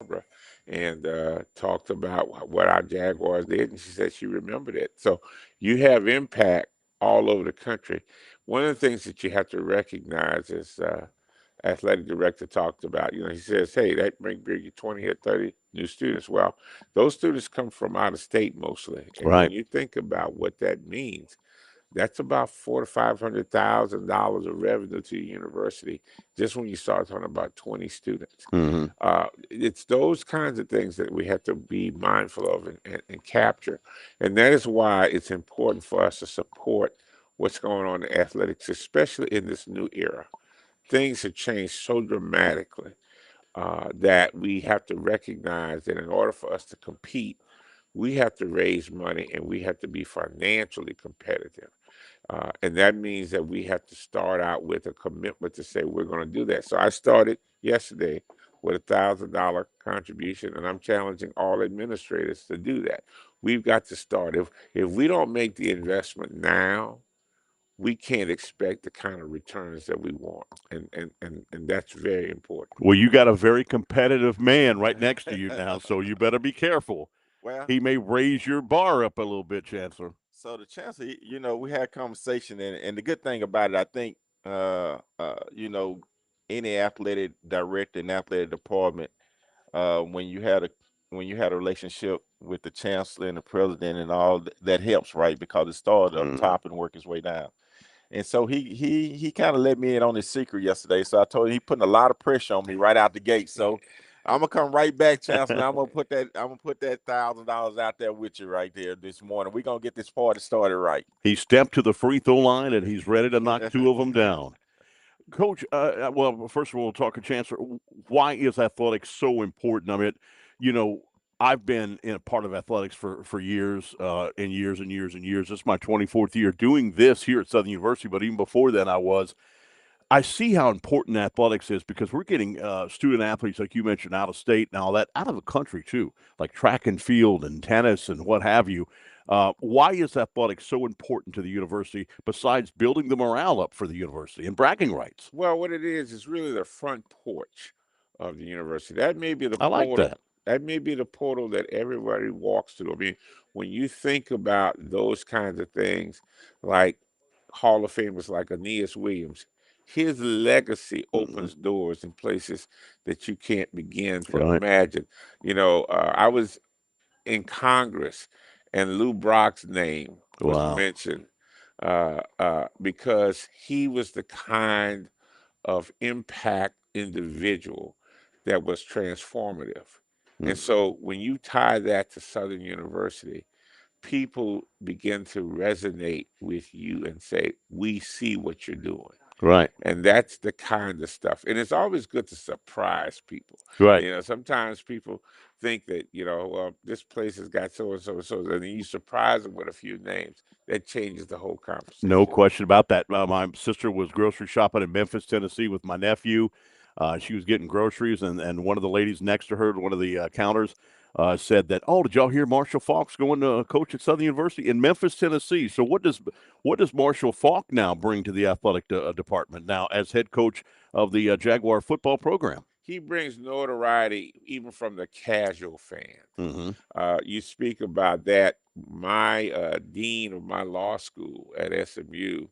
camera and talked about what our Jaguars did, and she said she remembered it. So you have impact all over the country. One of the things that you have to recognize is athletic director talked about. You know, he says, "Hey, that may bring you 20 or 30 new students." Well, those students come from out of state mostly, and when Right. you think about what that means, that's about $400,000 to $500,000 of revenue to the university just when you start talking about 20 students. Hmm. It's those kinds of things that we have to be mindful of and capture, and that is why it's important for us to support what's going on in athletics, especially in this new era. Things have changed so dramatically that we have to recognize that in order for us to compete, we have to raise money and we have to be financially competitive. And that means that we have to start out with a commitment to say we're going to do that. So I started yesterday with $1,000 contribution, and I'm challenging all administrators to do that. We've got to start. If we don't make the investment now, we can't expect the kind of returns that we want, and that's very important. Well, you got a very competitive man right next to you now, so you better be careful. Well, He may raise your bar up a little bit, Chancellor. so the chancellor, we had a conversation, and the good thing about it, I think, you know, any athletic director and athletic department, when you had a relationship with the chancellor and the president and all that helps, right? Because it started up Mm. top and work its way down. And so he kind of let me in on his secret yesterday. So I told him he putting a lot of pressure on me right out the gate. So I'm gonna come right back, Chancellor. I'm gonna put that $1,000 out there with you right there this morning. We're gonna get this party started right. He stepped to the free throw line and he's ready to knock two of them down. Coach, well, first of all, talking Chancellor, why is athletics so important? I mean, you know, I've been in a part of athletics for years and years and years and years. This is my 24th year doing this here at Southern University, but even before then, I see how important athletics is because we're getting student athletes, like you mentioned, out of state and all that, out of the country too, like track and field and tennis and what have you. Why is athletics so important to the university besides building the morale up for the university and bragging rights? Well, what it is really the front porch of the university. That may be the I like portal. that. That may be the portal that everybody walks through. I mean, when you think about those kinds of things, like Hall of Famers like Aeneas Williams, his legacy Hmm. opens doors in places that you can't begin to Right. imagine. I was in Congress, and Lou Brock's name was Wow. mentioned because he was the kind of impact individual that was transformative. And Mm. so when you tie that to Southern University, people begin to resonate with you and say, "We see what you're doing." Right. And that's the kind of stuff. And it's always good to surprise people. Right. Sometimes people think that, well, this place has got so and so and so, and then you surprise them with a few names. That changes the whole No conversation. question about that. My sister was grocery shopping in Memphis, Tennessee with my nephew. She was getting groceries, and one of the ladies next to her, one of the counters, said that, "Oh, did y'all hear Marshall Falk's going to coach at Southern University in Memphis, Tennessee?" So what does Marshall Falk now bring to the athletic department now as head coach of the Jaguar football program? He brings notoriety even from the casual fan. Mm-hmm. You speak about that. My dean of my law school at SMU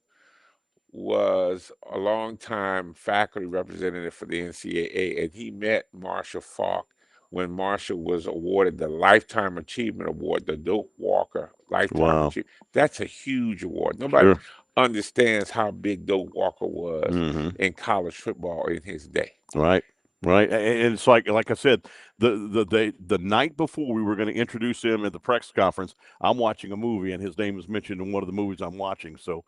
was a longtime faculty representative for the NCAA, and he met Marshall Falk when Marshall was awarded the Lifetime Achievement Award, the Doak Walker Lifetime Wow. Achievement. That's a huge award. Nobody Sure. understands how big Doak Walker was Mm-hmm. in college football in his day. Right. Right. And it's like I said, the night before we were going to introduce him at the press conference, I'm watching a movie and his name is mentioned in one of the movies I'm watching. So,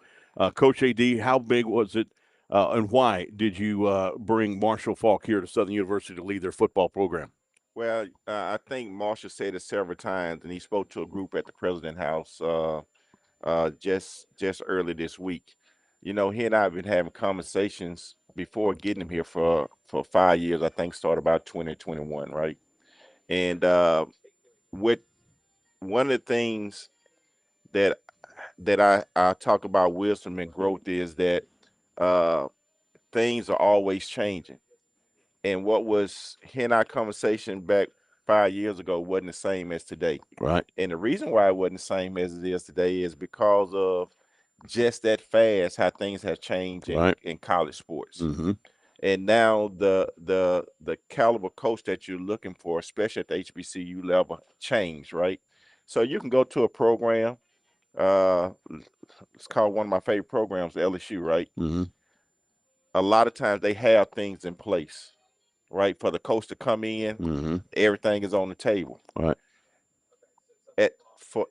Coach AD, how big was it, and why did you bring Marshall Falk here to Southern University to lead their football program? Well, I think Marshall said it several times, and he spoke to a group at the President House just early this week. He and I have been having conversations before getting him here for 5 years. I think started about 2021, right? And with one of the things that I talk about wisdom and growth is that uh, things are always changing. And what was he and our conversation back 5 years ago wasn't the same as today. Right. And the reason why it wasn't the same as it is today is because of just that fast how things have changed in college sports. Mm-hmm. And now the caliber coach that you're looking for, especially at the HBCU level, changed, right? So you can go to a program, it's called one of my favorite programs, LSU, right? Mm-hmm. A lot of times they have things in place, right? For the coach to come in, Mm-hmm. everything is on the table. Right.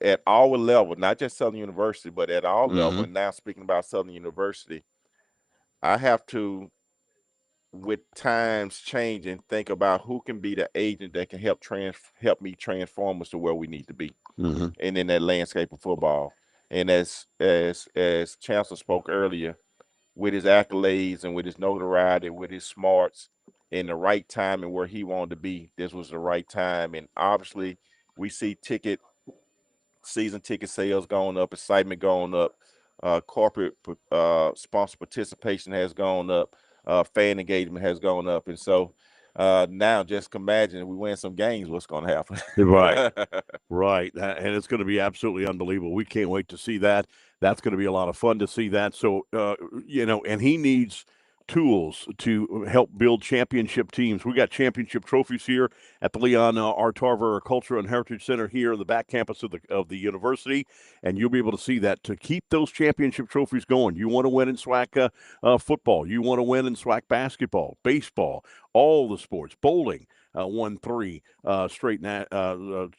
At our level, not just Southern University, but at our level, Mm-hmm. and now speaking about Southern University, I have to, with times changing, think about who can be the agent that can help me transform us to where we need to be, Mm-hmm. and in that landscape of football. And as Chancellor spoke earlier, with his accolades and with his notoriety, with his smarts, in the right time and where he wanted to be, this was the right time. And obviously, we see season ticket sales going up, excitement going up, corporate sponsor participation has gone up, fan engagement has gone up, and so now just imagine if we win some games, what's going to happen? Right. Right. And it's going to be absolutely unbelievable. We can't wait to see that. That's going to be a lot of fun to see that. So, and he needs tools to help build championship teams. We got championship trophies here at the Leon R. Tarver Cultural and Heritage Center here in the back campus of the university, and you'll be able to see that to keep those championship trophies going. You want to win in SWAC football. You want to win in SWAC basketball, baseball, all the sports, bowling. Won 3 straight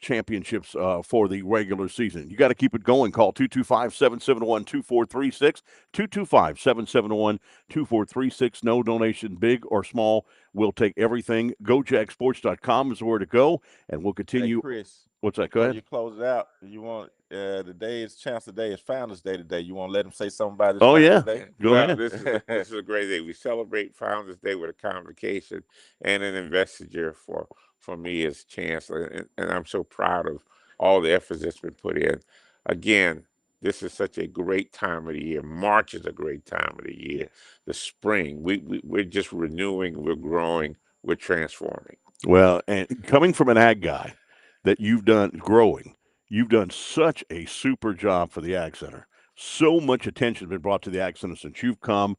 championships for the regular season. You got to keep it going. Call 225-771-2436, 225-771-2436. No donation, big or small. We'll take everything. GoJagSports.com is where to go, and we'll continue. Hey, Chris, what's that? Go ahead. You close it out. You want today is Founders Day today. You want to let them say something about this? Oh, Founders yeah. Day? Go ahead. This is a great day. We celebrate Founders Day with a convocation and an investiture for me as chancellor, and I'm so proud of all the efforts that's been put in. Again, this is such a great time of the year. March is a great time of the year. Yes. The spring, we're just renewing, we're growing, we're transforming. Well, and coming from an ag guy that you've done such a super job for the Ag Center. So much attention has been brought to the Ag Center since you've come.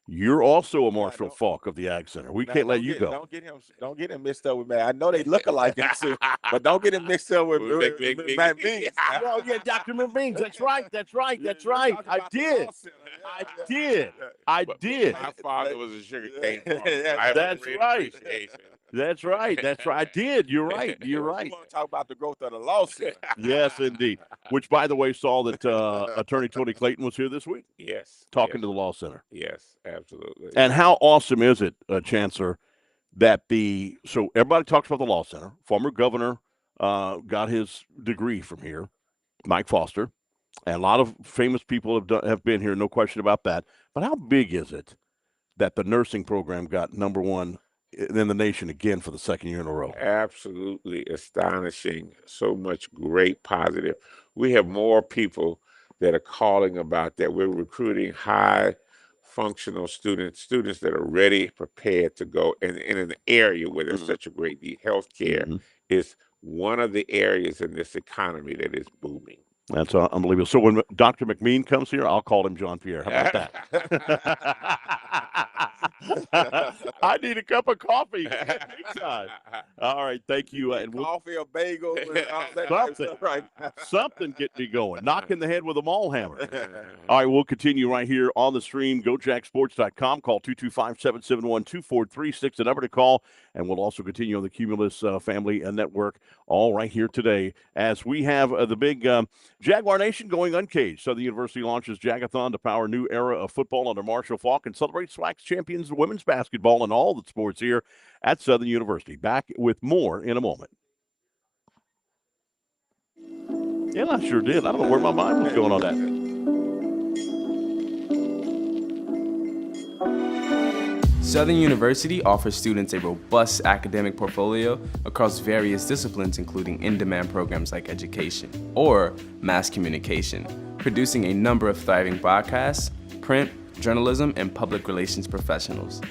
You're also a Marshall Falk of the Ag Center. We can't let you go. Don't get him mixed up with me. I know they look alike, too, but don't get him mixed up with Matt Beans. Oh yeah, Dr. McBeans. That's right. I did. My father was a sugar cane farmer. That's right. That's right. I did. You're right. You want to talk about the growth of the lawsuit? Yes, indeed. Which, by the way, saw that Attorney Tony Clayton was here this week. Yes. Talking to the Law Center. Yes, absolutely. And how awesome is it, Chancellor, that so everybody talks about the Law Center. Former governor got his degree from here, Mike Foster, and a lot of famous people have been here, no question about that. But how big is it that the nursing program got #1 in the nation again for the second year in a row? Absolutely astonishing. So much great positive. We have more people that are calling about that. We're recruiting high functional students that are ready, prepared to go, and in an area where there's such a great need. Healthcare is one of the areas in this economy that is booming. That's unbelievable. So when Dr. McMean comes here, I'll call him John Pierre. How about that? I need a cup of coffee. All right, thank you. And coffee or bagel. Something get me going. Knock in the head with a mall hammer. All right, we'll continue right here on the stream. GoJagSports.com. Call 225-771-2436, the number to call. And we'll also continue on the Cumulus Family Network all right here today as we have the big Jaguar Nation going uncaged. Southern University launches Jag-A-Thon to power a new era of football under Marshall Falk and celebrate SWAC's champions women's basketball and all the sports here at Southern University. Back with more in a moment. Yeah, I sure did. I don't know where my mind was going on that. Southern University offers students a robust academic portfolio across various disciplines, including in-demand programs like education or mass communication, producing a number of thriving broadcasts, print, journalism, and public relations professionals.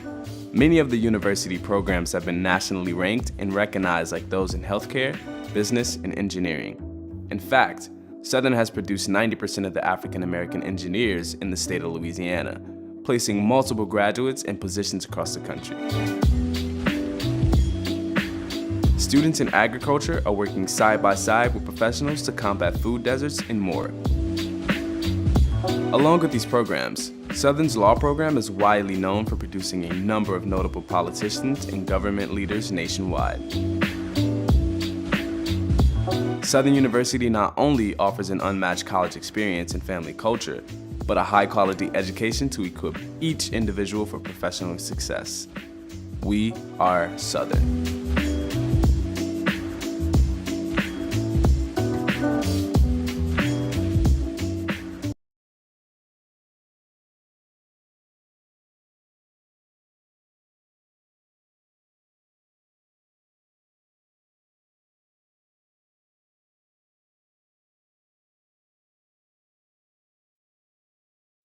Many of the university programs have been nationally ranked and recognized, like those in healthcare, business, and engineering. In fact, Southern has produced 90% of the African American engineers in the state of Louisiana, placing multiple graduates in positions across the country. Students in agriculture are working side by side with professionals to combat food deserts and more. Along with these programs, Southern's law program is widely known for producing a number of notable politicians and government leaders nationwide. Southern University not only offers an unmatched college experience and family culture, but a high-quality education to equip each individual for professional success. We are Southern.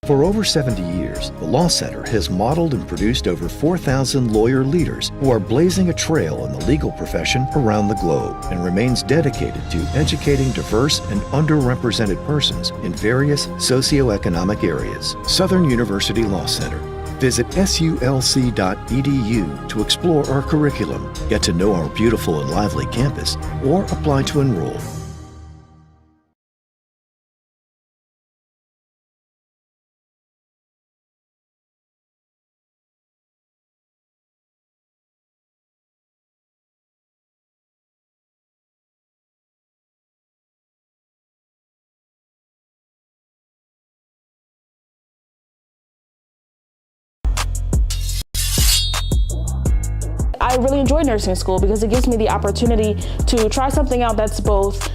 For over 70 years, the Law Center has modeled and produced over 4,000 lawyer leaders who are blazing a trail in the legal profession around the globe and remains dedicated to educating diverse and underrepresented persons in various socioeconomic areas. Southern University Law Center. Visit sulc.edu to explore our curriculum, get to know our beautiful and lively campus, or apply to enroll. I really enjoy nursing school because it gives me the opportunity to try something out that's both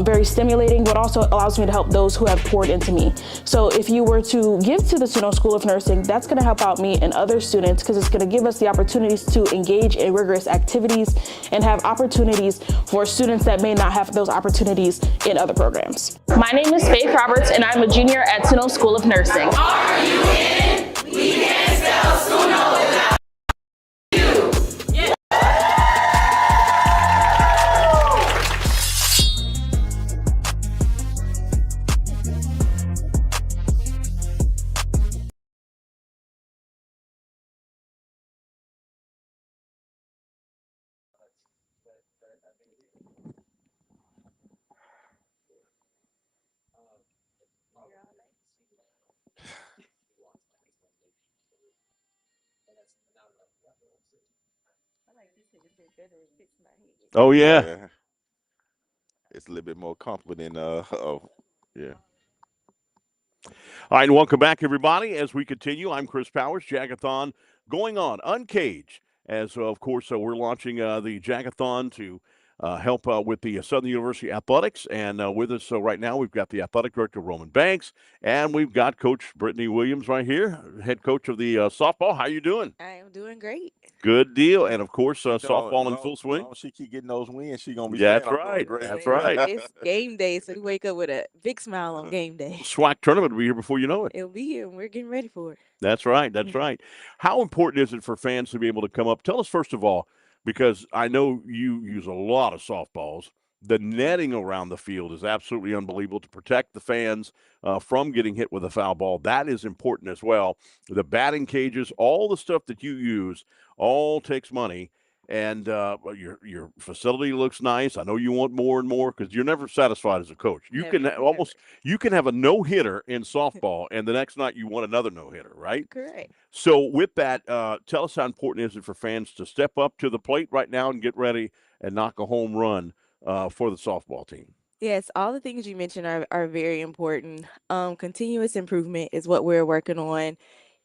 very stimulating, but also allows me to help those who have poured into me. So if you were to give to the School of Nursing, that's going to help out me and other students because it's going to give us the opportunities to engage in rigorous activities and have opportunities for students that may not have those opportunities in other programs. My name is Faith Roberts and I'm a junior at School of Nursing. Are you in? We can't spell Suno without Oh yeah. It's a little bit more comfortable than yeah. All right, and welcome back, everybody. As we continue, I'm Chris Powers. Jag-A-Thon going on, Uncaged. As of course, we're launching the Jag-A-Thon to help with the Southern University athletics. And with us right now, we've got the athletic director, Roman Banks, and we've got Coach Brittany Williams right here, head coach of the softball. How you doing? I am doing great. Good deal. And of course, So, softball in long- full swing. long as she keep getting those wins, she gonna be. Yeah, that's saying, "I'm doing right. great." That's You know, right. It's game day, so we wake up with a big smile on game day. SWAC tournament will be here before you know it. It'll be here, and we're getting ready for it. That's right. That's right. How important is it for fans to be able to come up? Tell us first of all, because I know you use a lot of softballs. The netting around the field is absolutely unbelievable to protect the fans from getting hit with a foul ball. That is important as well. The batting cages, all the stuff that you use, all takes money. And your facility looks nice. I know you want more and more because you're never satisfied as a coach. You Never, can never. almost you can have a no hitter in softball, and the next night you want another no hitter, right? Correct. So with that, tell us how important is it for fans to step up to the plate right now and get ready and knock a home run for the softball team? Yes, all the things you mentioned are very important. Continuous improvement is what we're working on.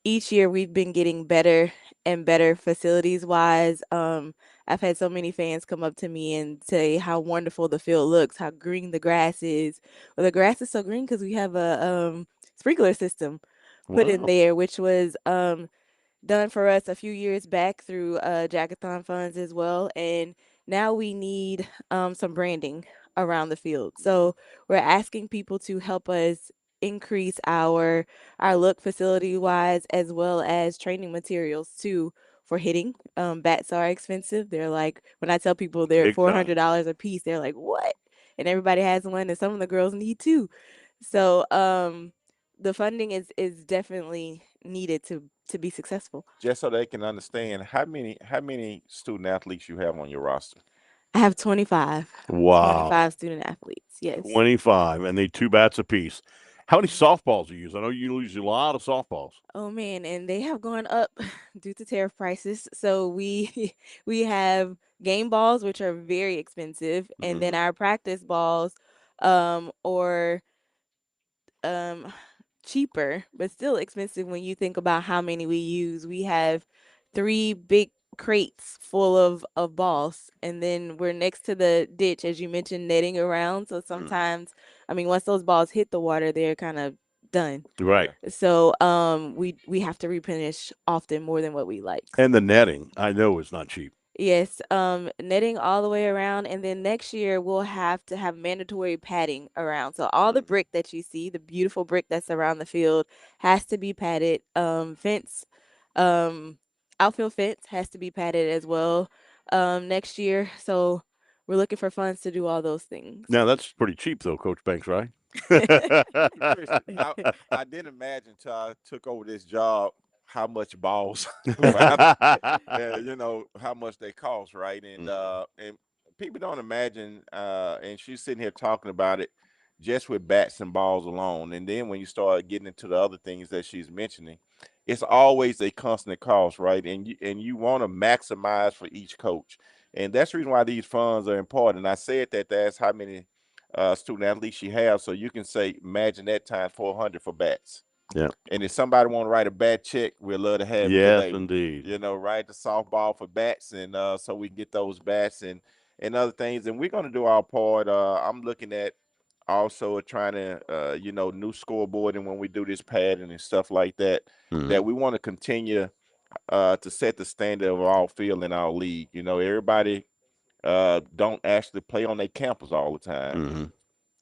Each year we've been getting better and better facilities wise. I've had so many fans come up to me and say how wonderful the field looks, how green the grass is. Well, the grass is so green because we have a sprinkler system put in Wow. there, which was done for us a few years back through Jag-A-Thon funds as well. And now we need some branding around the field. So we're asking people to help us increase our look facility wise as well as training materials too for hitting. Bats are expensive. They're like, when I tell people they're Big time. $400 a piece, they're like, what? And everybody has one, and some of the girls need two. So the funding is definitely needed to be successful. Just so they can understand how many student athletes you have on your roster. I have 25. Wow. 25 student athletes. Yes. 25, and they 2 bats apiece. How many softballs you use? I know you use a lot of softballs. Oh man, and they have gone up due to tariff prices. So we we have game balls, which are very expensive, and then our practice balls or cheaper, but still expensive when you think about how many we use. We have 3 big crates full of balls, and then we're next to the ditch, as you mentioned, netting around. So sometimes, I mean, once those balls hit the water, they're kind of done. Right. So we have to replenish often more than what we like. And the netting, I know, is not cheap. Yes, netting all the way around, and then next year we'll have to have mandatory padding around. So all the brick that you see, the beautiful brick that's around the field, has to be padded. Fence, um, outfield fence has to be padded as well next year. So we're looking for funds to do all those things. Now, that's pretty cheap, though, Coach Banks, right? Chris, I didn't imagine till I took over this job how much balls, how much they cost, right? And people don't imagine. And she's sitting here talking about it just with bats and balls alone. And then when you start getting into the other things that she's mentioning, it's always a constant cost, right? And you want to maximize for each coach, and that's the reason why these funds are important. And I said that to ask how many student athletes she has, so you can say, imagine that times 400 for bats. Yeah. And if somebody want to write a bat check, we'd love to have it Yes, today. indeed. Write the softball for bats, and so we can get those bats and other things. And we're going to do our part. I'm looking at also trying to, new scoreboard, and when we do this padding and stuff like that, that we want to continue to set the standard of our field in our league. Everybody don't actually play on their campus all the time.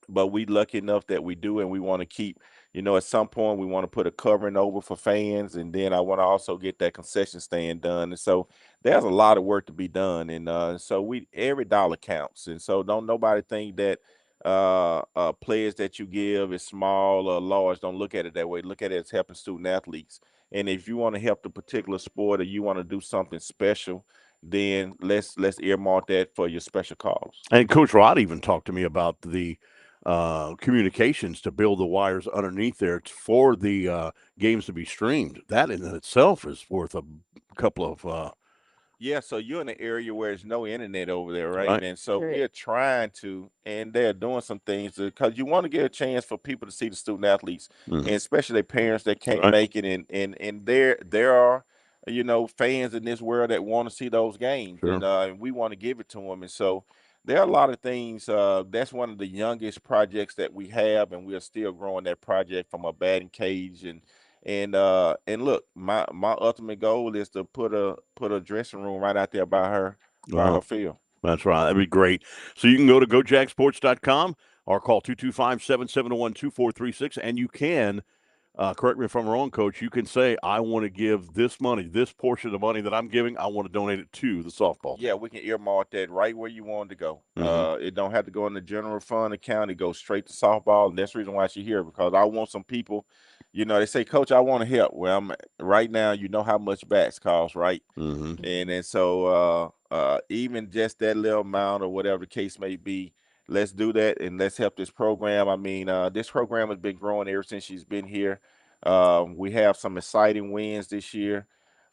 But we lucky enough that we do, and we want to keep, at some point we want to put a covering over for fans, and then I want to also get that concession stand done. And so there's a lot of work to be done, and so every dollar counts. And so don't nobody think that players that you give is small or large. Don't look at it that way. Look at it as helping student athletes. And if you want to help the particular sport, or you want to do something special, then let's earmark that for your special cause. And Coach Rod even talked to me about the communications to build the wires underneath there for the games to be streamed. That in itself is worth a couple of. Yeah, so you're in an area where there's no internet over there, right? Right. And so Correct. we're trying to, and they're doing some things because you want to get a chance for people to see the student athletes, and especially their parents that can't Right. make it. And there are, fans in this world that want to see those games, Sure. and we want to give it to them. And so there are a lot of things. That's one of the youngest projects that we have, and we're still growing that project from a batting cage. And look, my ultimate goal is to put a dressing room right out there by her Wow. field. That's right. That'd be great. So you can go to gojagsports.com or call 225-771-2436, and you can, correct me if I'm wrong, Coach, you can say, I want to give this money, this portion of the money that I'm giving, I want to donate it to the softball. Yeah, we can earmark that right where you want it to go. It don't have to go in the general fund account. It goes straight to softball, and that's the reason why she's here, because I want some people. They say, Coach, I want to help. Well, I'm right now. You know how much bats cost, right? And so even just that little amount or whatever the case may be, let's do that, and let's help this program. I mean, this program has been growing ever since she's been here. We have some exciting wins this year.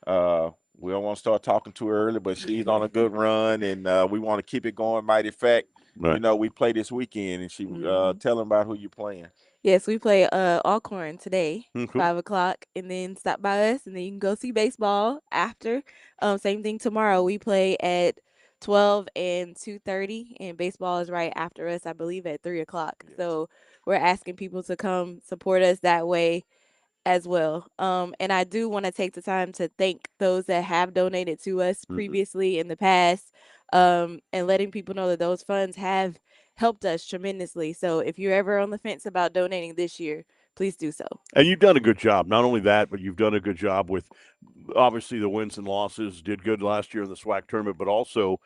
We don't want to start talking too early, but she's on a good run, and we want to keep it going. Mighty fact, Right. we play this weekend, and she tell them about who you playing. Yes, we play Alcorn today, Cool. 5 o'clock, and then stop by us, and then you can go see baseball after. Same thing tomorrow. We play at 12 and 2:30, and baseball is right after us, I believe, at 3 o'clock. Yes. So we're asking people to come support us that way as well. And I do want to take the time to thank those that have donated to us previously in the past, and letting people know that those funds have helped us tremendously. So if you're ever on the fence about donating this year, please do so. And you've done a good job. Not only that, but you've done a good job with obviously the wins and losses. Did good last year in the SWAC tournament, but also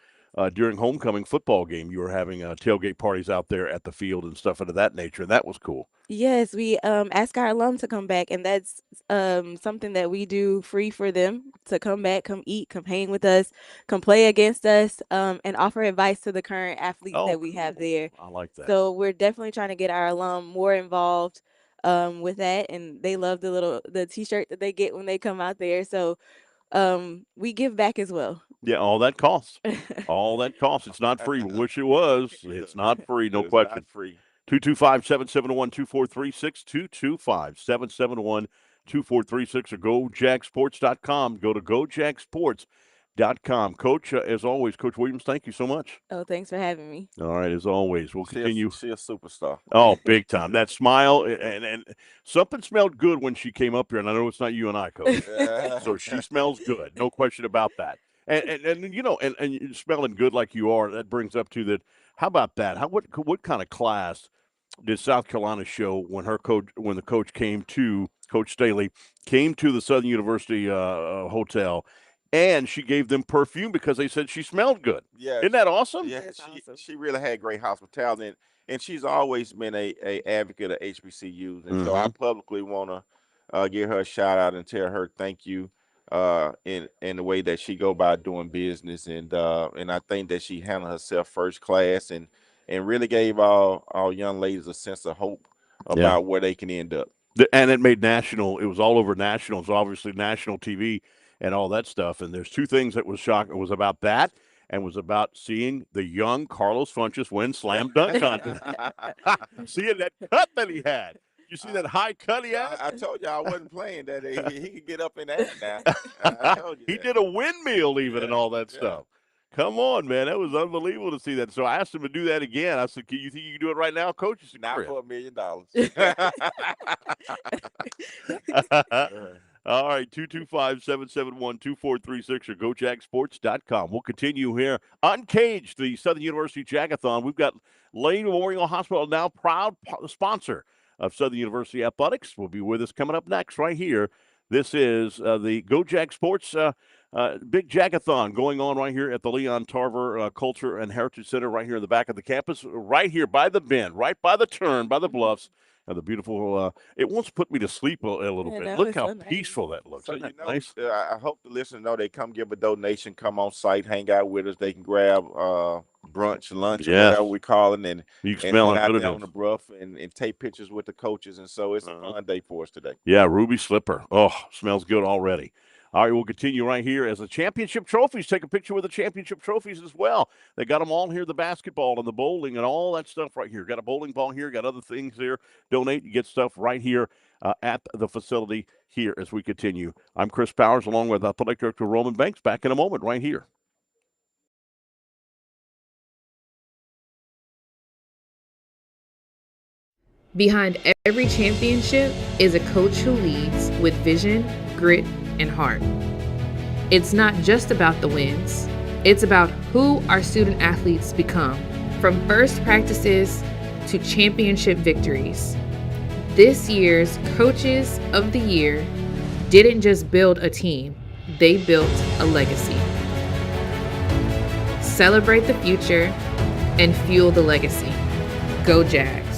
during homecoming football game, you were having tailgate parties out there at the field and stuff of that nature, and that was cool. Yes, we ask our alum to come back, and that's something that we do free for them to come back, come eat, come hang with us, come play against us, and offer advice to the current athletes that we have there. I like that. So we're definitely trying to get our alum more involved with that, and they love the T-shirt that they get when they come out there. So we give back as well. Yeah, all that costs. All that costs. It's not free. We wish it was. It's not free, no question. Not free. 225-771-2436, 225-771-2436, or gojagsports.com. Go to gojagsports.com. Coach, as always, Coach Williams, thank you so much. Oh, thanks for having me. All right, as always, we'll continue. She a superstar. Oh, big time. That smile, and something smelled good when she came up here, and I know it's not you and I, Coach. So she smells good, no question about that. And you know, and smelling good like you are, that brings up to that. How about that? What kind of class did South Carolina show when the coach came to Coach Staley came to the Southern University hotel, and she gave them perfume because they said she smelled good. Yeah, isn't that awesome? Yeah, awesome. She really had great hospitality, and she's always been a advocate of HBCUs, and so I publicly want to give her a shout out and tell her thank you. In the way that she go by doing business, and I think that she handled herself first class, and really gave all young ladies a sense of hope about where they can end up. And it made national. It was all over national. It's obviously national TV and all that stuff. And there's two things that was shocking. It was about that, and was about seeing the young Carlos Funches win slam dunk contest. Seeing that cut that he had. You see that high cut he had? I told you I wasn't playing that. He could get up in that now. I told you he that. did a windmill even and all that stuff. Come on, man. That was unbelievable to see that. So I asked him to do that again. I said, you think you can do it right now, Coach? He said, Not Chris. for $1 million. All right, 225-771-2436 or gojagsports.com. We'll continue here. Uncaged, the Southern University Jag-A-Thon. We've got Lane Memorial Hospital, now proud sponsor of Southern University Athletics, will be with us coming up next right here. This is the Go Jag Sports Big Jag-A-Thon going on right here at the Leon Tarver Culture and Heritage Center right here in the back of the campus, right here by the bend, right by the turn, by the bluffs. And the beautiful, it won't put me to sleep a little bit. Look how peaceful that looks. So, Isn't that nice? I hope the listeners know they come give a donation, come on site, hang out with us. They can grab brunch, lunch, whatever we call it, and you can smell out it there on the Bluff and take pictures with the coaches. And so it's a fun day for us today. Yeah, Ruby Slipper. Oh, smells good already. All right, we'll continue right here as the championship trophies. Take a picture with the championship trophies as well. They got them all here, the basketball and the bowling and all that stuff right here. Got a bowling ball here, got other things here. Donate, you get stuff right here at the facility here as we continue. I'm Chris Powers along with Athletic Director Roman Banks. Back in a moment right here. Behind every championship is a coach who leads with vision, grit, and heart. It's not just about the wins. It's about who our student athletes become, from first practices to championship victories. This year's Coaches of the Year didn't just build a team, they built a legacy. Celebrate the future and fuel the legacy. Go Jags.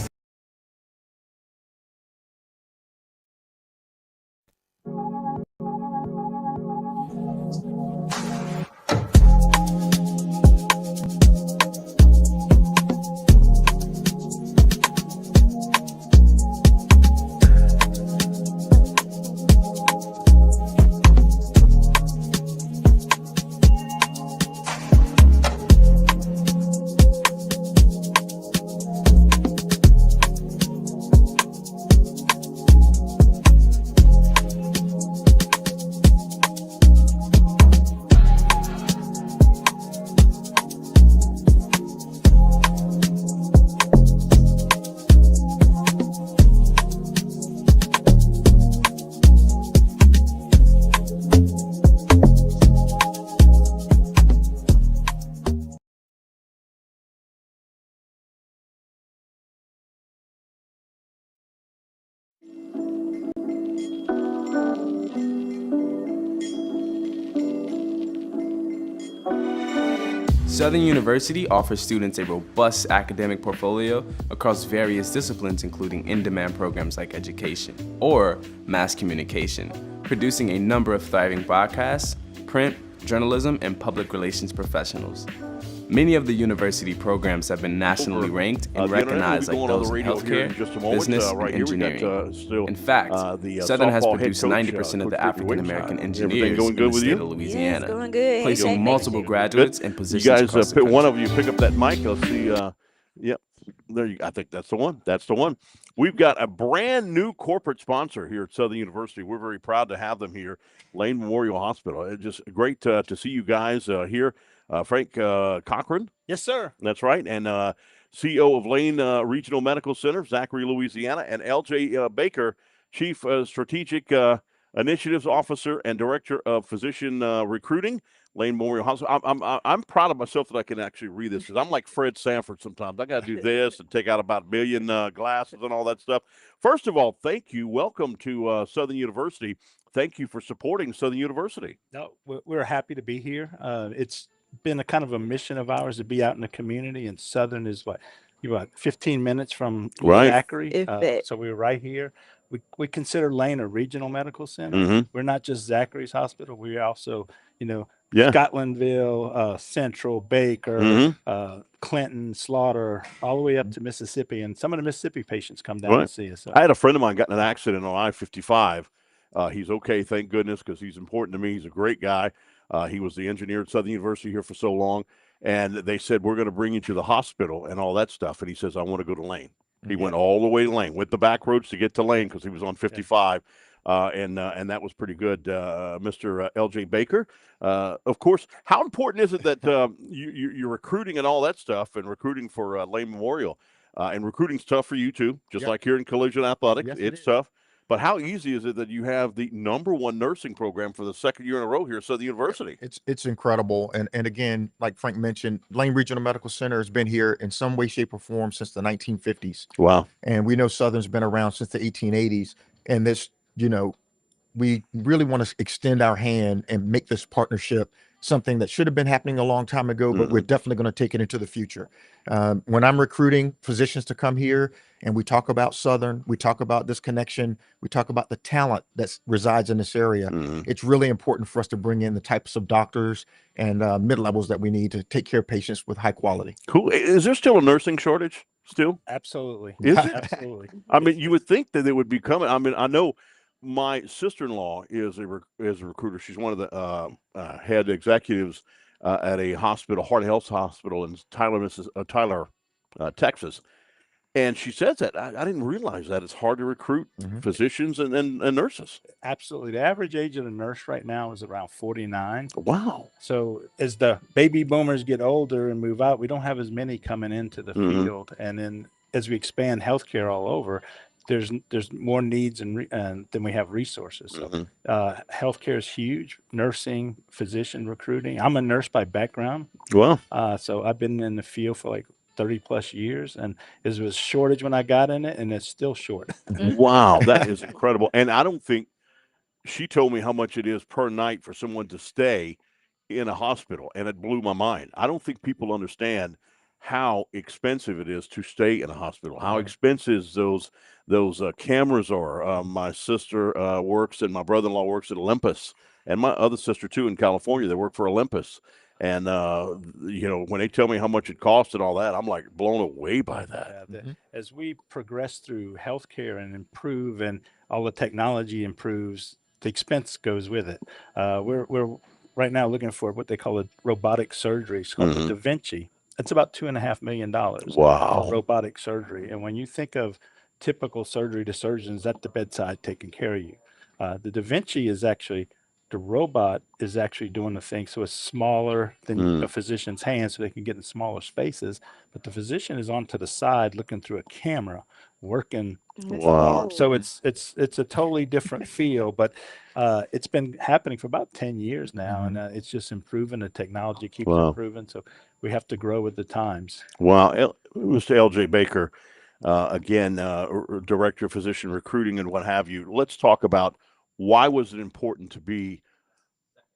Southern University offers students a robust academic portfolio across various disciplines, including in-demand programs like education or mass communication, producing a number of thriving broadcasts, print, journalism, and public relations professionals. Many of the university programs have been nationally ranked and recognized, like those in healthcare, business, and engineering. In fact, Southern has produced 90% of the African American engineers in the state of Louisiana, Yes, going good. placing multiple graduates in You positions guys, across the one country. of you pick up that mic. Let's see. Yep, there you. I think that's the one. That's the one. We've got a brand new corporate sponsor here at Southern University. We're very proud to have them here, Lane Memorial Hospital. It's just great to see you guys here. Frank Cochran. Yes, sir. That's right. And CEO of Lane Regional Medical Center, Zachary, Louisiana, and LJ Baker, Chief Strategic Initiatives Officer and Director of Physician Recruiting, Lane Memorial Hospital. I'm proud of myself that I can actually read this because I'm like Fred Sanford sometimes. I got to do this and take out about a million glasses and all that stuff. First of all, thank you. Welcome to Southern University. Thank you for supporting Southern University. No, we're happy to be here. It's been a kind of a mission of ours to be out in the community, and Southern is about 15 minutes from Zachary. So we're right here. We consider Lane a regional medical center. Mhm. We're not just Zachary's hospital. We're also, Yeah. Scotlandville, Central, Baker, Mhm. Clinton, Slaughter, all the way up to Mississippi. And some of the Mississippi patients come down Right. and see us. I had a friend of mine got in an accident on I-55. He's okay, thank goodness, because he's important to me. He's a great guy. He was the engineer at Southern University here for so long. And they said, we're going to bring you to the hospital and all that stuff. And he says, I want to go to Lane. He went all the way to Lane, went the back roads to get to Lane because he was on 55. And that was pretty good, Mr. LJ Baker. Of course, how important is it that you're recruiting and all that stuff and recruiting for Lane Memorial? And recruiting's tough for you too, just like here in collision athletics. Yes, it's tough. But how easy is it that you have the #1 nursing program for the second year in a row here at Southern University? It's incredible. And again, like Frank mentioned, Lane Regional Medical Center has been here in some way, shape, or form since the 1950s. Wow. And we know Southern's been around since the 1880s. And this, we really want to extend our hand and make this partnership something that should have been happening a long time ago, but we're definitely going to take it into the future. When I'm recruiting physicians to come here and we talk about Southern, we talk about this connection, we talk about the talent that resides in this area, it's really important for us to bring in the types of doctors and mid-levels that we need to take care of patients with high quality. Cool. Is there still a nursing shortage still? Absolutely. Is it? Absolutely. I mean, you would think that they would be coming. I mean, I know my sister-in-law is a recruiter. She's one of the head executives at a hospital, Heart Health Hospital in Tyler, Texas. And she says that I didn't realize that it's hard to recruit physicians and nurses. Absolutely. The average age of a nurse right now is around 49. Wow. So as the baby boomers get older and move out, we don't have as many coming into the field. And then as we expand healthcare all over, there's more needs and than we have resources. So healthcare is huge. Nursing, physician recruiting. I'm a nurse by background. Wow. So I've been in the field for like 30 plus years, and it was shortage when I got in it, and it's still short. Wow, that is incredible. And I don't think she told me how much it is per night for someone to stay in a hospital, and it blew my mind. I don't think people understand how expensive it is to stay in a hospital, how expensive those cameras are. My sister works and my brother-in-law works at Olympus, and my other sister too in California. They work for Olympus. And, when they tell me how much it costs and all that, I'm like blown away by that. As we progress through healthcare and improve and all the technology improves, the expense goes with it. We're right now looking for what they call a robotic surgery. It's called the Da Vinci. It's about $2.5 million. Wow. Robotic surgery. And when you think of typical surgery to surgeons at the bedside taking care of you, the Da Vinci is actually, the robot is actually doing the thing. So it's smaller than a physician's hand, so they can get in smaller spaces. But the physician is on to the side looking through a camera, working. Wow. So it's a totally different feel, but it's been happening for about 10 years now, and it's just improving. The technology keeps improving, so we have to grow with the times. Wow. Mr. LJ Baker, again, Director of Physician Recruiting and what have you. Let's talk about why was it important to be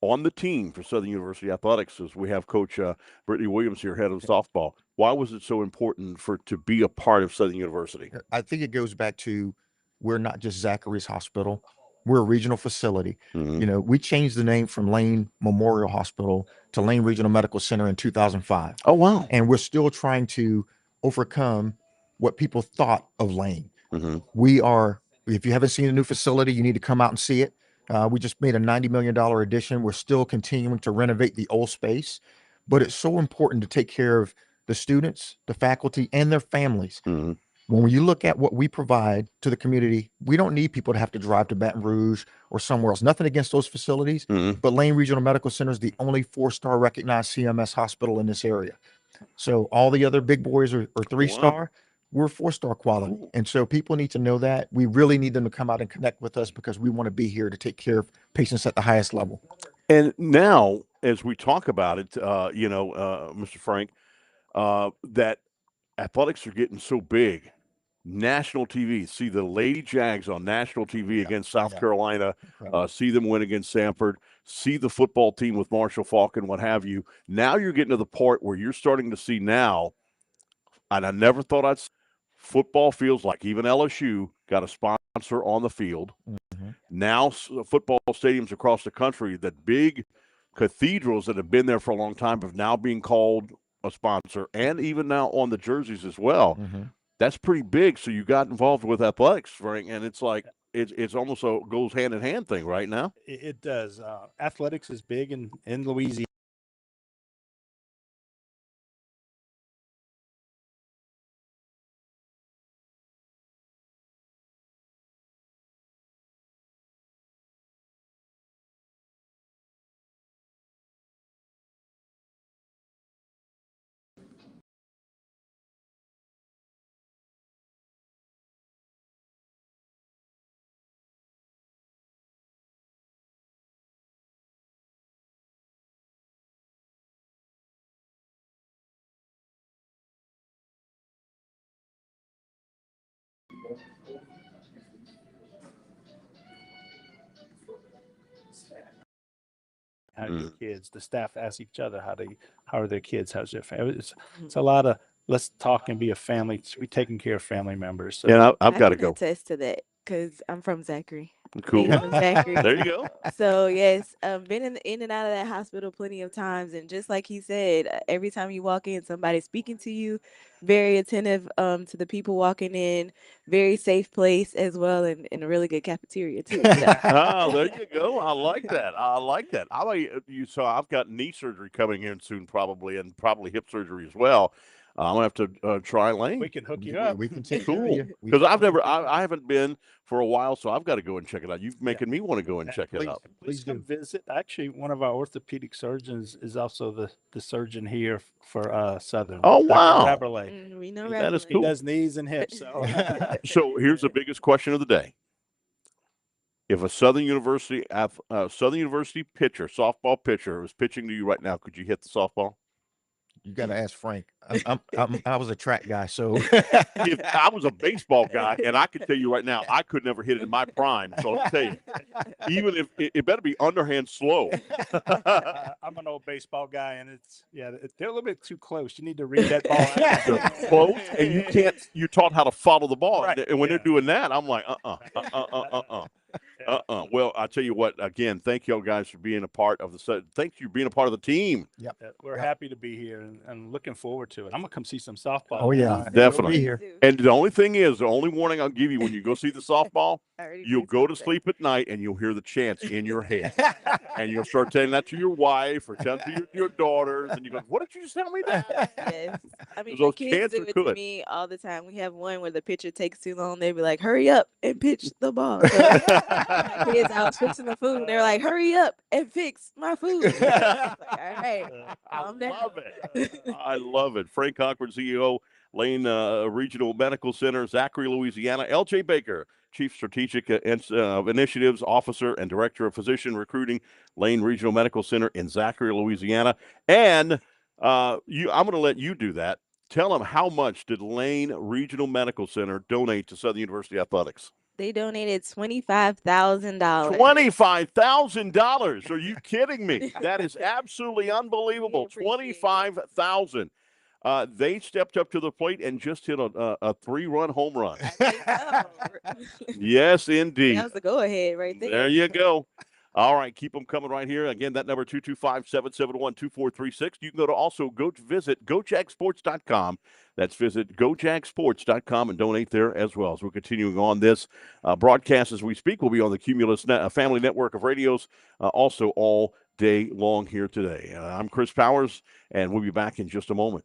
on the team for Southern University Athletics, as we have Coach Brittany Williams here, head of softball. Why was it so important to be a part of Southern University? I think it goes back to we're not just Zachary's Hospital. We're a regional facility. Mhm. You know, we changed the name from Lane Memorial Hospital to Lane Regional Medical Center in 2005. Oh, wow. And we're still trying to overcome what people thought of Lane. Mhm. We are, if you haven't seen the new facility, you need to come out and see it. We just made a $90 million addition. We're still continuing to renovate the old space, but it's so important to take care of the students, the faculty, and their families. Mhm. When you look at what we provide to the community, we don't need people to have to drive to Baton Rouge or somewhere else. Nothing against those facilities, Mhm. but Lane Regional Medical Center is the only 4-star recognized CMS hospital in this area. So all the other big boys are 3-star. We're 4-star quality. Cool. And so people need to know that. We really need them to come out and connect with us because we want to be here to take care of patients at the highest level. And now, as we talk about it, Mr. Frank, that athletics are getting so big. National TV, see the Lady Jags on national TV against South Carolina, see them win against Samford, see the football team with Marshall Falk and what have you. Now you're getting to the part where you're starting to see now, and I never thought I'd see football fields like even LSU got a sponsor on the field. Mhm. Now football stadiums across the country, that big cathedrals that have been there for a long time have now being called a sponsor, and even now on the jerseys as well. Mhm. That's pretty big. So you got involved with athletics, Frank, and it's like it's almost a goes hand in hand thing right now. It does. Athletics is big in Louisiana. How are your kids? The staff ask each other how are their kids? How's their family? It's a lot of let's talk and be a family. We taking care of family members. So And I've got to can go. attest to that because I'm from Zachary. Cool. Native of Zachary. There you go. So yes, been in and out of that hospital plenty of times, and just like he said, every time you walk in, somebody's speaking to you, very attentive to the people walking in, very safe place as well, and a really good cafeteria too. So. Oh, there you go. I like that. I like that. You saw I've got knee surgery coming in soon, probably, and probably hip surgery as well. I'm gonna have to try Lane. we can hook you up. We can take care of Cool. you. Because I haven't been for a while, so I've got to go and check it out. You've making me want to go and check it out. Please come visit. Actually, one of our orthopedic surgeons is also the surgeon here for Southern. Oh, Dr. wow. Raberlet. We know That is Raberlet. He cool. does knees and hips. So So here's the biggest question of the day: if a Southern University pitcher, softball pitcher, was pitching to you right now, could you hit the softball? You got to ask Frank. I was a track guy, so If I was a baseball guy, and I could tell you right now, I could never hit it in my prime. So I'll tell you, even if it better be underhand slow. I'm an old baseball guy, and they're a little bit too close. You need to read that ball out. Close, and you can't. You're taught how to follow the ball, Right, and when yeah. they're doing that, I'm like, Well, I tell you what. Again, thank y'all guys for being a part of the. Thank you for being a part of the team. We're happy to be here and looking forward to it. I'm gonna come see some softball. Oh, yeah. Definitely. Be here. And the only thing is, the only warning I'll give you when you go see the softball, I already you'll did go to something. sleep at night and you'll hear the chants in your head. And you'll start telling that to your wife or telling to your daughters. And you go, what did you just tell me that? Yes. I mean, Those my kids chants do are it to good. me all the time. We have one where the pitcher takes too long. They be like, hurry up and pitch the ball. So my kids out fixing the food. They're like, hurry up and fix my food. Like, all right, calm down. Love it. I love it. Frank Cochran, CEO, Lane Regional Medical Center, Zachary, Louisiana. LJ Baker, Chief Strategic Initiatives Officer and Director of Physician Recruiting, Lane Regional Medical Center in Zachary, Louisiana. And I'm going to let you do that. Tell them how much did Lane Regional Medical Center donate to Southern University Athletics? They donated $25,000. $25,000. Are you kidding me? That is absolutely unbelievable. $25,000. They stepped up to the plate and just hit a 3-run home run. I think so. Yes, indeed. That was the go ahead right there. There you go. All right, keep them coming right here. Again, that number 225-771-2436. You can also visit gojagsports.com. That's visit gojagsports.com and donate there as well. As we're continuing on this broadcast as we speak, we'll be on the Cumulus Family Network of radios also all day long here today. I'm Chris Powers, and we'll be back in just a moment.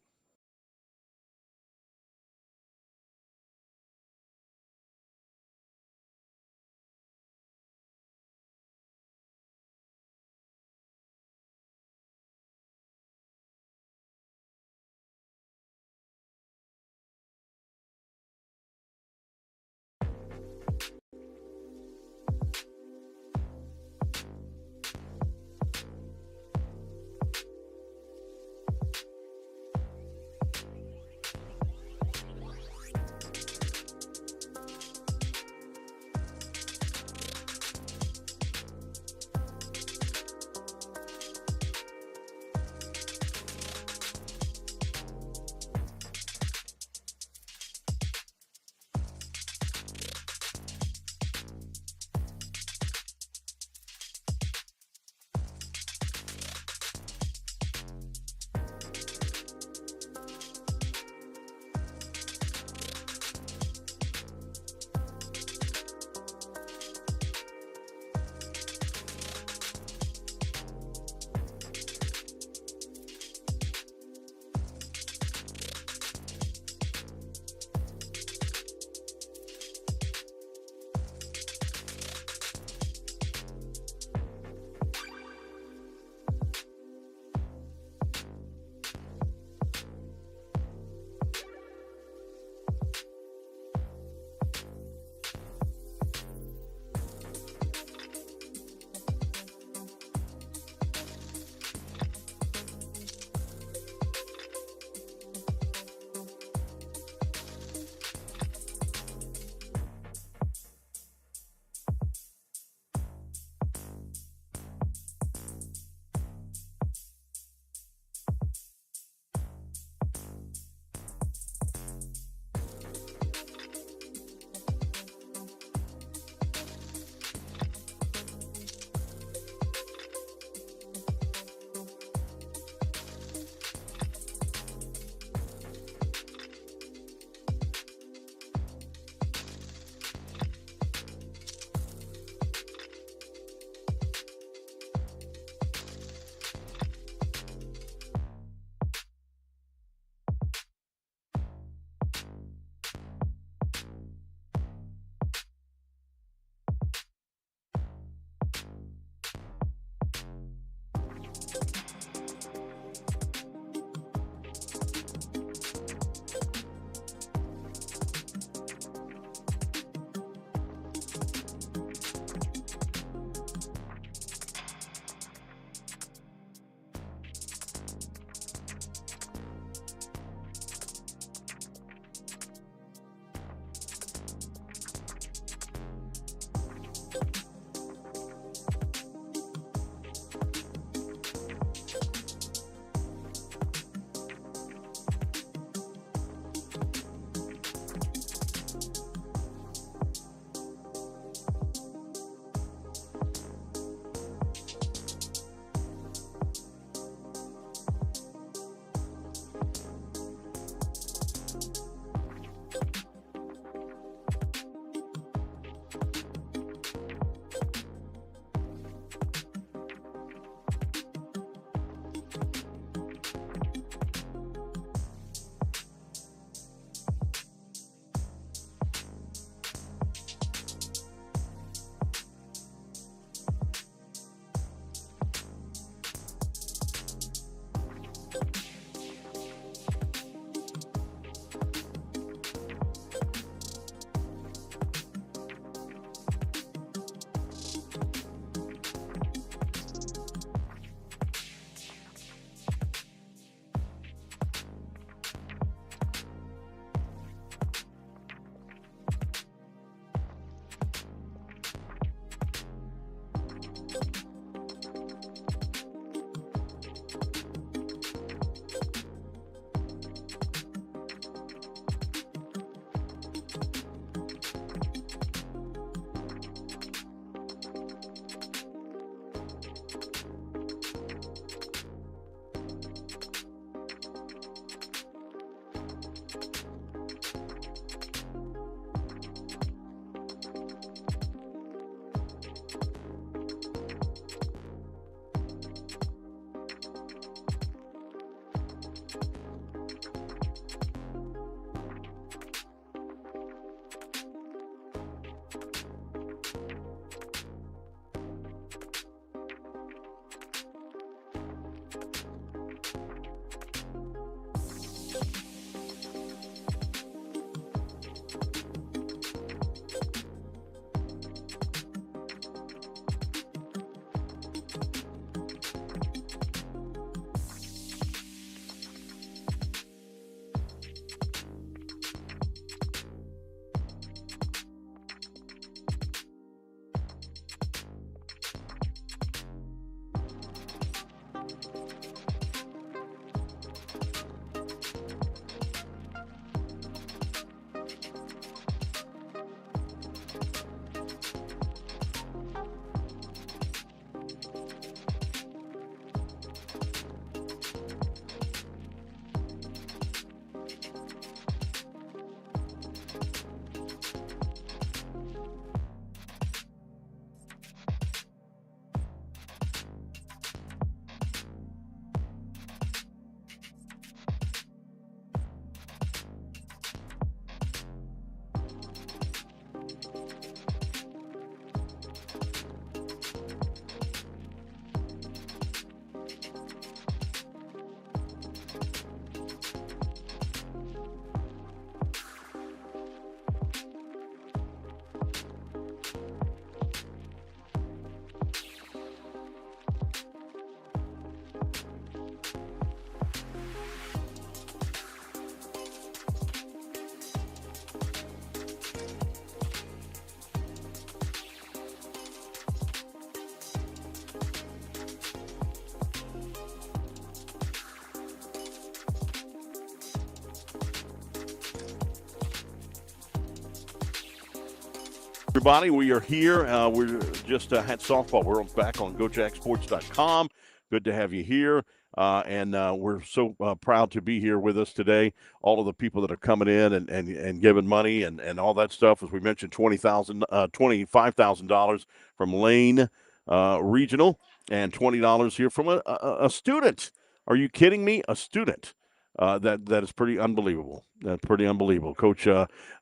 Everybody, we are here. We're just had softball. We're back on GoJackSports.com. Good to have you here. And we're so proud to be here with us today. All of the people that are coming in and giving money and all that stuff. As we mentioned, $25,000 from Lane Regional and $20 here from a student. Are you kidding me? A student. That is pretty unbelievable. That's pretty unbelievable. Coach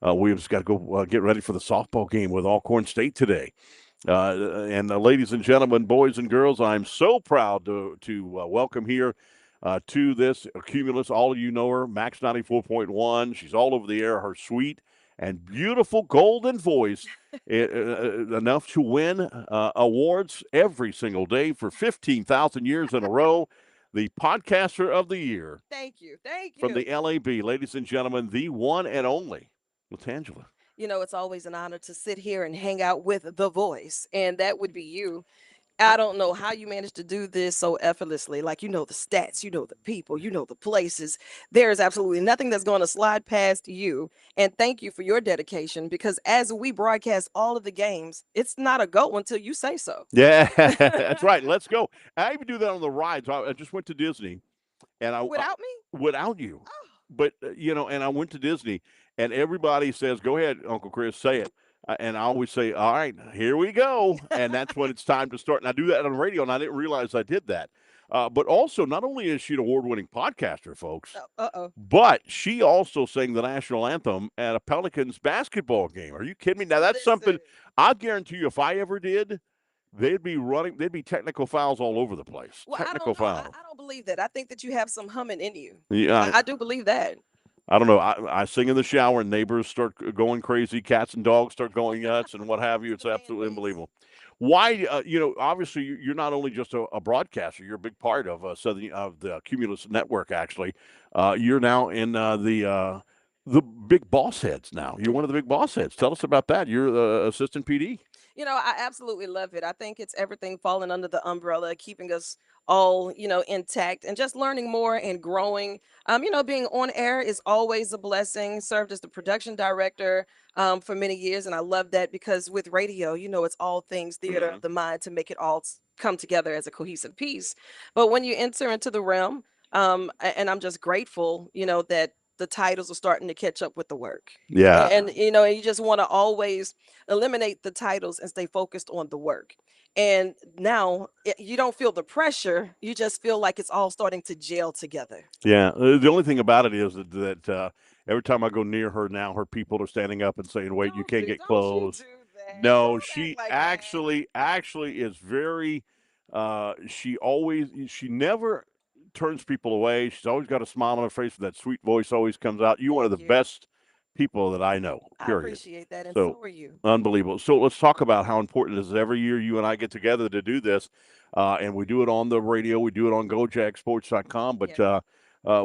Williams got to go get ready for the softball game with Alcorn State today. And ladies and gentlemen, boys and girls, I'm so proud to welcome here to this Cumulus. All of you know her, Max 94.1. She's all over the air. Her sweet and beautiful golden voice, enough to win awards every single day for 15,000 years in a row. The podcaster of the year. Thank you. From the LAB, ladies and gentlemen, the one and only Latangela. You know, it's always an honor to sit here and hang out with the voice, and that would be you. I don't know how you managed to do this so effortlessly. Like, you know the stats, you know the people, you know the places. There is absolutely nothing that's going to slide past you. And thank you for your dedication, because as we broadcast all of the games, it's not a go until you say so. Yeah, that's right. Let's go. I even do that on the rides. I just went to Disney, and Without me? Without you. Oh. But and I went to Disney, and everybody says, "Go ahead, Uncle Chris, say it." And I always say, "All right, here we go," and that's when it's time to start. And I do that on the radio, and I didn't realize I did that. But also, not only is she an award-winning podcaster, folks, but she also sang the national anthem at a Pelicans basketball game. Are you kidding me? Now, that's something I guarantee you, if I ever did, they'd be technical fouls all over the place. Well, technical fouls. I don't believe that. I think that you have some humming in you. Yeah, I do believe that. I don't know. I sing in the shower, and neighbors start going crazy. Cats and dogs start going nuts, and what have you. It's absolutely unbelievable. Why? Obviously, you're not only just a broadcaster. You're a big part of the Cumulus Network. Actually, you're now in the big boss heads. Now you're one of the big boss heads. Tell us about that. You're the assistant PD. You know, I absolutely love it. I think it's everything falling under the umbrella, keeping us all, intact and just learning more and growing. Being on air is always a blessing. Served as the production director for many years, and I love that, because with radio, it's all things theater of the mind to make it all come together as a cohesive piece. But when you enter into the realm, and I'm just grateful, that the titles are starting to catch up with the work. Yeah. And you just want to always eliminate the titles and stay focused on the work. And now you don't feel the pressure. You just feel like it's all starting to gel together. Yeah. The only thing about it is that every time I go near her now, her people are standing up and saying, "Wait, you can't get close." No, she actually is very, she never turns people away. She's always got a smile on her face. That sweet voice always comes out. You're one of the best people that I know, period. I appreciate that, and so are you. Unbelievable. So let's talk about how important it is every year you and I get together to do this, and we do it on the radio. We do it on GoJackSports.com, but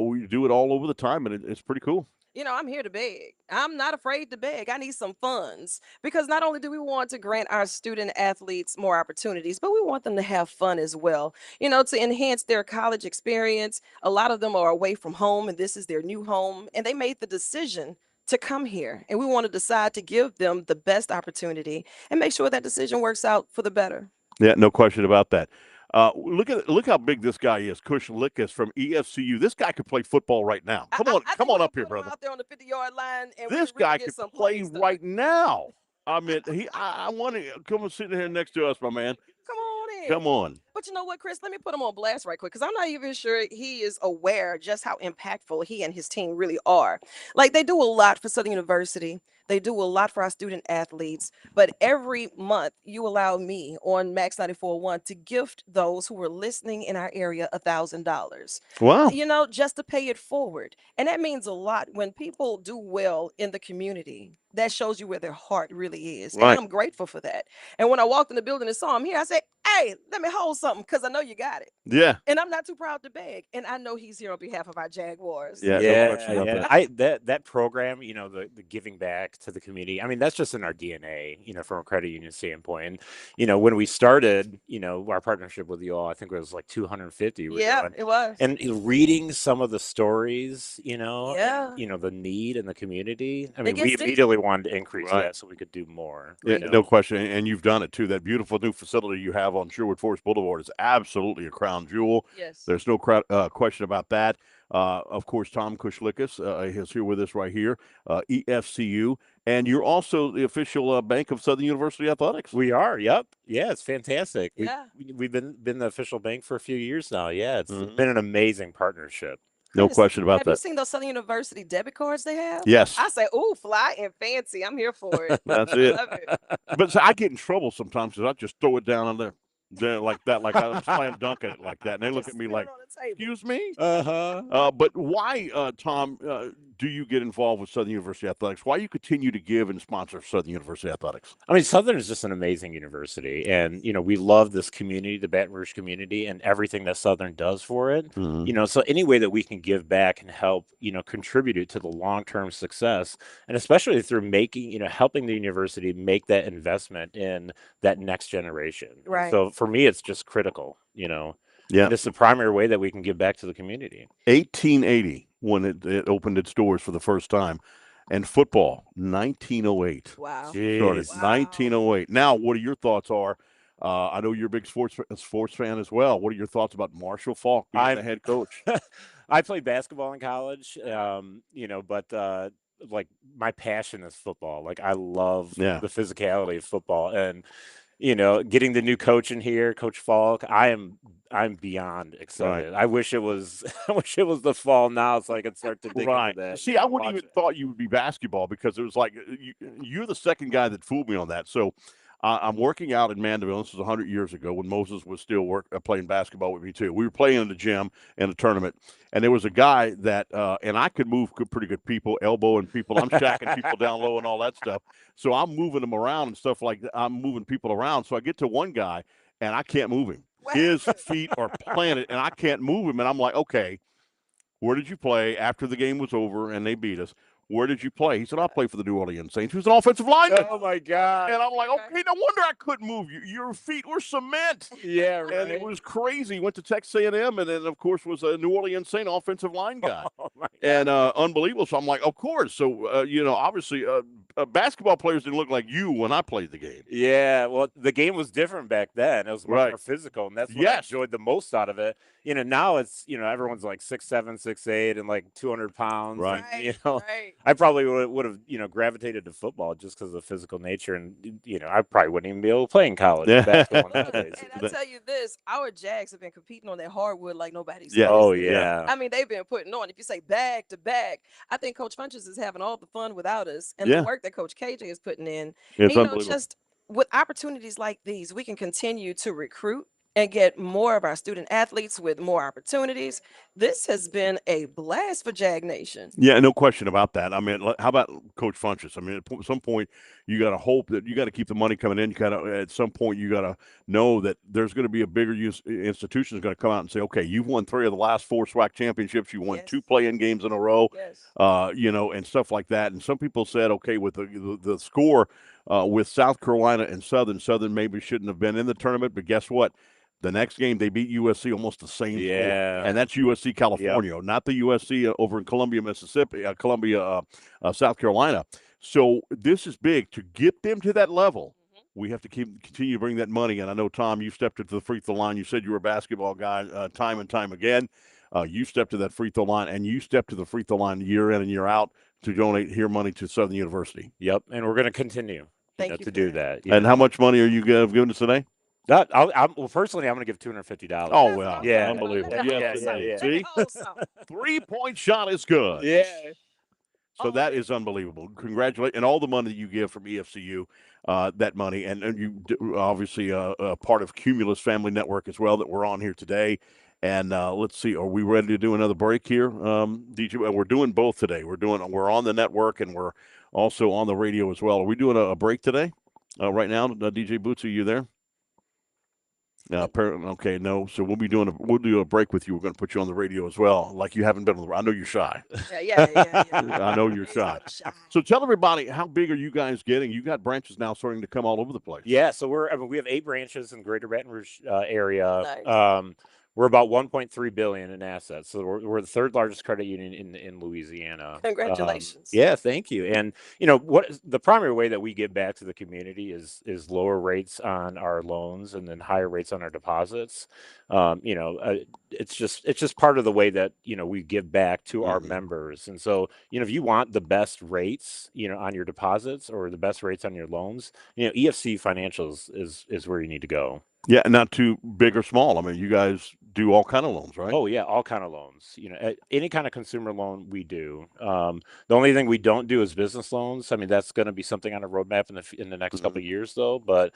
we do it all over the time, and it's pretty cool. I'm here to beg. I'm not afraid to beg. I need some funds, because not only do we want to grant our student athletes more opportunities, but we want them to have fun as well, to enhance their college experience. A lot of them are away from home, and this is their new home, and they made the decision to come here, and we want to decide to give them the best opportunity and make sure that decision works out for the better. Yeah, no question about that. Look how big this guy is, Kush Likas from EFCU. This guy could play football right now. Come on up here, brother. Out there on the 50-yard line, and this guy could play right now. I mean, I want to come and sit here next to us, my man. Come on in. Come on. But you know what, Chris? Let me put him on blast right quick, because I'm not even sure he is aware just how impactful he and his team really are. Like, they do a lot for Southern University. They do a lot for our student athletes. But every month, you allow me on Max 94.1 to gift those who are listening in our area $1,000. Wow. Just to pay it forward. And that means a lot. When people do well in the community, that shows you where their heart really is. Right. And I'm grateful for that. And when I walked in the building and saw him here, I said, "Hey, let me hold something, because I know you got it." Yeah. And I'm not too proud to beg. And I know he's here on behalf of our Jaguars. Yeah. That program, the giving back to the community. I mean, that's just in our DNA, from a credit union standpoint. And, when we started, our partnership with you all, I think it was like 250. Yeah, it was. And reading some of the stories, Yeah. the need in the community. I mean, It we gets deep. immediately wanted to increase Right. that so we could do more. Yeah, you know? no question, and you've done it too. That beautiful new facility you have on Sherwood Forest Boulevard is absolutely a crown jewel. Yes. There's no question about that. Of course, Tom Kushlikas is here with us right here, EFCU, and you're also the official bank of Southern University Athletics. We are. Yep. Yeah, it's fantastic. Yeah. We've been the official bank for a few years now. Yeah, it's Mhm. been an amazing partnership. No Chris, question about have you that. seen those Southern University debit cards they have? Yes. I say, ooh, fly and fancy. I'm here for it. That's I it. love it. But so I get in trouble sometimes because I just throw it down on there like that, like I'm slam dunking it like that, and they look Just at me spit it like, on the table. "Excuse me." Uh-huh. But why, Tom, do you get involved with Southern University Athletics? Why you continue to give and sponsor Southern University Athletics? I mean, Southern is just an amazing university, and we love this community, the Baton Rouge community, and everything that Southern does for it. Mhm. So any way that we can give back and help, contribute it to the long-term success, and especially through making, helping the university make that investment in that next generation. Right. So for me, it's just critical, Yeah. and it's the primary way that we can give back to the community. 1880 when it opened its doors for the first time, and football 1908. Wow. Started Jeez. 1908. Now, what are your thoughts? I know you're a big sports fan as well. What are your thoughts about Marshall Faulk being the head coach? I played basketball in college, but like my passion is football. Like I love Yeah. the physicality of football, and getting the new coach in here, Coach Falk. I'm beyond excited. I wish it was the fall now so I could start to dig into that. See, I wouldn't even thought you would be basketball because it was like you're the second guy that fooled me on that. So I'm working out in Mandeville. This was 100 years ago when Moses was still playing basketball with me too. We were playing in the gym in a tournament, and there was a guy that, and I could move pretty good people, elbowing people. I'm shacking people down low and all that stuff. So I'm moving them around and stuff like that. I'm moving people around. So I get to one guy, and I can't move him. His feet are planted, and I can't move him. And I'm like, okay, where did you play after the game was over and they beat us? Where did you play? He said, I play for the New Orleans Saints. He was an offensive lineman. Oh my God. And I'm like, okay, no wonder I couldn't move you. Your feet were cement. Yeah, right. And it was crazy. Went to Texas A&M, and then, of course, was a New Orleans Saint offensive line guy. Oh my God. And unbelievable. So I'm like, of course. So, obviously, basketball players didn't look like you when I played the game. Yeah, well, the game was different back then. It was much more physical, and that's what I enjoyed the most out of it. Now it's everyone's like 6'7", 6'8", and like 200 pounds. Right. And, Right. I probably would have gravitated to football just because of the physical nature, and I probably wouldn't even be able to play in college basketball nowadays. And I tell you this, our Jags have been competing on that hardwood like nobody's Yeah. Oh business. yeah. I mean, they've been putting on. If you say back to back, I think Coach Funches is having all the fun without us, and Yeah. the work that Coach KJ is putting in. It's And, unbelievable. just with opportunities like these, we can continue to recruit and get more of our student athletes with more opportunities. This has been a blast for Jag Nation. Yeah, no question about that. I mean, how about Coach Funches? I mean, at some point, you got to hope that you got to keep the money coming in. You got to, at some point, you got to know that there's going to be a bigger institution is going to come out and say, okay, you've won 3 of the last 4 SWAC championships. You won 2 play-in games in a row, and stuff like that. And some people said, okay, with the score with South Carolina and Southern maybe shouldn't have been in the tournament. But guess what? The next game, they beat USC almost the same score. And that's USC California, not the USC over in Columbia, Mississippi, South Carolina. So this is big. To get them to that level, we have to continue to bring that money. And I know, Tom, you stepped to the free throw line. You said you were a basketball guy time and time again. You stepped to that free throw line, and you stepped to the free throw line year in and year out to donate here money to Southern University. Yep, and we're going to continue to do that. And how much money are you giving us today? Well, personally, I'm going to give $250. Oh, well. Yeah. Unbelievable. Yeah. See? 3-point shot is good. Yeah. So that is unbelievable. Congratulations. And all the money that you give from EFCU, that money. And you obviously part of Cumulus Family Network as well that we're on here today. And let's see, are we ready to do another break here, DJ? We're doing both today. We're on the network, and we're also on the radio as well. Are we doing a break today? Right now, DJ Boots, are you there? Apparently, okay, no. So we'll do a break with you. We're going to put you on the radio as well. Like you haven't been on the. I know you're shy. Yeah. I know you're shy. So tell everybody, how big are you guys getting? You got branches now starting to come all over the place. Yeah, so we have 8 branches in the Greater Baton Rouge area. Nice. We're about 1.3 billion in assets. So we're the third largest credit union in Louisiana. Congratulations. Yeah, thank you. And what the primary way that we give back to the community is lower rates on our loans and then higher rates on our deposits. It's just part of the way that we give back to our members. And so if you want the best rates on your deposits or the best rates on your loans, EFC Financials is where you need to go. Yeah, not too big or small. I mean, you guys do all kind of loans, right? Oh yeah, all kind of loans. Any kind of consumer loan we do. The only thing we don't do is business loans. I mean, that's going to be something on a roadmap in the next couple of years, though. But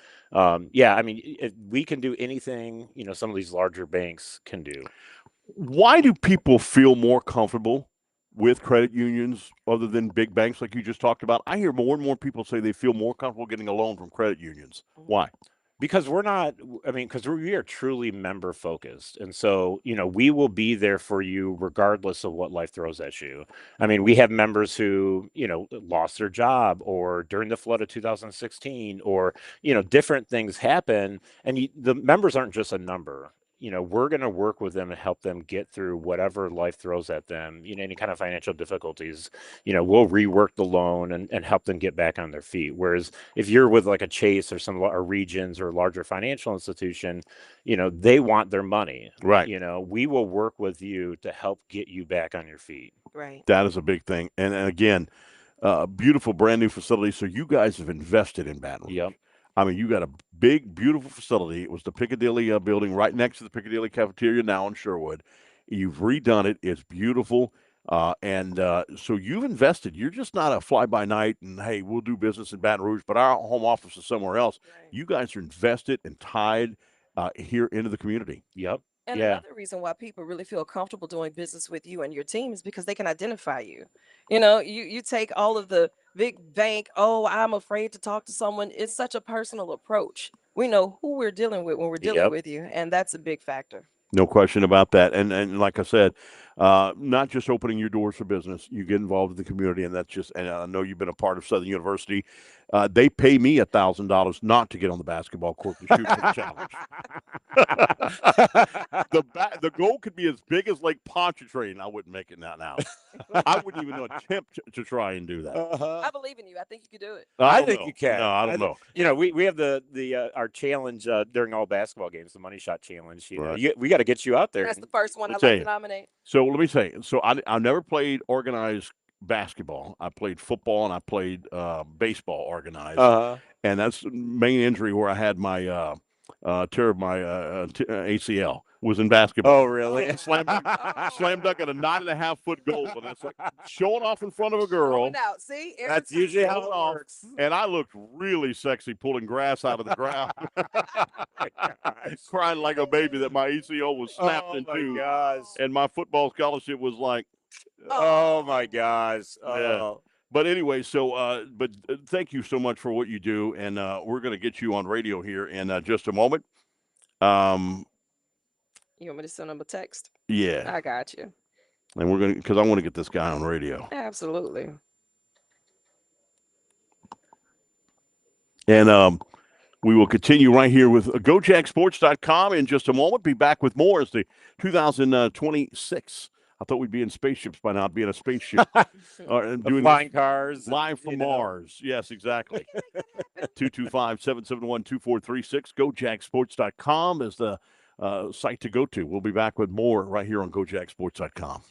yeah, I mean, we can do anything some of these larger banks can do. Why do people feel more comfortable with credit unions other than big banks like you just talked about? I hear more and more people say they feel more comfortable getting a loan from credit unions. Why? Because we are truly member focused. And so, we will be there for you regardless of what life throws at you. I mean, we have members who, lost their job or during the flood of 2016 or, different things happen. And the members aren't just a number. We're going to work with them and help them get through whatever life throws at them, any kind of financial difficulties. We'll rework the loan and help them get back on their feet. Whereas if you're with like a Chase or some Regions or larger financial institution, they want their money. Right. We will work with you to help get you back on your feet. Right. That is a big thing. And again, beautiful brand new facility. So you guys have invested in Baton Rouge. Yep. I mean, you got a big, beautiful facility. It was the Piccadilly building right next to the Piccadilly cafeteria now in Sherwood. You've redone it. It's beautiful. So you've invested. You're just not a fly-by-night and, hey, we'll do business in Baton Rouge, but our home office is somewhere else. Right. You guys are invested and tied here into the community. Yep. And another reason why people really feel comfortable doing business with you and your team is because they can identify you. You take all of the big bank, oh, I'm afraid to talk to someone. It's such a personal approach. We know who we're dealing with when we're dealing with you, and that's a big factor. No question about that. And like I said, not just opening your doors for business, you get involved in the community, and I know you've been a part of Southern University. They pay me $1,000 not to get on the basketball court to shoot for the challenge. The goal could be as big as Lake Pontchartrain. I wouldn't make it now. I wouldn't even attempt to try and do that. I believe in you. I think you can do it. I think you can. No, I don't know. We have our challenge during all basketball games, the money shot challenge. Right. We got to get you out there. That's the first one I'd like to nominate. So let me say, I never played organized basketball. I played football and I played baseball organized. And that's the main injury where I had my tear of my ACL was in basketball. Oh, really? Slam dunk at a 9.5-foot goal. And that's like showing off in front of a girl. Out. See? That's usually how it works. And I looked really sexy pulling grass out of the ground. Crying like a baby that my ACL was snapped in two. Gosh. And my football scholarship was like, oh my gosh. Yeah. But anyway, but thank you so much for what you do, and we're going to get you on radio here in just a moment. You want me to send him a text? Yeah. I got you. And because I want to get this guy on radio. Absolutely. And we will continue right here with GoJackSports.com in just a moment. Be back with more as the 2026. I thought we'd be in spaceships by now. I'd be in a spaceship. Doing flying cars. Live from Mars. Yes, exactly. 225-771-2436. GoJackSports.com is the site to go to. We'll be back with more right here on GoJackSports.com.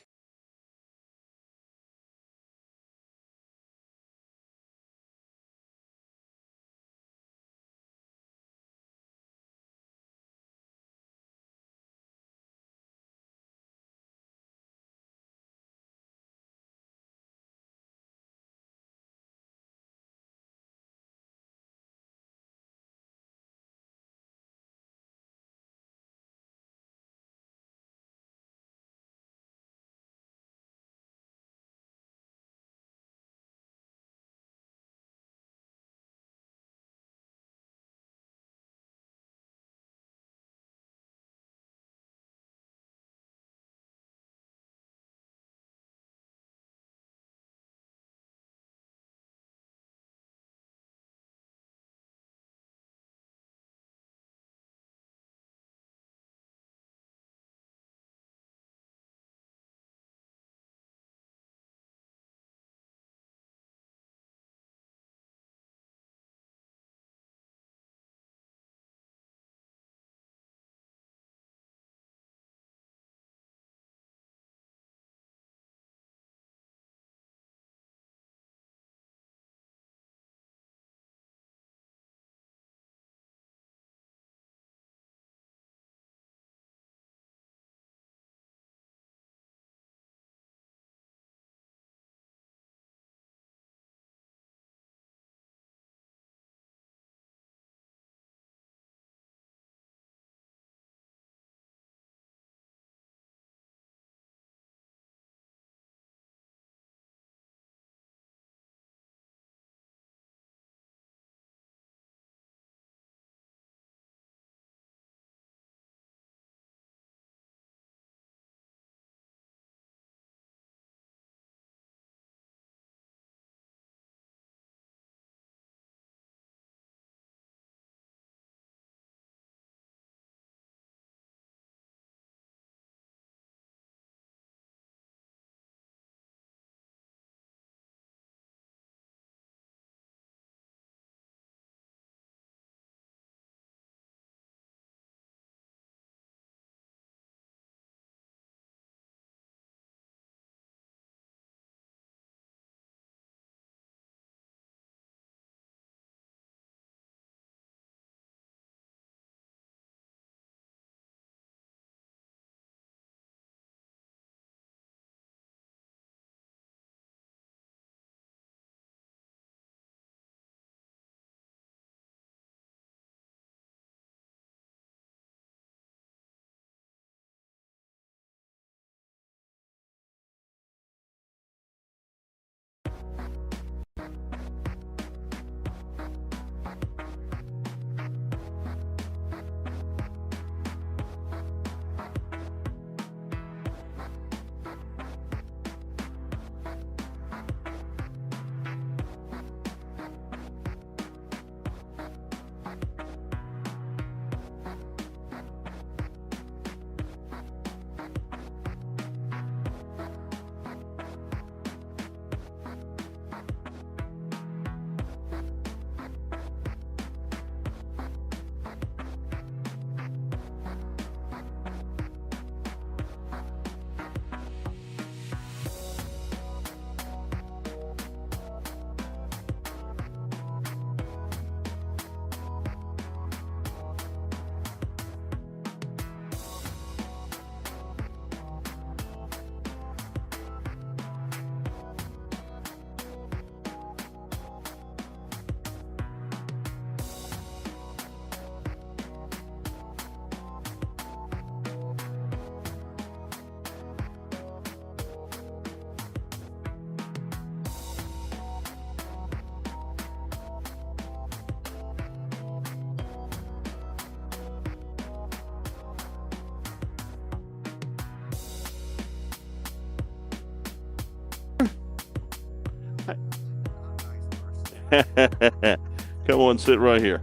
Come on, sit right here.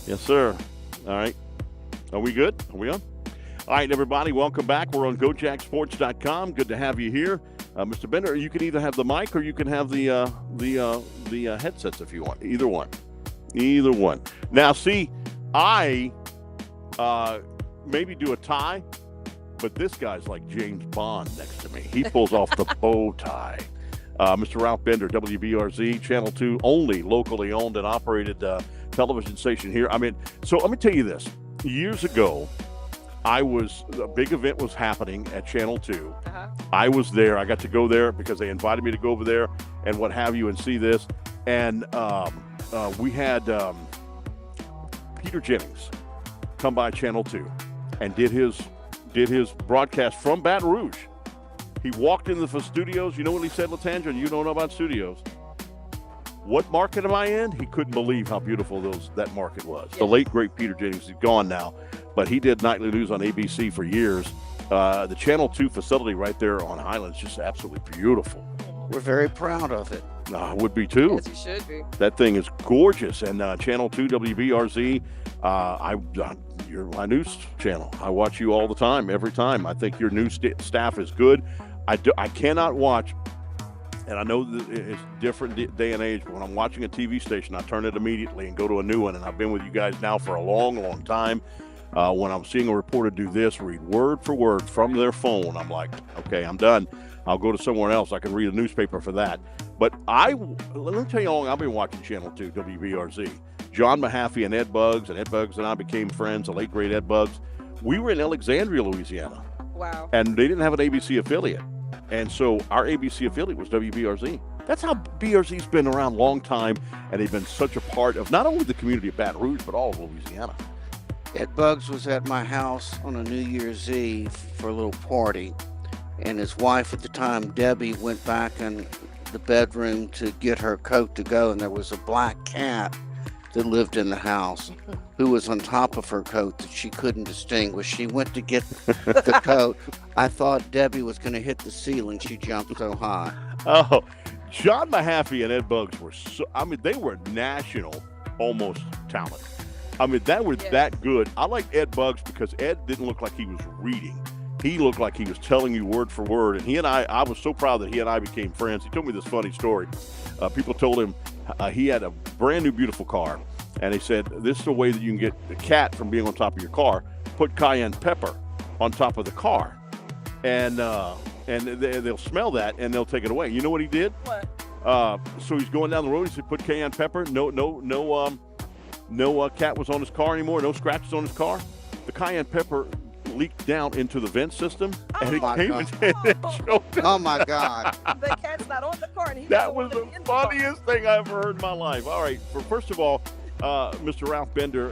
Yes, sir. All right. Are we good? Are we on? All right, everybody, welcome back. We're on GoJackSports.com. Good to have you here. Mr. Bender, you can either have the mic or you can have the headsets if you want. Either one. Either one. Now, see, I maybe do a tie, but this guy's like James Bond next to me. He pulls off the bow tie. Mr. Ralph Bender, WBRZ, Channel 2, only locally owned and operated television station here. I mean, so let me tell you this. Years ago, a big event was happening at Channel 2. I was there. I got to go there because they invited me to go over there and what have you and see this. And we had Peter Jennings come by Channel 2 and did his broadcast from Baton Rouge. He walked into the studios. You know what he said, Latanja? You don't know about studios. What market am I in? He couldn't believe how beautiful that market was. Yeah. The late, great Peter Jennings is gone now, but he did nightly news on ABC for years. The Channel 2 facility right there on Highland is just absolutely beautiful. We're very proud of it. I would be too. Yes, you should be. That thing is gorgeous. And Channel 2, WBRZ, you're my news channel. I watch you all the time, every time. I think your news staff is good. I cannot watch, and I know that it's different day and age, but when I'm watching a TV station, I turn it immediately and go to a new one. And I've been with you guys now for a long, long time. When I'm seeing a reporter do this, read word for word from their phone, I'm like, okay, I'm done. I'll go to somewhere else. I can read a newspaper for that. But let me tell you how long I've been watching Channel 2, WBRZ. John Mahaffey and Ed Buggs and I became friends, the late, great Ed Buggs. We were in Alexandria, Louisiana. Wow. And they didn't have an ABC affiliate. And so our ABC affiliate was WBRZ. That's how BRZ's been around a long time, and they've been such a part of not only the community of Baton Rouge, but all of Louisiana. Ed Buggs was at my house on a New Year's Eve for a little party, and his wife at the time, Debbie, went back in the bedroom to get her coat to go, and there was a black cat that lived in the house who was on top of her coat that she couldn't distinguish. She went to get the coat. I thought Debbie was going to hit the ceiling. She jumped so high. Oh, John Mahaffey and Ed Buggs were they were national almost talent. That was that good. I liked Ed Buggs because Ed didn't look like he was reading. He looked like he was telling you word for word. And he and I was so proud that he and I became friends. He told me this funny story. People told him he had a brand new, beautiful car. And he said, this is the way that you can get the cat from being on top of your car. Put cayenne pepper on top of the car. And they'll smell that and they'll take it away. You know what he did? What? So he's going down the road. He said, put cayenne pepper. No cat was on his car anymore. No scratches on his car. The cayenne pepper leaked down into the vent system, and it came and choked. Oh my God! The cat's not on the car. And that was the funniest thing I ever heard in my life. All right, first of all, Mr. Ralph Bender,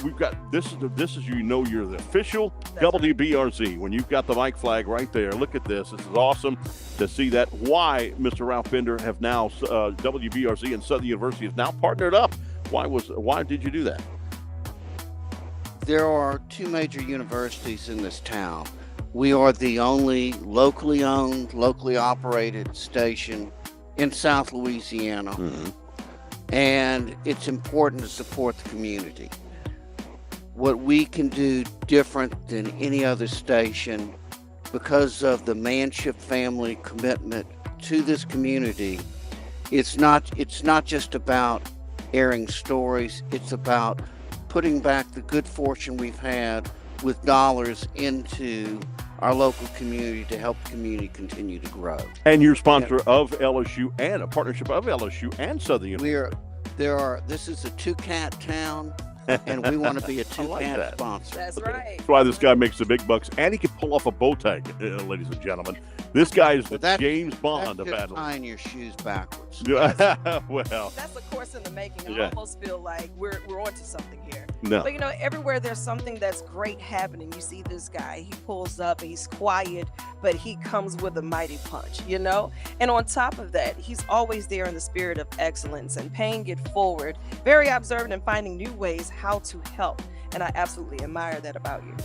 we've got this is you're the official WBRZ when you've got the mic flag right there. Look at this. This is awesome to see that. Why Mr. Ralph Bender have now WBRZ and Southern University has now partnered up. Why did you do that? There are two major universities in this town. We are the only locally owned, locally operated station in South Louisiana. Mm-hmm. And it's important to support the community. What we can do different than any other station because of the Manship family commitment to this community, it's not just about airing stories, it's about putting back the good fortune we've had with dollars into our local community to help the community continue to grow. And you're a sponsor of LSU and a partnership of LSU and Southern University. This is a two-cat town, and we want to be a two-cat sponsor. That's right. That's why this guy makes the big bucks, and he can pull off a bow tie, ladies and gentlemen. This guy is the James Bond of That's Baton. tying your shoes backwards. Well, that's a course in the making. I almost feel like we're onto something here. No. But everywhere there's something that's great happening, you see this guy. He pulls up, and he's quiet, but he comes with a mighty punch. And on top of that, he's always there in the spirit of excellence and paying it forward. Very observant and finding new ways how to help. And I absolutely admire that about you.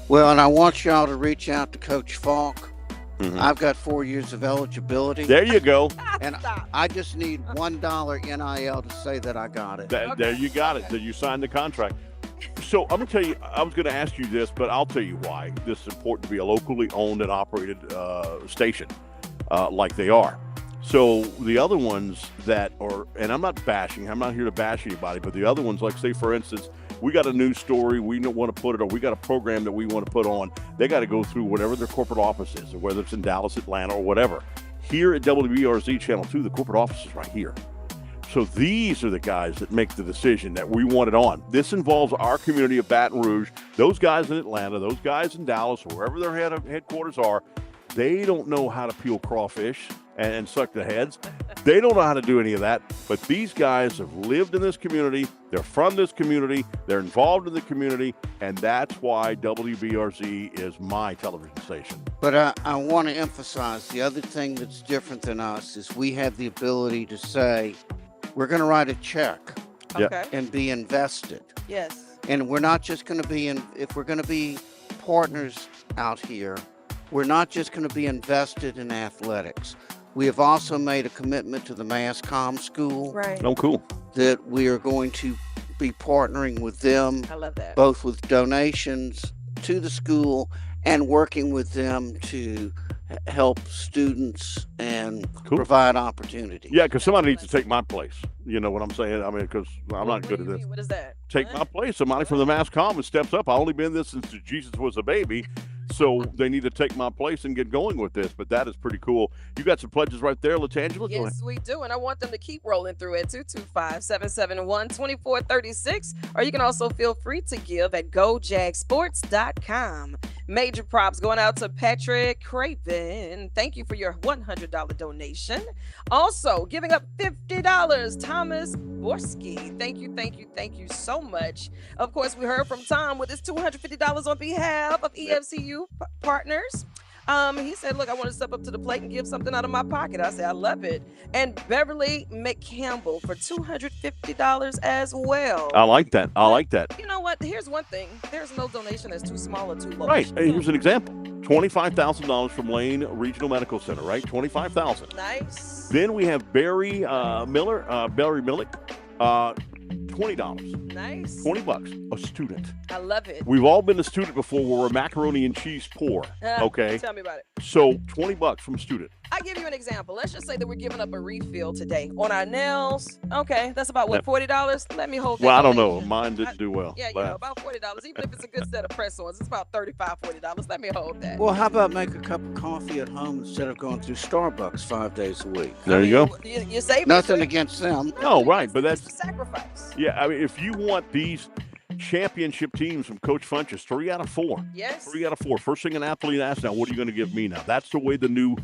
Well, and I want y'all to reach out to Coach Falk I've got 4 years of eligibility. There you go. And I just need $1 NIL to say that I got it. There you got it. That you signed the contract. So I'm going to tell you, I was going to ask you this, but I'll tell you why this is important to be a locally owned and operated station like they are. So the other ones that are, and I'm not here to bash anybody, but the other ones, like say, for instance, we got a news story, we don't want to put it, or we got a program that we want to put on, they got to go through whatever their corporate office is, or whether it's in Dallas, Atlanta, or whatever. Here at WBRZ Channel 2, the corporate office is right here. So these are the guys that make the decision that we want it on. This involves our community of Baton Rouge, those guys in Atlanta, those guys in Dallas, wherever their headquarters are. They don't know how to peel crawfish and suck the heads. They don't know how to do any of that. But these guys have lived in this community. They're from this community. They're involved in the community. And that's why WBRZ is my television station. But I want to emphasize the other thing that's different than us is we have the ability to say, we're going to write a check and be invested. Yes. And we're not just going to be if we're going to be partners out here, we're not just going to be invested in athletics. We have also made a commitment to the Mass Comm School. Right. Oh, cool. That we are going to be partnering with them. I love that. Both with donations to the school and working with them to help students and provide opportunity. Yeah, because somebody needs to take my place. You know what I'm saying? I mean, because I'm not good at this. What is that? Take my place. Somebody from the Mass Comm steps up. I've only been this since Jesus was a baby. So they need to take my place and get going with this. But that is pretty cool. You got some pledges right there, Latangela? Yes, we do. And I want them to keep rolling through at 225-771-2436. Or you can also feel free to give at gojagsports.com. Major props going out to Patrick Craven. Thank you for your $100 donation. Also, giving up $50, Thomas Borski. Thank you so much. Of course, we heard from Tom with his $250 on behalf of EFCU partners. He said, look, I want to step up to the plate and give something out of my pocket. I said, I love it. And Beverly McCampbell for $250 as well. I like that. You know what? Here's one thing. There's no donation that's too small or too low. Right. Hey, here's an example. $25,000 from Lane Regional Medical Center, right? $25,000. Nice. Then we have Barry Millick, $20. Nice. $20, a student. I love it. We've all been a student before where we're macaroni and cheese poor. Okay. Tell me about it. So $20 from a student. I give you an example. Let's just say that we're giving up a refill today on our nails. Okay, that's about what, $40? Let me hold that. Well, I don't know. Mine didn't do well. Yeah, about $40. Even if it's a good set of press-ons, it's about $35, $40. Let me hold that. Well, how about make a cup of coffee at home instead of going through Starbucks 5 days a week? There you go. You save nothing against them. No, right, but that's a sacrifice. Yeah, I mean, if you want these championship teams from Coach Funchess, 3 out of 4. Yes. 3 out of 4. First thing an athlete asks now, what are you going to give me now? That's the way the new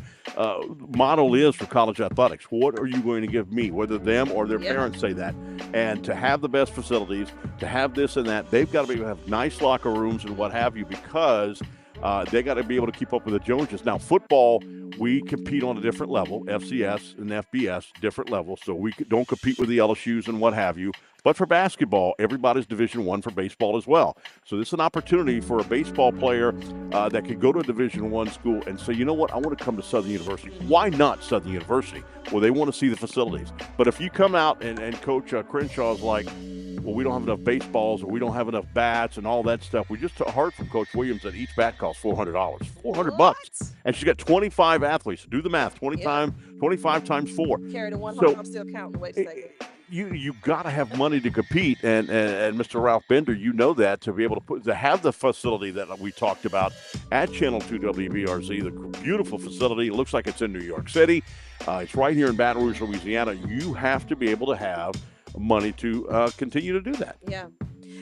model is for college athletics. What are you going to give me? Whether them or their parents say that. And to have the best facilities, to have this and that, they've got to be able to have nice locker rooms and what have you, because they got to be able to keep up with the Joneses. Now, football, we compete on a different level, FCS and FBS, different levels, so we don't compete with the LSUs and what have you. But for basketball, everybody's Division I for baseball as well. So this is an opportunity for a baseball player that could go to a Division I school and say, you know what, I want to come to Southern University. Why not Southern University? Well, they want to see the facilities. But if you come out and Coach Crenshaw's like, well, we don't have enough baseballs or we don't have enough bats and all that stuff. We just heard from Coach Williams that each bat costs $400. $400. And she's got 25 athletes. Do the math. 25 times 4. Carry the one home, I'm still counting. Wait a second. You got to have money to compete, and Mr. Ralph Bender, you know that, to be able to have the facility that we talked about at Channel 2 WBRZ, the beautiful facility. It looks like it's in New York City. It's right here in Baton Rouge, Louisiana. You have to be able to have money to continue to do that. Yeah.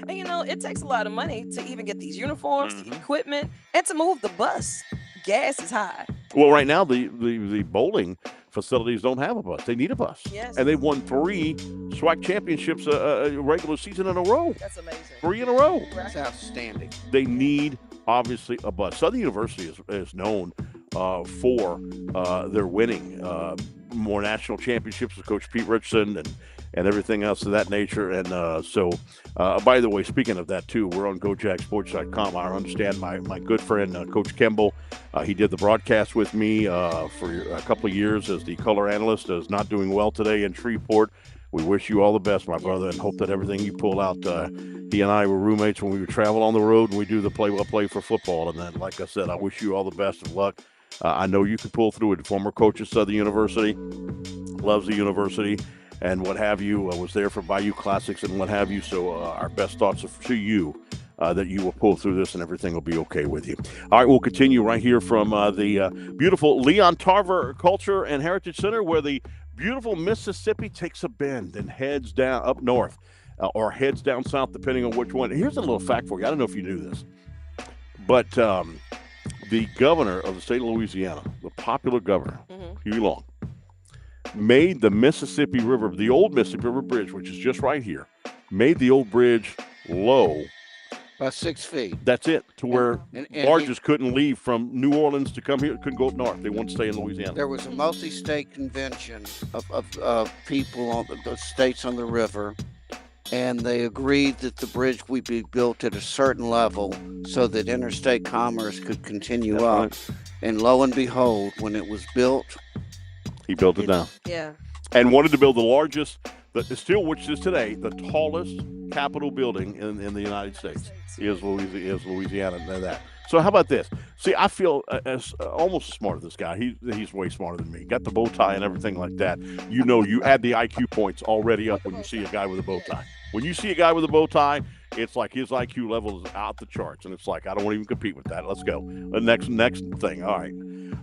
And you know, it takes a lot of money to even get these uniforms, the equipment, and to move the bus. Gas is high. Well, right now the bowling facilities don't have a bus. They need a bus. Yes. And they've won 3 SWAC championships a regular season in a row. That's amazing. 3 in a row. That's outstanding. They need, obviously, a bus. Southern University is known for their winning more national championships with Coach Pete Richardson and everything else of that nature. And by the way, speaking of that too, we're on GoJackSports.com. I understand my good friend Coach Kemble, he did the broadcast with me for a couple of years as the color analyst, is not doing well today in Shreveport. We wish you all the best, my brother, and hope that everything you pull out. He and I were roommates when we would travel on the road, and we do the play-by-play for football. And then, like I said, I wish you all the best of luck. I know you can pull through it. Former coach at Southern University, loves the university, and what have you. Was there for Bayou Classics and what have you. So our best thoughts to you. That you will pull through this and everything will be okay with you. All right, we'll continue right here from the beautiful Leon Tarver Culture and Heritage Center, where the beautiful Mississippi takes a bend and heads down up north or heads down south, depending on which one. Here's a little fact for you. I don't know if you knew this, but the governor of the state of Louisiana, the popular governor, Huey Long, made the Mississippi River, the old Mississippi River Bridge, which is just right here, made the old bridge low. About 6 feet. That's it, to where barges couldn't leave from New Orleans to come here, couldn't go up north. They wanted to stay in Louisiana. There was a multi-state convention of people on the states on the river, and they agreed that the bridge would be built at a certain level so that interstate commerce could continue up. Right. And lo and behold, when it was built, he built it down. Yeah. And wanted to build the largest, which is today, the tallest Capitol building in the United States is Louisiana. And that. So how about this? See, I feel as almost as smart as this guy. He's way smarter than me. Got the bow tie and everything like that. You know, you add the IQ points already up when you see a guy with a bow tie. When you see a guy with a bow tie, it's like his IQ level is out the charts, and it's like I don't want to even compete with that. Let's go. The next thing. All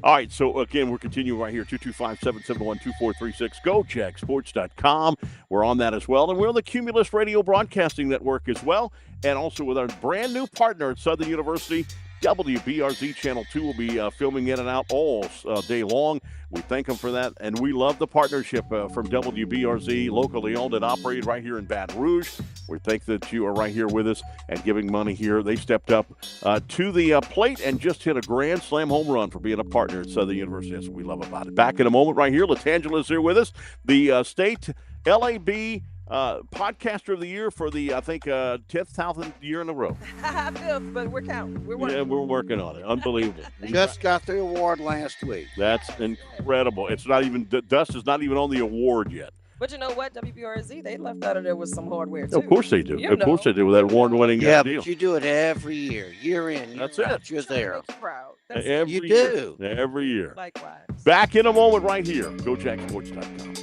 right. So again, we're continuing right here. 225-771-2436. GoJackSports.com. We're on that as well, and we're on the Cumulus Radio Broadcasting Network as well, and also with our brand new partner at Southern University. WBRZ Channel 2 will be filming in and out all day long. We thank them for that, and we love the partnership from WBRZ, locally owned and operated right here in Baton Rouge. We thank that you are right here with us and giving money here. They stepped up to the plate and just hit a grand slam home run for being a partner at Southern University. That's what we love about it. Back in a moment right here. Latangela is here with us, the state LAB podcaster of the year for the, I think, 10th year in a row. Fifth, but we're counting. We're working. Yeah, we're working on it. Unbelievable. Just got the award last week. That's incredible. It's not even, dust is not even on the award yet. But you know what? WBRZ, they left out of there with some hardware, too. Of course they do. Of course they do with that award-winning deal. But you do it every year. Year in, year out. You're there. Proud. You do. Every year. Likewise. Back in a moment right here. GoJackSports.com.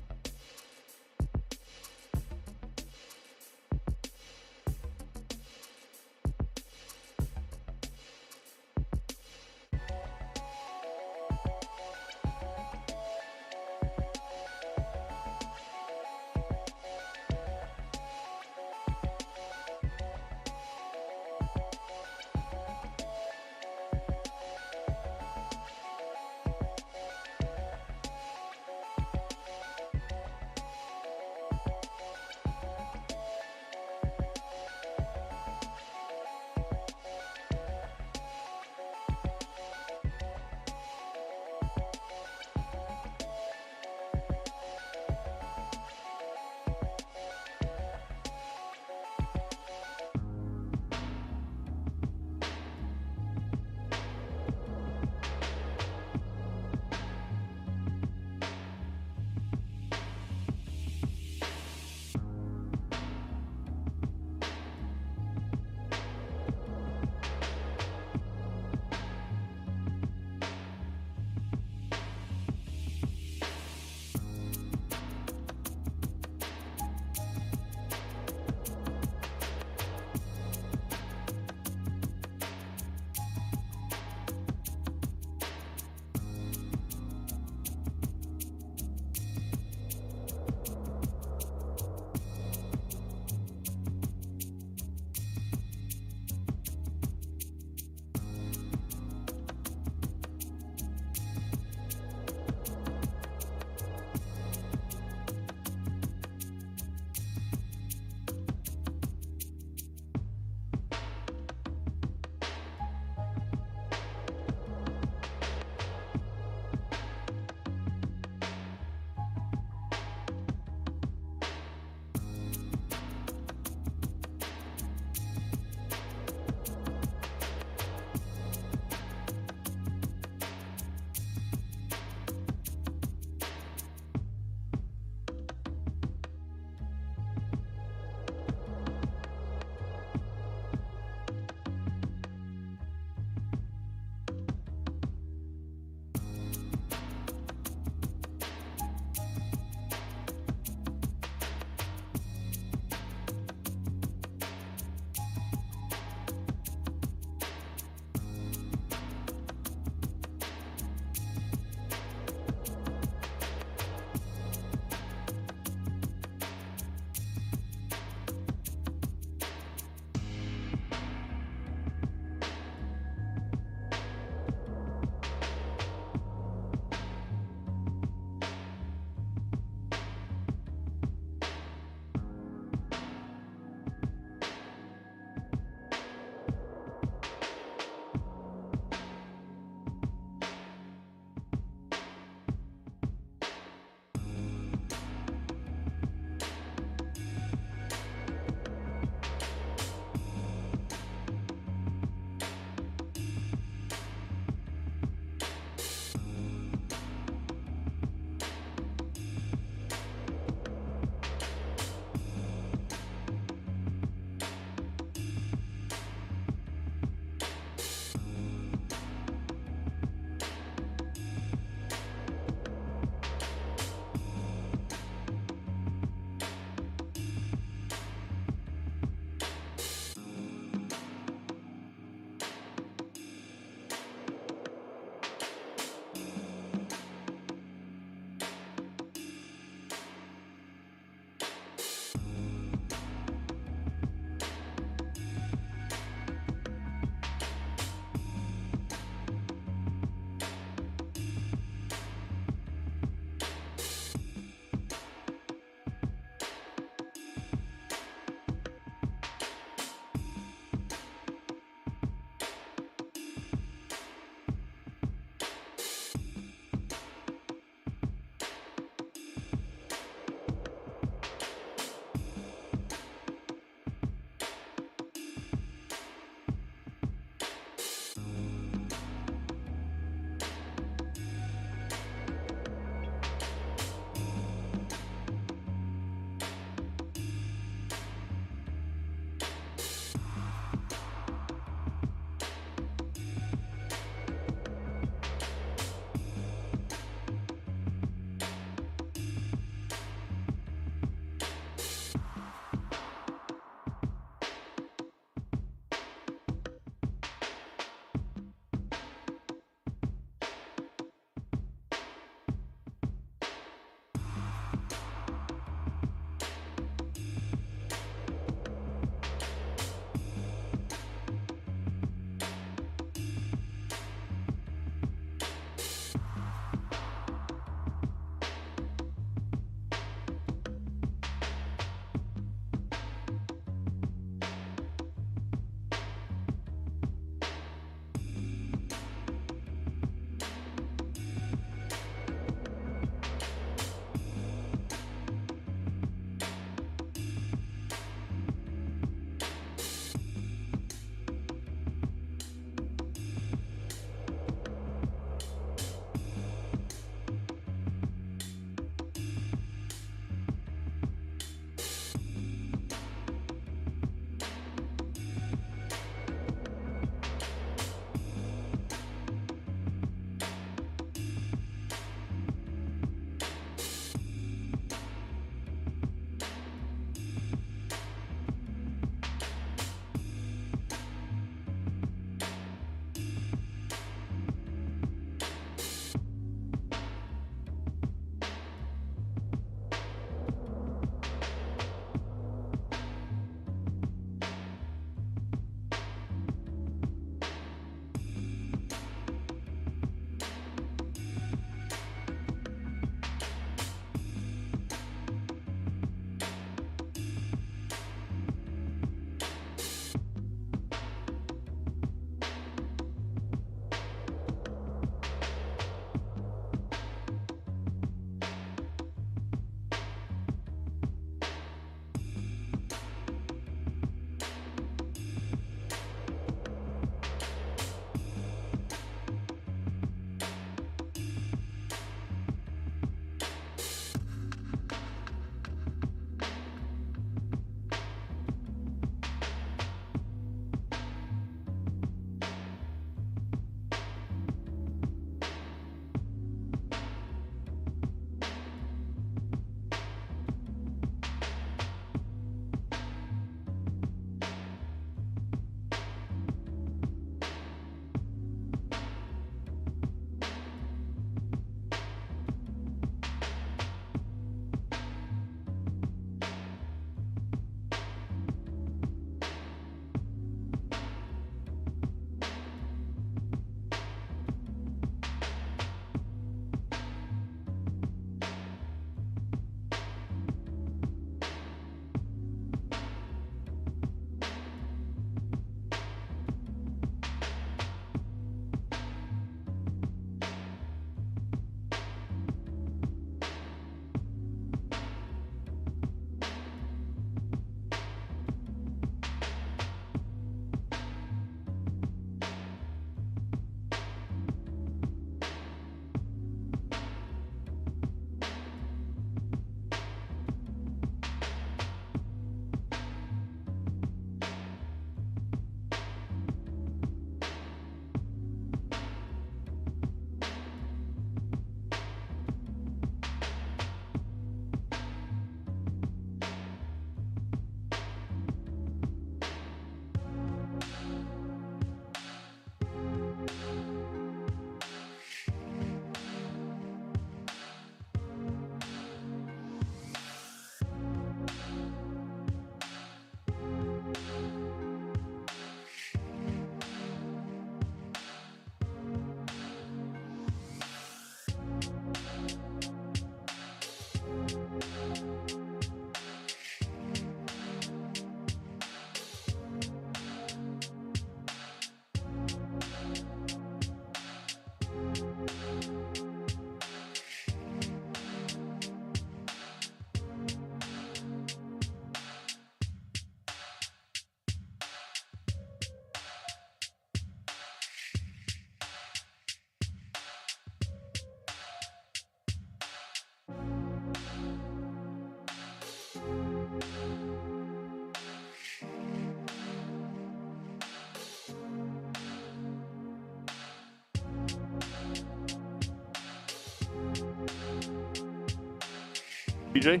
DJ?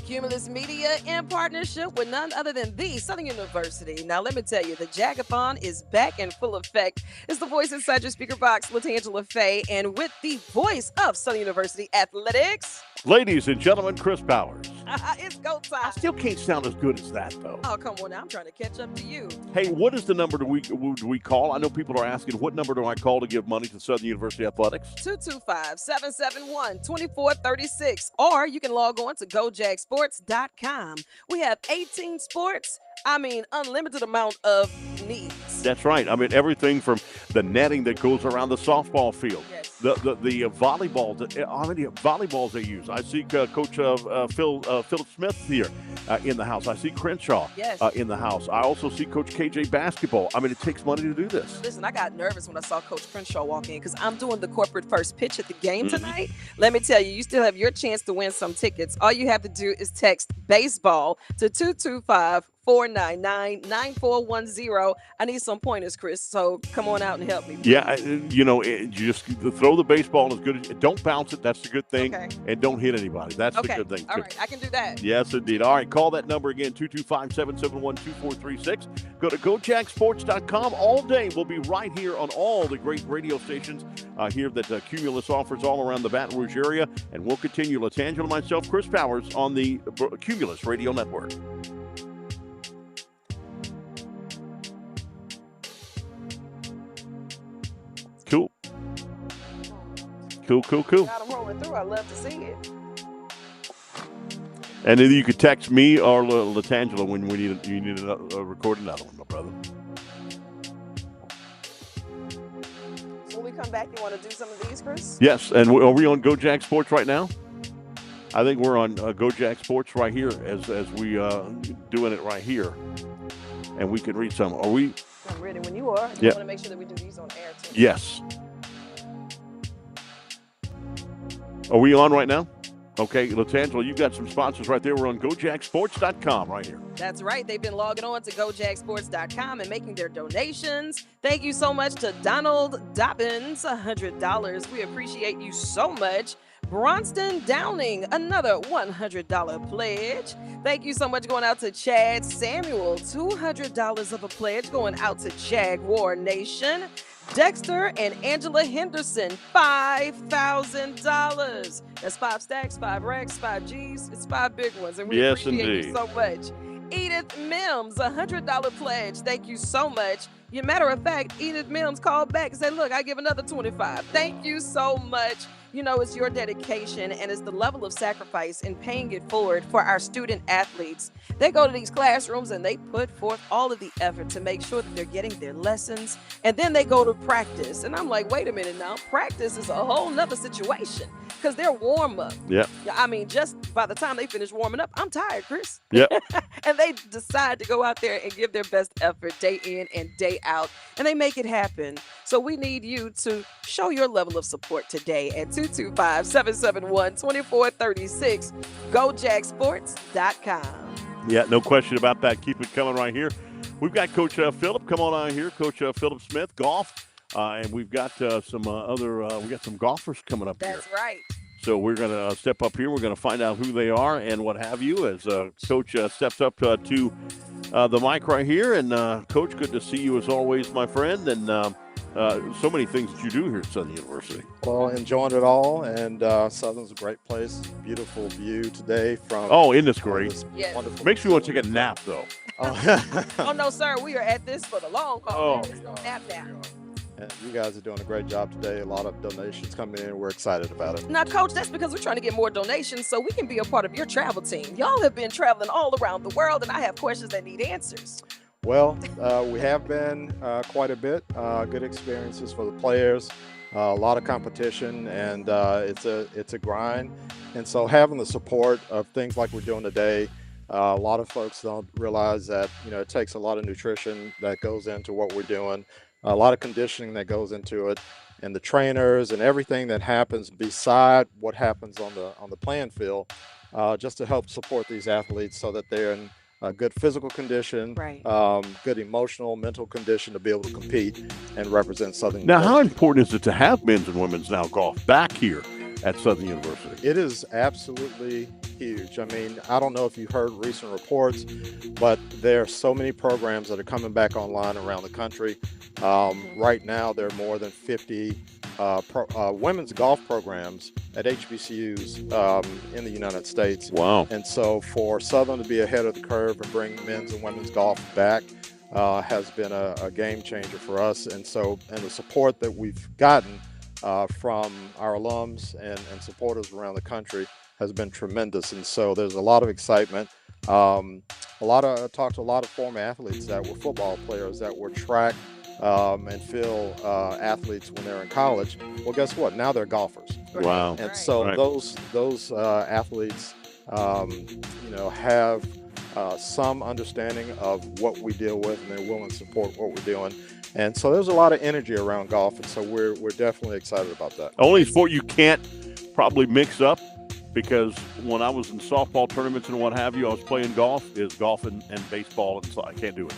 Cumulus Media in partnership with none other than the Southern University. Now, let me tell you, the Jag-A-Thon is back in full effect. It's the voice inside your speaker box, Latangela Faye, and with the voice of Southern University Athletics. Ladies and gentlemen, Chris Powers. It's go time. I still can't sound as good as that, though. Oh, come on now. I'm trying to catch up to you. Hey, what is the number do we call? I know people are asking, what number do I call to give money to Southern University Athletics? 225-771-2436. Or you can log on to gojagsports.com. We have 18 sports. I mean, unlimited amount of needs. That's right. I mean, everything from the netting that goes around the softball field, yes. the volleyballs. How many volleyballs they use? I see Coach Philip Smith here in the house. I see Crenshaw yes. In the house. I also see Coach KJ basketball. I mean, it takes money to do this. Listen, I got nervous when I saw Coach Crenshaw walk in because I'm doing the corporate first pitch at the game tonight. Let me tell you, you still have your chance to win some tickets. All you have to do is text baseball to 225-499-9410. I need some pointers, Chris, so come on out and help me. Please. Yeah, just throw the baseball as good as don't bounce it. That's the good thing. Okay. And don't hit anybody. That's the good thing. All right, I can do that. Yes, indeed. All right, call that number again, 225-771-2436. Go to gojagsports.com all day. We'll be right here on all the great radio stations here that Cumulus offers all around the Baton Rouge area. And we'll continue. Latangela and myself, Chris Powers, on the Cumulus Radio Network. Cool. Got them rolling through. I love to see it. And then you could text me or Latangela when you need to record another one, my brother. So when we come back, you want to do some of these, Chris? Yes, and are we on GoJack Sports right now? I think we're on GoJack Sports right here as we doing it right here, and we can read some. Are we? I'm ready when you are. Yeah. I want to make sure that we do these on air too. Yes. Are we on right now? Okay, Latangela, you got some sponsors right there. We're on gojagsports.com right here. That's right. They've been logging on to gojagsports.com and making their donations. Thank you so much to Donald Dobbins, $100. We appreciate you so much. Bronston Downing, another $100 pledge. Thank you so much going out to Chad Samuel, $200 of a pledge going out to Jaguar Nation. Dexter and Angela Henderson, $5,000. That's 5 stacks, 5 racks, 5 G's. It's 5 big ones, and we appreciate you so much. Edith Mims, $100 pledge. Thank you so much. Matter of fact, Edith Mims called back and said, look, I give another 25. Thank you so much. You know, it's your dedication and it's the level of sacrifice in paying it forward for our student athletes. They go to these classrooms and they put forth all of the effort to make sure that they're getting their lessons. And then they go to practice. And I'm like, wait a minute now. Practice is a whole nother situation because they're warm up. Yeah. I mean, just by the time they finish warming up, I'm tired, Chris. Yeah. And they decide to go out there and give their best effort day in and day out. And they make it happen. So we need you to show your level of support today at 225-771-2436. GoJagSports.com. Yeah, no question about that. Keep it coming right here. We've got Coach Phillip. Come on out here, Coach Phillip Smith, golf. And we've got some we got some golfers coming up here. That's right. So we're going to step up here. We're going to find out who they are and what have you as Coach steps up to the mic right here. And, Coach, good to see you as always, my friend. And so many things that you do here at Southern University. Well, enjoying it all. And Southern's a great place. Beautiful view today from... Oh, isn't this great? Yes. Wonderful. Makes me want to take a nap, though. Oh, no, sir. We are at this for the long haul. There's no nap now. And you guys are doing a great job today. A lot of donations coming in. We're excited about it. Now, Coach, that's because we're trying to get more donations so we can be a part of your travel team. Y'all have been traveling all around the world, and I have questions that need answers. Well, we have been quite a bit. Good experiences for the players. A lot of competition, and it's a grind. And so having the support of things like we're doing today, a lot of folks don't realize that, it takes a lot of nutrition that goes into what we're doing. A lot of conditioning that goes into it, and the trainers and everything that happens beside what happens on the playing field, just to help support these athletes so that they're in a good physical condition, right. Good emotional, mental condition to be able to compete and represent Southern Now, University. how important is it to have men's and women's now golf back here? at Southern University? It is absolutely huge. I mean, I don't know if you've heard recent reports, but there are so many programs that are coming back online around the country. Right now, there are more than 50 women's golf programs at HBCUs in the United States. Wow. And so for Southern to be ahead of the curve and bring men's and women's golf back has been a game changer for us. And the support that we've gotten from our alums and supporters around the country has been tremendous. And so there's a lot of excitement. I talked to a lot of former athletes that were football players that were track and field athletes when they were in college. Well, guess what? Now they're golfers. Wow. And so those athletes, have some understanding of what we deal with, and they're willing to support what we're doing. And so there's a lot of energy around golf, and so we're definitely excited about that. Only sport you can't probably mix up, because when I was in softball tournaments and what have you, I was playing golf, is golf and baseball, and so I can't do it.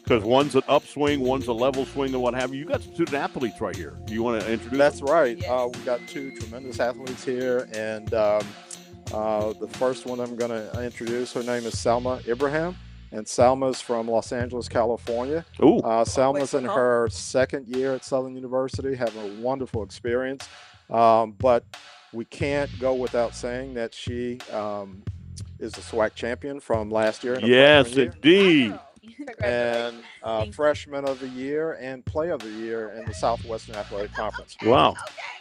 Because one's an upswing, one's a level swing, and what have you. You got student athletes right here. You want to introduce That's them? right. We've got two tremendous athletes here, and the first one I'm going to introduce, her name is Salma Ibrahim. And Salma's from Los Angeles, California. Ooh. Salma's in her second year at Southern University, having a wonderful experience. But we can't go without saying that she is the SWAC champion from last year. Yes, indeed. And freshman of the year and play of the year in the Southwestern Athletic Conference. Wow.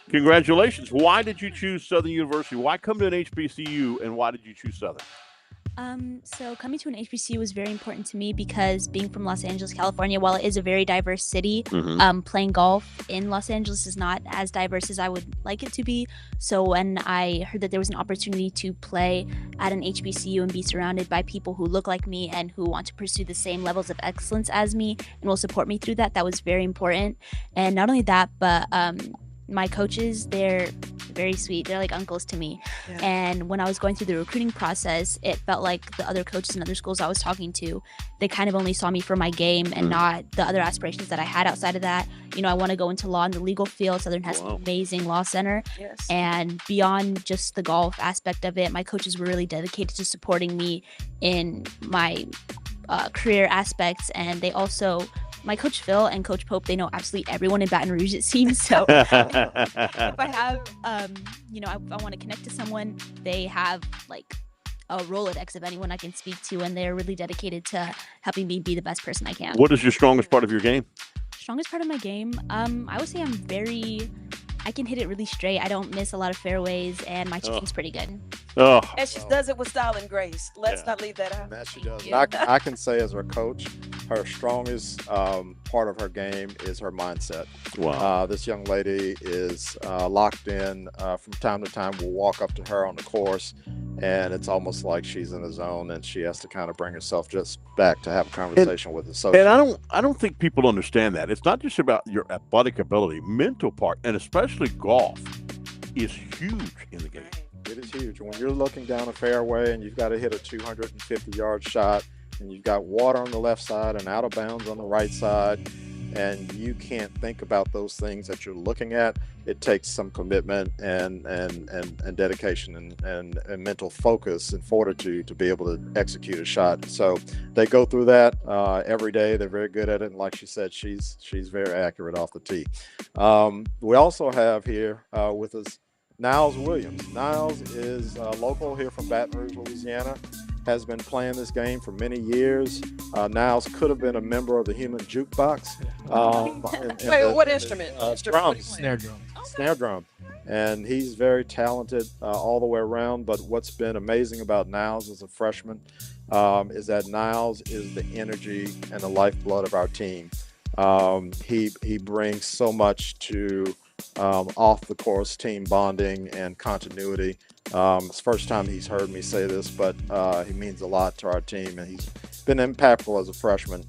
Congratulations. Why did you choose Southern University? Why come to an HBCU, and why did you choose Southern? So coming to an HBCU was very important to me because being from Los Angeles, California, while it is a very diverse city, playing golf in Los Angeles is not as diverse as I would like it to be. So when I heard that there was an opportunity to play at an HBCU and be surrounded by people who look like me and who want to pursue the same levels of excellence as me and will support me through that, that was very important. And not only that, but my coaches, they're very sweet. They're like uncles to me. Yeah. And when I was going through the recruiting process, it felt like the other coaches in other schools I was talking to, they kind of only saw me for my game and not the other aspirations that I had outside of that. You know, I want to go into law in the legal field. Southern has an amazing law center. Yes. And beyond just the golf aspect of it, my coaches were really dedicated to supporting me in my career aspects. And they also, my coach Phil and Coach Pope, they know absolutely everyone in Baton Rouge, it seems. So if I have, I want to connect to someone, they have like a Rolodex of anyone I can speak to, and they're really dedicated to helping me be the best person I can. What is your strongest part of your game? Strongest part of my game? I would say I can hit it really straight. I don't miss a lot of fairways, and my chipping's pretty good. And she does it with style and grace. Let's not leave that out. That she does. I can say as her coach, her strongest part of her game is her mindset. Wow. This young lady is locked in. From time to time, we'll walk up to her on the course, and it's almost like she's in the zone, and she has to kind of bring herself just back to have a conversation with us. And I don't think people understand that. It's not just about your athletic ability, mental part, and especially golf is huge in the game. It is huge. When you're looking down a fairway and you've got to hit a 250-yard shot, and you've got water on the left side and out of bounds on the right side, and you can't think about those things that you're looking at, it takes some commitment and dedication and mental focus and fortitude to be able to execute a shot. So they go through that every day. They're very good at it, and like she said, she's very accurate off the tee. We also have here with us Niles Williams. Niles is local here from Baton Rouge, Louisiana. Has been playing this game for many years. Niles could have been a member of the Human Jukebox. What instrument? Drum. Snare drum. Snare drum. And he's very talented all the way around. But what's been amazing about Niles as a freshman is that Niles is the energy and the lifeblood of our team. He brings so much to off the course team bonding and continuity. It's the first time he's heard me say this, but he means a lot to our team, and he's been impactful as a freshman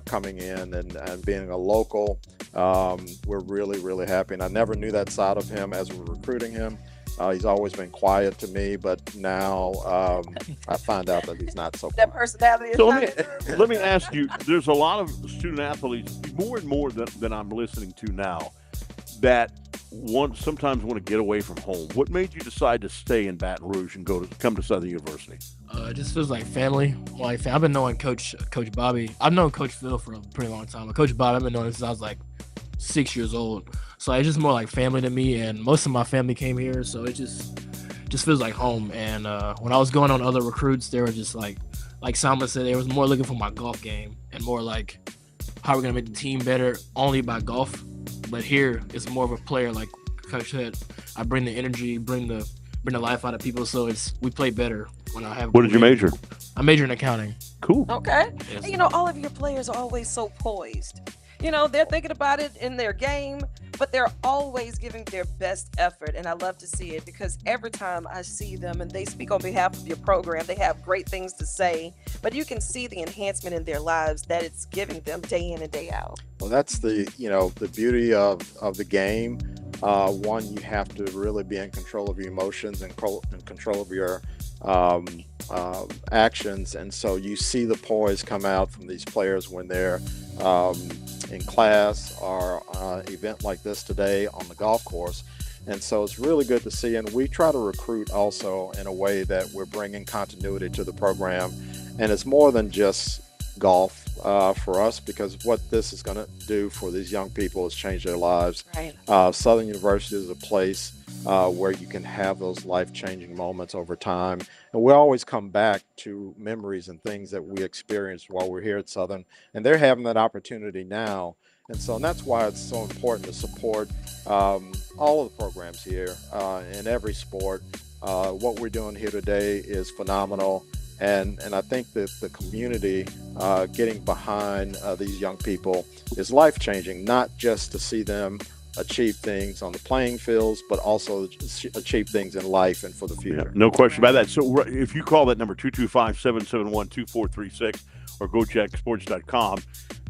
coming in and being a local. We're really, really happy, and I never knew that side of him as we were recruiting him. He's always been quiet to me, but now I find out that he's not so quiet. That personality is So not let me ask you, there's a lot of student athletes, more and more than I'm listening to now, that sometimes want to get away from home. What made you decide to stay in Baton Rouge and come to Southern University? It just feels like family. Like I've been knowing Coach Bobby. I've known Coach Phil for a pretty long time. But Coach Bobby, I've been knowing him since I was like 6 years old. So it's just more like family to me. And most of my family came here, so it just feels like home. And when I was going on other recruits, they were just like Salma said, they was more looking for my golf game and more like how we're gonna make the team better only by golf. But here it's more of a player, like Coach said. I bring the energy, bring the life out of people. So we play better when I have. What did you major? I major in accounting. Cool. Okay. Yes. And, all of your players are always so poised. They're thinking about it in their game, but they're always giving their best effort. And I love to see it because every time I see them and they speak on behalf of your program, they have great things to say, but you can see the enhancement in their lives that it's giving them day in and day out. Well, that's the beauty of the game. One, you have to really be in control of your emotions and in control of your actions. And so you see the poise come out from these players when they're in class or an event like this today on the golf course. And so it's really good to see. And we try to recruit also in a way that we're bringing continuity to the program. And it's more than just golf for us, because what this is going to do for these young people is change their lives. Right. Southern University is a place where you can have those life-changing moments over time. And we always come back to memories and things that we experienced while we're here at Southern, and they're having that opportunity now. And that's why it's so important to support all of the programs here in every sport. What we're doing here today is phenomenal. And I think that the community getting behind these young people is life-changing, not just to see them achieve things on the playing fields, but also achieve things in life and for the future. Yeah, no question about that. So if you call that number 225-771-2436 or GoJackSports.com,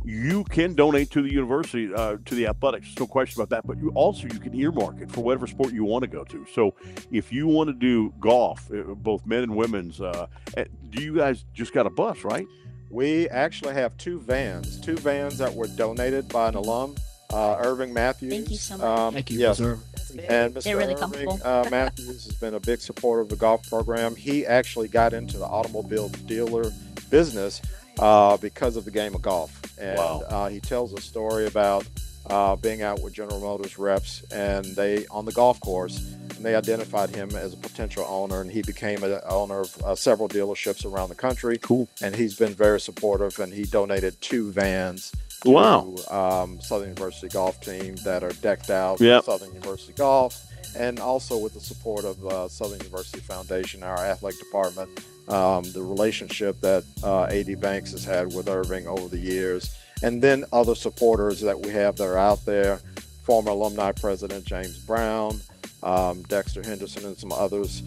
you can donate to the university, to the athletics. No question about that. But you can earmark it for whatever sport you want to go to. So if you want to do golf, both men and women's, do you guys just got a bus, right? We actually have two vans that were donated by an alum, Irving Matthews. Thank you so much. Thank you, Yes. sir. And Mr. They're really Irving comfortable. Matthews has been a big supporter of the golf program. He actually got into the automobile dealer business because of the game of golf. And Wow. He tells a story about being out with General Motors reps and they on the golf course, and they identified him as a potential owner, and he became an owner of several dealerships around the country. Cool. And he's been very supportive, and he donated 2 vans to Wow. Southern University golf team that are decked out Yep. with Southern University golf, and also with the support of Southern University Foundation, our athletic department, the relationship that AD Banks has had with Irving over the years, and then other supporters that we have that are out there, former alumni president James Brown, Dexter Henderson, and some others.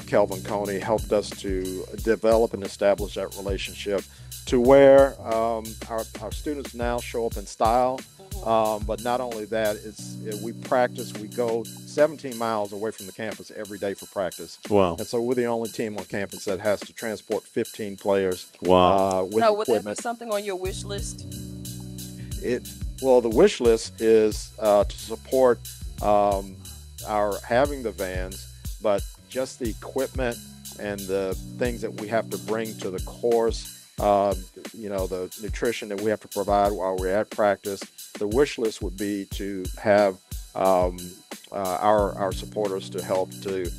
Kelvin Coney helped us to develop and establish that relationship to where our students now show up in style. But not only that, we practice. We go 17 miles away from the campus every day for practice. Wow. And so we're the only team on campus that has to transport 15 players. Wow. With Would that be equipment. something on your wish list? Well, the wish list is to support our having the vans, but just the equipment and the things that we have to bring to the course. The nutrition that we have to provide while we're at practice. The wish list would be to have our supporters to help to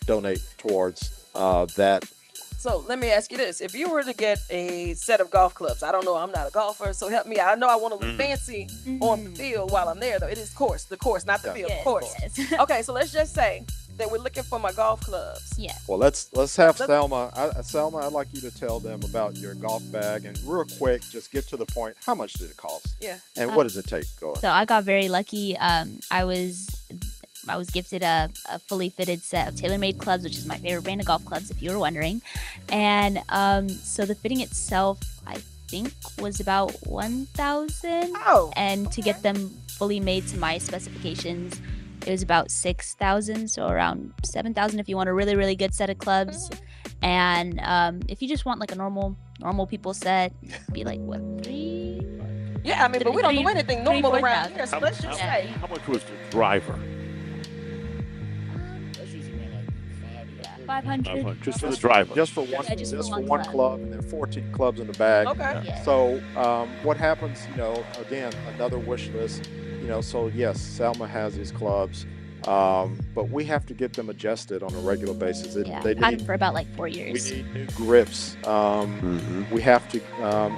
donate towards that. So let me ask you this. If you were to get a set of golf clubs, I don't know, I'm not a golfer, so help me. I know I want to look fancy on the field while I'm there, though. It is the course, not the field, Yes, of course. yes. Okay, so let's just say that we're looking for my golf clubs. Yeah. Well, let's have Selma. Selma, I'd like you to tell them about your golf bag, and real quick, just get to the point. How much did it cost? Yeah. And what does it take? Go ahead. So I got very lucky. I was gifted a fully fitted set of TaylorMade clubs, which is my favorite brand of golf clubs, if you were wondering. And so the fitting itself, I think, was about $1,000. Oh. And to get them fully made to my specifications, it was about $6,000, so around $7,000 if you want a really, really good set of clubs. And if you just want like a normal people set, it'd be like what, $3,000? Yeah, I mean, but we don't do anything normal around here. So How, let's just say. how much was the driver? $500. Just for the driver. Just for one, Yeah, just for one one club. club, and there are 14 clubs in the bag. Okay. Yeah. So what happens, again, another wish list, so yes, Selma has these clubs, but we have to get them adjusted on a regular basis. Yeah, They I've had need, them for about like 4 we years. need new grips. We have to,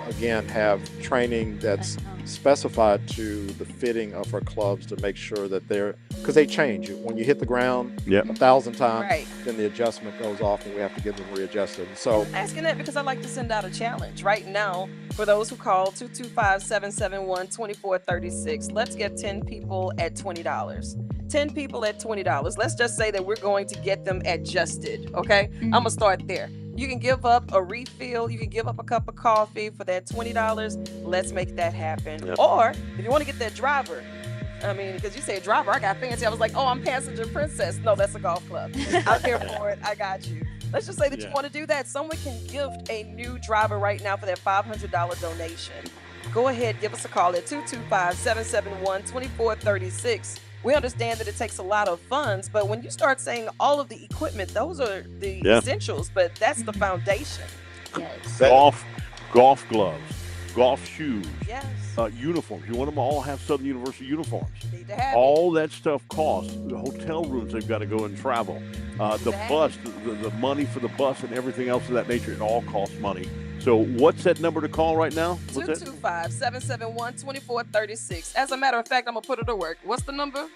again, have training that's specified to the fitting of our clubs to make sure that because they change. When you hit the ground 1,000 times, Right. then the adjustment goes off and we have to get them readjusted. So I'm asking that because I like to send out a challenge right now for those who call 225-771-2436. Let's get 10 people at $20. 10 people at $20. Let's just say that we're going to get them adjusted. Okay. I'm going to start there. You can give up a refill. You can give up a cup of coffee for that $20. Let's make that happen. Yep. Or if you want to get that driver, I mean, because you say driver, I got fancy. I was like, oh, I'm passenger princess. No, that's a golf club. I'm here for it. I got you. Let's just say that you want to do that. Someone can gift a new driver right now for that $500 donation. Go ahead, give us a call at 225-771-2436. We understand that it takes a lot of funds, but when you start saying all of the equipment, those are the essentials, but that's the foundation. Yes. Golf gloves, golf shoes, Yes. Uniforms. You want them to all have Southern University uniforms. Need to have All that stuff costs. The hotel rooms they've got to go and travel. The bus, the money for the bus and everything else of that nature, it all costs money. So what's that number to call right now? 225-771-2436. As a matter of fact, I'm going to put it to work. What's the number?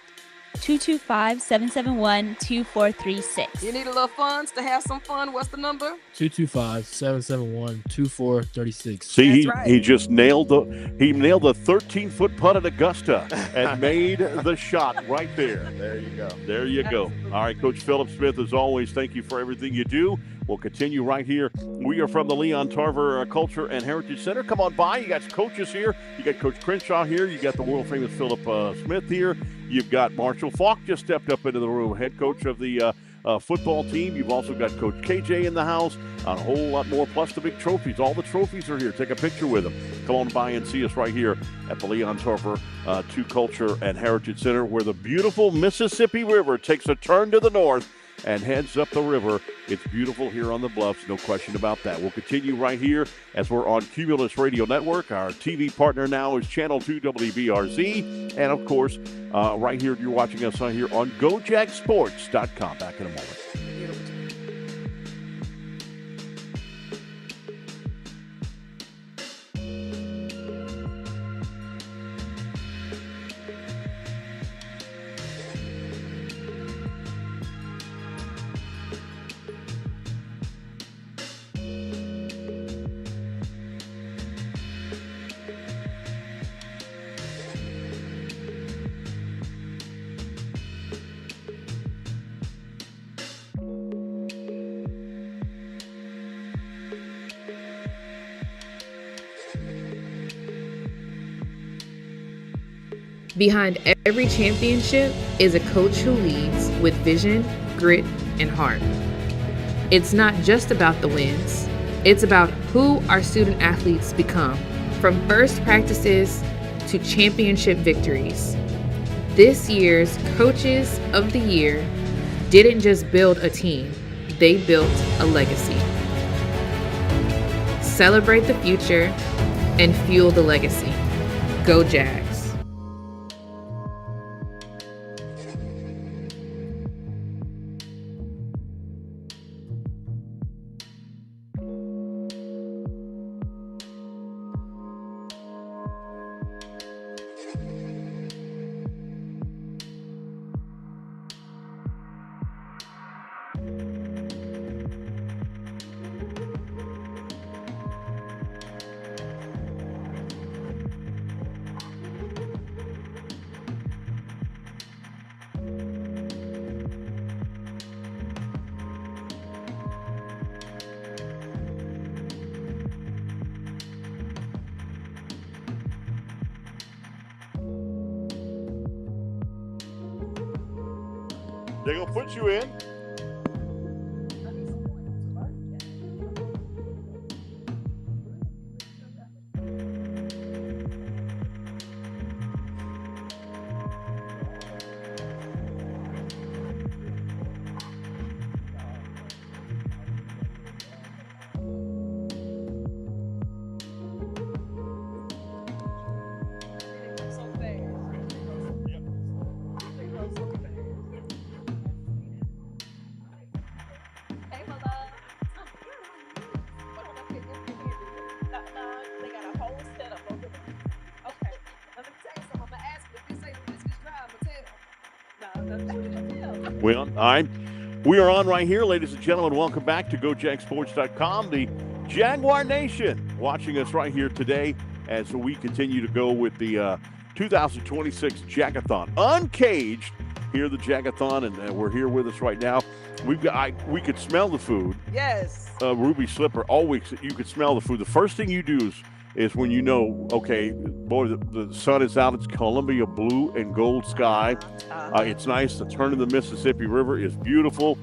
225-771-2436. You need a little funds to have some fun. What's the number? 225-771-2436. See, he just nailed the 13-foot putt at Augusta and made the shot right there. there you go. There you go. All right, Coach Philip Smith, as always, thank you for everything you do. We'll continue right here. We are from the Leon Tarver Culture and Heritage Center. Come on by. You got coaches here. You got Coach Crenshaw here. You got the world-famous Philip Smith here. You've got Marshall Falk just stepped up into the room, head coach of the football team. You've also got Coach KJ in the house, a whole lot more, plus the big trophies. All the trophies are here. Take a picture with them. Come on by and see us right here at the Leon Tarver Culture and Heritage Center, where the beautiful Mississippi River takes a turn to the north and heads up the river. It's beautiful here on the Bluffs, no question about that. We'll continue right here as we're on Cumulus Radio Network. Our TV partner now is Channel 2 WBRZ. And, of course, right here, you're watching us on here on GoJagSports.com. Back in a moment. Behind every championship is a coach who leads with vision, grit, and heart. It's not just about the wins, it's about who our student athletes become, from first practices to championship victories. This year's Coaches of the Year didn't just build a team, they built a legacy. Celebrate the future and fuel the legacy. Go Jags. They're going to put you in. We on? All right. We are on right here, ladies and gentlemen. Welcome back to GoJagSports.com, the Jaguar Nation, watching us right here today as we continue to go with the 2026 Jag-A-Thon. Uncaged, here the Jag-A-Thon, and we're here with us right now. We could smell the food. Yes. Ruby Slipper, always, you could smell the food. The first thing you do is when you know, okay, boy, the sun is out. It's Columbia blue and gold sky. It's nice. The turn of the Mississippi River is beautiful.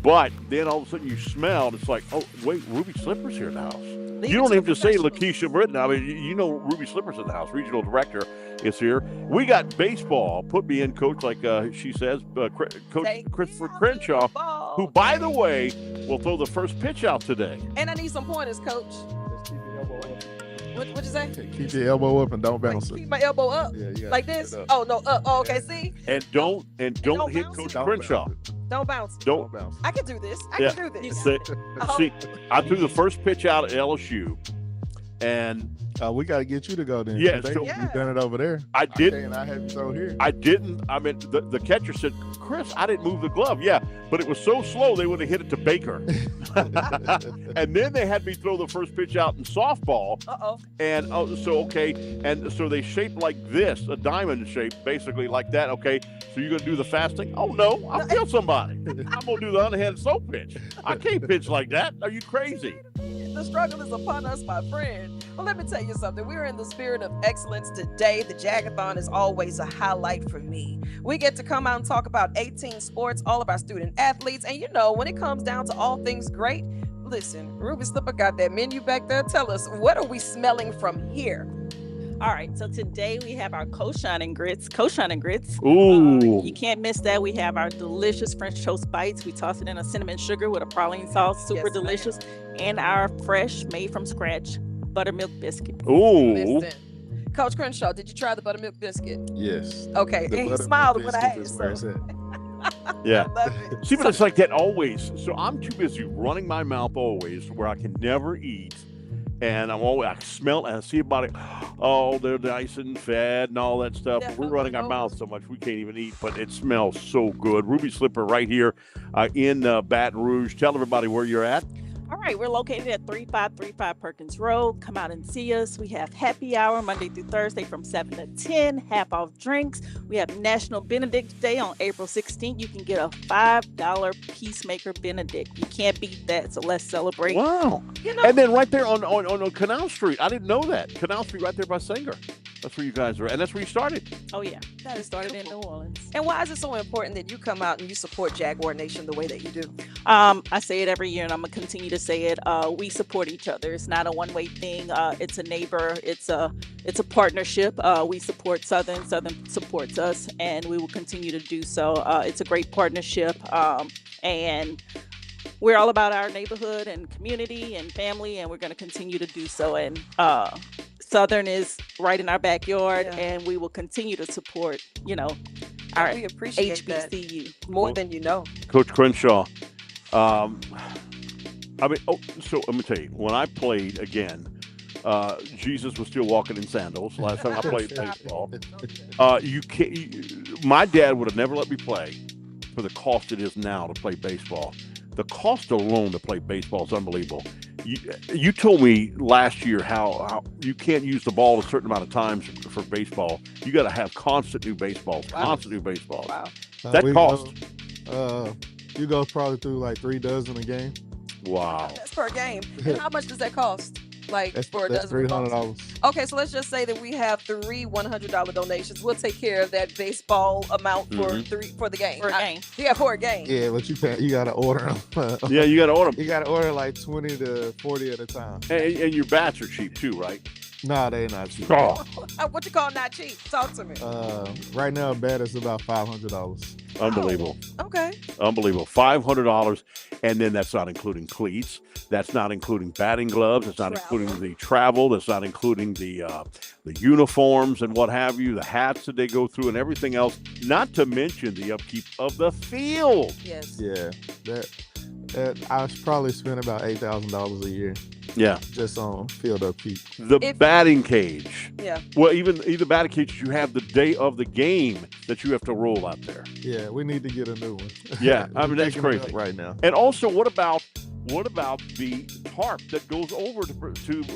But then all of a sudden you smell, and it's like, oh, wait, Ruby Slipper's here in the house. You don't have to say Lakeisha Britton. I mean, you know Ruby Slipper's in the house. Regional director is here. We got baseball. Put me in, coach, like she says, Coach Christopher Crenshaw, who, by the way, will throw the first pitch out today. And I need some pointers, coach. What'd you say? Keep your elbow up and don't bounce it. Keep my elbow up, like this. Oh no, up. Oh, okay. See. And don't hit Coach Crenshaw. Don't bounce. Don't bounce. I can do this. I can do this. See, I threw the first pitch out at LSU, and we got to get you to go then. Yeah, so you've done it over there. I didn't. And I had you throw here. I didn't. I mean, the catcher said, "Chris, I didn't move the glove." Yeah, but it was so slow they would have hit it to Baker. And then they had me throw the first pitch out in softball. And so they shaped like this, a diamond shape, basically like that. Okay, so you're gonna do the fast thing? Oh no, I'll kill somebody. I'm gonna do the underhand slow pitch. I can't pitch like that. Are you crazy? The struggle is upon us, my friend. Well, let me tell you something. We're in the spirit of excellence today. The Jag-A-Thon is always a highlight for me. We get to come out and talk about 18 sports, all of our student athletes. And you know, when it comes down to all things great, listen, Ruby Slipper got that menu back there. Tell us, what are we smelling from here? All right, so today we have our co-shining grits. Ooh. You can't miss that. We have our delicious French toast bites. We toss it in a cinnamon sugar with a praline sauce, super delicious. And our fresh, made from scratch, buttermilk biscuit. Ooh. Listen. Coach Crenshaw, did you try the buttermilk biscuit? Yes. Okay, and he smiled when I asked. Yeah. See, but it's like that always. So I'm too busy running my mouth always where I can never eat. And I smell and I see about it. Oh, they're nice and fed and all that stuff. We're running our mouth so much we can't even eat, but it smells so good. Ruby Slipper right here in Baton Rouge. Tell everybody where you're at. All right, we're located at 3535 Perkins Road. Come out and see us. We have happy hour Monday through Thursday from 7 to 10, half off drinks. We have National Benedict Day on April 16th. You can get a $5 Peacemaker Benedict. You can't beat that, so let's celebrate. Wow. You know, And then right there on Canal Street. I didn't know that. Canal Street right there by Sanger. That's where you guys are, and that's where you started. Oh, yeah. That is started in New Orleans. And why is it so important that you come out and you support Jaguar Nation the way that you do? I say it every year, and I'm going to continue to say it. We support each other. It's not a one-way thing. It's a neighbor. It's a partnership. We support Southern. Southern supports us, and we will continue to do so. It's a great partnership, and we're all about our neighborhood and community and family, and we're going to continue to do so. And Southern is right in our backyard, and we will continue to support, our we appreciate HBCU more than you know. Coach Crenshaw. So let me tell you, when I played again, Jesus was still walking in sandals last time I played baseball. My dad would have never let me play for the cost it is now to play baseball. The cost alone to play baseball is unbelievable. You told me last year how you can't use the ball a certain amount of times for baseball. You got to have constant new baseballs. Wow. That cost. You go probably through like 3 dozen a game. Wow. That's per game. And how much does that cost? For a that's dozen $300. Okay, so let's just say that we have 3 $100 donations. We'll take care of that baseball amount for the game. For a game. Yeah, for a game. Yeah, but you gotta order them. Yeah, you gotta order them. You gotta order like 20 to 40 at a time. And your bats are cheap too, right? Nah, they not cheap. Oh. What you call not cheap? Talk to me. Right now, a bat is about $500. Unbelievable. Okay. Unbelievable. $500, and then that's not including cleats. That's not including batting gloves. That's not including the travel. That's not including the uniforms and what have you, the hats that they go through and everything else, not to mention the upkeep of the field. Yes. Yeah. That I probably spend about $8,000 a year. Yeah. Just on field upkeep. The batting cage. Yeah. Well, even the batting cage you have the day of the game that you have to roll out there. Yeah, we need to get a new one. Yeah, I mean We're that's picking it up crazy right now. And also, what about the tarp that goes over to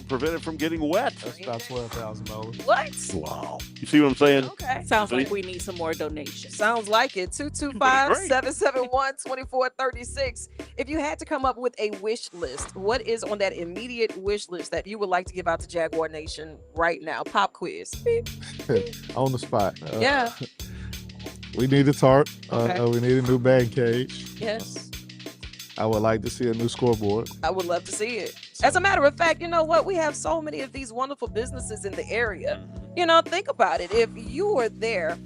prevent it from getting wet? That's about $12,000. What? Wow. You see what I'm saying? Okay. Sounds See? like we need some more donations. Sounds like it. 225-771-2436. If you had to come up with a wish list, what is on that immediate wish list that you would like to give out to Jaguar Nation right now? Pop quiz. Beep. On the spot. Yeah. We need a tarp. Okay. We need a new batting cage. Yes. I would like to see a new scoreboard. I would love to see it. As a matter of fact, you know what? We have so many of these wonderful businesses in the area. You know, think about it. If you are there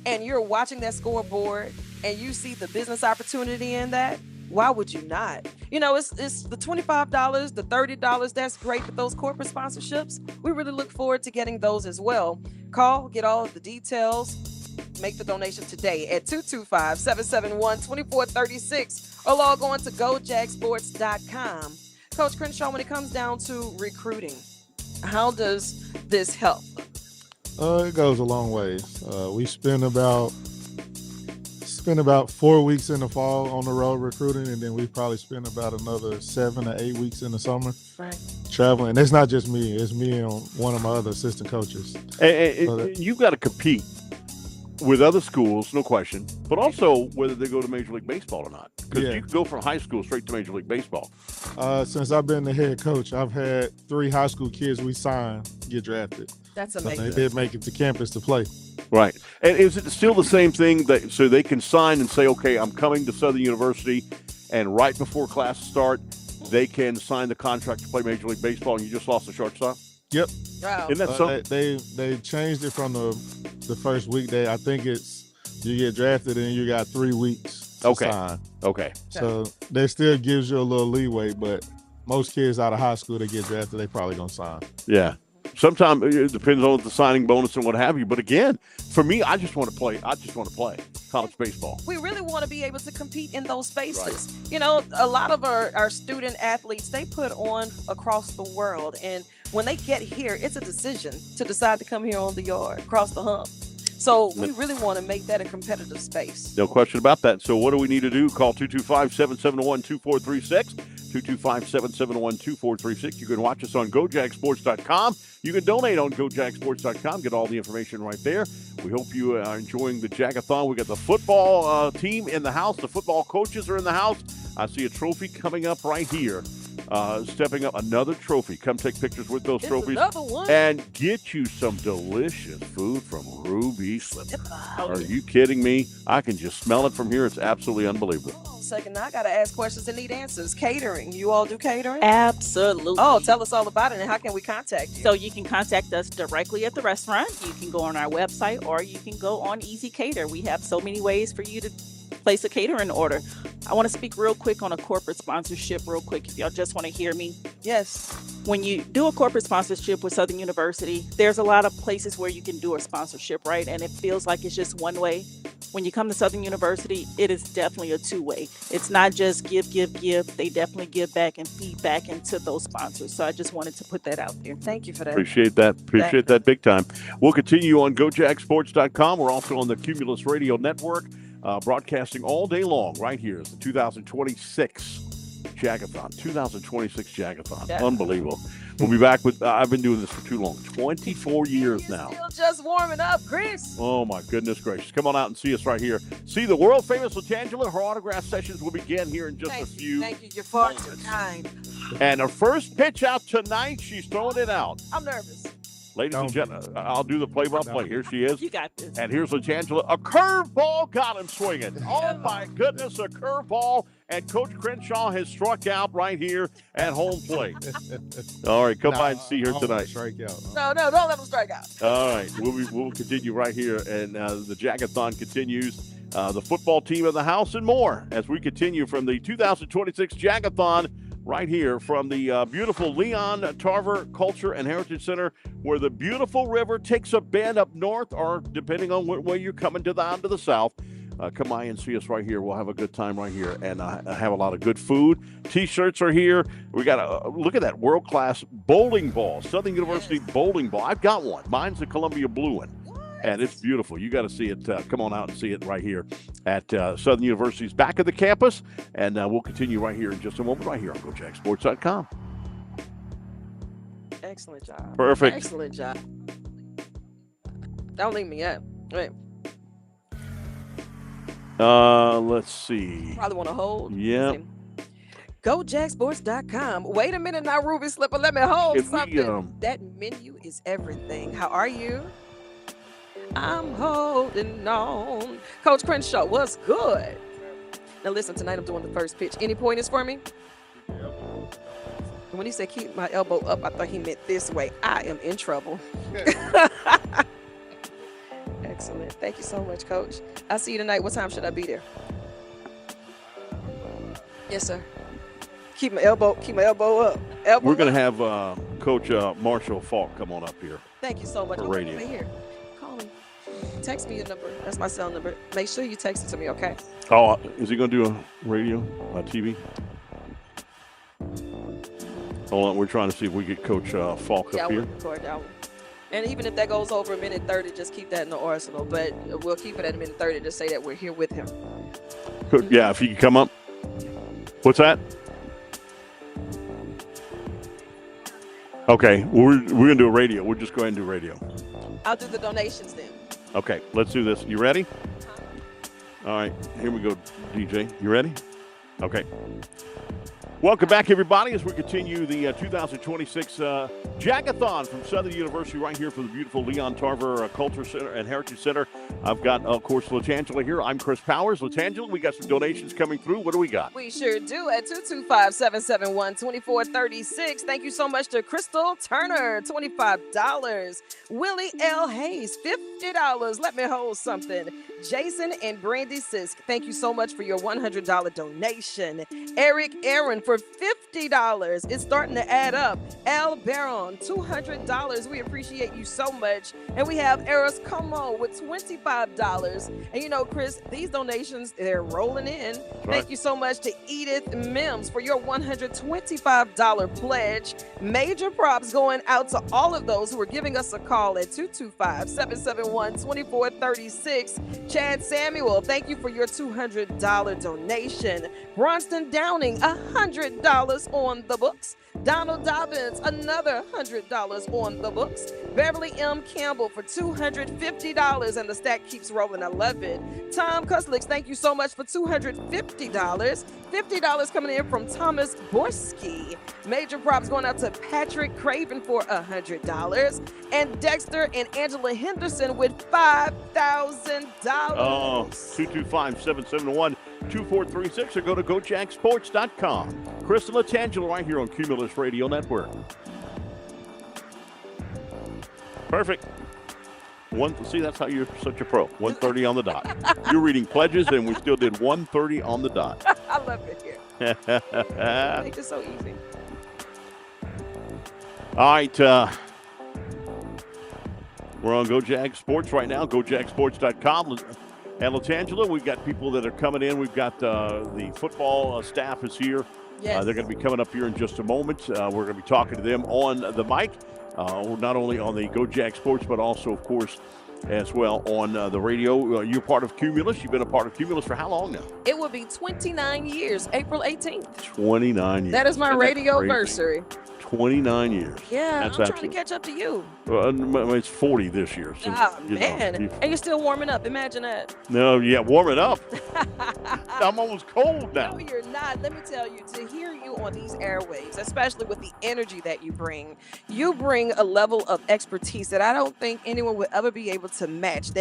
and you're watching that scoreboard and you see the business opportunity in that, why would you not? You know, it's the $25, the $30. That's great, but those corporate sponsorships, we really look forward to getting those as well. Call, get all of the details. Make the donation today at 225-771-2436 or log on to gojagsports.com. Coach Crenshaw, when it comes down to recruiting, how does this help? It goes a long ways. We spend about 4 weeks in the fall on the road recruiting, and then we probably spend about another 7 or 8 weeks in the summer traveling. And it's not just me; it's me and one of my other assistant coaches. And you've got to compete with other schools, no question, but also whether they go to Major League Baseball or not. Because you can go from high school straight to Major League Baseball. Since I've been the head coach, I've had 3 high school kids we signed get drafted. That's So amazing. they did make it to campus to play. Right. And is it still the same thing that so they can sign and say, okay, I'm coming to Southern University, and right before classes start, they can sign the contract to play Major League Baseball, and you just lost the shortstop? Yep. Wow. Isn't that something? They changed it from the first weekday. I think it's you get drafted and you got 3 weeks to sign. Okay. So that still gives you a little leeway, but most kids out of high school that get drafted, they probably gonna sign. Yeah. Sometimes it depends on the signing bonus and what have you. But again, for me, I just want to play. I just want to play college baseball. We really want to be able to compete in those spaces. Right. You know, a lot of our student athletes, they put on across the world. And when they get here, it's a decision to decide to come here on the yard, across the hump. So we really want to make that a competitive space. No question about that. So what do we need to do? Call 225-771-2436. 225-771-2436. You can watch us on gojagsports.com. You can donate on gojagsports.com. Get all the information right there. We hope you are enjoying the Jag-A-Thon. We got the football team in the house. The football coaches are in the house. I see a trophy coming up right here. Stepping up another trophy. Come take pictures with those trophies. Another one. And get you some delicious food from Ruby Slipper. Are you kidding me? I can just smell it from here. It's absolutely unbelievable. Hold on a second. Now I got to ask questions and need answers. Catering. You all do catering? Absolutely. Oh, tell us all about it and how can we contact you? So you can contact us directly at the restaurant. You can go on our website or you can go on Easy Cater. We have so many ways for you to place a catering order. I want to speak real quick on a corporate sponsorship real quick if y'all just want to hear me. Yes. When you do a corporate sponsorship with Southern University, there's a lot of places where you can do a sponsorship, right? And it feels like it's just one way. When you come to Southern University, it is definitely a two-way. It's not just give. They definitely give back and feed back into those sponsors. So I just wanted to put that out there. Thank you for that. Appreciate that. Appreciate that big time. We'll continue on gojagsports.com. We're also on the Cumulus Radio Network, broadcasting all day long right here. It's the 2026 Jag-A-Thon. 2026 Jag-A-Thon. Yeah. Unbelievable. We'll be back with, I've been doing this for too long, 24 years now. Still just warming up, Chris. Oh, my goodness gracious. Come on out and see us right here. See the world-famous Latangela. Her autograph sessions will begin here in just a few Thank you. You're far too kind. And her first pitch out tonight, she's throwing it out. I'm nervous. Ladies and gentlemen, I'll do the play-by-play. Here she is. You got this. And here's Latangela. A curveball got him swinging. Oh, my goodness, a curveball. And Coach Crenshaw has struck out right here at home plate. All right, come by and see her tonight. No, don't let him strike out. All right, we'll continue right here. And the Jag-A-Thon continues. The football team in the house and more as we continue from the 2026 Jag-A-Thon right here from the beautiful Leon Tarver Culture and Heritage Center, where the beautiful river takes a bend up north, or depending on what way you're coming down to the south. come by and see us right here. We'll have a good time right here, and have a lot of good food. T-shirts are here. We got look at that world-class bowling ball, Southern University bowling ball. I've got one. Mine's the Columbia blue one. And it's beautiful. You got to see it. Come on out and see it right here at Southern University's back of the campus. And we'll continue right here in just a moment, right here on GoJackSports.com. Excellent job. Perfect. Excellent job. Don't leave me up. Wait. Let's see. Probably want to hold. Yeah. GoJackSports.com. Wait a minute now, Ruby Slipper. Let me hold Can we, something. That menu is everything. How are you? I'm holding on. Coach Crenshaw, what's good? Now listen, tonight I'm doing the first pitch. Any pointers for me? When he said keep my elbow up, I thought he meant this way. I am in trouble. Excellent. Thank you so much, Coach. I'll see you tonight. What time should I be there? Yes, sir. Keep my elbow up. Elbow We're going to up. have Coach Marshall Falk come on up here. Thank you so much. For I'm radio. over here. Call me. Text me your number. That's my cell number. Make sure you text it to me, okay? Oh, is he going to do a radio, TV? Hold on, we're trying to see if we get Coach Falk Yeah, I up will here. record that one. And even if that goes over a minute 30, just keep that in the arsenal. But we'll keep it at a minute 30 to say that we're here with him. Yeah, if you can come up. What's that? Okay, we're going to do a radio. We'll just go ahead and do radio. I'll do the donations then. Okay, let's do this. You ready? All right, here we go, DJ. You ready? Okay. Welcome back, everybody, as we continue the 2026 Jag-A-Thon from Southern University right here for the beautiful Leon Tarver Culture Center and Heritage Center. I've got, of course, Latangela here. I'm Chris Powers. Latangela, we got some donations coming through. What do we got? We sure do at 225-771-2436. Thank you so much to Crystal Turner, $25. Willie L. Hayes, $50. Let me hold something. Jason and Brandy Sisk, thank you so much for your $100 donation. Eric Aaron for $50. It's starting to add up. Al Baron, $200. We appreciate you so much. And we have Eris Como with $25. And you know, Chris, these donations, they're rolling in. Thank you so much to Edith Mims for your $125 pledge. Major props going out to all of those who are giving us a call at 225-771-2436. Chad Samuel, thank you for your $200 donation. Bronston Downing, $100 on the books. Donald Dobbins, another $100 on the books. Beverly M. Campbell for $250, and the stack keeps rolling. I love it. Tom Kuslicks, thank you so much for $250. $50 coming in from Thomas Borski. Major props going out to Patrick Craven for $100. And Dexter and Angela Henderson with $5,000. Oh, 225-771-2436 or go to GoJackSports.com. Chris and Latangela right here on Cumulus Radio Network. Perfect. See, that's how you're such a pro. 1:30 on the dot. You're reading pledges, and we still did 1:30 on the dot. I love it here. Make it so easy. All right. We're on GoJag Sports right now, GoJackSports.com. And Latangela, we've got people that are coming in. We've got the football staff is here. Yes. They're going to be coming up here in just a moment. We're going to be talking to them on the mic, not only on the GoJag Sports, but also, of course, as well on the radio. You're part of Cumulus. You've been a part of Cumulus for how long now? It will be 29 years, April 18th. 29 years. That is my radio anniversary. 29 years. Yeah, That's I'm trying to catch up to you. It's 40 this year. So, man. And you're still warming up. Imagine that. No, yeah, warming up. I'm almost cold now. No, you're not. Let me tell you, to hear you on these airwaves, especially with the energy that you bring a level of expertise that I don't think anyone would ever be able to match.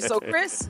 So, Chris,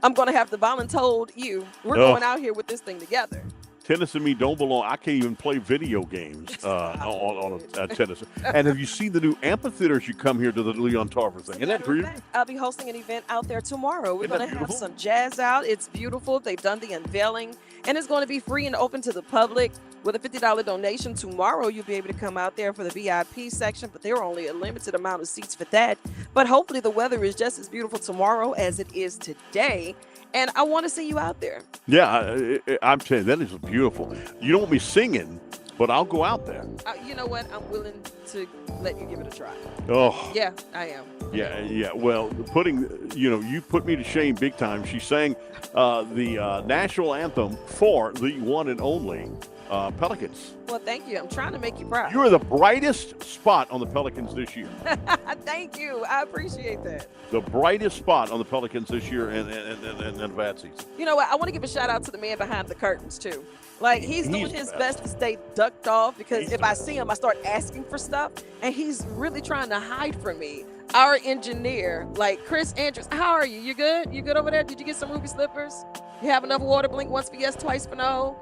I'm going to have to volunteer you. We're Oh. going out here with this thing together. Tennis and me don't belong. I can't even play video games on tennis. And have you seen the new amphitheaters? You come here to the Leon Tarver thing. Isn't that great? I'll be hosting an event out there tomorrow. We're Isn't that going to have beautiful? some jazz out. It's beautiful. They've done the unveiling, and it's going to be free and open to the public. With a $50 donation tomorrow, you'll be able to come out there for the VIP section, but there are only a limited amount of seats for that. But hopefully the weather is just as beautiful tomorrow as it is today. And I want to see you out there. Yeah, I'm telling you, that is beautiful. You don't want me singing, but I'll go out there. You know what? I'm willing to let you give it a try. Oh. Yeah, I am. Yeah. Well, you put me to shame big time. She sang the national anthem for the one and only Pelicans. Well, thank you. I'm trying to make you proud. You are the brightest spot on the Pelicans this year. Thank you. I appreciate that. The brightest spot on the Pelicans this year and the bad season. You know what? I want to give a shout out to the man behind the curtains, too. Like, he's doing his best to stay ducked off because if I see him, I start asking for stuff, and he's really trying to hide from me. Our engineer, like Chris Andrews, how are you? You good? You good over there? Did you get some ruby slippers? You have enough water? Blink once for yes, twice for no?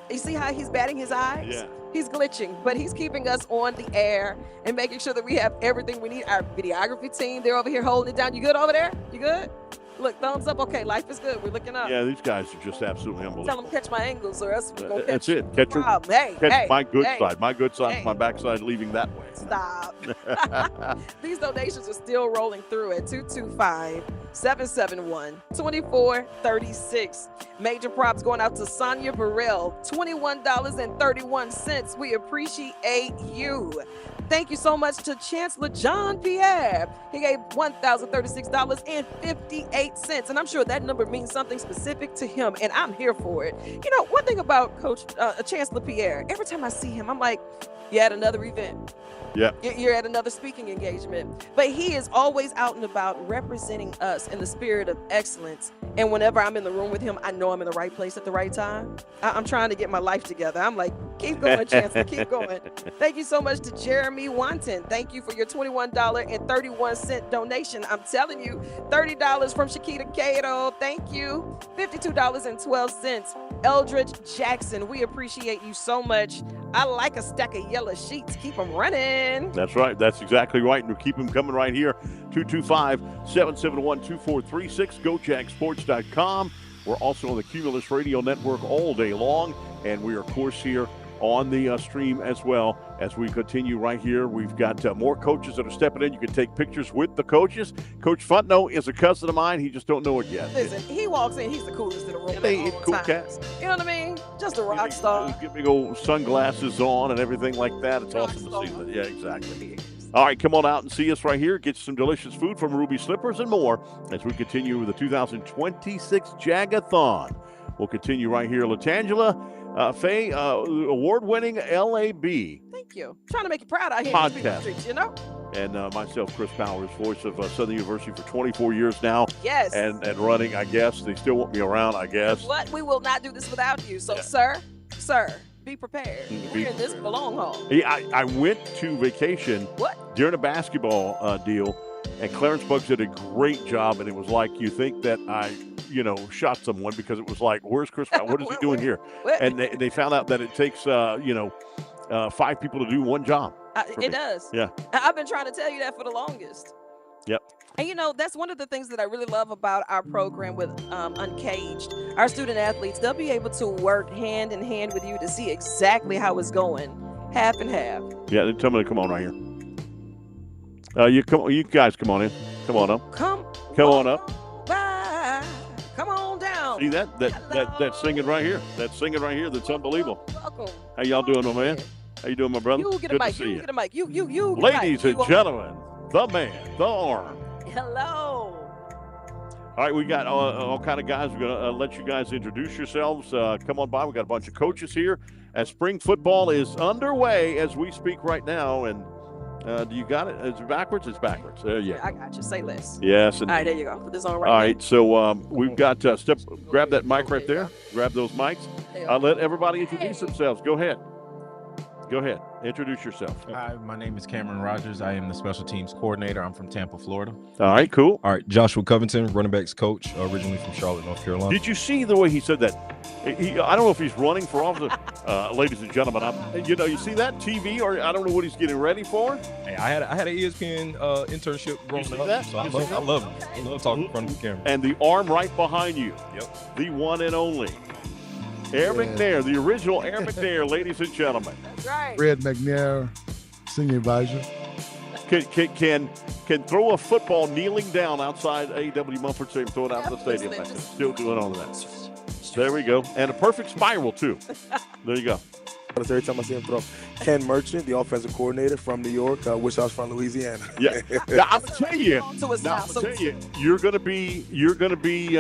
You see how he's batting his eyes? Yeah. He's glitching, but he's keeping us on the air and making sure that we have everything we need. Our videography team, they're over here holding it down. You good over there? You good? Look, thumbs up. Okay, life is good. We're looking up. Yeah, these guys are just absolutely unbelievable. Tell them catch my angles or else we're going to That's catch it. Catch my good side. My good side, my backside leaving that way. Stop. These donations are still rolling through at 225-771-2436. Major props going out to Sonia Burrell, $21.31. We appreciate you. Thank you so much to Chancellor John Pierre. He gave $1,036.58. And I'm sure that number means something specific to him, and I'm here for it. You know, one thing about Chancellor Pierre, every time I see him, I'm like, you at another event. Yeah. You're at another speaking engagement. But he is always out and about representing us in the spirit of excellence. And whenever I'm in the room with him, I know I'm in the right place at the right time. I'm trying to get my life together. I'm like, keep going, Chancellor, keep going. Thank you so much to Jeremy Wanton. Thank you for your $21.31 donation. I'm telling you, $30 from Shakita Cato. Thank you. $52.12. Eldridge Jackson, we appreciate you so much. I like a stack of yellow sheets. Keep them running. That's right. That's exactly right. And we'll keep them coming right here. 225-771-2436. GoJagSports.com. We're also on the Cumulus Radio Network all day long. And we are, of course, here on the stream as well as we continue right here. We've got more coaches that are stepping in. You can take pictures with the coaches. Coach Funtno is a cousin of mine. He just don't know it yet. Listen, he walks in, he's the coolest in the room. Cool cat. You know what I mean? Just a rock star. Get big old sunglasses on and everything like that. It's awesome to see that. Yeah, exactly. All right, come on out and see us right here. Get some delicious food from Ruby Slippers and more as we continue with the 2026 Jag-A-Thon. We'll continue right here. Latangela Faye, award-winning LAB. Thank you. Trying to make you proud out here in the streets, you know? And myself, Chris Powers, voice of Southern University for 24 years now. Yes. And running, I guess. They still want me around, I guess. But we will not do this without you. So, sir, be prepared. We're in this for long haul. I went to vacation during a basketball deal, and Clarence Bugs did a great job, and it was like you think that I shot someone because it was like, where's Chris? What is he doing here? And they found out that it takes, 5 people to do one job. It does. Yeah. I've been trying to tell you that for the longest. Yep. And that's one of the things that I really love about our program with Uncaged. Our student athletes, they'll be able to work hand in hand with you to see exactly how it's going, half and half. Yeah, they tell me to come on right here. You guys come on in. Come on up. Come on up. Bye. Come on down. See that singing right here. That singing right here. That's unbelievable. Welcome. How y'all doing, my man? How you doing, my brother? You get a Good mic. to see You you. get a mic. You. Ladies and gentlemen, the man, the arm. Hello. All right, we got all kind of guys. We're going to let you guys introduce yourselves. Come on by. We got a bunch of coaches here. As spring football is underway as we speak right now. And do you got it? Is it backwards? It's backwards. There you go. I got you. Say less. Yes. All right, there you go. Put this on right All now. right, so we've got grab that mic right there. Grab those mics. Let everybody introduce themselves. Go ahead. Go ahead. Introduce yourself. Hi, my name is Cameron Rogers. I am the special teams coordinator. I'm from Tampa, Florida. All right, cool. All right, Joshua Covington, running backs coach, originally from Charlotte, North Carolina. Did you see the way he said that? I don't know if he's running for officer. Ladies and gentlemen, you see that TV, or I don't know what he's getting ready for. Hey, I had an ESPN internship growing up, that? so I love it. I love talking in front of the camera. And the arm right behind you. Yep. The one and only. Air McNair, the original Air McNair, ladies and gentlemen. That's right. Fred McNair, senior advisor. Can throw a football kneeling down outside A.W. Mumford Stadium, throw it out of the stadium. Still doing all of that. There we go. And a perfect spiral, too. There you go. Every time I see him throw. Ken Merchant, the offensive coordinator from New York. Wish I was from Louisiana. Yeah. Now, I'm gonna tell you, you're gonna be,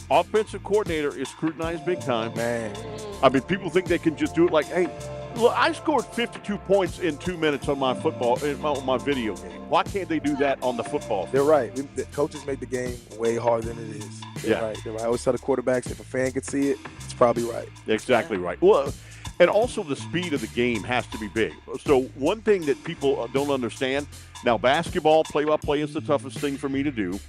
offensive coordinator is scrutinized big time. Man. I mean, people think they can just do it like, hey, look, I scored 52 points in 2 minutes on my my video game. Why can't they do that on the football field? They're right. The coaches make the game way harder than it is. They're right. They're right. I always tell the quarterbacks, if a fan could see it, it's probably right. Exactly right. Well, and also the speed of the game has to be big. So one thing that people don't understand, now basketball, play-by-play is the toughest thing for me to do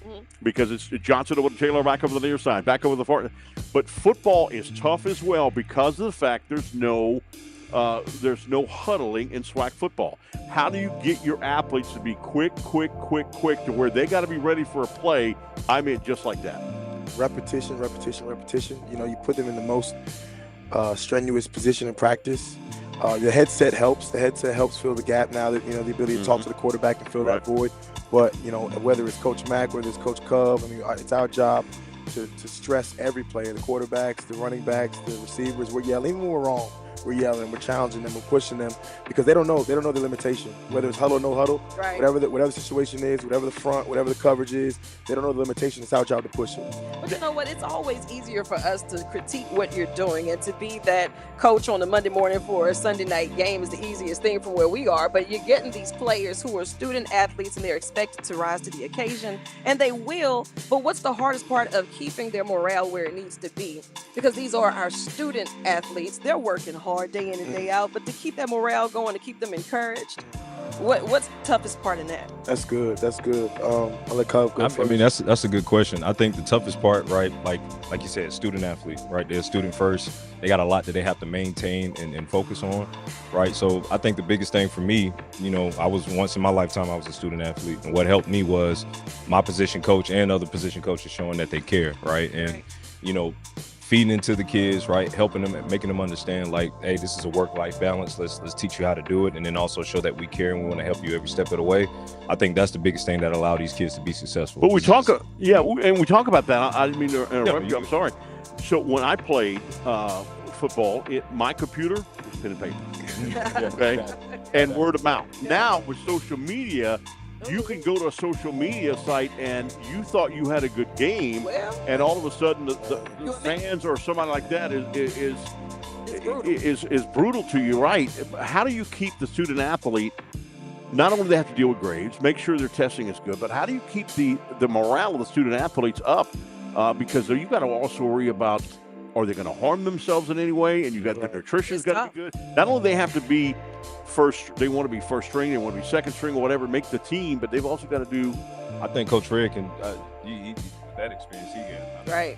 because it's Johnson over to Taylor, back over the near side, back over the far. But football is tough as well because of the fact there's no huddling in SWAC football. How do you get your athletes to be quick to where they got to be ready for a play? I mean, just like that. Repetition. You put them in the most strenuous position in practice. The headset helps. The headset helps fill the gap now that, the ability to talk to the quarterback and fill that void. But, whether it's Coach Mack, whether it's Coach Cove, it's our job to stress every player, the quarterbacks, the running backs, the receivers. We're yelling. Even when we're wrong, we're yelling, we're challenging them, we're pushing them because they don't know the limitation. Whether it's huddle or no huddle, whatever the situation is, whatever the front, whatever the coverage is, they don't know the limitation. It's our job to push it. But you know what? It's always easier for us to critique what you're doing, and to be that coach on a Monday morning for a Sunday night game is the easiest thing from where we are. But you're getting these players who are student athletes, and they're expected to rise to the occasion, and they will. But what's the hardest part of keeping their morale where it needs to be? Because these are our student athletes. They're working hard day in and day out, but to keep that morale going, to keep them encouraged, what's the toughest part in that? That's good. I'll let Kyle go first. I mean, that's a good question. I think the toughest part, right, like you said, student athlete, right? They're student first. They got a lot that they have to maintain and focus on, right? So I think the biggest thing for me, I was once in my lifetime, I was a student athlete. And what helped me was my position coach and other position coaches showing that they care, right? And, feeding into the kids, right? Helping them, making them understand, like, hey, this is a work-life balance. Let's teach you how to do it, and then also show that we care and we want to help you every step of the way. I think that's the biggest thing that allowed these kids to be successful. But we talk about that. I didn't mean to interrupt you. I'm sorry. So when I played football, my computer was pen and paper, okay, and word of mouth. Now with social media, you can go to a social media site and you thought you had a good game, and all of a sudden the fans or somebody like that is brutal to you, right? How do you keep the student athlete? Not only do they have to deal with grades, make sure their testing is good, but how do you keep the morale of the student athletes up? Because you got to also worry about, are they going to harm themselves in any way? And you got the nutrition's got to be good. Not only they have to be they want to be first string, they want to be second string or whatever, make the team, but they've also got to do. I think Coach Red can that experience he got. Right.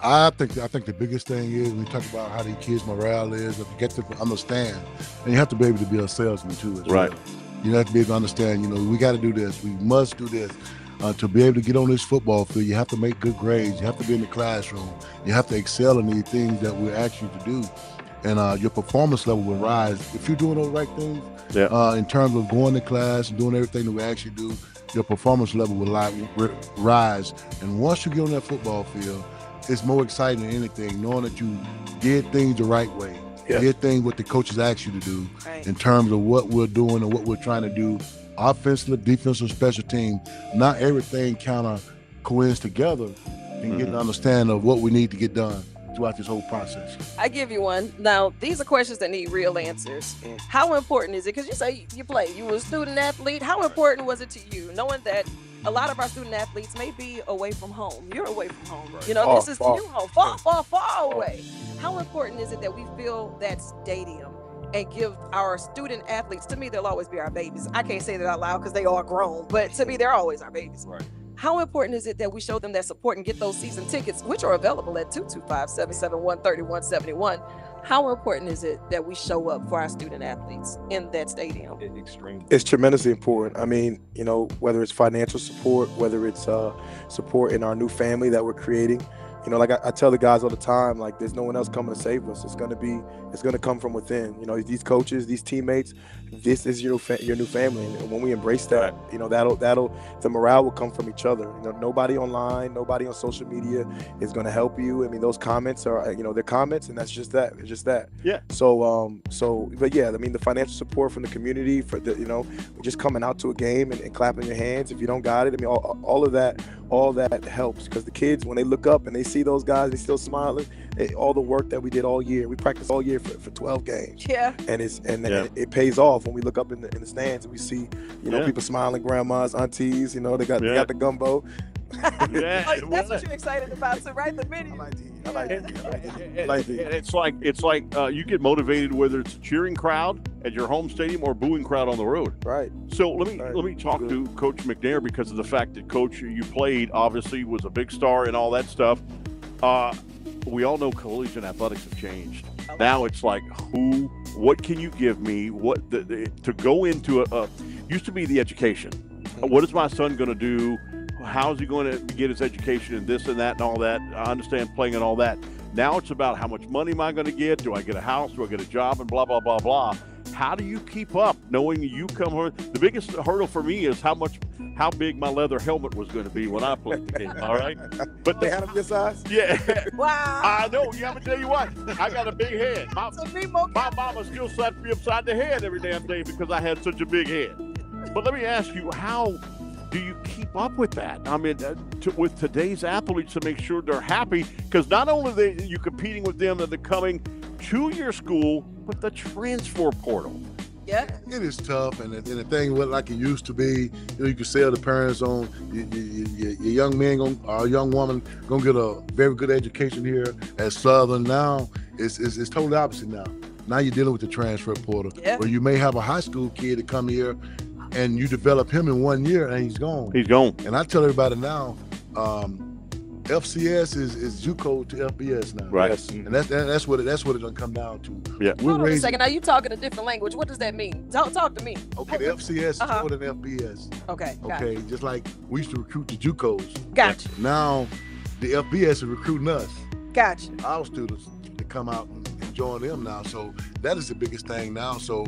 I think the biggest thing is when we talk about how these kids' morale is, if you get to understand, and you have to be able to be a salesman too as well. You have to be able to understand, we got to do this, we must do this. To be able to get on this football field, you have to make good grades, you have to be in the classroom, you have to excel in these things that we ask you to do. And your performance level will rise. If you're doing those right things, in terms of going to class and doing everything that we ask you to do, your performance level will rise. And once you get on that football field, it's more exciting than anything, knowing that you did things the right way, did things what the coaches asked you to do in terms of what we're doing and what we're trying to do, offensive, defensive, special team. Not everything kind of coincides together and get an understanding of what we need to get done throughout this whole process. I give you one. Now, these are questions that need real answers. How important is it? Because you say you play, you were a student athlete. How important was it to you, knowing that a lot of our student athletes may be away from home? You're away from home. This is the new home, far away. How important is it that we fill that stadium and give our student athletes, to me, they'll always be our babies. I can't say that out loud because they are grown, but to me, they're always our babies. Right. How important is it that we show them that support and get those season tickets, which are available at 225-771-3171? How important is it that we show up for our student athletes in that stadium? Extremely. It's tremendously important. I mean, whether it's financial support, whether it's support in our new family that we're creating. Like I tell the guys all the time, like there's no one else coming to save us. It's gonna come from within. These coaches, these teammates, this is your new family. And when we embrace that, the morale will come from each other. Nobody online, nobody on social media is gonna help you. I mean, those comments are, they're comments, and that's just that. It's just that. Yeah. But yeah, I mean, the financial support from the community for just coming out to a game and clapping your hands. If you don't got it, I mean, all of that helps, because the kids, when they look up and they see those guys, they still smiling. All the work that we did all year, we practiced all year for 12 games. Yeah. And it pays off when we look up in the stands and we see, people smiling, grandmas, aunties, they got the gumbo. Yeah. That's what you're excited about, so right? The menu. I like it. It's like you get motivated whether it's a cheering crowd at your home stadium or a booing crowd on the road. Right. So let me talk to Coach McNair, because of the fact that Coach, you played, obviously was a big star and all that stuff. We all know collegiate athletics have changed. Now it's like, what can you give me? What to go into used to be the education. What is my son going to do? How is he going to get his education and this and that and all that? I understand playing and all that. Now it's about how much money am I going to get? Do I get a house? Do I get a job? And blah, blah, blah, blah. How do you keep up knowing you come home? The biggest hurdle for me is how big my leather helmet was going to be when I played the game. All right. But they had them your size? Yeah. Wow. I know. Yeah, I'm going to tell you what. I got a big head. My mama still slapped me upside the head every damn day because I had such a big head. But let me ask you, how do you keep up with that? I mean, with today's athletes, to make sure they're happy, because not only are you competing with them that are coming to your school, but the transfer portal. Yeah. It is tough, and the thing wasn't like it used to be. You could sell the parents on your young man or young woman gonna get a very good education here at Southern. Now it's totally opposite now. Now you're dealing with the transfer portal, where you may have a high school kid to come here, and you develop him in 1 year, and he's gone. He's gone. And I tell everybody now, FCS is JUCO to FBS now. Right. Yes. And that's what it gonna come down to. Yeah. Hold on a second. Now you talking a different language. What does that mean? Talk to me. Okay, the FCS is more than FBS. Okay. Okay, just like we used to recruit the JUCOs. Gotcha. Now the FBS is recruiting us. Gotcha. Our students to come out and join them now. So that is the biggest thing now. So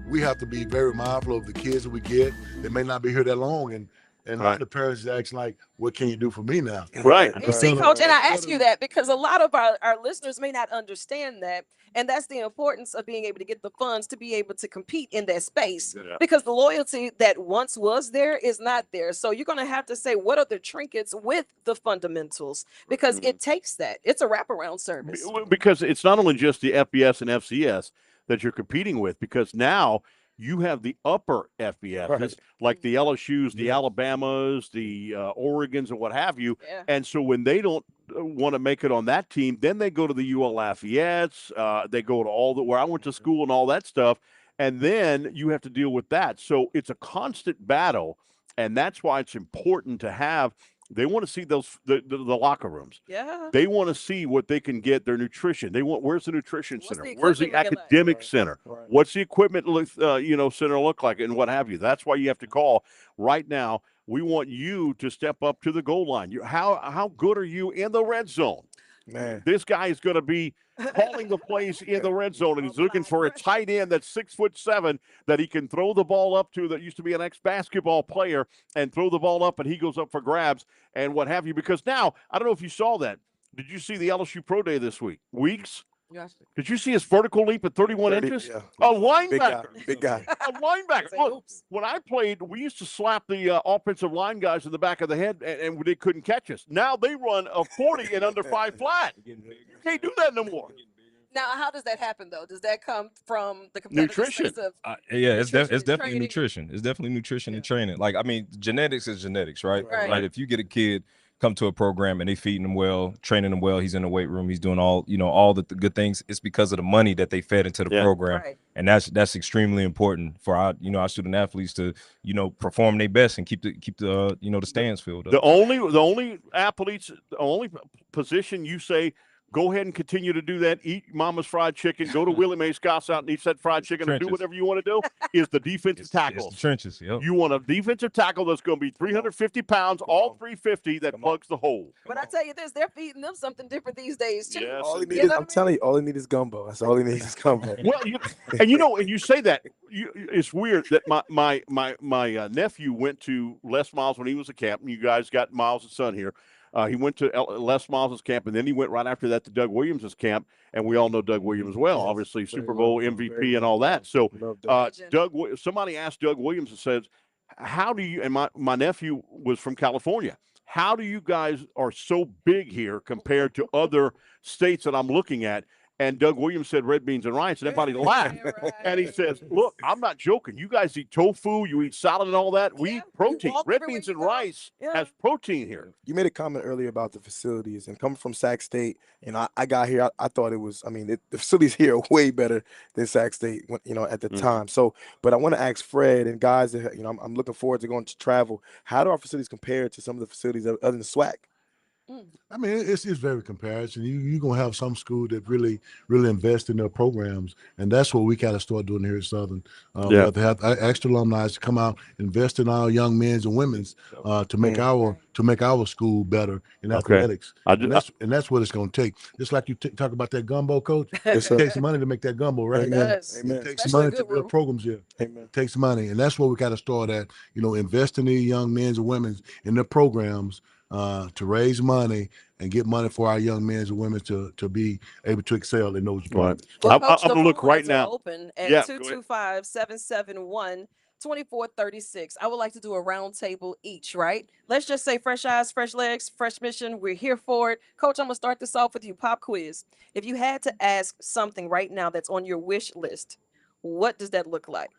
we have to be very mindful of the kids that we get. They may not be here that long, and the parents is asking like, "What can you do for me now?" Right. You see, Coach, and I ask you that because a lot of our listeners may not understand that, and that's the importance of being able to get the funds to be able to compete in that space, because the loyalty that once was there is not there. So you're going to have to say, what are the trinkets with the fundamentals? Because it takes that. It's a wraparound service. Because it's not only just the FBS and FCS that you're competing with, because now you have the upper FBS, like the LSUs, the Alabamas, the Oregons, and what have you. Yeah. And so when they don't want to make it on that team, then they go to the UL Lafayette's, they go to where I went to school and all that stuff. And then you have to deal with that. So it's a constant battle. And that's why it's important to have. They want to see the locker rooms. Yeah. They want to see what they can get, their nutrition. Where's the nutrition center? Where's the academic center? Right. What's the equipment center look like, and what have you? That's why you have to call right now. We want you to step up to the goal line. How good are you in the red zone? Man, this guy is going to be calling the plays in the red zone, and he's looking for a tight end that's 6'7" that he can throw the ball up to, that used to be an ex-basketball player, and throw the ball up, and he goes up for grabs and what have you. Because now, I don't know if you saw that. Did you see the LSU Pro Day this week? Did you see his vertical leap at 31 inches? Yeah. A linebacker. Big guy. A linebacker. Look, when I played, we used to slap the offensive line guys in the back of the head, and they couldn't catch us. Now they run a 40 and under 5 flat. You can't do that no more. Now, how does that happen, though? Does that come from the competitive Nutrition. space of it's definitely training? nutrition. It's definitely nutrition and training. Like, I mean, genetics is genetics, right? Right. If you get a kid come to a program and they feeding him well, training him well. He's in the weight room. He's doing all, all the good things. It's because of the money that they fed into the program. Right. And that's extremely important for our, our student athletes to, perform their best and keep the the stands filled up. The only athletes, the only position you say, go ahead and continue to do that. Eat Mama's fried chicken. Go to Willie Mae's Scott's out and eat that fried chicken and do whatever you want to do. Is the defensive tackle? It's the trenches. Yep. You want a defensive tackle that's going to be 350 pounds, all 350 that plugs the hole. But I tell you this, they're feeding them something different these days too. Yes, All he needs, I'm telling you, all he needs is gumbo. That's all he needs is gumbo. Well, and you say that it's weird that my nephew went to Les Miles when he was a captain. You guys got Miles' son here. He went to Les Miles' camp, and then he went right after that to Doug Williams' camp, and we all know Doug Williams well, obviously Super Bowl MVP and all that. So somebody asked Doug Williams and says, how do you, and my nephew was from California, how do you guys are so big here compared to other states that I'm looking at? And Doug Williams said red beans and rice, and everybody laughed. Right. And he says, look, I'm not joking. You guys eat tofu, you eat salad and all that. We eat protein. Red beans and rice has protein here. You made a comment earlier about the facilities, and coming from Sac State, I got here, I thought it was, the facilities here are way better than Sac State, at the time. So, but I want to ask Fred and guys that, I'm looking forward to going to travel. How do our facilities compare to some of the facilities other than SWAC? I mean, it's very comparison. You're going to have some school that really invest in their programs, and that's what we got to start doing here at Southern. We have to have extra alumni to come out, invest in our young men's and women's to make our school better in athletics. And that's what it's going to take. Just like you talk about that gumbo, Coach. It takes money to make that gumbo, right? Amen. It takes money to build programs here. Amen. It takes money, and that's what we got to start at. Invest in these young men's and women's in their programs. To raise money and get money for our young men and women to be able to excel in those departments. Well, I'm going to look right now. Open at 225-771-2436. I would like to do a round table each, right? Let's just say fresh eyes, fresh legs, fresh mission. We're here for it. Coach, I'm going to start this off with you. Pop quiz. If you had to ask something right now that's on your wish list, what does that look like?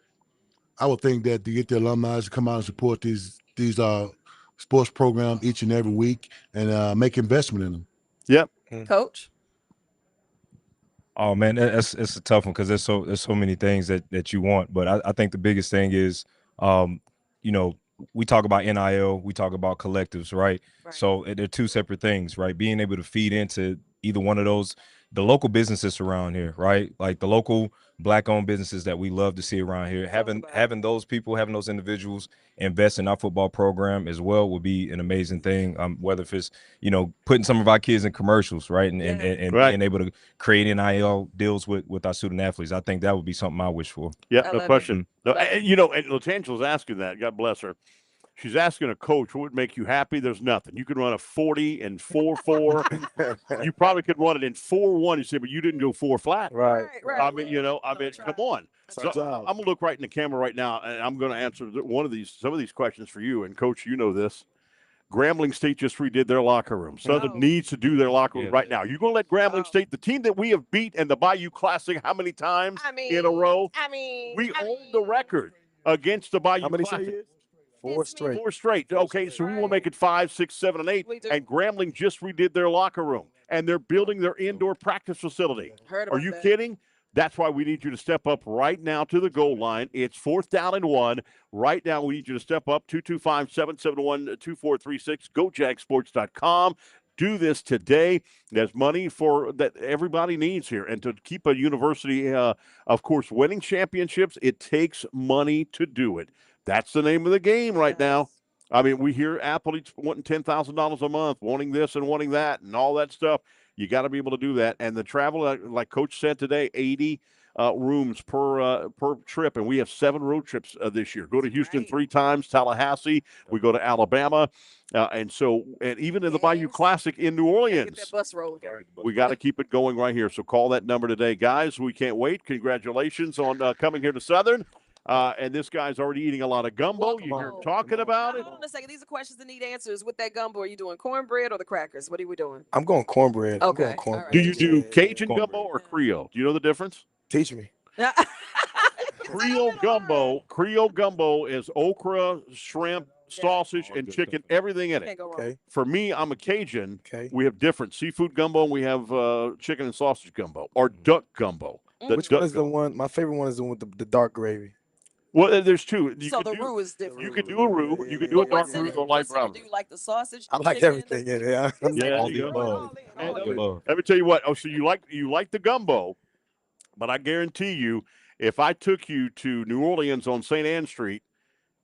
I would think that to get the alumni to come out and support these sports program each and every week and make investment in them. Yep. Coach? Oh man, it's a tough one because there's so many things that you want. But I think the biggest thing is, we talk about NIL, we talk about collectives, right? So they're two separate things, right? Being able to feed into either one of those, the local businesses around here, right? Like the local Black-owned businesses that we love to see around here, having those people, having those individuals invest in our football program as well would be an amazing thing. Whether if it's putting some of our kids in commercials, right, and being able to create NIL deals with our student athletes, I think that would be something I wish for. Yeah, no question. No, and Latangela's asking that. God bless her. She's asking a coach, what would make you happy? There's nothing. You could run a 40 and 4.4. You probably could run it in 4.1. You say, but you didn't go 4 flat. Right. I mean, come on. So I'm going to look right in the camera right now, and I'm going to answer some of these questions for you. And Coach, you know this. Grambling State just redid their locker room. Southern needs to do their locker room right now. You're going to let Grambling State, the team that we have beat in the Bayou Classic, how many times in a row? We own the record against the Bayou Classic. 4 straight. 4 straight. Okay, so we will make it 5, 6, 7, and 8. And Grambling just redid their locker room, and they're building their indoor practice facility. Are you kidding? That's why we need you to step up right now to the goal line. It's 4th down and 1. Right now, we need you to step up 225-771-2436. GoJagSports.com. Do this today. There's money that everybody needs here. And to keep a university, of course, winning championships, it takes money to do it. That's the name of the game right now. I mean, we hear athletes wanting $10,000 a month, wanting this and wanting that and all that stuff. You got to be able to do that. And the travel, like Coach said today, 80 rooms per trip. And we have 7 road trips this year. Go to Houston 3 times, Tallahassee. We go to Alabama. And even in the Bayou Classic in New Orleans. Get that bus roll. We got to keep it going right here. So call that number today. Guys, we can't wait. Congratulations on coming here to Southern. And this guy's already eating a lot of gumbo. You hear him talking about it. Hold on a second. These are questions that need answers. With that gumbo, are you doing cornbread or the crackers? What are we doing? I'm going cornbread. Okay. Do you do Cajun gumbo or Creole? Do you know the difference? Teach me. Creole gumbo is okra, shrimp, sausage, and chicken, everything in it. Can't go wrong. Okay. For me, I'm a Cajun. Okay. We have different seafood gumbo, and we have chicken and sausage gumbo, or duck gumbo. Which one is the one? My favorite one is the one with the dark gravy. Well, there's two. So the roux is different. You could do a roux. You could do a dark roux or light brown. Do you like the sausage? I like everything. Yeah. Yeah, All you the go. above. Let me tell you what. Oh, so you like the gumbo, but I guarantee you, if I took you to New Orleans on St. Anne Street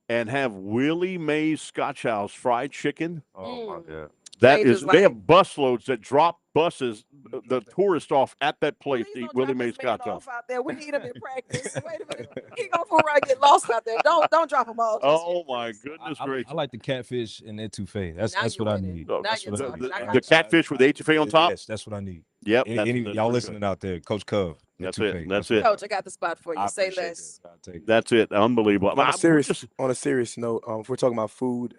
and have Willie Mae's Scotch House fried chicken, Oh my God. that They is, just they have like- busloads that drop buses, the tourists off at that place to eat Willie Mae's Scotch House. Out there. We need him in practice. Wait a minute. He gonna fool around and get lost out there. Don't drop him all. Oh my goodness gracious! I like the catfish and etouffee. That's Now that's you're what I winning. need. Now That's you're what I talking. need. Now The catfish with etouffee on top. Yes, that's what I need. Yep, Any, that's y'all pretty listening good. out there, Coach Cove. That's etouffee. it. That's it. Coach, I got the spot for you. I Say appreciate less. that. I'll take it. That's it. Unbelievable. On a I'm serious just- on a serious note, if we're talking about food,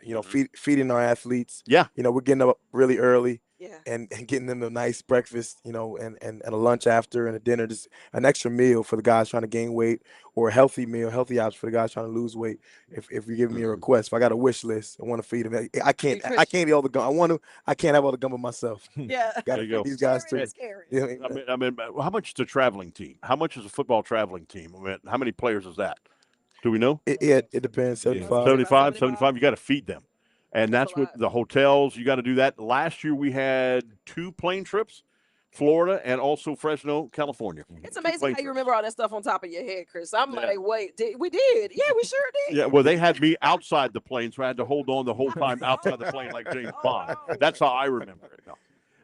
feeding our athletes. Yeah. We're getting up really early. Yeah. And getting them a nice breakfast, and a lunch after and a dinner, just an extra meal for the guys trying to gain weight, or a healthy meal, healthy option for the guys trying to lose weight. If you give me a request, if I got a wish list, I want to feed them. I can't eat all the gum. I can't have all the gum myself. Yeah. Got to you go. feed these guys too. Scary. I mean, how much is the traveling team? How much is a football traveling team? I mean, how many players is that? Do we know? It depends. 75. 75. You got to feed them. And that's with the hotels. You got to do that. Last year we had 2 plane trips, Florida and also Fresno, California. It's amazing how you remember all that stuff on top of your head, Chris. I'm like, wait, we did. Yeah, we sure did. Yeah, well, they had me outside the plane, so I had to hold on the whole time outside the plane like James Bond. That's how I remember it.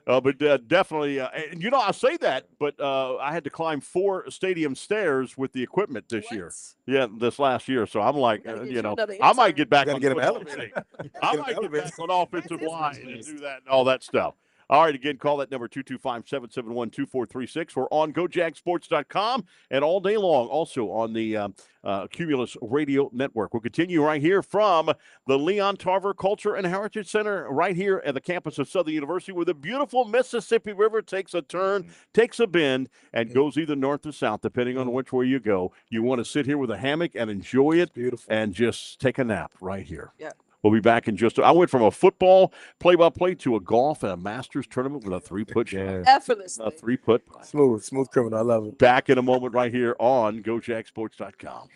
But definitely, and I say that, but I had to climb 4 stadium stairs with the equipment this year. Yeah, this last year. So I'm like, I might get back on get him the football team. I might get back on offensive line and do that and all that stuff. All right, again, call that number 225-771-2436. We're on GoJagSports.com and all day long, also on the Cumulus Radio Network. We'll continue right here from the Leon Tarver Culture and Heritage Center right here at the campus of Southern University, where the beautiful Mississippi River takes a turn, takes a bend, and goes either north or south, depending on which way you go. You want to sit here with a hammock and enjoy it and just take a nap right here. Yeah. We'll be back in I went from a football play-by-play to a golf and a Masters tournament with a 3-putt shot. Effortlessly. A 3-putt. Smooth criminal. I love it. Back in a moment right here on GoJagSports.com.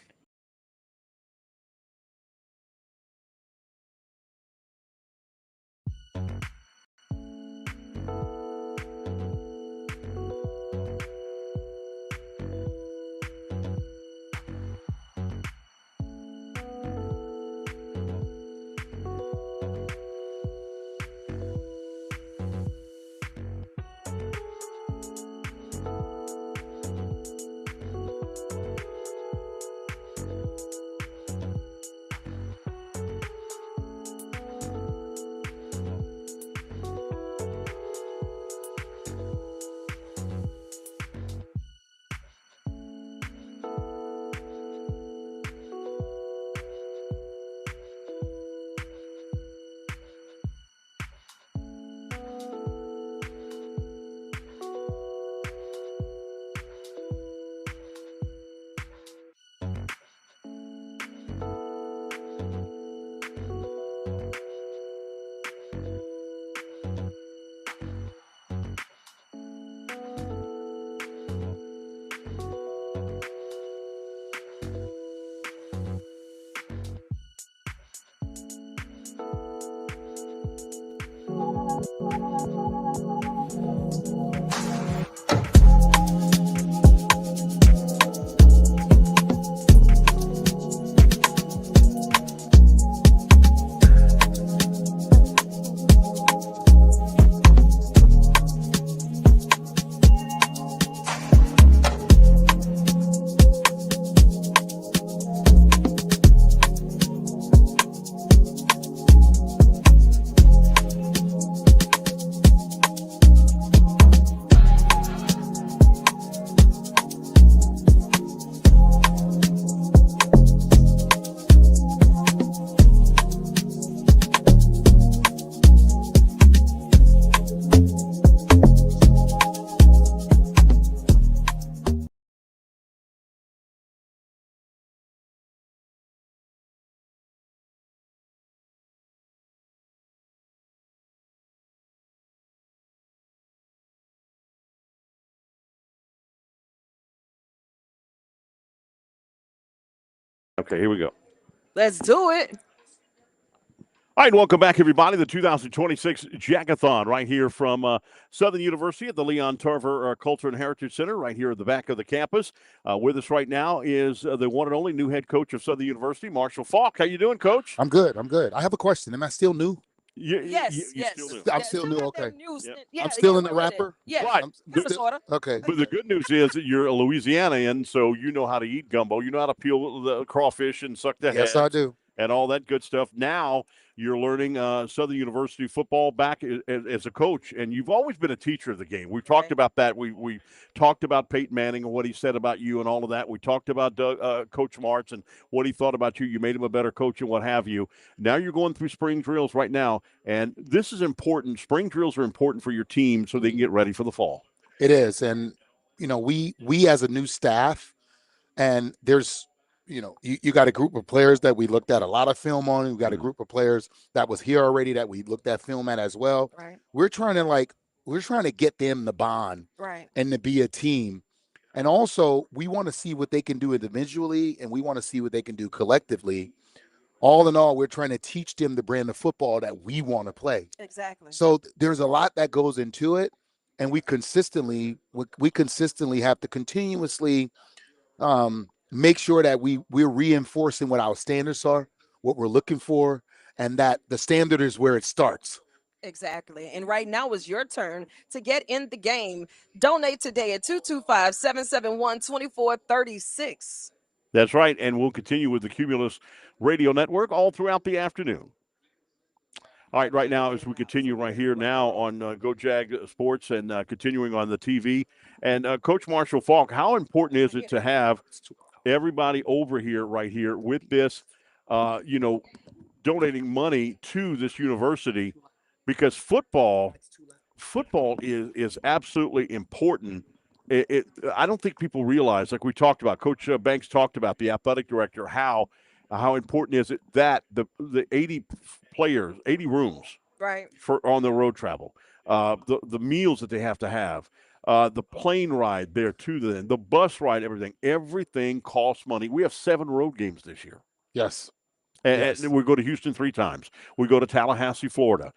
Okay, here we go. Let's do it. All right, welcome back, everybody. The 2026 Jag-A-Thon right here from Southern University at the Leon Tarver Culture and Heritage Center right here at the back of the campus. With us right now is the one and only new head coach of Southern University, Marshall Falk. How you doing, Coach? I'm good. I have a question. Am I still new? Yes. Still new. I'm still new. Okay. Yeah, I'm still in the we're with it. wrapper. Yeah, Right. kind of, sorta. Okay. But the good news is that you're a Louisianian, so you know how to eat gumbo. You know how to peel the crawfish and suck the head. Yes, I do. And all that good stuff. Now you're learning Southern University football back as a coach, and you've always been a teacher of the game. We've talked about that. We talked about Peyton Manning and what he said about you and all of that. We talked about Coach Martz and what he thought about you. You made him a better coach and what have you. Now you're going through spring drills right now, and this is important. Spring drills are important for your team so they can get ready for the fall. It is, and we as a new staff, and there's you got a group of players that we looked at a lot of film on. We got a group of players that was here already that we looked at film at as well. Right. We're trying to get them to bond, Right. and to be a team. And also we want to see what they can do individually, and we want to see what they can do collectively. All in all, we're trying to teach them the brand of football that we want to play. Exactly. So there's a lot that goes into it, and we consistently have to continuously make sure that we're reinforcing what our standards are, what we're looking for, and that the standard is where it starts. Exactly. And right now is your turn to get in the game. Donate today at 225-771-2436. That's right, and we'll continue with the Cumulus Radio Network all throughout the afternoon. All right, right now as we continue right here now on Go Jag Sports and continuing on the TV. And Coach Marshall Falk, how important is it to have everybody over here right here with this, donating money to this university, because football is absolutely important. I don't think people realize, like we talked about, Coach Banks talked about, the athletic director, how important is it that the 80 players, 80 rooms, right, for on the road travel, the meals that they have to have, the plane ride there to the bus ride, everything costs money. We have 7 road games this year. Yes. And we go to Houston 3 times. We go to Tallahassee, Florida.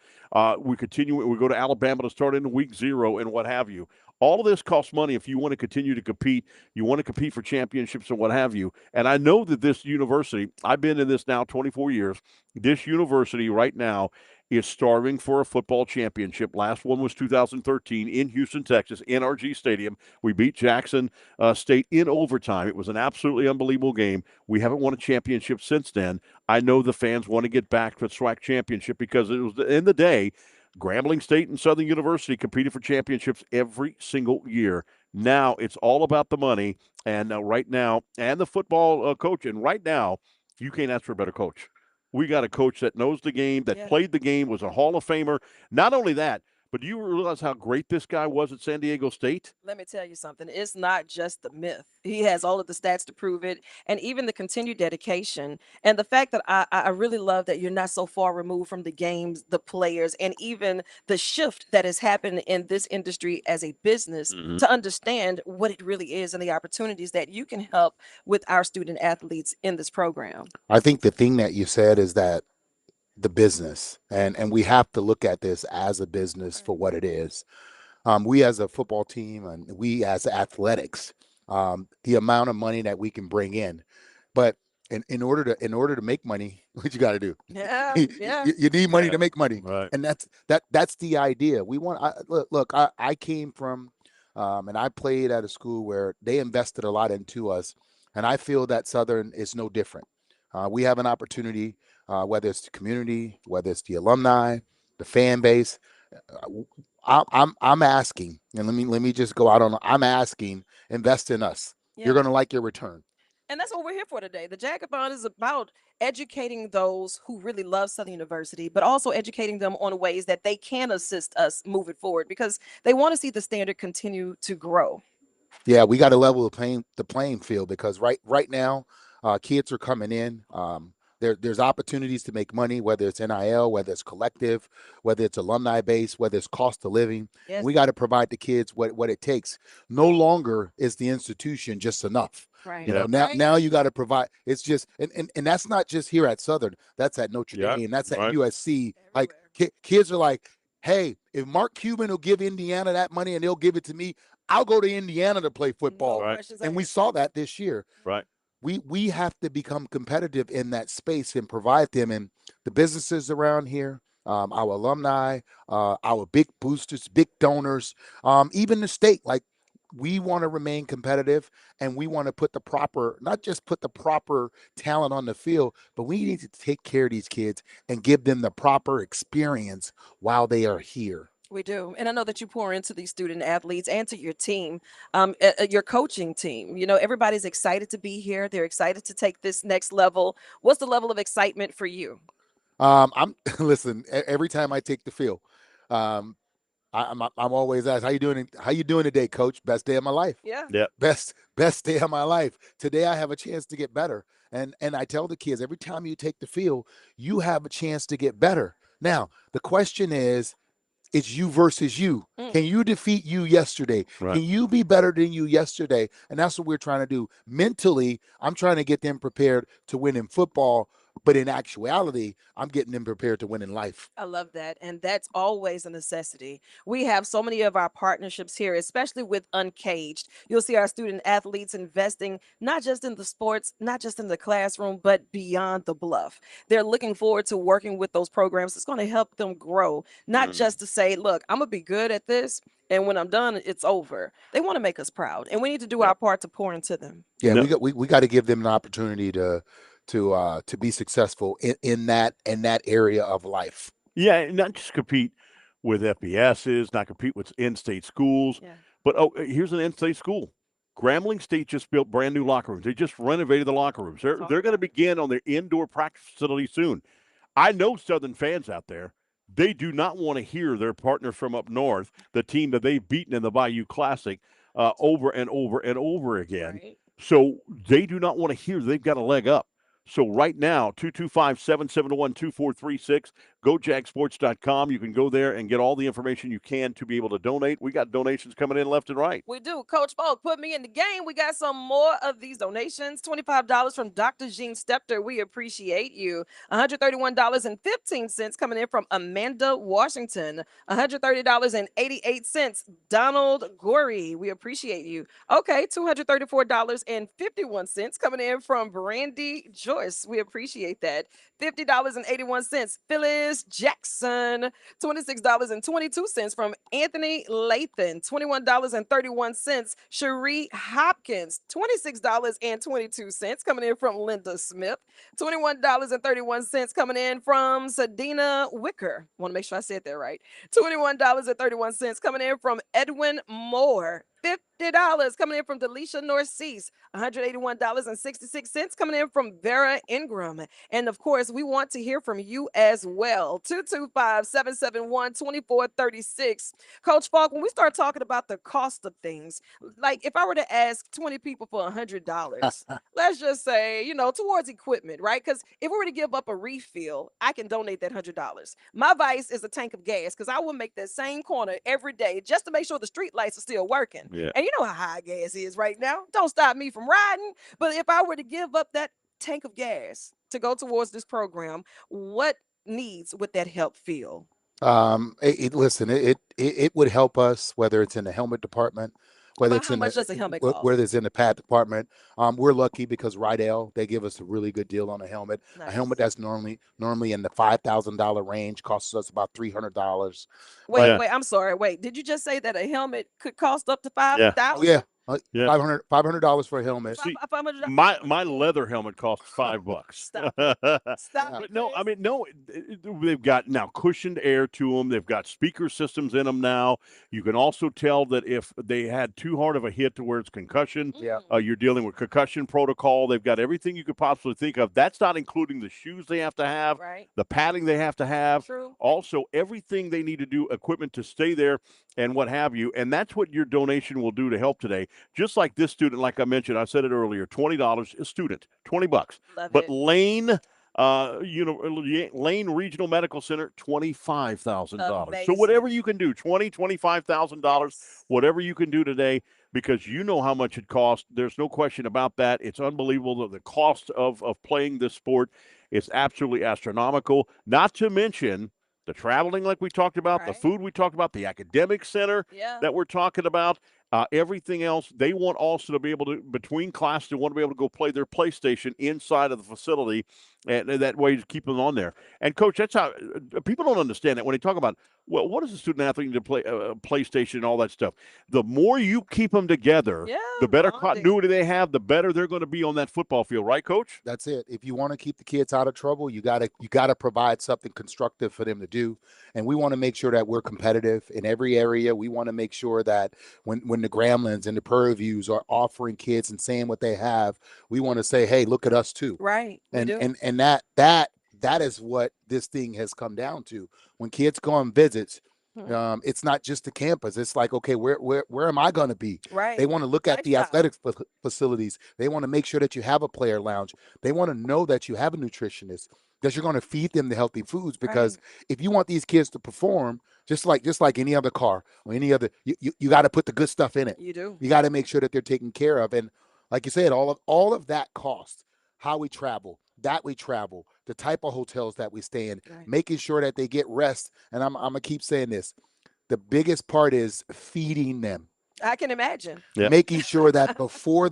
We go to Alabama to start in week 0 and what have you. All of this costs money if you want to continue to compete. You want to compete for championships and what have you. And I know that this university, I've been in this now 24 years, this university right now is starving for a football championship. Last one was 2013 in Houston, Texas, NRG Stadium. We beat Jackson State in overtime. It was an absolutely unbelievable game. We haven't won a championship since then. I know the fans want to get back to the SWAC championship because it was, in the day, Grambling State and Southern University competed for championships every single year. Now it's all about the money, and right now, and the football coach. And right now, you can't ask for a better coach. We got a coach that knows the game, that played the game, was a Hall of Famer. Not only that, but do you realize how great this guy was at San Diego State? Let me tell you something. It's not just the myth. He has all of the stats to prove it, and even the continued dedication. And the fact that I really love that you're not so far removed from the games, the players, and even the shift that has happened in this industry as a business to understand what it really is and the opportunities that you can help with our student athletes in this program. I think the thing that you said is that the business, and we have to look at this as a business for what it is. We as a football team and we as athletics, the amount of money that we can bring in, but in order to make money, what you got to do? Yeah, you need money to make money, right? And that's the idea. We want. I came from, and I played at a school where they invested a lot into us, and I feel that Southern is no different. We have an opportunity. Whether it's the community, whether it's the alumni, the fan base, I'm asking, and let me just go out on. I'm asking, invest in us. Yeah. You're gonna like your return. And that's what we're here for today. The Jag-A-Thon is about educating those who really love Southern University, but also educating them on ways that they can assist us moving forward because they want to see the standard continue to grow. Yeah, we got to level the playing field because right now, kids are coming in. There's opportunities to make money, whether it's NIL, whether it's collective, whether it's alumni base, whether it's cost of living. Yes. We got to provide the kids what it takes. No longer is the institution just enough. Right. You know, now you got to provide. It's just, and that's not just here at Southern. That's at Notre Dame. That's at USC. Like kids are like, hey, if Mark Cuban will give Indiana that money and they'll give it to me, I'll go to Indiana to play football. And we saw that this year. Right. We have to become competitive in that space and provide them, and the businesses around here, our alumni, our big boosters, big donors, even the state. Like, we want to remain competitive, and we want to put the proper, not just put the proper talent on the field, but we need to take care of these kids and give them the proper experience while they are here. We do. And I know that you pour into these student athletes and to your team, your coaching team. You know, everybody's excited to be here. They're excited to take this next level. What's the level of excitement for you? I'm listen, every time I take the field, I'm always asked, how you doing? How you doing today, coach? Best day of my life. Yeah. Best day of my life. Today I have a chance to get better. And I tell the kids, every time you take the field, you have a chance to get better. Now, the question is, it's you versus you. Can you defeat you yesterday? Can you be better than you yesterday? And that's what we're trying to do. Mentally, I'm trying to get them prepared to win in football, but in actuality, I'm getting them prepared to win in life. I love that. And that's always a necessity. We have so many of our partnerships here, especially with Uncaged. You'll see our student athletes investing not just in the sports, not just in the classroom, but beyond the Bluff. They're looking forward to working with those programs. It's going to help them grow, not just to say, look, I'm going to be good at this, and when I'm done, it's over. They want to make us proud, and we need to do our part to pour into them. Yeah, we got to give them an opportunity to be successful in that area of life. Yeah, and not just compete with FBSs, not compete with in-state schools, but here's an in-state school. Grambling State just built brand new locker rooms. They just renovated the locker rooms. They're going to begin on their indoor practice facility soon. I know Southern fans out there. They do not want to hear their partners from up north, the team that they've beaten in the Bayou Classic, over and over and over again. Right. So they do not want to hear they've got a leg up. So right now, 225-771-2436, gojagsports.com. You can go there and get all the information you can to be able to donate. We got donations coming in left and right. We do. Coach Falk, put me in the game. We got some more of these donations. $25 from Dr. Jean Stepter. We appreciate you. $131.15 coming in from Amanda Washington. $130.88, Donald Gorey. We appreciate you. Okay, $234.51 coming in from Brandy Joyce. We appreciate that. $50.81, Phyllis Jackson. $26.22 from Anthony Lathan. $21.31, Cherie Hopkins. $26.22 coming in from Linda Smith. $21.31 coming in from Sadina Wicker. Want to make sure I said that right. $21.31 coming in from Edwin Moore. $50 coming in from Delisha Narcisse. $181.66 coming in from Vera Ingram. And of course, we want to hear from you as well. 225-771-2436. Coach Falk, when we start talking about the cost of things, like if I were to ask 20 people for $100, let's just say, you know, towards equipment, right? Because if we were to give up a refill, I can donate that $100. My vice is a tank of gas, because I will make that same corner every day just to make sure the street lights are still working. Yeah. And you know how high gas is right now. Don't stop me from riding. But if I were to give up that tank of gas to go towards this program, what needs would that help fill? Listen, it would help us, whether it's in the helmet department, whether About it's how in much does a helmet cost? whether it's in the pad department. We're lucky because Rydell, they give us a really good deal on a helmet. Nice. A helmet that's normally in the $5,000 range costs us about $300. Wait, I'm sorry. Wait, did you just say that a helmet could cost up to $5,000? Oh yeah. $500 for a helmet. See, $500. my leather helmet costs $5. Stop. But no, I mean, no, they've got now cushioned air to them. They've got speaker systems in them now. You can also tell that if they had too hard of a hit to where it's concussion, you're dealing with concussion protocol. They've got everything you could possibly think of. That's not including the shoes they have to have, the padding they have to have. True. Also, everything they need to do, equipment to stay there and what have you. And that's what your donation will do to help today. Just like this student, like I mentioned, I said it earlier, $20 a student, $20. Love but it. Lane Lane Regional Medical Center, $25,000. So Amazing. whatever you can do, $25,000, whatever you can do today, because you know how much it costs. There's no question about that. It's unbelievable. The cost of playing this sport is absolutely astronomical. Not to mention the traveling, like we talked about, the food we talked about, the academic center that we're talking about. Everything else, they want also to be able to, between classes, they want to be able to go play their PlayStation inside of the facility, and that way to keep them on there. And, Coach, that's how people don't understand that when they talk about, well, what does a student athlete need to play PlayStation and all that stuff? The more you keep them together, the better continuity they have, the better they're going to be on that football field, right, Coach? That's it. If you want to keep the kids out of trouble, you gotta provide something constructive for them to do. And we want to make sure that we're competitive in every area. We want to make sure that when the Gremlins and the Prairie Views are offering kids and saying what they have, we want to say, hey, look at us too. Right. And that is what this thing has come down to. When kids go on visits, it's not just the campus. It's like, okay, where am I going to be? Right. They want to look at the athletic facilities. They want to make sure that you have a player lounge. They want to know that you have a nutritionist, that you're going to feed them the healthy foods. Because if you want these kids to perform, just like any other car or any other, you got to put the good stuff in it. You do. You got to make sure that they're taken care of. And like you said, all of that cost, how we travel, the type of hotels that we stay in, making sure that they get rest. And I'm gonna keep saying this. The biggest part is feeding them. I can imagine. Making sure that before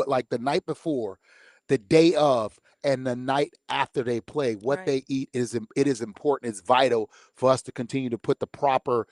like the night before, the day of, and the night after they play, what they eat is important. It's vital for us to continue to put the proper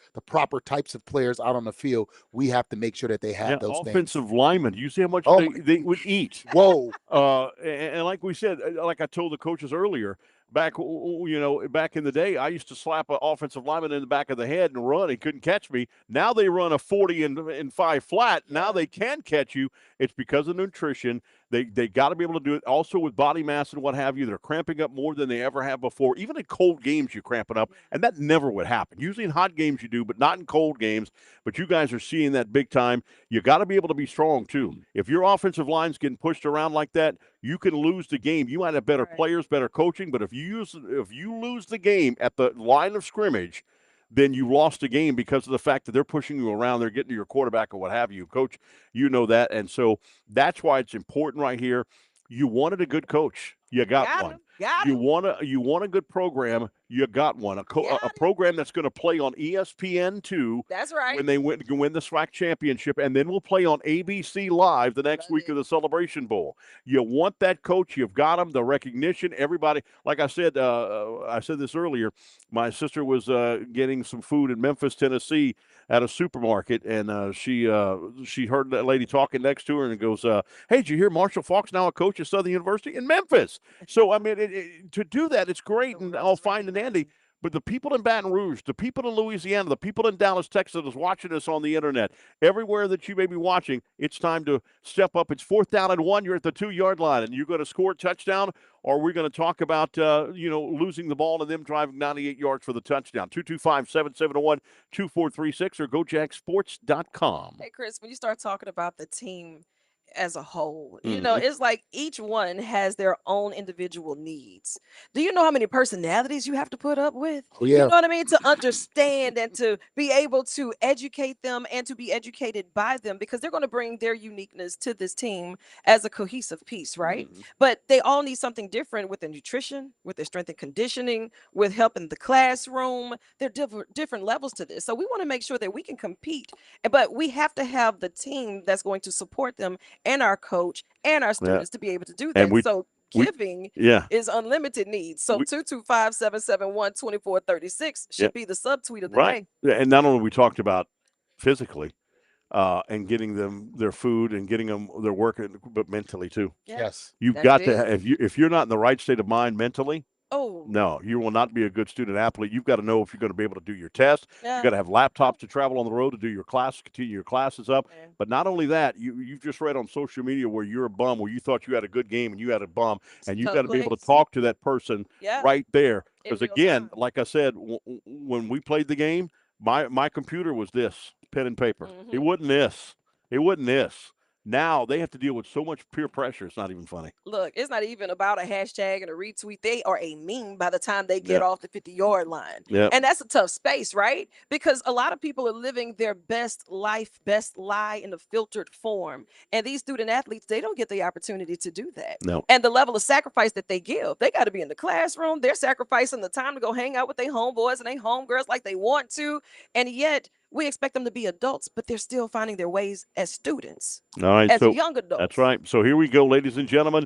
types of players out on the field. We have to make sure that they have those offensive linemen. You see how much they would eat. Whoa. And like we said, like I told the coaches earlier, back in the day, I used to slap an offensive lineman in the back of the head and run. He couldn't catch me. Now they run a 40 and 5 flat. Now they can catch you. It's because of nutrition. They got to be able to do it. Also with body mass and what have you, they're cramping up more than they ever have before. Even in cold games, you're cramping up, and that never would happen. Usually in hot games you do, but not in cold games. But you guys are seeing that big time. You got to be able to be strong too. If your offensive line's getting pushed around like that, you can lose the game. You might have better players, better coaching, but if you lose the game at the line of scrimmage, then you lost the game because of the fact that they're pushing you around, they're getting to your quarterback or what have you. Coach, you know that. And so that's why it's important right here. You wanted a good coach. You got one. You want a good program. You got one. A program that's going to play on ESPN2. That's right. When they win the SWAC championship, and then we'll play on ABC Live the next week of the Celebration Bowl. You want that coach. You've got him. The recognition. Everybody. Like I said this earlier. My sister was getting some food in Memphis, Tennessee, at a supermarket, and she heard that lady talking next to her, and goes, "Hey, did you hear Marshall Faulk's now a coach at Southern University in Memphis?" So I mean, to do that, it's great and all fine and dandy. But the people in Baton Rouge, the people in Louisiana, the people in Dallas, Texas is watching us on the internet. Everywhere that you may be watching, it's time to step up. It's 4th down and 1. You're at the 2-yard line, and you're going to score a touchdown, or we're going to talk about losing the ball and them driving 98 yards for the touchdown. 225-771-2436 or gojagsports.com. Hey, Chris, when you start talking about the team as a whole, it's like each one has their own individual needs. Do you know how many personalities you have to put up with? You know what I mean? To understand and to be able to educate them and to be educated by them, because they're going to bring their uniqueness to this team as a cohesive piece, right? But they all need something different with their nutrition, with their strength and conditioning, with help in the classroom. There are different levels to this. So we want to make sure that we can compete, but we have to have the team that's going to support them and our coach and our students to be able to do that. So giving is unlimited needs. So 225-771-2436 should be the subtweet of the day. And not only we talked about physically and getting them their food and getting them their work, but mentally too. Yes. You've got to if you're not in the right state of mind mentally, Oh. No, you will not be a good student athlete. You've got to know if you're going to be able to do your test. You've got to have laptops to travel on the road to do your class, continue your classes up. But not only that, you've just read on social media where you're a bum, where you thought you had a good game and you had a bum, and you've got to be able to talk to that person right there. Because again, like I said, when we played the game, my computer was this, pen and paper. It wasn't this. It wasn't this. Now they have to deal with so much peer pressure. It's not even funny. Look, it's not even about a hashtag and a retweet. They are a meme by the time they get Yep. off the 50-yard line. Yep. And that's a tough space, right? Because a lot of people are living their best life, best lie in a filtered form. And these student athletes, they don't get the opportunity to do that. No. And the level of sacrifice that they give, they got to be in the classroom. They're sacrificing the time to go hang out with their homeboys and their homegirls like they want to. And yet we expect them to be adults, but they're still finding their ways as students. All right, as so young adults. that's right. So here we go, ladies and gentlemen.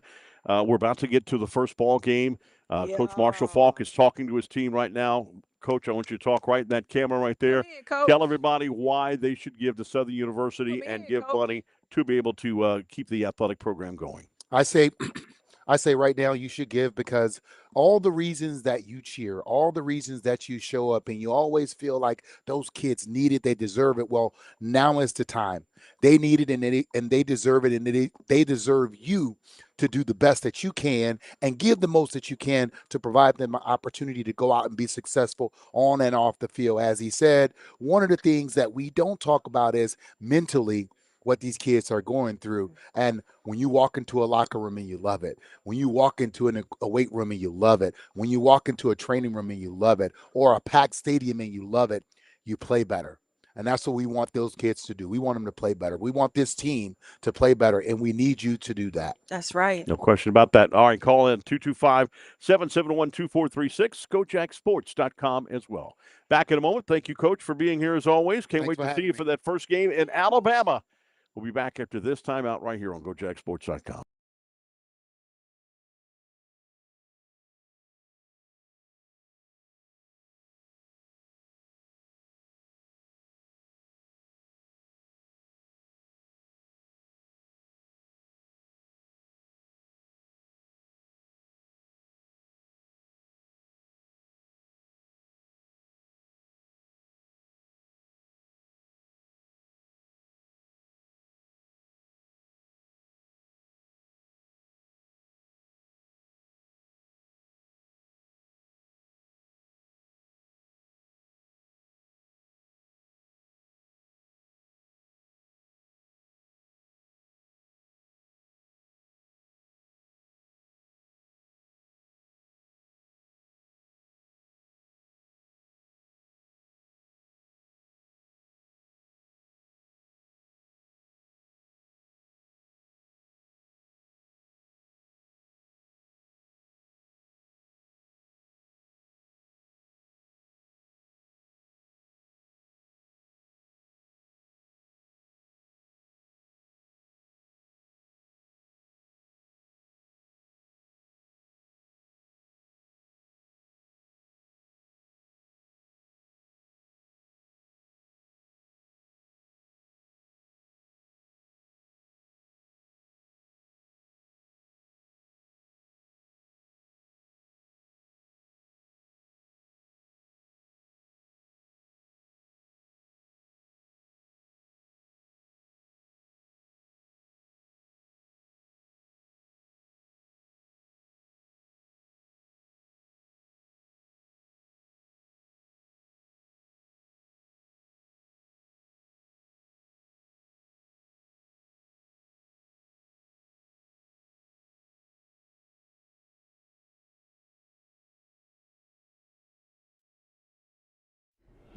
We're about to get to the first ball game. Coach Marshall Falk is talking to his team right now. Coach, I want you to talk right in that camera right there. Tell everybody why they should give to Southern University and give money to be able to keep the athletic program going. I say right now you should give because all the reasons that you cheer, all the reasons that you show up and you always feel like those kids need it, they deserve it. Well, now is the time. They need it and they deserve it, and they deserve you to do the best that you can and give the most that you can to provide them an opportunity to go out and be successful on and off the field. As he said, one of the things that we don't talk about is mentally what these kids are going through. And when you walk into a locker room and you love it, when you walk into a weight room and you love it, when you walk into a training room and you love it, or a packed stadium and you love it, you play better. And that's what we want those kids to do. We want them to play better. We want this team to play better, and we need you to do that. That's right. No question about that. All right, call in 225-771-2436, GoJackSports.com as well. Back in a moment. Thank you, Coach, for being here as always. Can't wait to see you for that first game in Alabama. We'll be back after this timeout right here on GoJackSports.com.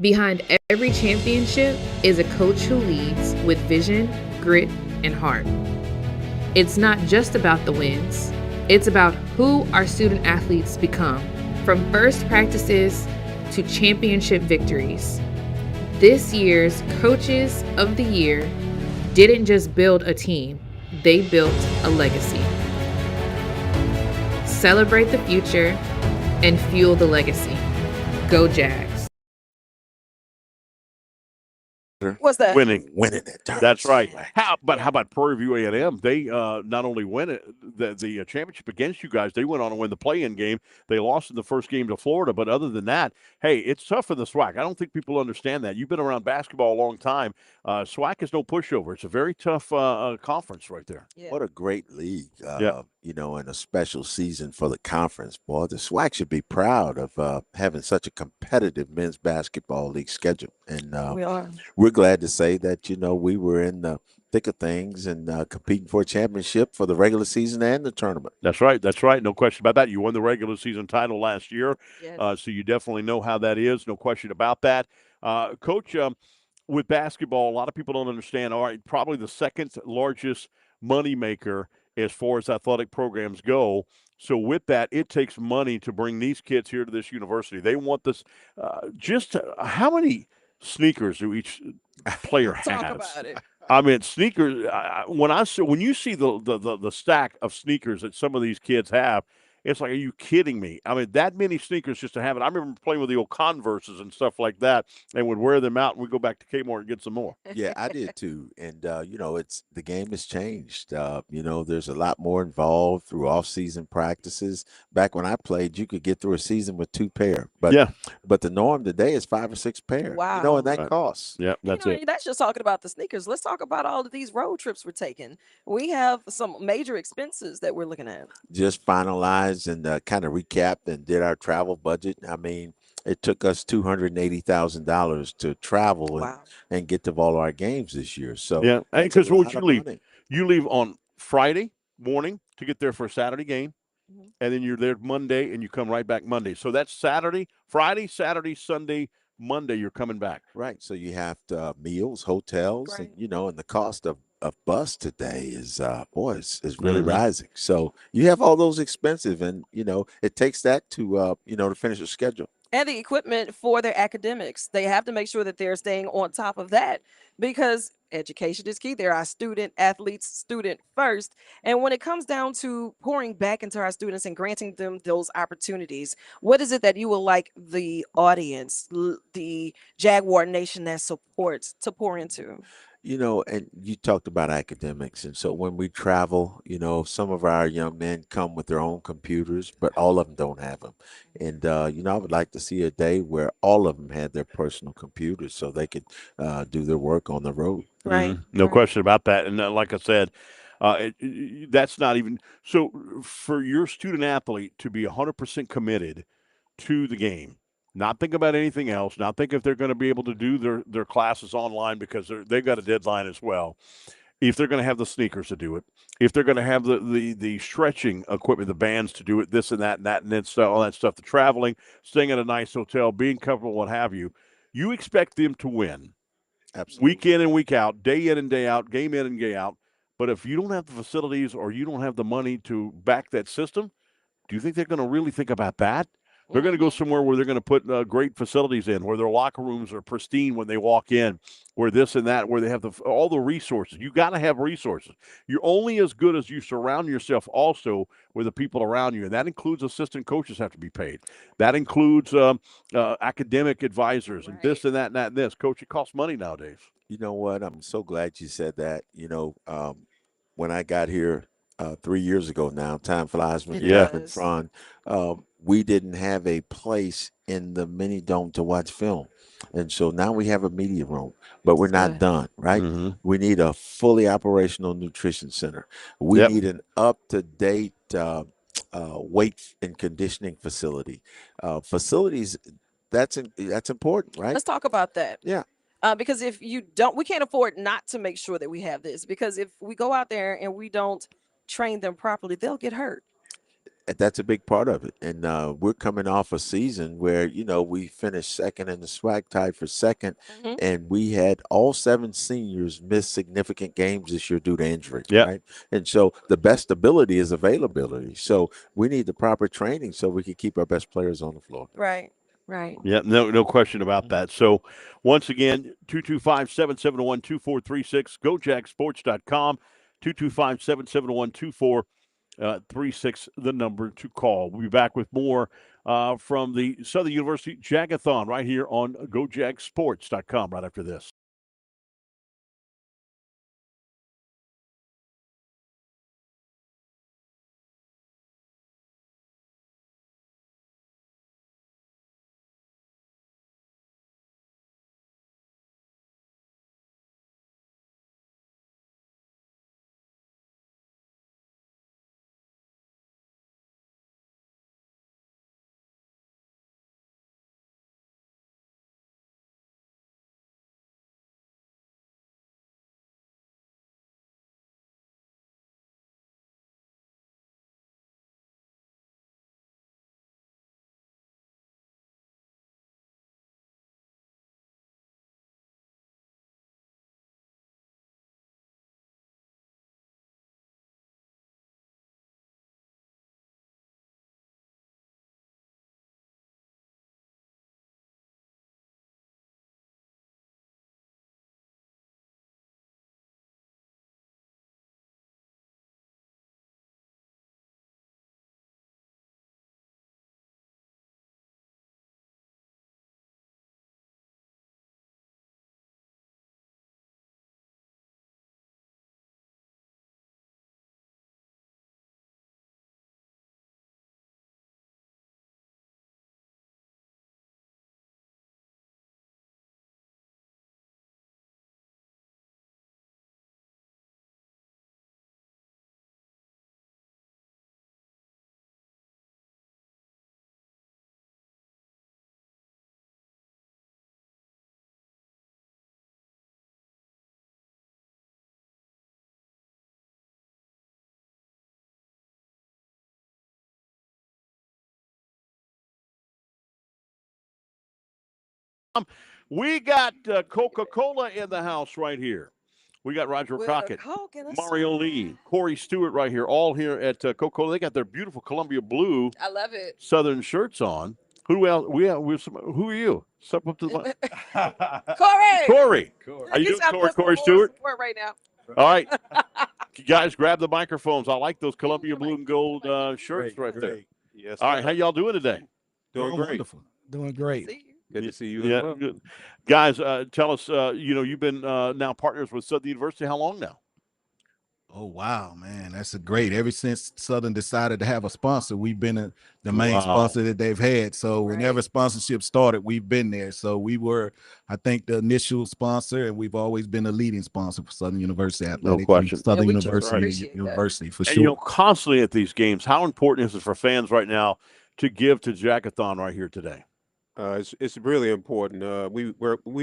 Behind every championship is a coach who leads with vision, grit, and heart. It's not just about the wins, it's about who our student athletes become. From first practices to championship victories, this year's Coaches of the Year didn't just build a team, they built a legacy. Celebrate the future and fuel the legacy. Go Jags. What's that? Winning it. That's right. How about Prairie View A&M? They not only win it, the championship against you guys, they went on to win the play-in game. They lost in the first game to Florida, but other than that, hey, it's tough for the SWAC. I don't think people understand that. You've been around basketball a long time. SWAC is no pushover. It's a very tough conference right there. What a great league, Yeah. and a special season for the conference. Boy, the SWAC should be proud of having such a competitive men's basketball league schedule. And We are. we're glad to say that, we were in the thick of things and competing for a championship for the regular season and the tournament. That's right. That's right. No question about that. You won the regular season title last year, Yes. so you definitely know how that is. No question about that. Coach, with basketball, a lot of people don't understand. All right, probably the second largest moneymaker as far as athletic programs go. So with that, it takes money to bring these kids here to this university. They want this. How many sneakers do each player Talk has? about it. I mean, sneakers. When you see the stack of sneakers that some of these kids have, it's like, are you kidding me? I mean, that many sneakers just to have it. I remember playing with the old Converses and stuff like that, and would wear them out, and we'd go back to Kmart and get some more. Yeah, I did too. And it's the game has changed. There's a lot more involved through off-season practices. Back when I played, you could get through a season with 2 pair, but Yeah. but the norm today is 5 or 6 pair. Wow. And that costs. Yeah, that's it. That's just talking about the sneakers. Let's talk about all of these road trips we're taking. We have some major expenses that we're looking at. Just finalized and kind of recapped and did our travel budget. I mean, it took us $280,000 to travel and get to all our games this year. So Yeah, that's a because what lot you of leave, money. you leave on Friday morning to get there for a Saturday game, Mm-hmm. and then you're there Monday, and you come right back Monday. So that's Friday, Saturday, Sunday, Monday. You're coming back. Right. So you have to, meals, hotels, Right. and the cost of bus today is is really Mhm. rising. So you have all those expensive, and it takes that to finish a schedule. And the equipment for their academics. They have to make sure that they're staying on top of that because education is key. They're our student athletes, student first. And when it comes down to pouring back into our students and granting them those opportunities, what is it that you would like the audience, the Jaguar Nation that supports to pour into? And you talked about academics. And so when we travel, some of our young men come with their own computers, but all of them don't have them. And, I would like to see a day where all of them had their personal computers so they could do their work on the road. Right. No right. question about that. And like I said, that's not even so for your student athlete to be 100% committed to the game. Not think about anything else. Not think if they're going to be able to do their classes online because they've got a deadline as well. If they're going to have the sneakers to do it, if they're going to have the stretching equipment, the bands to do it, this and that, and then all that stuff, the traveling, staying at a nice hotel, being comfortable, what have you, you expect them to win Absolutely. week in and week out, day in and day out, game in and game out. But if you don't have the facilities or you don't have the money to back that system, do you think they're going to really think about that? They're going to go somewhere where they're going to put great facilities in, where their locker rooms are pristine when they walk in, where this and that, where they have all the resources. You got to have resources. You're only as good as you surround yourself also with the people around you, and that includes assistant coaches have to be paid. That includes academic advisors and this and that and that and this. Coach, it costs money nowadays. You know what? I'm so glad you said that. When I got here 3 years ago now, time flies when It you're having does. fun. We didn't have a place in the mini dome to watch film. And so now we have a media room, but we're not Good. done, right? Mm-hmm. We need a fully operational nutrition center. We Yep. need an up to date weight and conditioning facility. Facilities, that's important, right? Let's talk about that. Yeah. Because if you don't, we can't afford not to make sure that we have this. Because if we go out there and we don't train them properly, they'll get hurt. That's a big part of it. And we're coming off a season where, we finished second in the SWAC, tied for second. Mhm. And we had all 7 seniors miss significant games this year due to injury, Yep. right? And so the best ability is availability. So we need the proper training so we can keep our best players on the floor. Right. Right. Yeah, no question about that. So, once again, 225-771-2436, gojagsports.com, 225-771-2436, the number to call. We'll be back with more from the Southern University Jag-A-Thon right here on gojagsports.com right after this. We got Coca-Cola in the house right here. We got Roger With a Crockett, Coke and a Mario Lee, Corey Stewart right here, all here at Coca-Cola. They got their beautiful Columbia blue I love it. Southern shirts on. Who else? Who are you? Step up to the mic. Corey. Corey. How you He's doing, got Corey? some Corey more Stewart? support right now. All right. You guys grab the microphones. I like those Columbia blue and gold shirts right there. Yes, All right. sir. How y'all doing today? Doing great. Wonderful. Doing great. Good to see you Yeah, as well. good. Guys, tell us, you've been now partners with Southern University. How long now? Oh wow, man, that's a great. Ever since Southern decided to have a sponsor, we've been the main sponsor that they've had. So whenever sponsorship started, we've been there. So we were, I think, the initial sponsor, and we've always been a leading sponsor for Southern University Athletics. No question. Southern University for And, sure. constantly at these games, how important is it for fans right now to give to Jag-A-Thon right here today? It's really important. We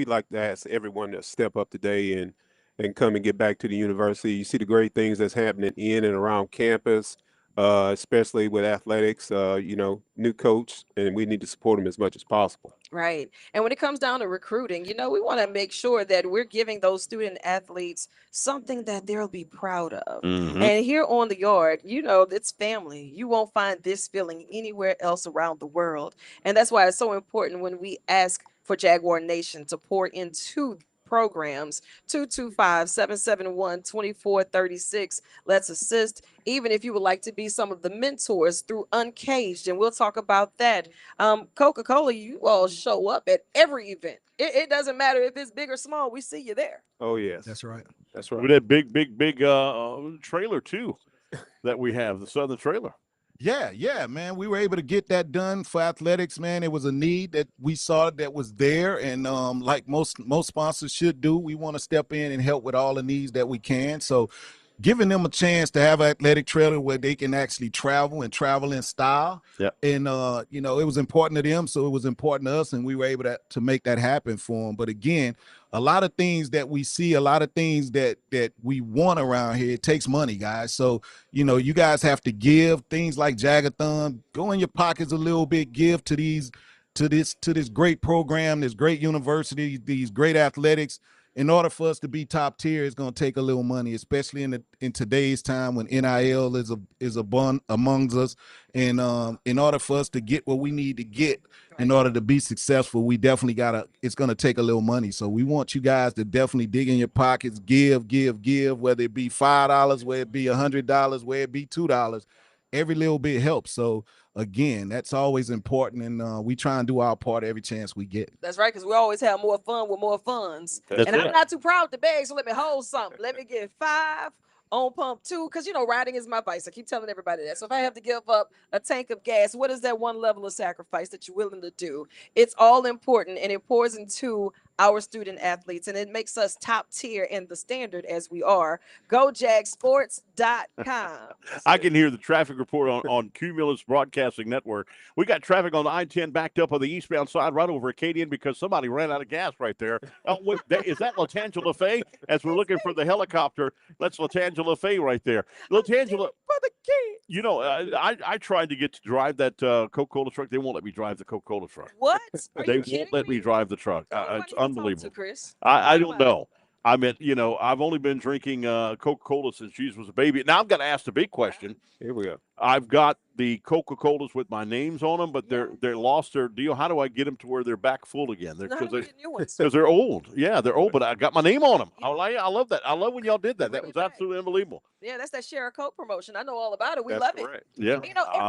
like to ask everyone to step up today and come and get back to the university. You see the great things that's happening in and around campus, especially with athletics. New coach, and we need to support them as much as possible. Right. And when it comes down to recruiting, we want to make sure that we're giving those student athletes something that they'll be proud of. Mhm. And here on the yard, it's family. You won't find this feeling anywhere else around the world. And that's why it's so important when we ask for Jaguar Nation to pour into programs. 225-771-2436. Let's assist. Even if you would like to be some of the mentors through Uncaged, and we'll talk about that. Coca-Cola, you all show up at every event. It doesn't matter if it's big or small. We see you there. Oh yes, that's right. That's right. With that big trailer too that we have, the Southern trailer. Yeah, man. We were able to get that done for athletics, man. It was a need that we saw that was there, and like most sponsors should do, we want to step in and help with all the needs that we can. So giving them a chance to have an athletic trailer where they can actually travel in style. Yeah. And it was important to them, so it was important to us, and we were able to make that happen for them. But again, a lot of things that we see, a lot of things that we want around here, it takes money, guys. So, you guys have to give things like Jag-A-Thon, go in your pockets a little bit, give to this great program, this great university, these great athletics. In order for us to be top tier, it's going to take a little money, especially in today's time when NIL is amongst us. And in order for us to get what we need to get in order to be successful, we definitely it's going to take a little money. So we want you guys to definitely dig in your pockets, give, whether it be $5, whether it be $100, whether it be $2. Every little bit helps. So again, that's always important, and we try and do our part every chance we get. That's right, because we always have more fun with more funds. That's and it. I'm not too proud to beg, so let me hold something. Let me get 5 on pump 2, because riding is my vice. I keep telling everybody that. So if I have to give up a tank of gas, what is that one level of sacrifice that you're willing to do? It's all important, and it pours into our student athletes, and it makes us top tier in the standard as we are. GoJagSports.com. I can hear the traffic report on Cumulus Broadcasting Network. We got traffic on the I-10 backed up on the eastbound side right over Acadian because somebody ran out of gas right there. Is that Latangela Faye? As we're looking for the helicopter, that's Latangela Faye right there. Latangela, I tried to get to drive that Coca-Cola truck. They won't let me drive the Coca-Cola truck. What? Are They you won't kidding let me drive the truck. It's unbelievable. Chris? I don't know. I mean, I've only been drinking Coca-Cola since Jesus was a baby. Now I've got to ask the big question. Here we go. I've got the Coca-Colas with my names on them, but they're lost their deal. How do I get them to where they're back full again? Because they're old. Yeah, they're old, but I got my name on them. I love that. I love when y'all did that. That was absolutely unbelievable. Yeah, that's that share a Coke promotion. I know all about it. We That's love correct. it. Yeah, I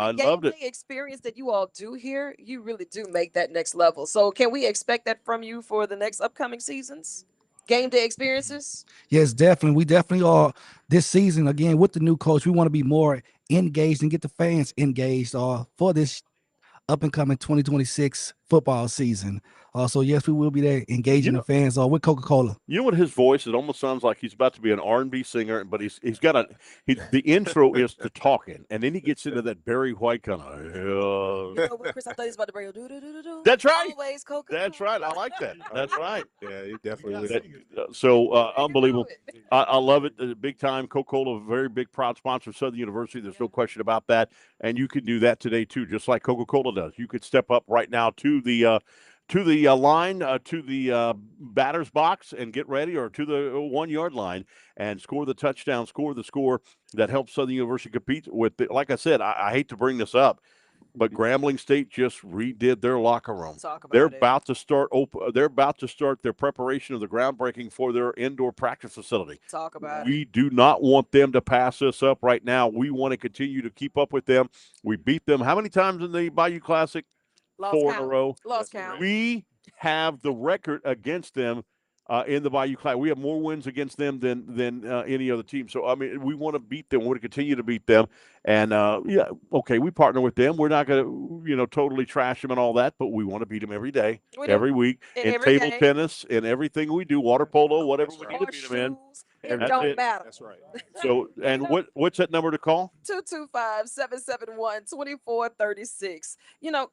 every loved game it. day experience that you all do here, you really do make that next level. So can we expect that from you for the next upcoming seasons? Game day experiences? Yes, definitely. We definitely are this season again with the new coach. We want to be more engaged and get the fans engaged for this up and coming 2026 football season. So yes, we will be there engaging the fans with Coca-Cola. You know what his voice? It almost sounds like he's about to be an R&B singer, but he's got the intro is to talking, and then he gets into that Barry White kind of. Chris, I thought he was about to bring a do. That's right. Always Coca. That's right. I like that. That's right. Yeah, he definitely. Unbelievable. I love it. Big time. Coca-Cola, a very big, proud sponsor of Southern University. There's no question about that. And you can do that today too, just like Coca-Cola does. You could step up right now to the to the line, to the batter's box and get ready, or to the 1 yard line and score the touchdown, score the score that helps Southern University compete with. Like I said, I hate to bring this up, but Grambling State just redid their locker room. They're about to start They're about to start their preparation of the groundbreaking for their indoor practice facility. Talk about We do not want them to pass this up right now. We want to continue to keep up with them. We beat them how many times in the Bayou Classic? Lost 4 count. in a row. Lost count. We have the record against them in the Bayou Classic. We have more wins against them than any other team. So, I mean, we want to beat them. We want to continue to beat them. And, yeah, okay, we partner with them. We're not going to, totally trash them and all that, but we want to beat them every day, every week, in table tennis, in everything we do, water polo, whatever we need to beat them in. It don't matter. That's right. So, and what's that number to call? 225-771-2436.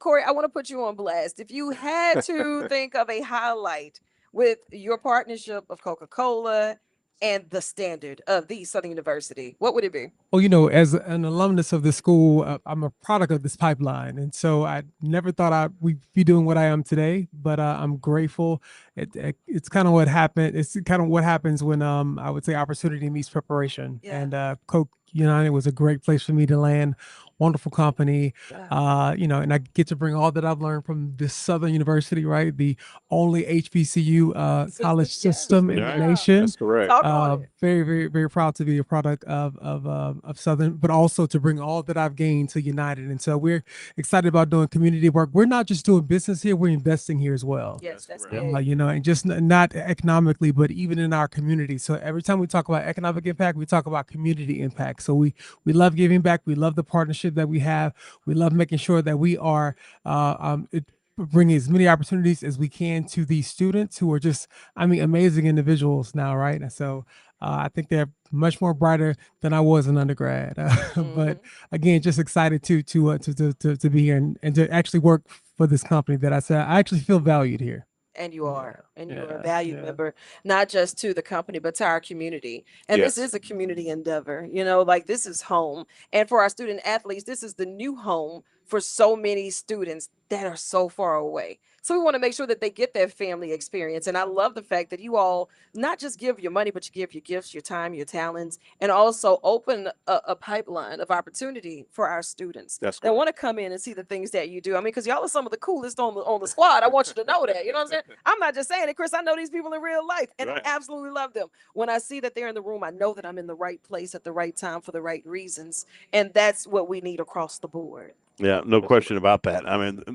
Corey, I want to put you on blast. If you had to think of a highlight with your partnership of Coca-Cola and the standard of the Southern University, what would it be? Well, as an alumnus of the school, I'm a product of this pipeline. And so I never thought we'd be doing what I am today, but I'm grateful. It's kind of what happened. It's kind of what happens when I would say opportunity meets preparation. Yeah. And Coke United was a great place for me to land. Wonderful company, and I get to bring all that I've learned from this Southern University, right? The only HBCU college system in the nation. That's correct. Very, very, very proud to be a product of Southern, but also to bring all that I've gained to United. And so we're excited about doing community work. We're not just doing business here; we're investing here as well. Yes, that's and just not economically, but even in our community. So every time we talk about economic impact, we talk about community impact. So we love giving back. We love the partnership that we have. We love making sure that we are bringing as many opportunities as we can to these students who are just, amazing individuals now, right? And so I think they're much more brighter than I was in undergrad. But again, just excited to be here and to actually work for this company that I said I actually feel valued here. And you are. And you're a valued member, not just to the company, but to our community. And this is a community endeavor, this is home. And for our student athletes, this is the new home for so many students that are so far away. So we want to make sure that they get that family experience. And I love the fact that you all not just give your money, but you give your gifts, your time, your talents, and also open a pipeline of opportunity for our students that want to come in and see the things that you do. Because y'all are some of the coolest on the squad. I want you to know that. You know what I'm saying? I'm not just saying it, Chris. I know these people in real life, and I absolutely love them. When I see that they're in the room, I know that I'm in the right place at the right time for the right reasons. And that's what we need across the board. Yeah, no question about that.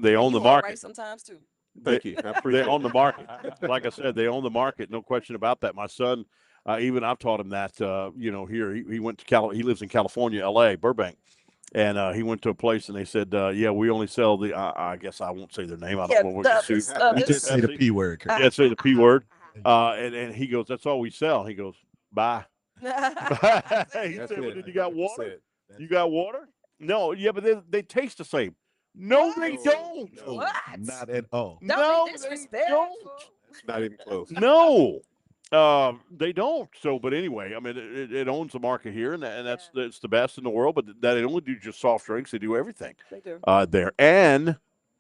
They own the market. Right sometimes too. Thank you. They own the market. Like I said, they own the market. No question about that. My son, even I've taught him that. Here he went to he lives in California, L.A., Burbank, and he went to a place and they said, we only sell the. I guess I won't say their name. I don't know what you You just say the P word. Kurt. Yeah, say the P word. And he goes, that's all we sell. He goes, bye. He said, well, you got water? You got water? No, but they taste the same. No, they don't. What? Not at all. No, they don't. Not even close. No, they don't. So, but anyway, it owns the market here, and that's the best in the world. But that they only do just soft drinks; they do everything. They do. There, and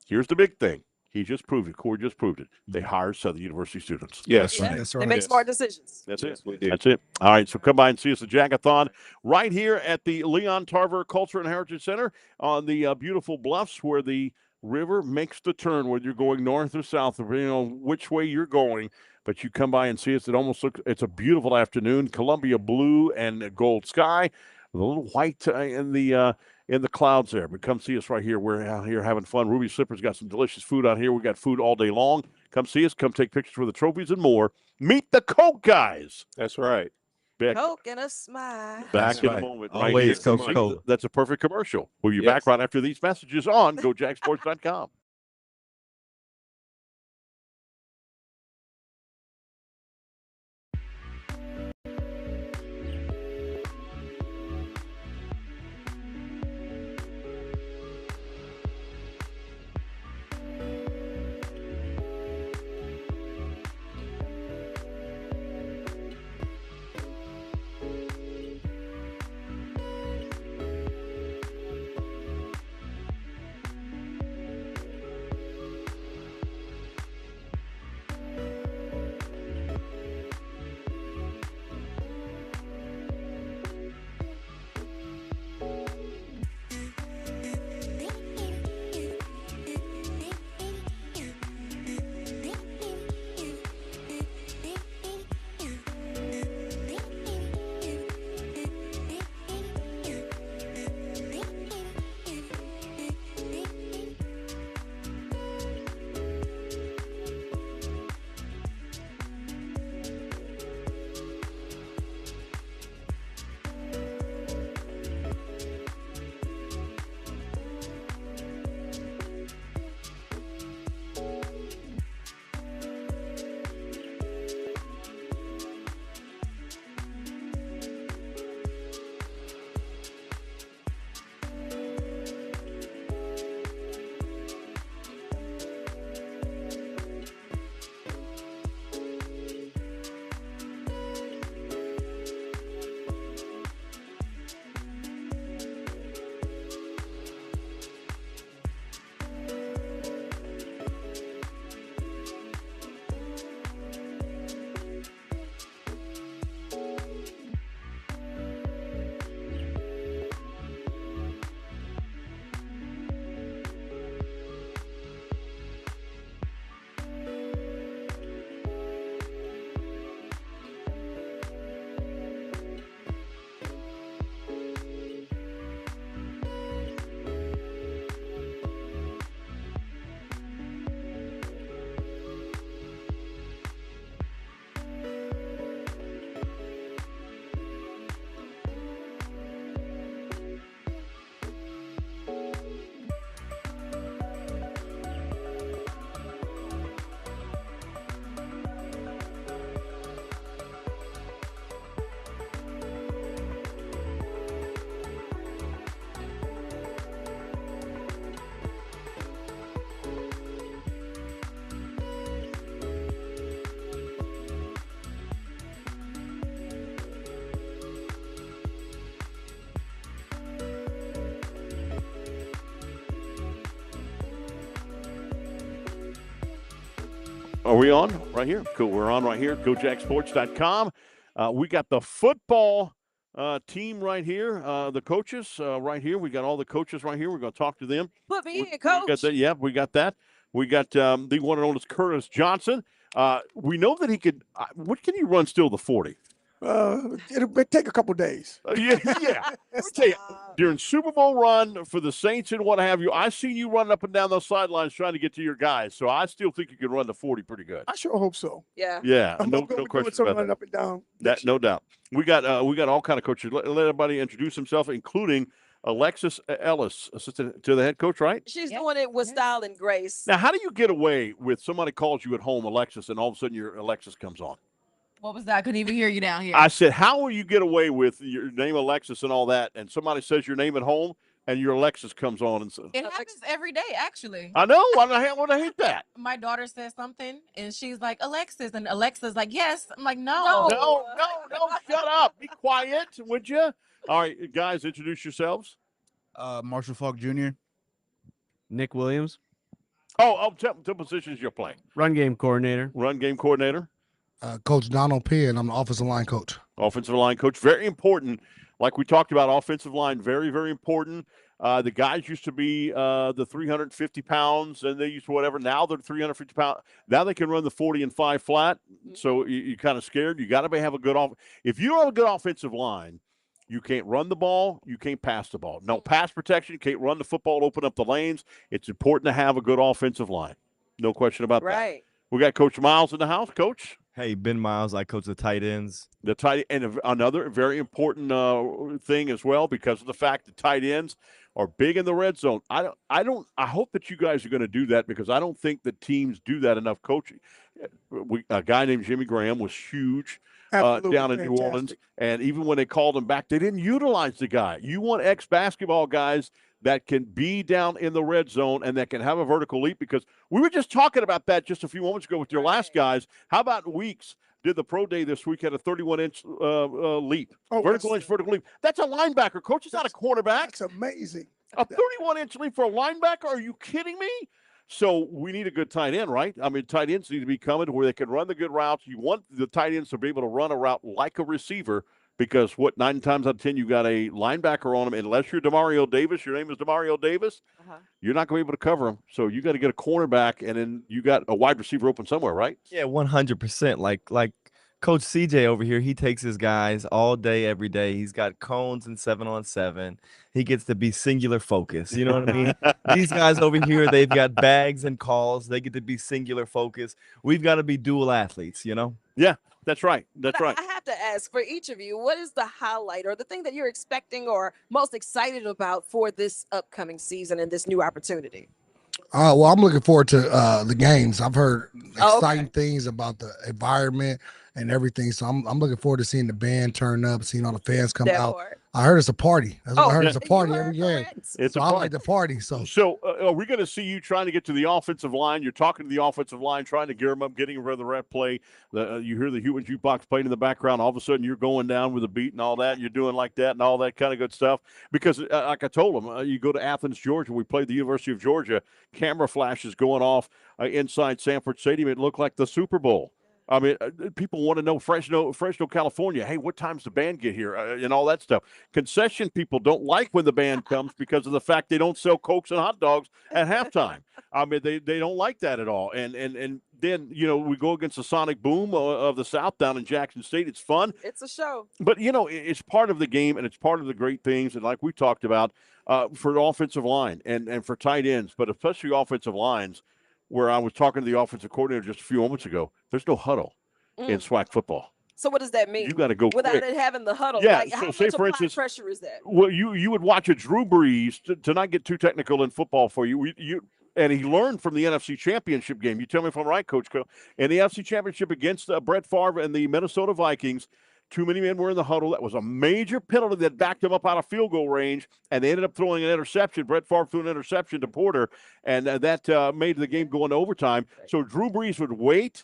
here's the big thing. He just proved it. Corey just proved it. They hire Southern University students. Yes, That's right. They make smart decisions. That's it. we do. That's it. All right. So come by and see us at Jag-A-Thon right here at the Leon Tarver Culture and Heritage Center on the beautiful bluffs where the river makes the turn, whether you're going north or south, depending on which way you're going. But you come by and see us. It's a beautiful afternoon. Columbia blue and gold sky with a little white in the clouds there. But come see us right here. We're out here having fun. Ruby Slipper's got some delicious food out here. We got food all day long. Come see us. Come take pictures for the trophies and more. Meet the Coke guys. That's right. Coke and a smile. Back in a moment. Always right Coca-Cola. That's a perfect commercial. We'll be back right after these messages on GoJagSports.com. Are we on right here? Cool. We're on right here. GoJackSports.com. We got the football team right here. The coaches right here. We got all the coaches right here. We're going to talk to them. Put me in, We coach. got that. Yeah, we got that. We got the one and only Curtis Johnson. We know that he could. What can you run still the 40? It'll take a couple days. Yeah. Let me tell you, during Super Bowl run for the Saints and what have you, I seen you running up and down those sidelines trying to get to your guys. So I still think you can run the 40 pretty good. I sure hope so. Yeah. Yeah, I'm no gonna be question doing some about running that. up and down. That no doubt. We got all kind of coaches. Let everybody introduce themselves, including Alexis Ellis, assistant to the head coach, right? She's doing it with style and grace. Now, how do you get away with somebody calls you at home, Alexis, and all of a sudden your Alexis comes on? What was that? I couldn't even hear you down here. I said, how will you get away with your name Alexis and all that, and somebody says your name at home, and your Alexis comes on and says, It happens every day, actually. I know. I hate that. My daughter says something, and she's like, Alexis, and Alexa's like, yes. I'm like, No, no. shut up. Be quiet, would you? All right, guys, introduce yourselves. Marshall Falk Jr. Nick Williams. Tell positions you're playing. Run game coordinator. Run game coordinator. Coach Donald Penn. I'm the offensive line coach. Offensive line coach. Very important. Like we talked about, offensive line, very, very important. The guys used to be the 350 pounds, and they used to whatever. Now they're 350 pounds. Now they can run the 40 and 5 flat. So you're kind of scared. You got to have a good If you don't have a good offensive line, you can't run the ball. You can't pass the ball. No pass protection. You can't run the football, open up the lanes. It's important to have a good offensive line. No question about that. Right. We got Coach Miles in the house. Coach. Hey, Ben Miles. I coach the tight ends. The tight and another very important thing as well, because of the fact that tight ends are big in the red zone. I hope that you guys are going to do that, because I don't think that teams do that enough coaching. A guy named Jimmy Graham was huge down in New Orleans, and even when they called him back, they didn't utilize the guy. You want ex-basketball guys that can be down in the red zone and that can have a vertical leap, because we were just talking about that just a few moments ago with your last guys. How about Weeks? Did the pro day this week, had a 31-inch leap. Vertical leap. That's a linebacker, coach. It's not a quarterback. That's amazing. A 31-inch leap for a linebacker? Are you kidding me? So we need a good tight end, right? I mean, tight ends need to be coming to where they can run the good routes. You want the tight ends to be able to run a route like a receiver, because 9 times out of 10 you got a linebacker on them. Unless you're Demario Davis, your name is Demario Davis, you're not going to be able to cover them. So you got to get a cornerback, and then you got a wide receiver open somewhere, right? Yeah, 100%. Like Coach CJ over here, he takes his guys all day, every day. He's got cones and 7-on-7. He gets to be singular focus. You know what I mean? These guys over here, they've got bags and calls. They get to be singular focus. We've got to be dual athletes, you know? Yeah, that's right. That's right. I have to ask, for each of you, what is the highlight or the thing that you're expecting or most excited about for this upcoming season and this new opportunity? Well, I'm looking forward to the games. I've heard exciting things about the environment and everything. So I'm looking forward to seeing the band turn up, seeing all the fans come out. I heard it's a party. That's what I heard. It's a party every game. It's a I party. like the party. So are we going to see you trying to get to the offensive line? You're talking to the offensive line, trying to gear them up, getting ready for the rep play. You hear the human jukebox playing in the background. All of a sudden, you're going down with a beat and all that. And you're doing like that and all that kind of good stuff. Because, like I told them, you go to Athens, Georgia. We played the University of Georgia. Camera flashes going off inside Sanford Stadium. It looked like the Super Bowl. I mean, people want to know Fresno, California. Hey, what time's the band get here and all that stuff? Concession people don't like when the band comes because of the fact they don't sell Cokes and hot dogs at halftime. I mean, they don't like that at all. And then, we go against the Sonic Boom of the South down in Jackson State. It's fun. It's a show. But, it's part of the game, and it's part of the great things. And like we talked about, for the offensive line and for tight ends, but especially offensive lines, where I was talking to the offensive coordinator just a few moments ago, there's no huddle in SWAC football. So what does that mean? You got to go without quick. it having the huddle. Yeah. Like, So how say, much for applied instance, pressure is that? Well, you would watch a Drew Brees to not get too technical in football for you. And he learned from the NFC Championship game. You tell me if I'm right, Coach. In the NFC Championship against Brett Favre and the Minnesota Vikings, too many men were in the huddle. That was a major penalty that backed them up out of field goal range, and they ended up throwing an interception. Brett Favre threw an interception to Porter, and that made the game go into overtime. So Drew Brees would wait,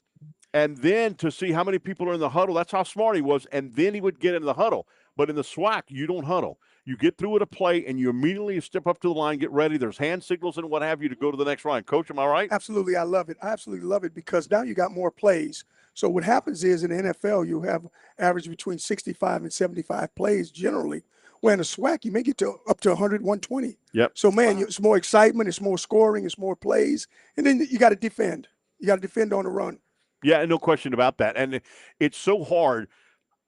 and then to see how many people are in the huddle. That's how smart he was, and then he would get in the huddle. But in the SWAC, you don't huddle. You get through with a play, and you immediately step up to the line, get ready. There's hand signals and what have you to go to the next line. Coach, am I right? Absolutely, I love it. I absolutely love it because now you got more plays. So what happens is in the NFL, you have average between 65 and 75 plays generally. Where in a SWAC, you may get to up to 100, 120. Yep. So, man, it's more excitement, it's more scoring, it's more plays. And then you got to defend. You got to defend on the run. Yeah, no question about that. And it's so hard.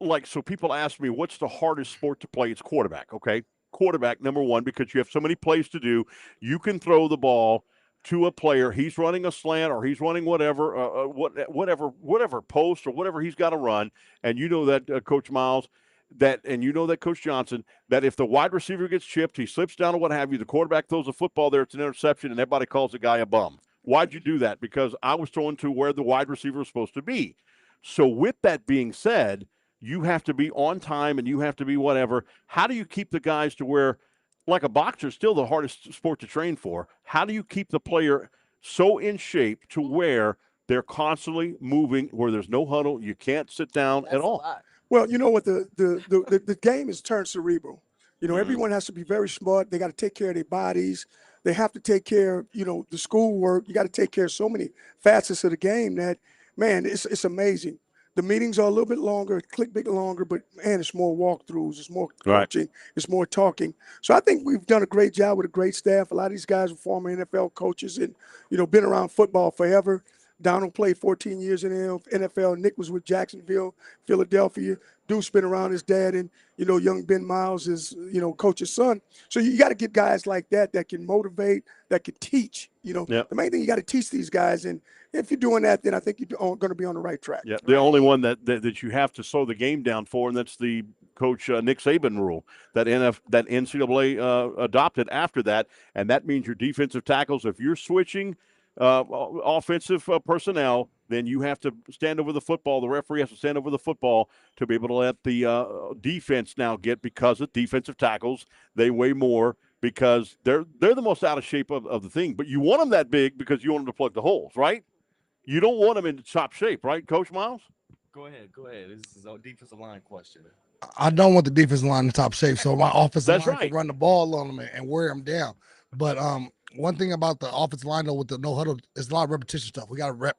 Like, so people ask me, what's the hardest sport to play? It's quarterback, okay? Quarterback, number one, because you have so many plays to do. You can throw the ball to a player. He's running a slant or he's running whatever, whatever post or whatever he's got to run. And you know that, Coach Miles, and you know that, Coach Johnson, that if the wide receiver gets chipped, he slips down or what have you, the quarterback throws a football there, it's an interception, and everybody calls the guy a bum. Why'd you do that? Because I was throwing to where the wide receiver was supposed to be. So with that being said, you have to be on time and you have to be whatever. How do you keep the guys to where, like a boxer is still the hardest sport to train for, how do you keep the player so in shape to where they're constantly moving, where there's no huddle, you can't sit down at all? Well, you know what, the game is turned cerebral. You know, everyone has to be very smart. They got to take care of their bodies. They have to take care of, you know, the schoolwork. You got to take care of so many facets of the game that, man, it's amazing. The meetings are a little bit longer, click bit longer, but man, it's more walkthroughs, it's more coaching, it's more talking. So I think we've done a great job with a great staff. A lot of these guys are former NFL coaches and, you know, been around football forever. Donald played 14 years in the NFL. Nick was with Jacksonville, Philadelphia. Deuce been around his dad, and, you know, young Ben Miles is, you know, coach's son. So you got to get guys like that can motivate, that can teach. You know, the main thing you got to teach these guys, and if you're doing that, then I think you're going to be on the right track. Yeah, the only one that you have to slow the game down for, and that's the Coach Nick Saban rule that NCAA adopted after that, and that means your defensive tackles, if you're switching offensive personnel, then you have to stand over the football. The referee has to stand over the football to be able to let the defense now get, because of defensive tackles, they weigh more because they're the most out of shape of the thing. But you want them that big because you want them to plug the holes, right? You don't want them in top shape, right, Coach Miles? Go ahead. This is a defensive line question. I don't want the defensive line in top shape, so my offensive line right. can run the ball on them and wear them down. But one thing about the offensive line, though, with the no huddle, is a lot of repetition stuff. We got to rep,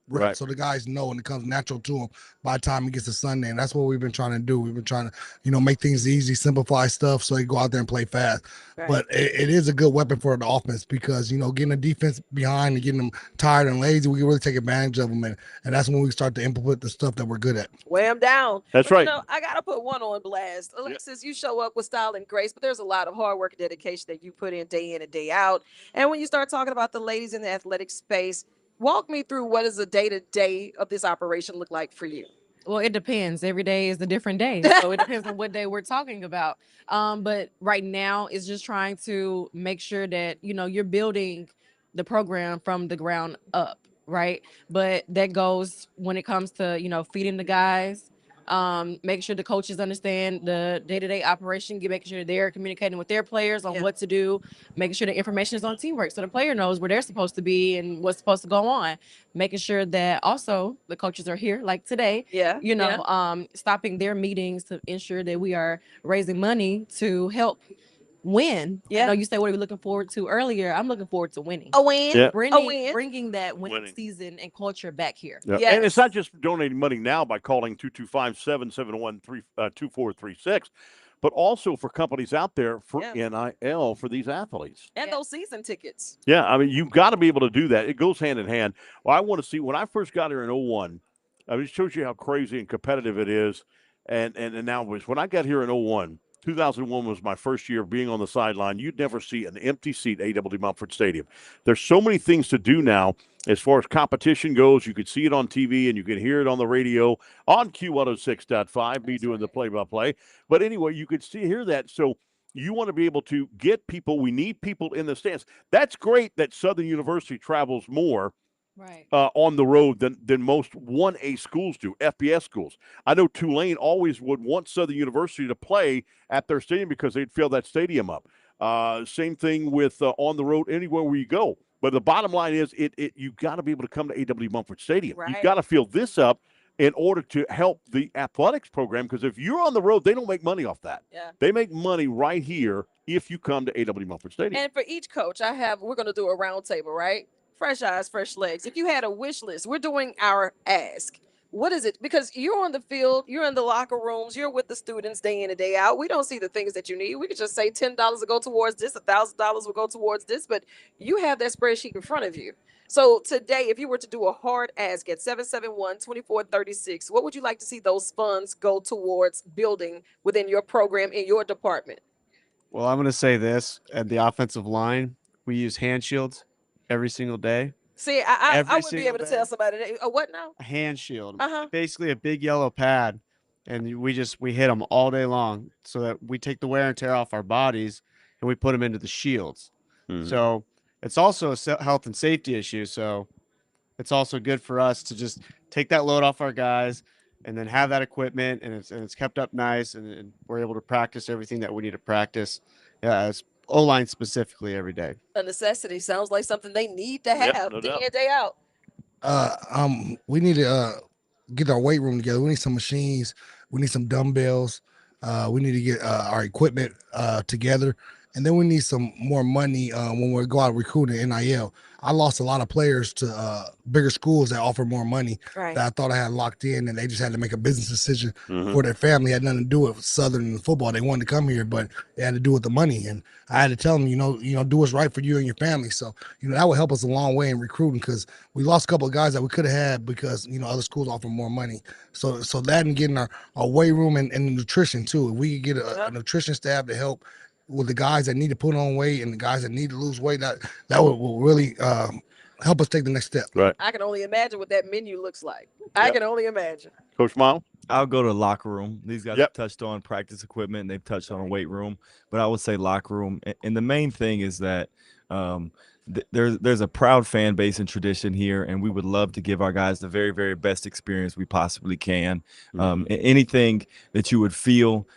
Right. so the guys know, and it comes natural to them by the time it gets to Sunday. And that's what we've been trying to do. We've been trying to, you know, make things easy, simplify stuff, so they go out there and play fast. Right. But it is a good weapon for the offense because, you know, getting the defense behind and getting them tired and lazy, we can really take advantage of them. And that's when we start to implement the stuff that we're good at. Weigh them down. That's But, right. You know, I got to put one on blast. Alexis, you show up with style and grace, but there's a lot of hard work and dedication that you put in and day out. And when you start talking about the ladies in the athletic space, walk me through what does a day-to-day of this operation look like for you? Well, it depends. Every day is a different day. So it depends on what day we're talking about. But right now it's just trying to make sure that, you know, you're building the program from the ground up, right? But that goes when it comes to, you know, feeding the guys, making sure the coaches understand the day-to-day operation, making sure they're communicating with their players on what to do, making sure the information is on teamwork so the player knows where they're supposed to be and what's supposed to go on, making sure that also the coaches are here like today, you know, stopping their meetings to ensure that we are raising money to help win. I know you said what are we looking forward to earlier. I'm looking forward to winning. A win. Yeah. Bringing that winning season and culture back here. Yeah. And it's not just donating money now by calling 225-771-2436, but also for companies out there for NIL for these athletes. And those season tickets. Yeah, I mean, you've got to be able to do that. It goes hand in hand. Well, I want to see, when I first got here in 01, I mean, it shows you how crazy and competitive it is. And now when I got here in 01, 2001 was my first year of being on the sideline. You'd never see an empty seat at AWD Mumford Stadium. There's so many things to do now as far as competition goes. You could see it on TV and you can hear it on the radio on Q106.5, me doing the play-by-play. But anyway, you could hear that. So you want to be able to get people. We need people in the stands. That's great that Southern University travels more on the road than most 1A schools do, FBS schools. I know Tulane always would want Southern University to play at their stadium because they'd fill that stadium up. Same thing with on the road anywhere where you go. But the bottom line is, you got to be able to come to AW Mumford Stadium. You've got to fill this up in order to help the athletics program. Because if you're on the road, they don't make money off that. Yeah. They make money right here if you come to A.W. Mumford Stadium. And for each coach, we're going to do a round table, right? Fresh eyes, fresh legs. If you had a wish list, we're doing our ask. What is it? Because you're on the field, you're in the locker rooms, you're with the students day in and day out. We don't see the things that you need. We could just say $10 will go towards this, $1,000 will go towards this, but you have that spreadsheet in front of you. So today, if you were to do a hard ask at 771-2436, what would you like to see those funds go towards building within your program in your department? Well, I'm going to say this. At the offensive line, we use hand shields every single day. See, I Every wouldn't be able to tell somebody what now? A hand shield. Uh-huh. Basically a big yellow pad, and we hit them all day long so that we take the wear and tear off our bodies and we put them into the shields. So it's also a health and safety issue. So it's also good for us to just take that load off our guys and then have that equipment, and it's kept up nice, and we're able to practice everything that we need to practice. Yeah, it's O-line specifically every day. A necessity. Sounds like something they need to have no day doubt. in, day out. We need to get our weight room together. We need some machines. We need some dumbbells. We need to get our equipment together. And then we need some more money when we go out recruiting NIL. I lost a lot of players to bigger schools that offer more money Right. that I thought I had locked in, and they just had to make a business decision for their family. It had nothing to do with Southern football. They wanted to come here, but it had to do with the money. And I had to tell them, do what's right for you and your family. So, that would help us a long way in recruiting, because we lost a couple of guys that we could have had because, other schools offer more money. So that and getting our weight room and the nutrition too. If we could get a nutrition staff to help with the guys that need to put on weight and the guys that need to lose weight, that will really help us take the next step. Right. I can only imagine what that menu looks like. I can only imagine. Coach Miles? I'll go to locker room. These guys Yep. have touched on practice equipment, and they've touched on a weight room, but I would say locker room. And the main thing is that there's a proud fan base and tradition here, and we would love to give our guys the very, very best experience we possibly can. Anything that you would feel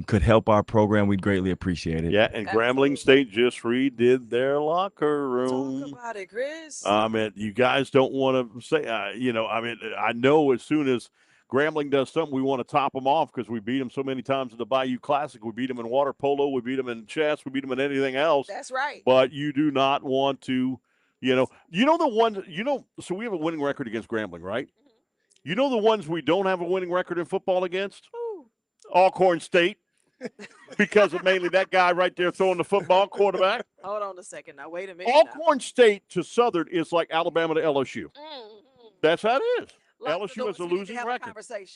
could help our program, we'd greatly appreciate it. Yeah, and Grambling State just redid their locker room. Talk about it, Chris. You guys don't want to say, I know as soon as Grambling does something, we want to top them off because we beat them so many times in the Bayou Classic. We beat them in water polo. We beat them in chess. We beat them in anything else. That's right. But you do not want to, so we have a winning record against Grambling, right? You know the ones we don't have a winning record in football against? Alcorn State, because of mainly that guy right there throwing the football, quarterback. Hold on a second. Now, wait a minute. Alcorn State to Southern is like Alabama to LSU. That's how it is. LSU has a losing record.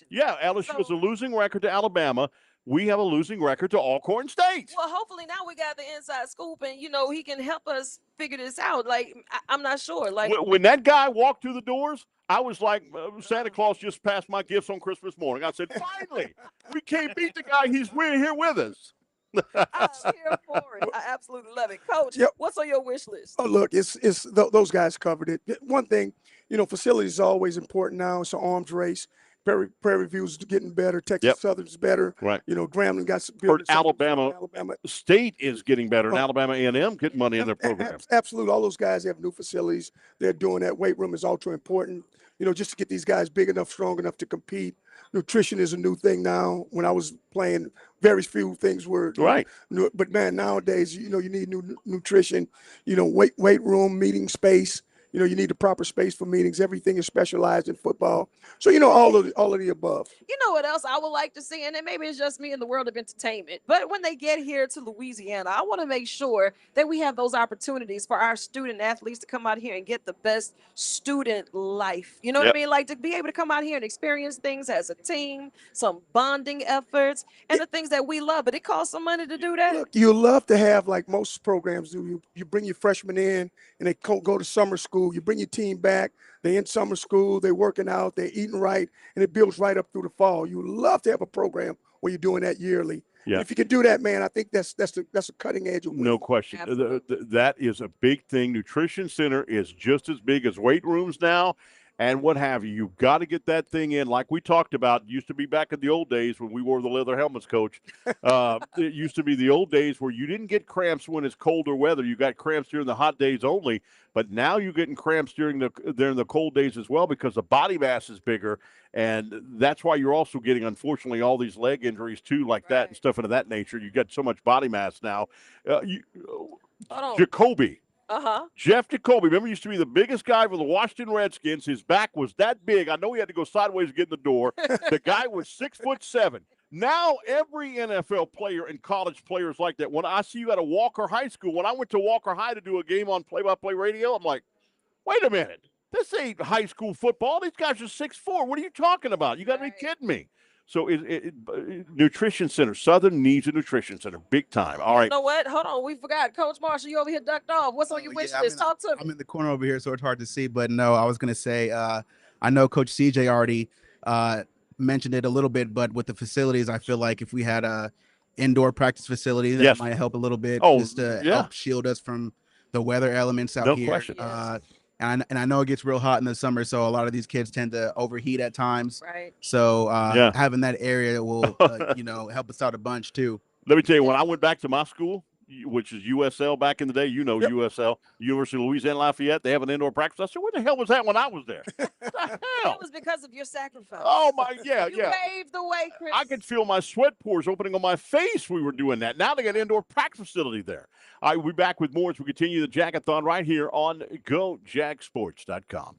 Yeah, LSU has a losing record to Alabama. We have a losing record to Alcorn State. Well, hopefully now we got the inside scoop, and he can help us figure this out. Like, I'm not sure. Like, when that guy walked through the doors, I was like, Santa Claus just passed my gifts on Christmas morning. I said, finally, we can't beat the guy. He's here with us. I'm here for it. I absolutely love it. Coach, what's on your wish list? Oh, look, it's those guys covered it. One thing, facilities is always important now. It's an arms race. Prairie View's getting better. Texas Southern's better. Right. Grambling got some. Alabama State is getting better, and Alabama A&M getting money in their program. Absolutely. All those guys have new facilities. They're doing that. Weight room is ultra important, just to get these guys big enough, strong enough to compete. Nutrition is a new thing now. When I was playing, very few things were. Right. But, man, nowadays, you need new nutrition, weight room, meeting space. You need the proper space for meetings. Everything is specialized in football. So, all of the above. You know what else I would like to see? And then maybe it's just me in the world of entertainment. But when they get here to Louisiana, I want to make sure that we have those opportunities for our student athletes to come out here and get the best student life. You know what I mean? Like, to be able to come out here and experience things as a team, some bonding efforts, and the things that we love. But it costs some money to do that. Look, you love to have, like most programs do, you bring your freshmen in and they go to summer school. You bring your team back. They're in summer school. They're working out. They're eating right, and it builds right up through the fall. You love to have a program where you're doing that yearly. Yeah. And if you can do that, man, I think that's a cutting edge. No question. That is a big thing. Nutrition Center is just as big as weight rooms now. and what have you. You've got to get that thing in, like we talked about. It used to be back in the old days when we wore the leather helmets, Coach. It used to be the old days where you didn't get cramps when it's colder weather. You got cramps during the hot days only. But now you're getting cramps during the cold days as well because the body mass is bigger, and that's why you're also getting, unfortunately, all these leg injuries too, like that and stuff of that nature. You get so much body mass now. Jacoby. Jeff Jacoby, remember, used to be the biggest guy for the Washington Redskins. His back was that big. I know he had to go sideways to get in the door. The guy was 6'7". Now every NFL player and college player is like that. When I see you at a Walker High School, when I went to Walker High to do a game on play-by-play radio, I'm like, wait a minute. This ain't high school football. These guys are 6'4". What are you talking about? You got to be kidding me. So nutrition center. Southern needs a nutrition center, big time. All right. You know what? Hold on, we forgot. Coach Marshall, you over here ducked off. What's on your wish list? Talk to me. I'm in the corner over here, so it's hard to see. But no, I was gonna say, I know Coach CJ already mentioned it a little bit, but with the facilities, I feel like if we had a indoor practice facility, that might help a little bit, just to help shield us from the weather elements out here. Question. And I know it gets real hot in the summer, so a lot of these kids tend to overheat at times. Right. So having that area will, help us out a bunch too. Let me tell you, when I went back to my school, which is USL back in the day, USL, University of Louisiana Lafayette, they have an indoor practice. I said, what the hell was that when I was there? It was because of your sacrifice. Oh, my, You paved the way, Chris. I could feel my sweat pores opening on my face. We were doing that. Now they got an indoor practice facility there. All right, we'll be back with more as we continue the Jag-A-Thon right here on GoJagSports.com.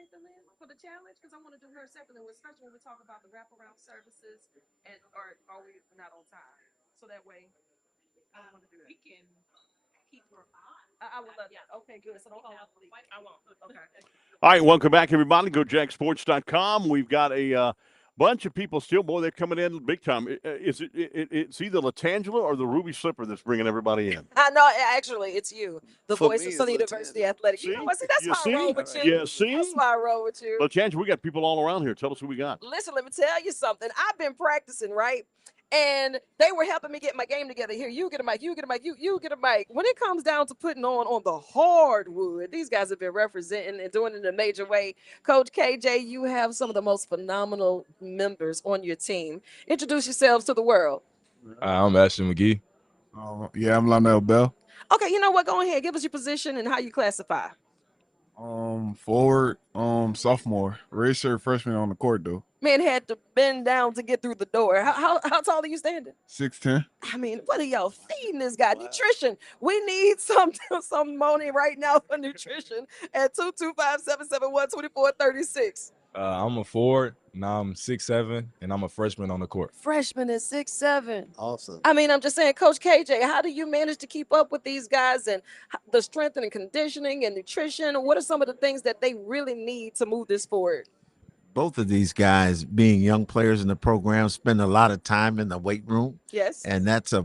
Nathan for the challenge? Because I want to do her separately, especially when we talk about the wraparound services and are we not on time? So that way, I don't want to do that. We can keep her on. I would love that. Okay, good. So don't fall asleep. I won't. Okay. All right, welcome back, everybody. Go jagsports.com. We've got a bunch of people still. Boy, they're coming in big time. It's either Latangela or the Ruby Slipper that's bringing everybody in. I know. Actually, it's you, the For voice me, of it's Southern University Athletics. You know what? See, that's why I roll with you. Yeah, see? That's why I roll with you. Latangela, we got people all around here. Tell us who we got. Listen, let me tell you something. I've been practicing, right? And they were helping me get my game together. Here, you get a mic, you get a mic, you get a mic. When it comes down to putting on the hardwood, these guys have been representing and doing it in a major way. Coach KJ, you have some of the most phenomenal members on your team. Introduce yourselves to the world. I'm Ashton McGee. Yeah, I'm Lionel Bell. Okay, you know what? Go ahead. Give us your position and how you classify. Forward, sophomore, redshirt freshman on the court though. Man had to bend down to get through the door. How tall are you standing? 6'10". I mean, what are y'all feeding this guy? Nutrition. We need some money right now for nutrition at 225-771-2436. I'm a forward. Now I'm 6'7", and I'm a freshman on the court. Freshman is 6'7". Awesome. I mean, I'm just saying, Coach KJ, how do you manage to keep up with these guys and the strength and conditioning and nutrition? What are some of the things that they really need to move this forward? Both of these guys, being young players in the program, spend a lot of time in the weight room. Yes. And that's a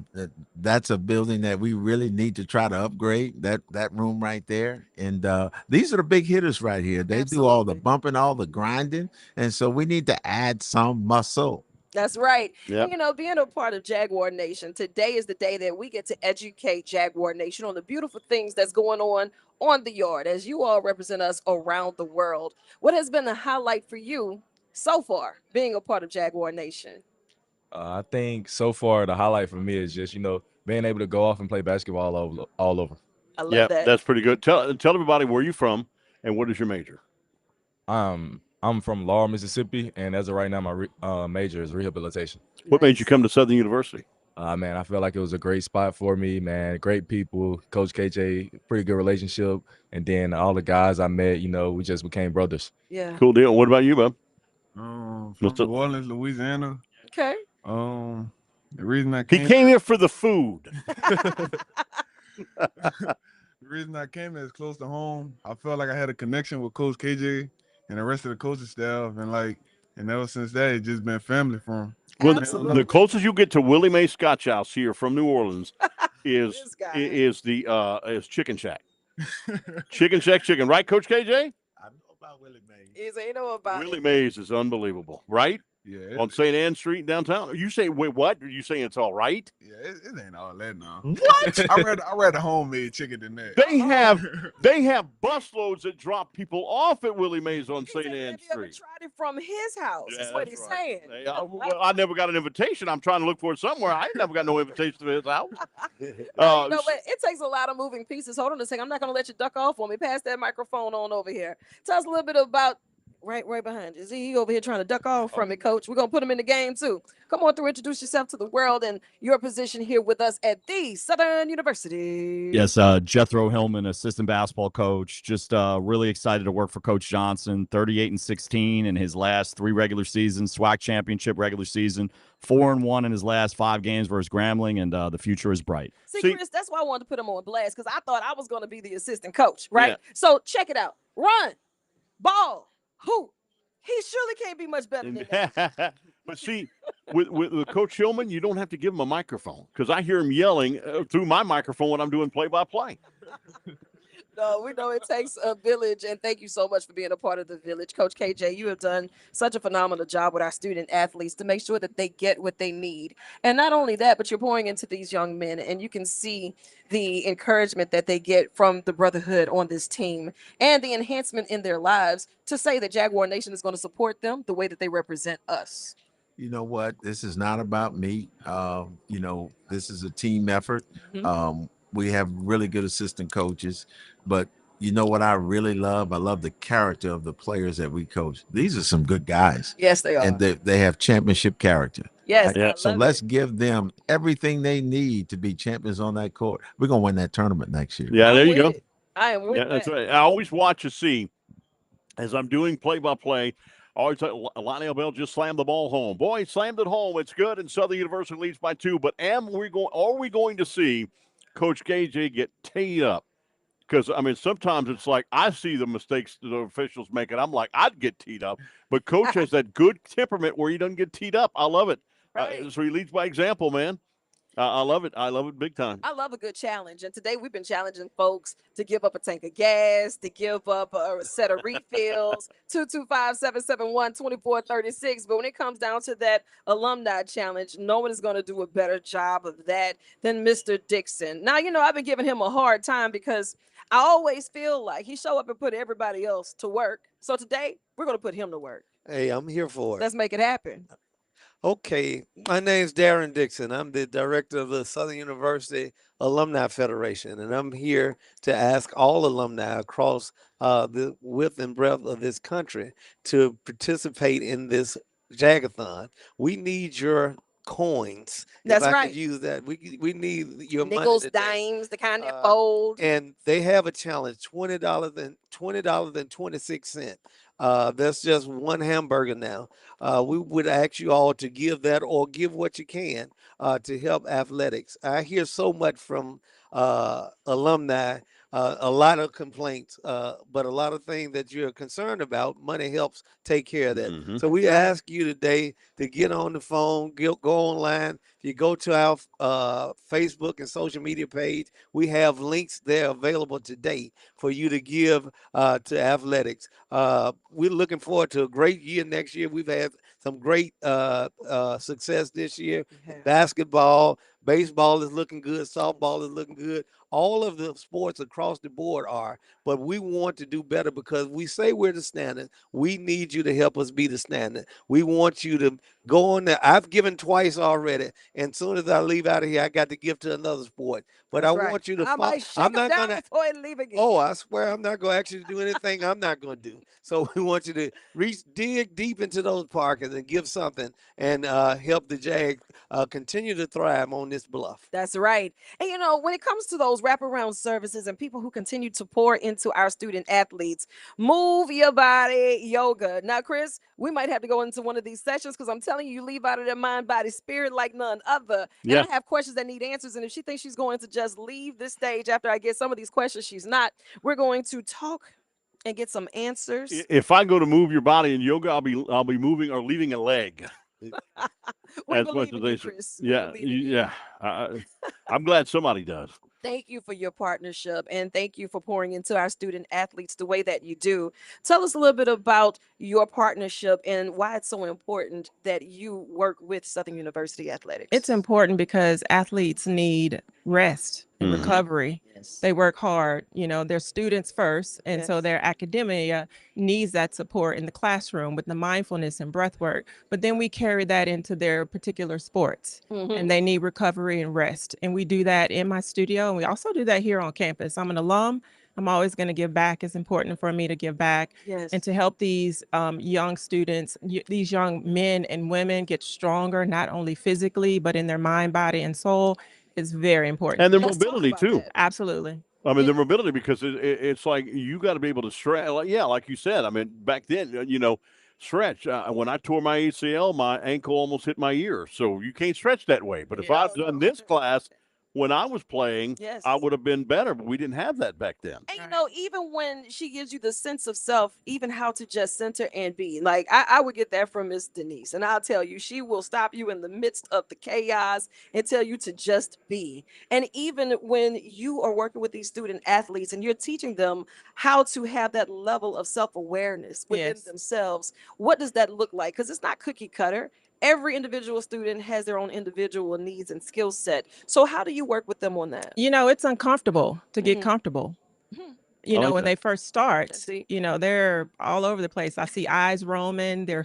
building that we really need to try to upgrade, that room right there. And these are the big hitters right here. They do all the bumping, all the grinding. And so we need to add some muscle. That's right. Yep. And, you know, being a part of Jaguar Nation, today is the day that we get to educate Jaguar Nation on the beautiful things that's going on the yard as you all represent us around the world. What has been the highlight for you so far being a part of Jaguar Nation? I think so far the highlight for me is just, being able to go off and play basketball all over. I love that. That's pretty good. Tell everybody where you're from and what is your major? I'm from Laurel, Mississippi, and as of right now, my major is rehabilitation. What made you come to Southern University? Man, I felt like it was a great spot for me, man. Great people, Coach KJ, pretty good relationship. And then all the guys I met, we just became brothers. Yeah. Cool deal. What about you, bub? From New Orleans, Louisiana. Okay. The reason I He came here for the food. The reason I came here is close to home. I felt like I had a connection with Coach KJ and the rest of the coaching staff, and ever since that, it's just been family from. Well, the closest you get to Willie Mae Scotch House here from New Orleans is Chicken Shack. Chicken Shack chicken, right, Coach KJ? I know about Willie Mays. You know about Willie Mays is unbelievable, right? Yeah. On St. Anne Street downtown. You say, wait, what? Are you saying it's all right? Yeah, it ain't all that now. What? I read a homemade chicken than that. They have busloads that drop people off at Willie Mays on St. Anne Street. Tried it from his house. That's what he's saying. Well, I never got an invitation. I'm trying to look for it somewhere. I never got no invitation to his house. You know what? It takes a lot of moving pieces. Hold on a second. I'm not going to let you duck off on me. Pass that microphone on over here. Tell us a little bit about right behind you. See, he over here trying to duck off from it, Coach. We're going to put him in the game, too. Come on through, introduce yourself to the world and your position here with us at the Southern University. Yes, Jethro Hillman, assistant basketball coach. Just really excited to work for Coach Johnson. 38-16 in his last 3 regular seasons, SWAC championship regular season, 4-1 in his last 5 games versus Grambling, and the future is bright. See, Chris, that's why I wanted to put him on blast, because I thought I was going to be the assistant coach, right? Yeah. So check it out. Run, ball, hoop. He surely can't be much better than that. But see, with Coach Hillman, you don't have to give him a microphone, because I hear him yelling through my microphone when I'm doing play-by-play. No, we know it takes a village, and thank you so much for being a part of the village. Coach KJ, you have done such a phenomenal job with our student athletes to make sure that they get what they need. And not only that, but you're pouring into these young men, and you can see the encouragement that they get from the brotherhood on this team and the enhancement in their lives to say that Jaguar Nation is going to support them the way that they represent us. You know what? This is not about me. This is a team effort. Mm-hmm. We have really good assistant coaches, but you know what I really love? I love the character of the players that we coach. These are some good guys. Yes, they are. And they have championship character. Yes. Yeah. So let's give them everything they need to be champions on that court. We're going to win that tournament next year. Yeah, there you go. I am with Yeah, that's that. right. I always watch to see as I'm doing play-by-play, always Lionel Bell just slammed the ball home. Boy, he slammed it home. It's good, and Southern University leads by 2. But are we going to see Coach KJ get teed up? Because, I mean, sometimes it's like I see the mistakes the officials make, and I'm like, I'd get teed up. But Coach has that good temperament where he doesn't get teed up. I love it. Right. So he leads by example, man. I love it. I love it big time. I love a good challenge. And today we've been challenging folks to give up a tank of gas, to give up a set of refills, 225-771-2436. But when it comes down to that alumni challenge, no one is going to do a better job of that than Mr. Dixon. Now, I've been giving him a hard time because I always feel like he show up and put everybody else to work. So today we're going to put him to work. Hey, I'm here for it. Let's make it happen. Okay, my name's Darren Dixon. I'm the director of the Southern University Alumni Federation, and I'm here to ask all alumni across the width and breadth of this country to participate in this Jag-A-Thon. We need your coins. That's if I right. could use that. We need your Nickels, money today. dimes, the kind that fold. And they have a challenge: $20.26. That's just one hamburger now. We would ask you all to give that or give what you can to help athletics. I hear so much from alumni, a lot of complaints, but a lot of things that you're concerned about. Money helps take care of that. So we ask you today to get on the phone, go online. If you go to our Facebook and social media page, we have links there available today for you to give to athletics. We're looking forward to a great year next year. We've had some great success this year. Basketball, baseball is looking good. Softball is looking good. All of the sports across the board are, but we want to do better because we say we're the standard. We need you to help us be the standard. We want you to go on there. I've given twice already, and as soon as I leave out of here, I got to give to another sport. But That's I right. want you to. I might shake I'm him not down gonna. before I leave again. Oh, I swear I'm not going to ask you to do anything I'm not going to do. So we want you to dig deep into those pockets and give something and help the Jag continue to thrive on this bluff. That's right. And when it comes to those wraparound services and people who continue to pour into our student athletes, move your body yoga. Now, Chris, we might have to go into one of these sessions because I'm telling you, you leave out of their mind, body, spirit like none other. And I have questions that need answers. And if she thinks she's going to just leave this stage after I get some of these questions, she's not. We're going to talk and get some answers. If I go to move your body in yoga, I'll be moving or leaving a leg. We believe in you, Chris. Yeah. I'm glad somebody does. Thank you for your partnership and thank you for pouring into our student athletes the way that you do. Tell us a little bit about your partnership and why it's so important that you work with Southern University Athletics. It's important because athletes need rest and recovery. They work hard, they're students first. And so their academia needs that support in the classroom with the mindfulness and breath work. But then we carry that into their particular sports and they need recovery and rest. And we do that in my studio. And we also do that here on campus. I'm an alum. I'm always going to give back. It's important for me to give back and to help these young students, these young men and women get stronger, not only physically, but in their mind, body, and soul. Is very important. And their mobility too. Absolutely. I mean, their mobility, because it's like you got to be able to stretch. Yeah, like you said. I mean, back then, stretch. When I tore my ACL, my ankle almost hit my ear. So you can't stretch that way. But if I'd done this class when I was playing, I would have been better. But we didn't have that back then. And even when she gives you the sense of self, even how to just center and be, like I would get that from Miss Denise. And I'll tell you, she will stop you in the midst of the chaos and tell you to just be. And even when you are working with these student athletes and you're teaching them how to have that level of self-awareness within themselves, what does that look like? Because it's not cookie cutter. Every individual student has their own individual needs and skill set. So how do you work with them on that? It's uncomfortable to get comfortable. When they first start, they're all over the place. I see eyes roaming. They're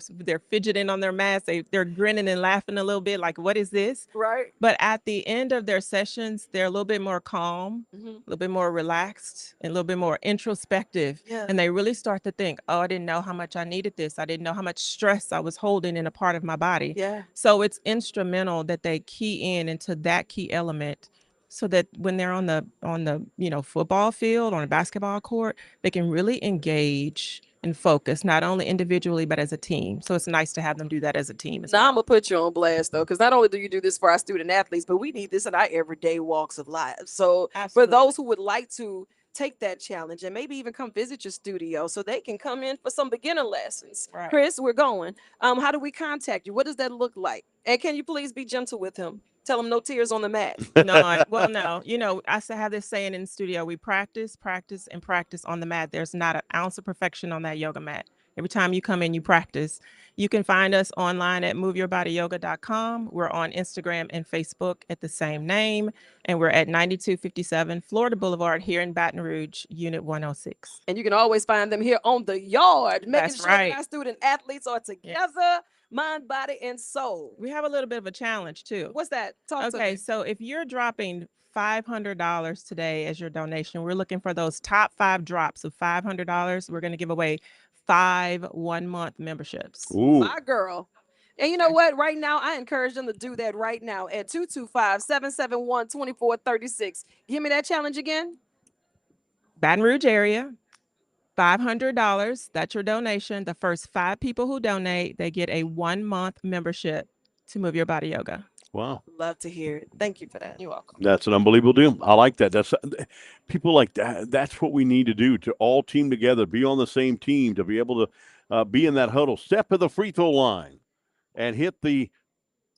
fidgeting on their masks. They're grinning and laughing a little bit like, what is this? Right. But at the end of their sessions, they're a little bit more calm, a little bit more relaxed, and a little bit more introspective. And they really start to think, oh, I didn't know how much I needed this. I didn't know how much stress I was holding in a part of my body. So it's instrumental that they key in into that key element so that when they're on the football field, on a basketball court, they can really engage and focus, not only individually but as a team. So it's nice to have them do that as a team as Now well. I'm gonna put you on blast though, because not only do you do this for our student athletes, but we need this in our everyday walks of life. So for those who would like to take that challenge and maybe even come visit your studio, so they can come in for some beginner lessons. Right. Chris, we're going. How do we contact you? What does that look like? And can you please be gentle with him? Tell him no tears on the mat. No. I have this saying in the studio: we practice, practice, and practice on the mat. There's not an ounce of perfection on that yoga mat. Every time you come in, you practice. You can find us online at moveyourbodyyoga.com. We're on Instagram and Facebook at the same name. And we're at 9257 Florida Boulevard here in Baton Rouge, Unit 106. And you can always find them here on the yard, making That's sure right. that our student athletes are together, mind, body, and soul. We have a little bit of a challenge too. What's that? Talk to me. Okay, so if you're dropping $500 today as your donation, we're looking for those top 5 drops of $500. We're going to give away 5 1-month memberships. My girl. And you know what? Right now, I encourage them to do that right now at 225-771-2436. Give me that challenge again. Baton Rouge area, $500. That's your donation. The first 5 people who donate, they get a 1-month membership to Move Your Body Yoga. Wow. Love to hear it. Thank you for that. You're welcome. That's an unbelievable deal. I like that. That's people like that. That's what we need to do, to all team together, be on the same team, to be able to be in that huddle, step to the free throw line, and hit the.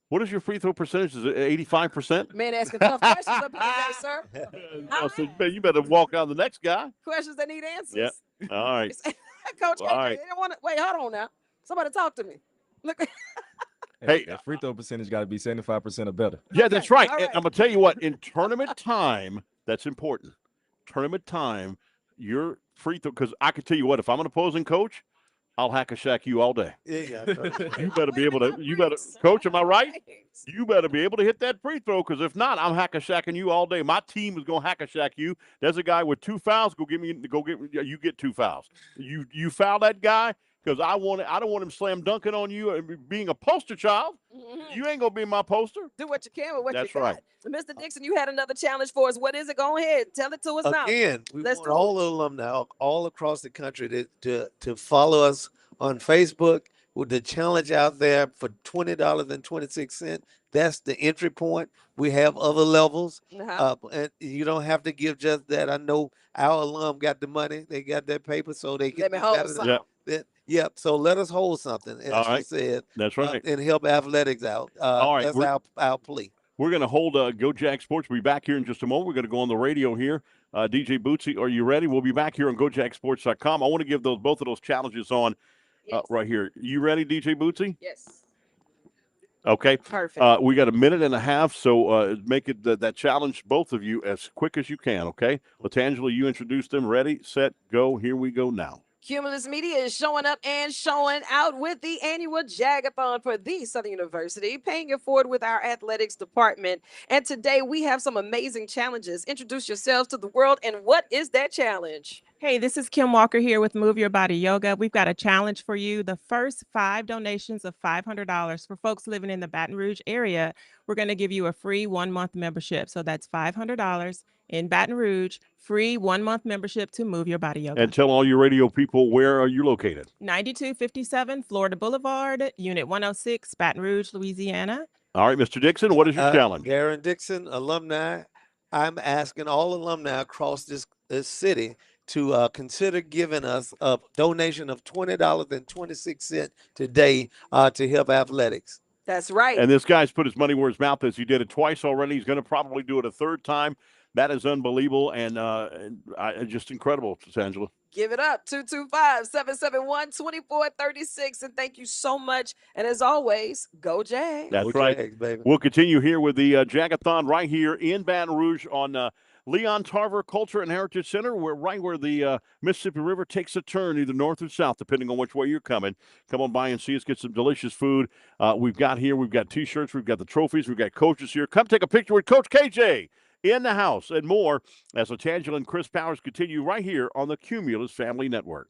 What is your free throw percentage? Is it 85%? Man asking tough questions up here today, sir. You better walk out the next guy. Questions that need answers. Yeah. All right. Coach All KJ, right. they don't want to wait. Hold on now. Somebody talk to me. Look. Hey, that free throw percentage got to be 75% or better. Yeah, that's right. And I'm gonna tell you what. In tournament time, that's important. Tournament time, your free throw. Because I can tell you what, if I'm an opposing coach, I'll hack a shack you all day. Yeah. You better be able to. You better, coach. Am I right? You better be able to hit that free throw. Because if not, I'm hack a shacking you all day. My team is gonna hack a shack you. There's a guy with 2 fouls. Go get me. You get 2 fouls. You foul that guy. Because I don't want him slam dunking on you and being a poster child. You ain't gonna be my poster. Do what you can with what That's you got. right. So, Mr. Dixon, you had another challenge for us. What is it? Go ahead. Tell it to us now. Again, we Let's want do all the alumni all across the country to follow us on Facebook with the challenge out there for $20.26. That's the entry point. We have other levels, and you don't have to give just that. I know our alum got the money; they got that paper, so they can. Let me hold something. Yep. So let us hold something, as All she right. said. That's right. And help athletics out. All right. That's our plea. We're going to hold Go Jag Sports. We'll be back here in just a moment. We're going to go on the radio here. DJ Bootsy, are you ready? We'll be back here on GoJagSports.com. I want to give both of those challenges on right here. You ready, DJ Bootsy? Yes. Okay. Perfect. We got a minute and a half, so make it that challenge, both of you, as quick as you can, okay? Latangela, you introduce them. Ready, set, go. Here we go now. Cumulus Media is showing up and showing out with the annual Jag-A-Thon for the Southern University, paying it forward with our athletics department. And today we have some amazing challenges. Introduce yourselves to the world, and what is that challenge? Hey, this is Kim Walker here with Move Your Body Yoga. We've got a challenge for you. The first 5 donations of $500 for folks living in the Baton Rouge area, we're going to give you a free 1-month membership. So that's $500 in Baton Rouge, free 1-month membership to Move Your Body Yoga. And tell all your radio people, where are you located? 9257 Florida Boulevard, Unit 106, Baton Rouge, Louisiana. All right, Mr. Dixon, what is your challenge? Darren Dixon, alumni. I'm asking all alumni across this city to consider giving us a donation of $20.26 today to help athletics. That's right. And this guy's put his money where his mouth is. He did it twice already. He's going to probably do it a third time. That is unbelievable and just incredible, Angela. Give it up. 225-771-2436. And thank you so much. And as always, go Jag. That's Go right. Jags, baby. We'll continue here with the Jag-A-Thon right here in Baton Rouge on Leon Tarver Culture and Heritage Center. We're right where the Mississippi River takes a turn, either north or south, depending on which way you're coming. Come on by and see us, get some delicious food. We've got T-shirts, we've got the trophies, we've got coaches here. Come take a picture with Coach KJ in the house and more as Latangela and Chris Powers continue right here on the Cumulus Family Network.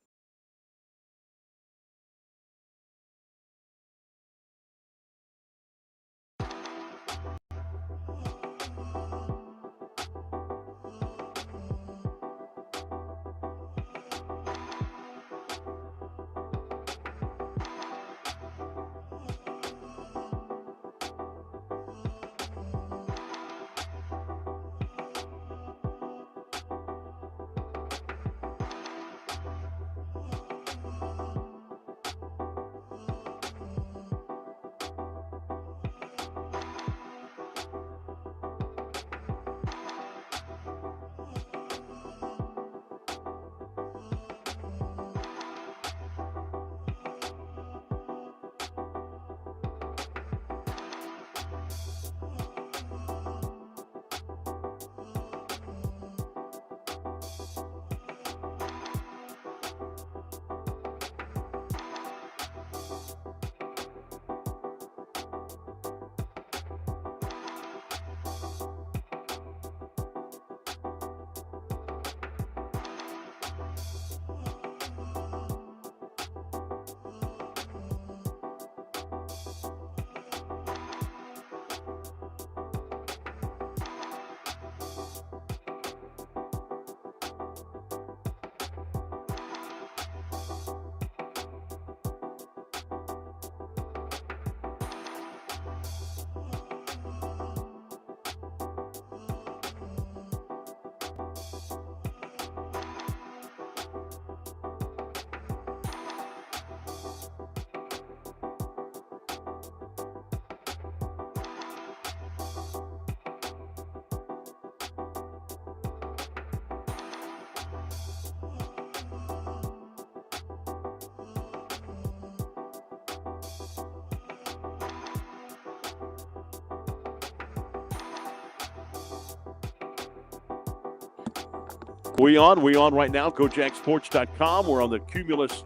We on right now, GoJackSports.com. We're on the Cumulus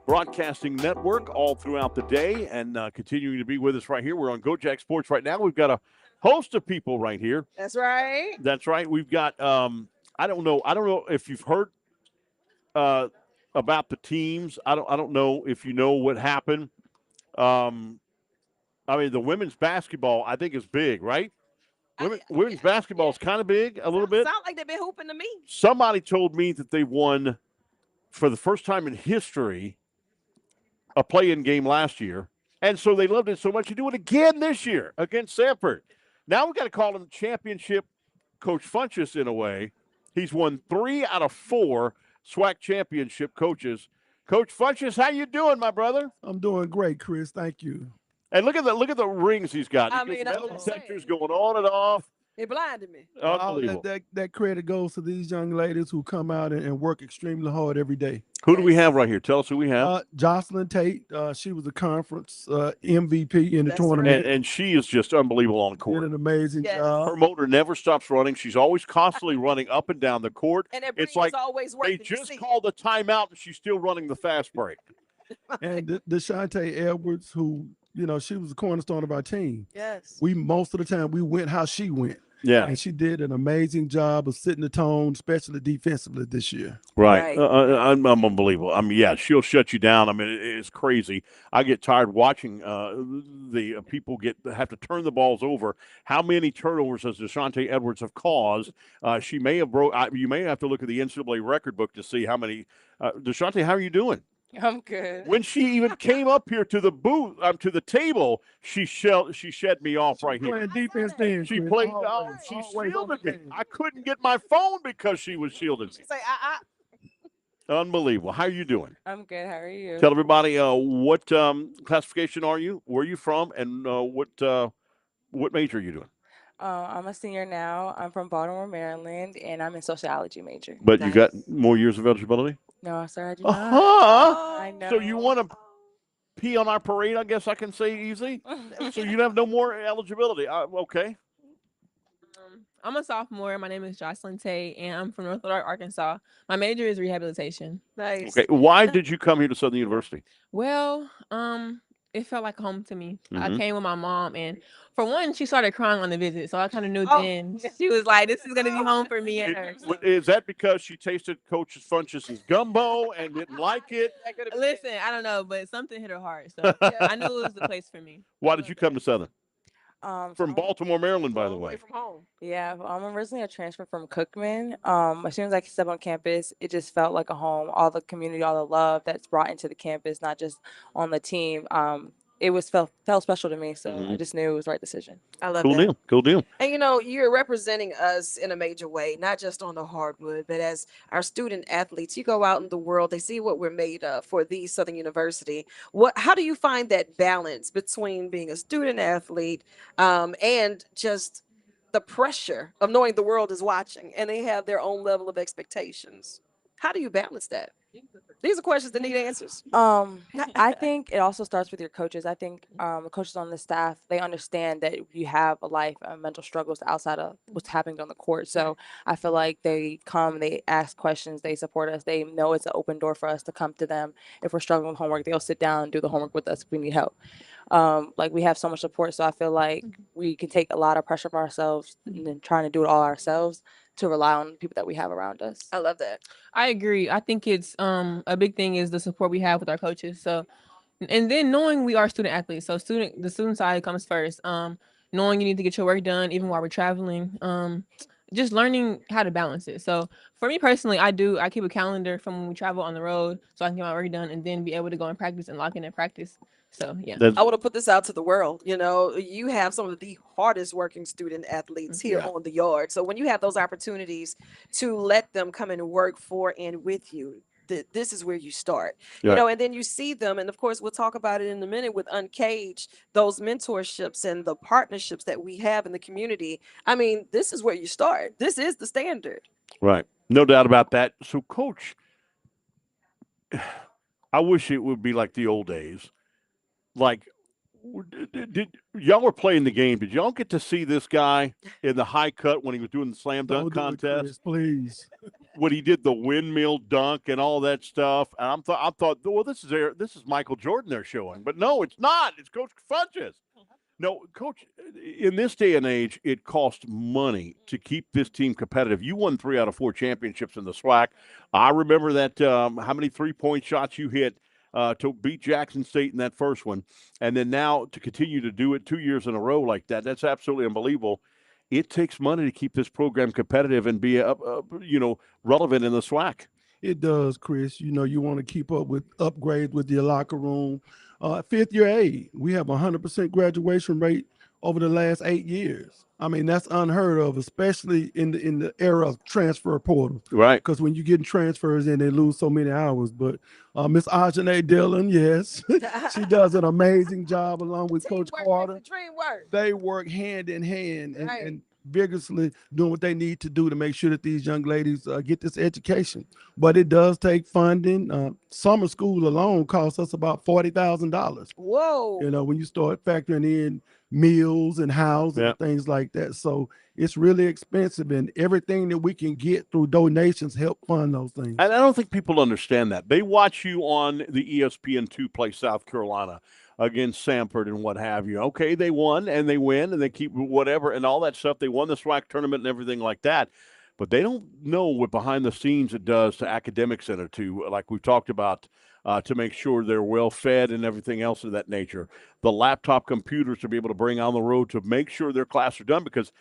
Broadcasting Network all throughout the day and continuing to be with us right here. We're on GoJack Sports right now. We've got a host of people right here. That's right. That's right. We've got, I don't know if you've heard about the teams. I don't know if you know what happened. I mean, the women's basketball, I think, is big, right? Women's basketball is kind of big, a little bit. Sound like they've been hooping to me. Somebody told me that they won, for the first time in history, a play-in game last year. And so they loved it so much, you do it again this year against Sanford. Now we got to call him championship Coach Funchess in a way. He's won 3 out of 4 SWAC championship coaches. Coach Funchess, how you doing, my brother? I'm doing great, Chris. Thank you. And look at the rings he's got. I mean, metal detectors going on and off. It blinded me. Unbelievable. That credit goes to these young ladies who come out and work extremely hard every day. Who do we have right here? Tell us who we have. Jocelyn Tate. She was a conference MVP in the tournament. And she is just unbelievable on court. Did an amazing job. Her motor never stops running. She's always constantly running up and down the court. And it's like always they just called the timeout and she's still running the fast break. And Deshante Edwards, who, she was the cornerstone of our team. Yes. Most of the time we went how she went. Yeah. And she did an amazing job of setting the tone, especially defensively this year. Right. Unbelievable. I mean, yeah, she'll shut you down. I mean, it's crazy. I get tired watching the people have to turn the balls over. How many turnovers does Deshante Edwards have caused? She may have you may have to look at the NCAA record book to see how many. Deshante, how are you doing? I'm good. When she even came up here to the booth, to the table, she shed me off right here. Playing defense then. She played. She shielded me. I couldn't get my phone because she was shielding me. Say, Unbelievable. How are you doing? I'm good. How are you? Tell everybody what classification are you? Where are you from? And what major are you doing? I'm a senior now. I'm from Baltimore, Maryland, and I'm in sociology major. But you got more years of eligibility? No, sir, I do not. I know. So you want to pee on our parade, I guess I can say easy? So you have no more eligibility. Okay. I'm a sophomore. My name is Jocelyn Tate, and I'm from North Little Rock, Arkansas. My major is rehabilitation. Nice. Okay. Why did you come here to Southern University? Well, it felt like home to me. I Mhm. came with my mom, and for one, she started crying on the visit, so I kind of knew then. She was like, "This is gonna be home for me and her." Is that because she tasted Coach Funchess's gumbo and didn't like it? Listen, I don't know, but something hit her heart, so I knew it was the place for me. Why did you come to Southern? From So Baltimore, Maryland, by the way. From home. Yeah, I'm originally a transfer from Cookman. As soon as I stepped on campus, it just felt like a home. All the community, all the love that's brought into the campus, not just on the team. It felt special to me, so I just knew it was the right decision. I love Cool that. deal. Cool deal. And you're representing us in a major way, not just on the hardwood, but as our student athletes. You go out in the world, they see what we're made of for the Southern University. How do you find that balance between being a student athlete and just the pressure of knowing the world is watching and they have their own level of expectations? How do you balance that? These are questions that need answers. I think it also starts with your coaches. I think the coaches on the staff, they understand that you have a life and mental struggles outside of what's happening on the court. So I feel like they come, they ask questions, they support us. They know it's an open door for us to come to them. If we're struggling with homework, they'll sit down and do the homework with us if we need help. Like we have so much support. So I feel like we can take a lot of pressure from ourselves and then trying to do it all ourselves to rely on people that we have around us. I love that. I agree. I think it's a big thing is the support we have with our coaches. So, and then knowing we are student athletes. So the student side comes first. Knowing you need to get your work done even while we're traveling. Just learning how to balance it. So for me personally, I keep a calendar from when we travel on the road so I can get my work done and then be able to go and practice and lock in at practice. So yeah. I want to put this out to the world. You have some of the hardest working student athletes here on the yard. So when you have those opportunities to let them come and work for and with you, this is where you start. And then you see them, and of course we'll talk about it in a minute with Uncaged, those mentorships and the partnerships that we have in the community. I mean, this is where you start. This is the standard. Right. No doubt about that. So, Coach, I wish it would be like the old days. Like, did y'all were playing the game? Did y'all get to see this guy in the high cut when he was doing the slam dunk contest? Please. when he did the windmill dunk and all that stuff. And I thought, well, this is Michael Jordan they're showing, but no, it's not. It's Coach Funches. No, Coach, in this day and age, it costs money to keep this team competitive. You won 3 out of 4 championships in the SWAC. I remember that how many three-point shots you hit to beat Jackson State in that first one. And then now to continue to do it 2 years in a row like that, that's absolutely unbelievable. It takes money to keep this program competitive and be, relevant in the SWAC. It does, Chris. You know, you want to keep up with upgrades with your locker room. 5th year A, we have 100% graduation rate over the last 8 years. I mean, that's unheard of, especially in the era of transfer portal. Right. Because when you get transfers in, they lose so many hours. But Miss Ajane Dillon, yes, she does an amazing job along with Coach Carter. They work hand in hand and vigorously doing what they need to do to make sure that these young ladies get this education. But it does take funding. Summer school alone costs us about $40,000. Whoa. You know, when you start factoring in meals and housing and things like that. So it's really expensive, and everything that we can get through donations help fund those things. And I don't think people understand that. They watch you on the ESPN2 play South Carolina against Samford and what have you. Okay, they won and they win and they keep whatever and all that stuff. They won the SWAC tournament and everything like that. But they don't know what behind the scenes it does to Academic Center, to, like we've talked about, to make sure they're well fed and everything else of that nature. The laptop computers to be able to bring on the road to make sure their classes are done, because,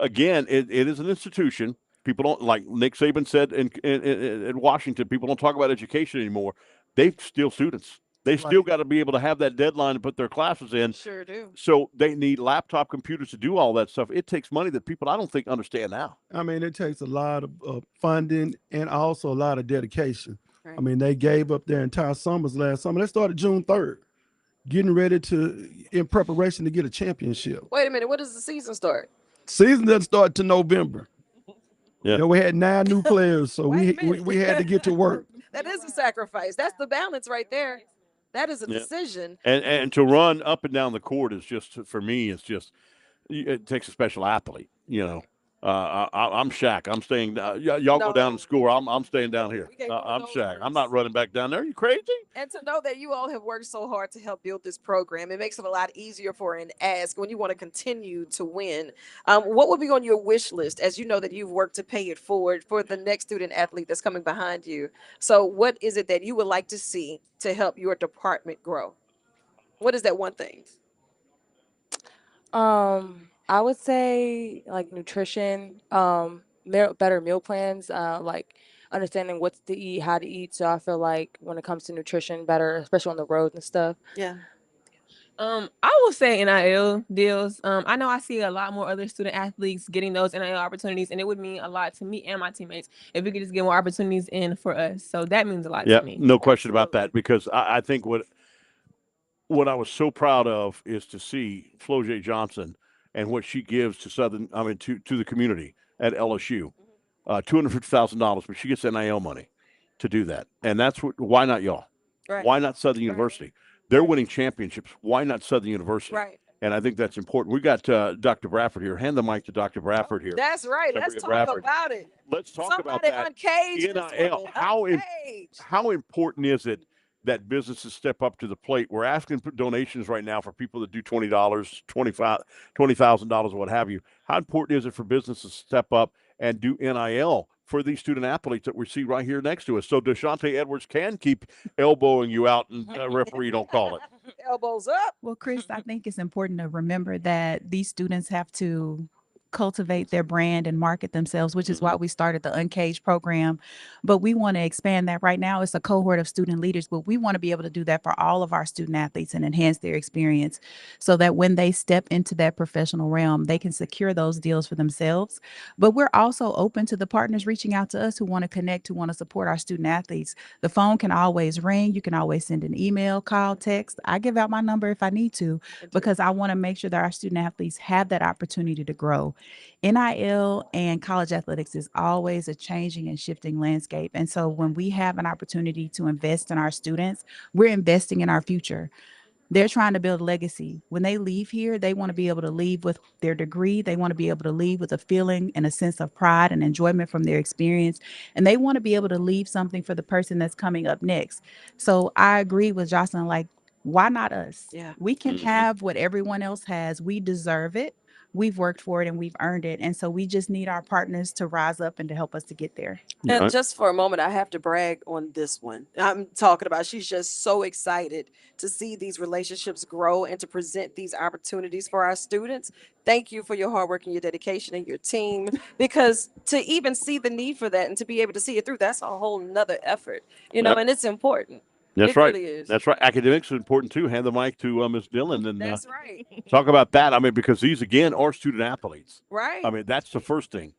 again, it is an institution. People don't, like Nick Saban said in Washington, people don't talk about education anymore. They steal students. They still got to be able to have that deadline to put their classes in. Sure do. So they need laptop computers to do all that stuff. It takes money that people I don't think understand now. I mean, it takes a lot of funding and also a lot of dedication. Right. I mean, they gave up their entire summers last summer. They started June 3rd, getting ready in preparation to get a championship. Wait a minute. When does the season start? Season doesn't start to November. Yeah. You know, we had 9 new players, so we had to get to work. That is a sacrifice. That's the balance right there. That is a decision. And to run up and down the court is just, for me, it takes a special athlete, you know. I'm Shaq. I'm staying down. Y'all go down and score. I'm staying down here. I'm Shaq. I'm not running back down there. Are you crazy? And to know that you all have worked so hard to help build this program, it makes it a lot easier for an ask when you want to continue to win. What would be on your wish list, as you know that you've worked to pay it forward for the next student athlete that's coming behind you? So what is it that you would like to see to help your department grow? What is that one thing? I would say like nutrition, better meal plans, like understanding what to eat, how to eat. So I feel like when it comes to nutrition, better, especially on the road and stuff. Yeah. I will say NIL deals. I know I see a lot more other student athletes getting those NIL opportunities, and it would mean a lot to me and my teammates if we could just get more opportunities in for us. So that means a lot to me. No question about that, because I think what I was so proud of is to see Flo J. Johnson and what she gives to to the community at LSU, $250,000, but she gets NIL money to do that, and why not y'all? Right. Why not Southern University? They're winning championships. Why not Southern University? Right. And I think that's important. We got Dr. Bradford here. Hand the mic to Dr. Bradford here. That's right. Let's talk Bradford. about it. Let's talk about that. Uncaged. NIL. How important is it that businesses step up to the plate? We're asking for donations right now for people that do $20, $20,000, or what have you. How important is it for businesses to step up and do NIL for these student athletes that we see right here next to us, so DeShante Edwards can keep elbowing you out and referee don't call it? Elbows up. Well, Chris, I think it's important to remember that these students have to cultivate their brand and market themselves, which is why we started the Uncaged program. But we want to expand that. Right now, it's a cohort of student leaders, but we want to be able to do that for all of our student athletes and enhance their experience so that when they step into that professional realm, they can secure those deals for themselves. But we're also open to the partners reaching out to us who want to connect, who want to support our student athletes. The phone can always ring. You can always send an email, call, text. I give out my number if I need to, because I want to make sure that our student athletes have that opportunity to grow. NIL and college athletics is always a changing and shifting landscape. And so when we have an opportunity to invest in our students, we're investing in our future. They're trying to build a legacy. When they leave here, they want to be able to leave with their degree. They want to be able to leave with a feeling and a sense of pride and enjoyment from their experience. And they want to be able to leave something for the person that's coming up next. So I agree with Jocelyn, like, why not us? Yeah. We can have what everyone else has. We deserve it. We've worked for it and we've earned it. And so we just need our partners to rise up and to help us to get there. And just for a moment, I have to brag on this one. I'm talking about she's just so excited to see these relationships grow and to present these opportunities for our students. Thank you for your hard work and your dedication and your team, because to even see the need for that and to be able to see it through, that's a whole nother effort, you know, Yep. and it's important. That's It right. really is. That's right. Academics are important too. Hand the mic to Ms. Dillon and That's right. talk about that. I mean, because these again are student athletes. Right. I mean, that's the first thing.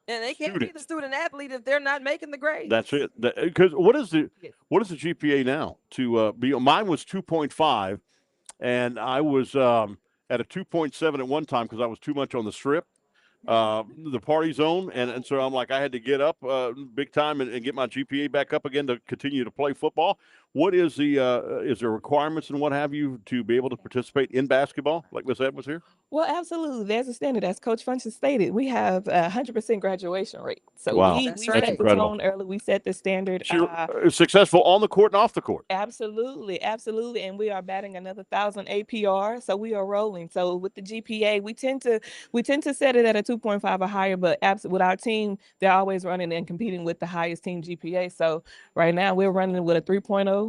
And they can't be the student athlete if they're not making the grades. That's it. Because what is the GPA now to be? Mine was 2.5, and I was at a 2.7 at one time because I was too much on the strip, the party zone, and so I'm like I had to get up big time and get my GPA back up again to continue to play football. What is there requirements and what have you to be able to participate in basketball like Miss Ed was here? Well, absolutely. There's a standard, as Coach Funches stated. We have a 100% graduation rate. So Wow. we That's set the incredible. tone early. We set the standard. So you're successful on the court and off the court. Absolutely, absolutely, and we are batting another 1,000 APR, so we are rolling. So with the GPA, we tend to set it at a 2.5 or higher, but with our team, they're always running and competing with the highest team GPA. So right now we're running with a 3.0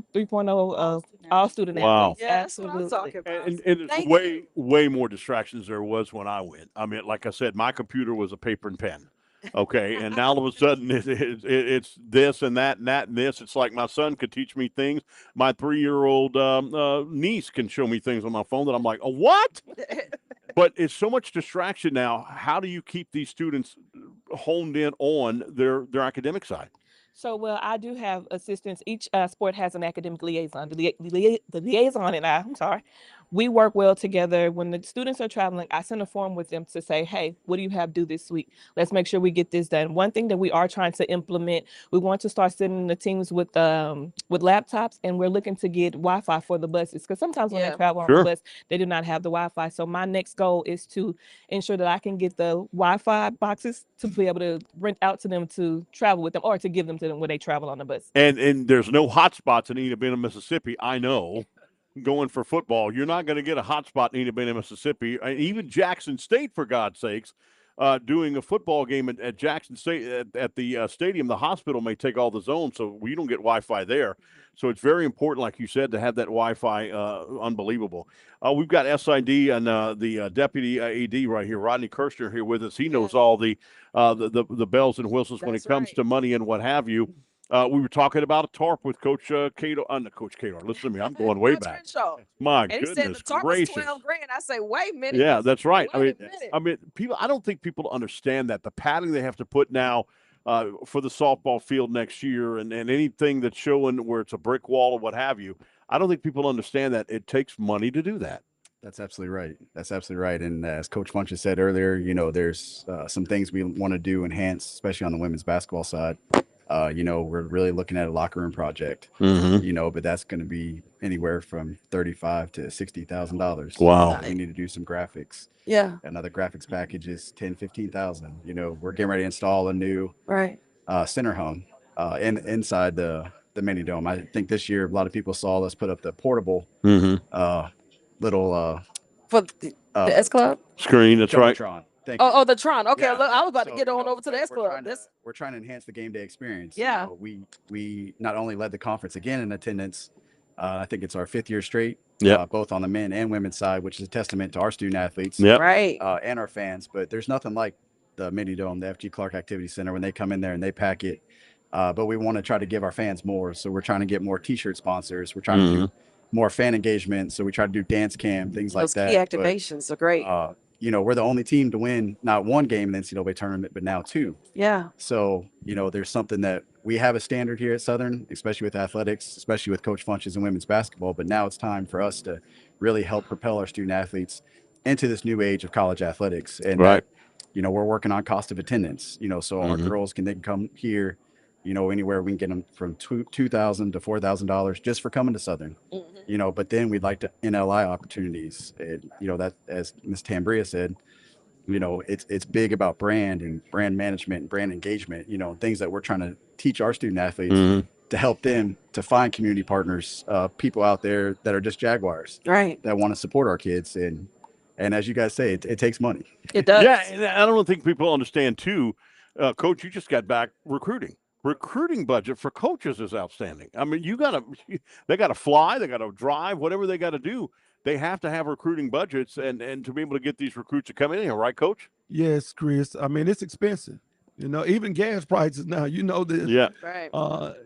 of all student Wow. athletes. Yeah, that's what I'm Absolutely. talking about. And there's Thank way more distractions there was when I went. I mean, like I said, my computer was a paper and pen. Okay, and now all of a sudden it's this and that and that and this. It's like my son could teach me things. My 3-year-old niece can show me things on my phone that I'm like, oh, what? But it's so much distraction now. How do you keep these students honed in on their academic side? So, well, I do have assistants. Each sport has an academic liaison. The liaison and I'm sorry, we work well together. When the students are traveling, I send a form with them to say, hey, what do you have due this week? Let's make sure we get this done. One thing that we are trying to implement, we want to start sending the teams with laptops, and we're looking to get Wi-Fi for the buses, because sometimes when they travel on the bus, they do not have the Wi-Fi. So my next goal is to ensure that I can get the Wi-Fi boxes to be able to rent out to them to travel with them, or to give them to them when they travel on the bus. And there's no hot spots in Enid Bennett, Mississippi. I know. Going for football, you're not going to get a hot spot in Enid Bennett, Mississippi. And even Jackson State, for God's sakes, doing a football game at Jackson State at the stadium, the hospital may take all the zones, so we don't get Wi-Fi there. So it's very important, like you said, to have that Wi-Fi. Unbelievable. We've got SID and the deputy AD right here, Rodney Kirshner, here with us. He knows all the bells and whistles when it comes to money and what have you. We were talking about a tarp with Coach Cato. Coach Cato, listen to me. I'm going way back. My And he goodness said the tarp gracious. was $12,000. I say, wait a minute. Yeah, that's right. Wait a minute. I mean, people. I don't think people understand that the padding they have to put now for the softball field next year, and anything that's showing where it's a brick wall or what have you. I don't think people understand that it takes money to do that. That's absolutely right. That's absolutely right. And as Coach Funches said earlier, you know, there's some things we want to do enhance, especially on the women's basketball side. You know, we're really looking at a locker room project, you know, but that's going to be anywhere from $35,000 to $60,000. Wow. We need to do some graphics. Yeah. Another graphics package is $10,000-15,000. You know, we're getting ready to install a new center home inside the mini dome. I think this year a lot of people saw us put up the portable little for the S Club screen. That's right. Oh, the Tron. Okay, look, I was about to get on over to the S Club. We're trying to enhance the game day experience. Yeah. You know, we not only led the conference again in attendance, I think it's our 5th year straight, both on the men and women's side, which is a testament to our student athletes, right, and our fans. But there's nothing like the mini dome, the FG Clark Activity Center, when they come in there and they pack it. But we want to try to give our fans more, so we're trying to get more T-shirt sponsors. We're trying to do more fan engagement, so we try to do dance cam, things like that. Those key activations are great. You know, we're the only team to win not one game in the NCAA tournament, but now 2. Yeah. So, you know, there's something that we have a standard here at Southern, especially with athletics, especially with Coach Funches and women's basketball. But now it's time for us to really help propel our student athletes into this new age of college athletics. And, you know, we're working on cost of attendance, you know, so our girls can come here you know, anywhere we can get them from $2,000 to $4,000 just for coming to Southern, you know, but then we'd like to NLI opportunities. And, you know, that, as Ms. Tambria said, you know, it's big about brand and brand management and brand engagement, you know, things that we're trying to teach our student athletes to help them to find community partners, people out there that are just Jaguars, right, that want to support our kids. And as you guys say, it takes money. It does. Yeah, and I don't think people understand too, Coach. You just got back recruiting. Recruiting budget for coaches is outstanding. I mean, they got to fly, they got to drive, whatever they got to do. They have to have recruiting budgets and to be able to get these recruits to come in here, right, Coach? Yes, Chris. I mean, it's expensive. You know, even gas prices now. You know this. Yeah. Right.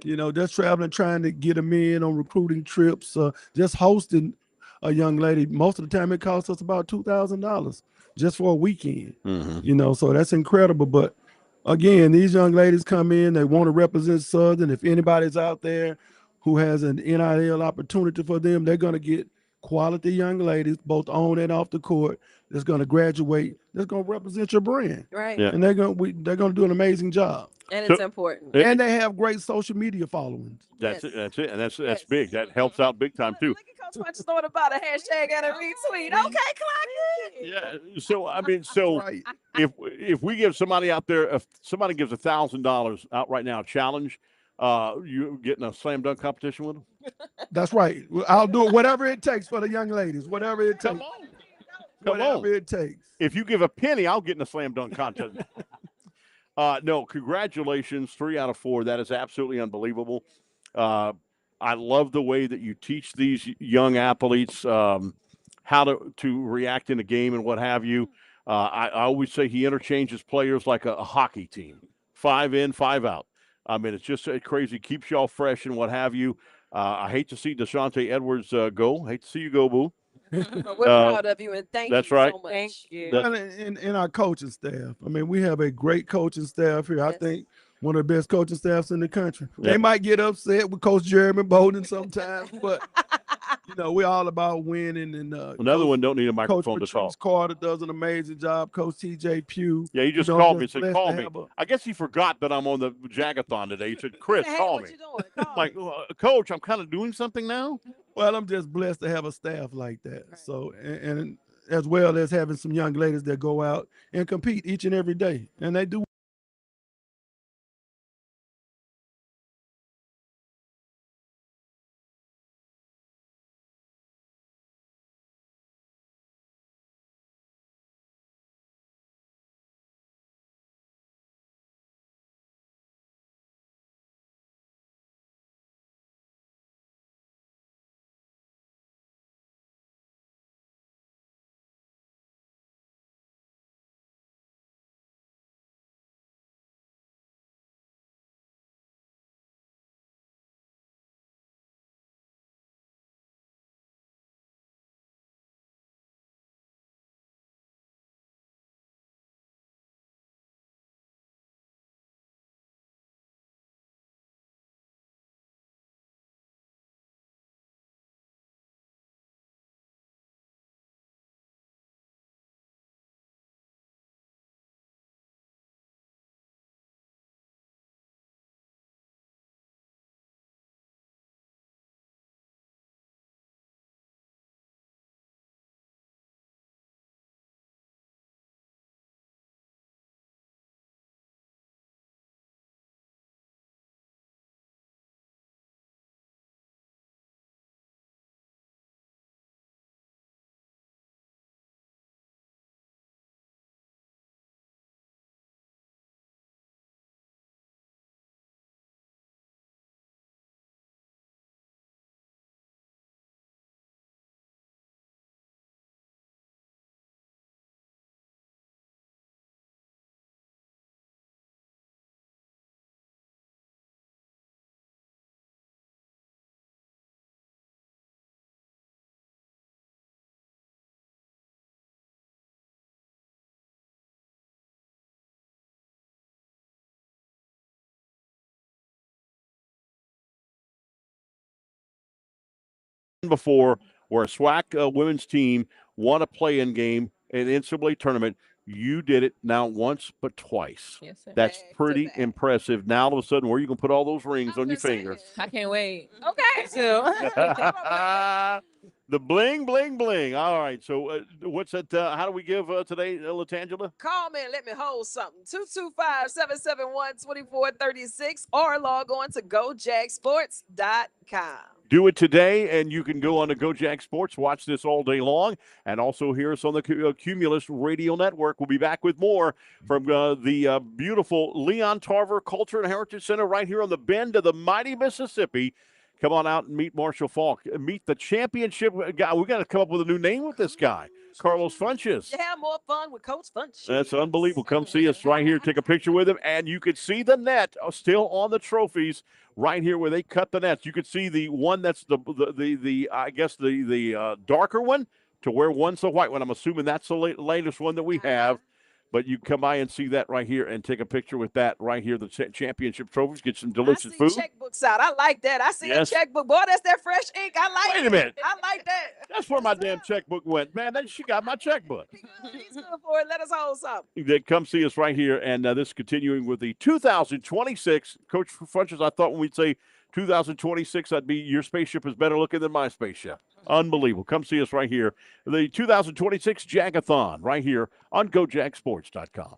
You know, just traveling, trying to get them in on recruiting trips. Just hosting a young lady. Most of the time, it costs us about $2,000 just for a weekend. You know, so that's incredible. But again, these young ladies come in. They want to represent Southern. If anybody's out there who has an NIL opportunity for them, they're going to get quality young ladies, both on and off the court, that's going to graduate, that's going to represent your brand. Right. Yeah. And they're going to do an amazing job. And it's important. And they have great social media followings. That's it. That's it. And that's big. That helps out big time too. Coach Punch thought about a hashtag and a retweet. Okay, clock it. Yeah. So I mean, if we give somebody out there, if somebody gives $1,000 out right now, challenge, you getting a slam dunk competition with them? That's right. I'll do it, whatever it takes for the young ladies, whatever it takes. Whatever it takes. If you give a penny, I'll get in a slam dunk contest. No, congratulations. 3 out of 4. That is absolutely unbelievable. I love the way that you teach these young athletes how to react in a game and what have you. I always say he interchanges players like a hockey team, 5 in, 5 out. I mean, it's just crazy. Keeps y'all fresh and what have you. I hate to see Deshante Edwards go. Hate to see you go, boo. But we're proud of you and thank that's you right. so much. Thank you. And in our coaching staff, I mean, we have a great coaching staff here. I think one of the best coaching staffs in the country. Yeah. They might get upset with Coach Jeremy Bowden sometimes, but you know, we're all about winning. And Another one don't need a microphone Coach to talk. Patrice Carter does an amazing job. Coach TJ Pugh. Yeah, he just called me and said, call me. I guess he forgot that I'm on the Jag-A-Thon today. He said, Chris, call me. I'm like, Coach, I'm kind of doing something now. Well, I'm just blessed to have a staff like that. So, and as well as having some young ladies that go out and compete each and every day. And they do. Before, where a SWAC women's team won a play-in game in NCAA tournament, You did it not once but twice. Yes, sir. That's pretty impressive. Now all of a sudden, where are you gonna put all those rings on your finger? I can't wait. Okay. So The bling, bling, bling. All right. So what's that? How do we give today, Latangela? Call me and let me hold something. 225-771-2436 or log on to gojagsports.com. Do it today, and you can go on to GoJack Sports, watch this all day long, and also hear us on the Cumulus Radio Network. We'll be back with more from the beautiful Leon Tarver Culture and Heritage Center right here on the bend of the mighty Mississippi. Come on out and meet Marshall Falk. Meet the championship guy. We got to come up with a new name with this guy, Carlos Funches. You have more fun with Coach Funches. That's unbelievable. Come see us right here. Take a picture with him, and you could see the net still on the trophies right here where they cut the nets. You could see the one that's the I guess the darker one to where one's the white one. I'm assuming that's the latest one that we have. But you come by and see that right here and take a picture with that right here, the championship trophies. Get some delicious food. Checkbooks out. I like that. I see a checkbook. Boy, that's that fresh ink. I like it. Wait a minute. I like that. That's where my damn checkbook went. Man, she got my checkbook. He's good for it. Let us hold something. Then come see us right here. And this is continuing with the 2026. Coach Funches, I thought when we'd say 2026, I'd be your spaceship is better looking than my spaceship. Unbelievable. Come see us right here. The 2026 Jag-A-Thon right here on GoJackSports.com.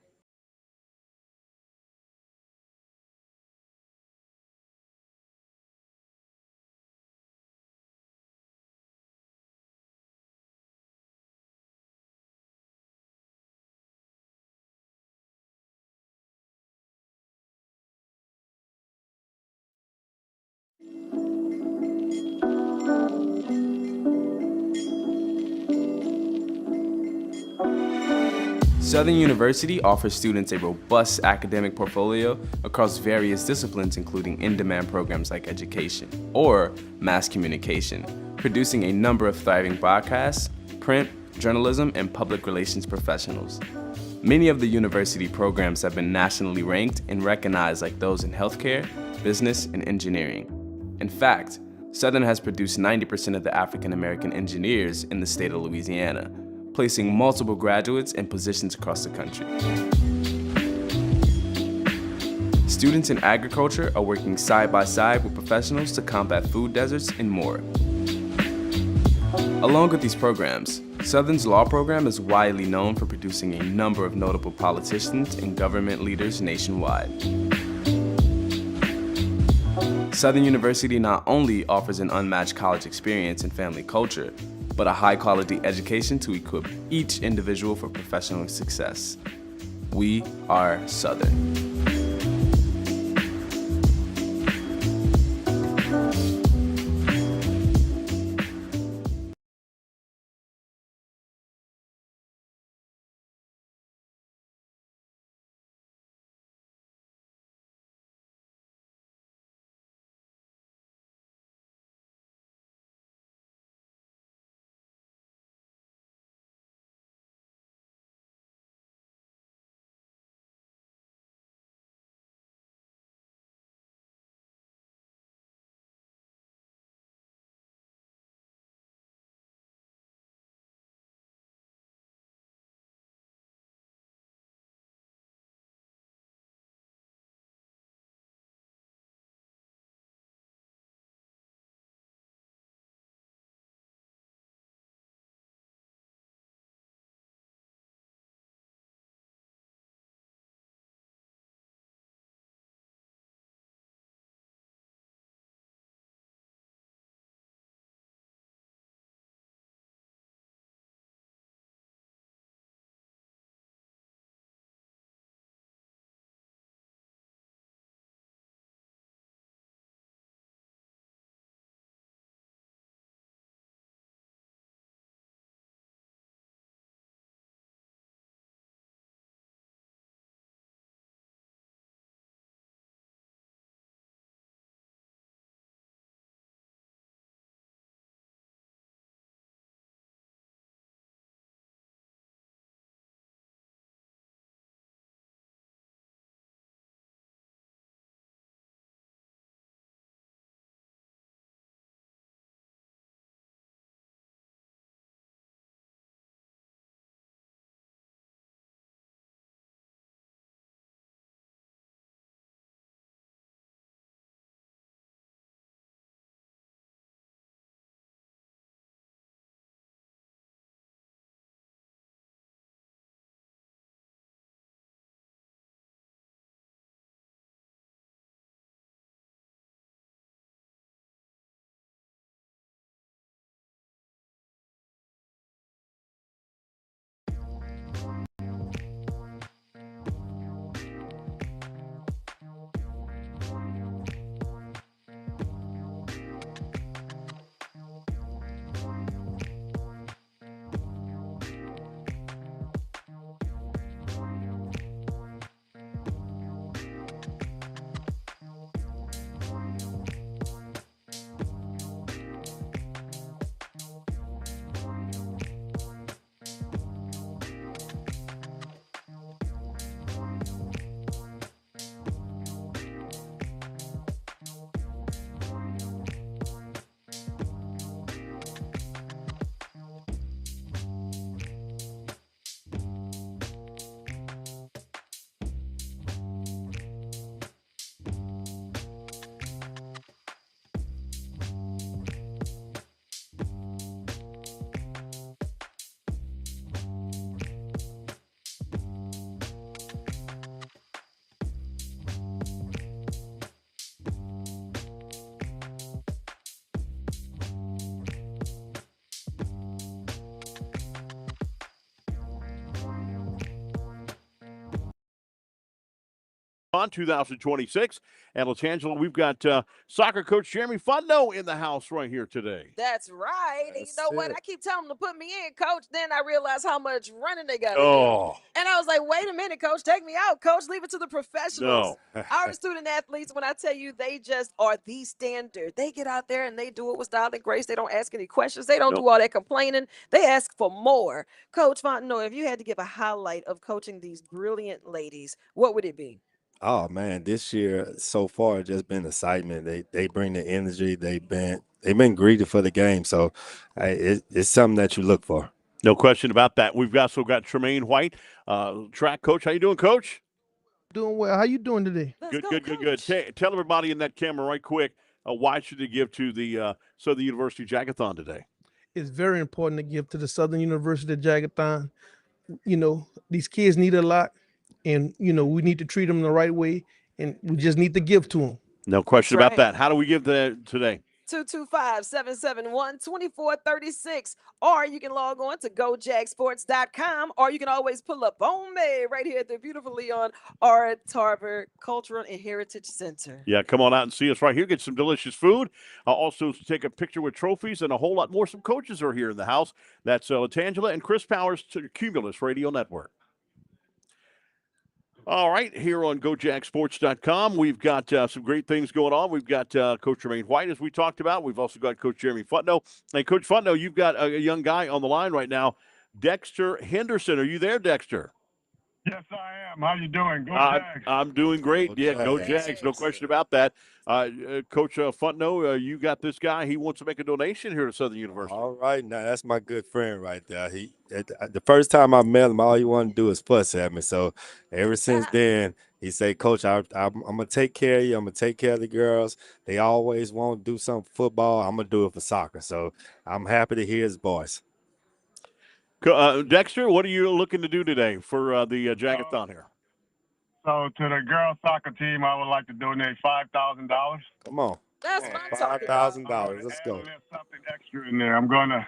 Southern University offers students a robust academic portfolio across various disciplines, including in-demand programs like education or mass communication, producing a number of thriving broadcasts, print, journalism, and public relations professionals. Many of the university programs have been nationally ranked and recognized, like those in healthcare, business, and engineering. In fact, Southern has produced 90% of the African American engineers in the state of Louisiana, placing multiple graduates in positions across the country. Students in agriculture are working side by side with professionals to combat food deserts and more. Along with these programs, Southern's law program is widely known for producing a number of notable politicians and government leaders nationwide. Southern University not only offers an unmatched college experience and family culture, but a high-quality education to equip each individual for professional success. We are Southern. Jag-A-Thon 2026. And Latangela, we've got soccer coach Jeremy Fundno in the house right here today. That's right. And you That's know what? it. I keep telling them to put me in, coach. Then I realized how much running they got to Oh. do. And I was like, wait a minute, coach, take me out, coach. Leave it to the professionals. No. Our student athletes, when I tell you, they just are the standard. They get out there and they do it with style and grace. They don't ask any questions. They don't Nope. do all that complaining. They ask for more. Coach Fontenot, if you had to give a highlight of coaching these brilliant ladies, what would it be? Oh man, this year so far just been excitement. They bring the energy. They've been greedy for the game. So it's something that you look for. No question about that. We've also got Tremaine White, track coach. How you doing, coach? Doing well. How you doing today? Good. Tell everybody in that camera right quick, why should they give to the Southern University Jag-A-Thon today? It's very important to give to the Southern University Jag-A-Thon. You know, these kids need a lot, and, you know, we need to treat them the right way, and we just need to give to them. No question That's about that. How do we give that today? 225-771-2436. Or you can log on to gojagsports.com, or you can always pull up on me right here at the beautiful Leon R. Tarver Cultural and Heritage Center. Yeah, come on out and see us right here. Get some delicious food. Also take a picture with trophies and a whole lot more. Some coaches are here in the house. That's Latangela and Chris Powers to Cumulus Radio Network. All right, here on gojagsports.com, we've got some great things going on. We've got Coach Tremaine White, as we talked about. We've also got Coach Jeremy Fundno. And Coach Fundno, you've got a young guy on the line right now, Dexter Henderson. Are you there, Dexter? Yes, I am. How you doing? Go Jags. I'm doing great. Go Jags. No question about that. Coach Fundno, you got this guy. He wants to make a donation here to Southern University. All right, now that's my good friend right there. The first time I met him, all he wanted to do was fuss at me. So ever since then, he said, "Coach, I'm gonna take care of you. I'm gonna take care of the girls. They always want to do some football. I'm gonna do it for soccer." So I'm happy to hear his voice. Dexter, what are you looking to do today for the Jag-A-Thon here? So to the girls soccer team, I would like to donate $5,000. Come on. That's $5,000. Let's go. Something extra in there. I'm gonna,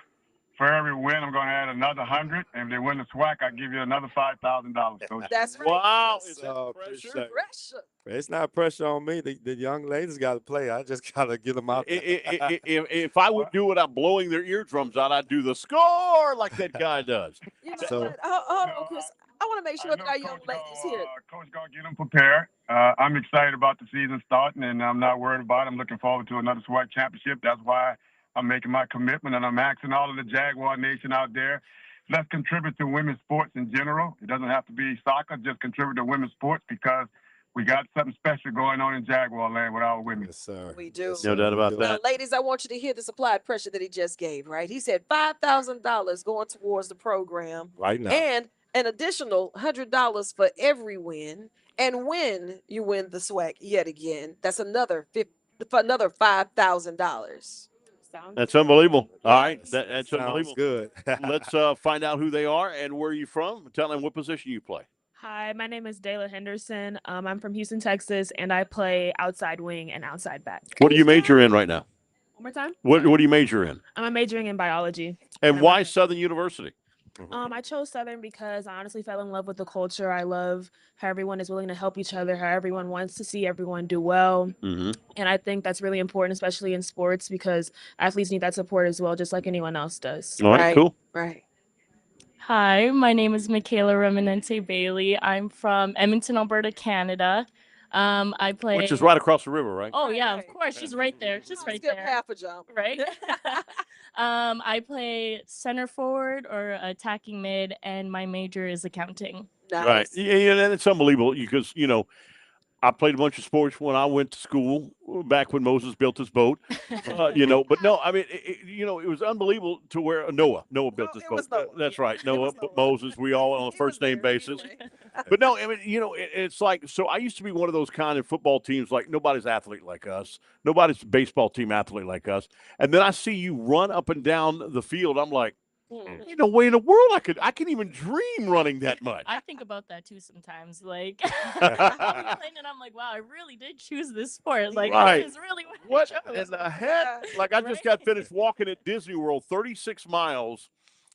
for every win, I'm gonna add another 100. And if they win the SWAC, I give you another $5,000. That's right. Wow. Is that pressure? It's not pressure on me. The young ladies got to play. I just got to get them out there. If I would do it without blowing their eardrums out, I'd do the score like that guy does. You know what? Hold on, Chris. I want to make sure that our young ladies here. Coach gonna get them prepared. I'm excited about the season starting, and I'm not worried about it. I'm looking forward to another SWAC championship. That's why I'm making my commitment, and I'm asking all of the Jaguar Nation out there, let's contribute to women's sports in general. It doesn't have to be soccer. Just contribute to women's sports because we got something special going on in Jaguar land with our women. Yes, sir. We do. No doubt about Now, that. ladies, I want you to hear the applied pressure that he just gave, right? He said $5,000 going towards the program. Right now. And an additional $100 for every win. And when you win the SWAC yet again, that's another $5,000. That's unbelievable. All right. That's Sounds unbelievable. good. Let's find out who they are and where you're from. Tell them what position you play. Hi, my name is Dayla Henderson. I'm from Houston, Texas, and I play outside wing and outside back. What do you major in right now? One more time? What do you major in? I'm majoring in biology. And why Southern University? I chose Southern because I honestly fell in love with the culture. I love how everyone is willing to help each other, how everyone wants to see everyone do well. Mm-hmm. And I think that's really important, especially in sports, because athletes need that support as well, just like anyone else does. All right, cool. Right. Hi, my name is Michaela Remanente Bailey. I'm from Edmonton, Alberta, Canada. I play. Which is right across the river, right? Oh yeah, of course. She's right there. She's right Skip there. half a jump. Right. I play center forward or attacking mid, and my major is accounting. Right. Yeah, and it's unbelievable because, I played a bunch of sports when I went to school back when Moses built his boat, but no, I mean, it was unbelievable to where Noah built his boat. That's right. Noah, Moses, we all on a first name basis. But no, I mean, it's like, so I used to be one of those kind of football teams, like nobody's athlete like us. Nobody's baseball team athlete like us. And then I see you run up and down the field. I'm like, ain't no way in the world I can even dream running that much. I think about that too sometimes. Like, I'll be playing and I'm like, wow, I really did choose this sport. Like, Right. this is really What I chose. in the heck? Like, I just got finished walking at Disney World 36 miles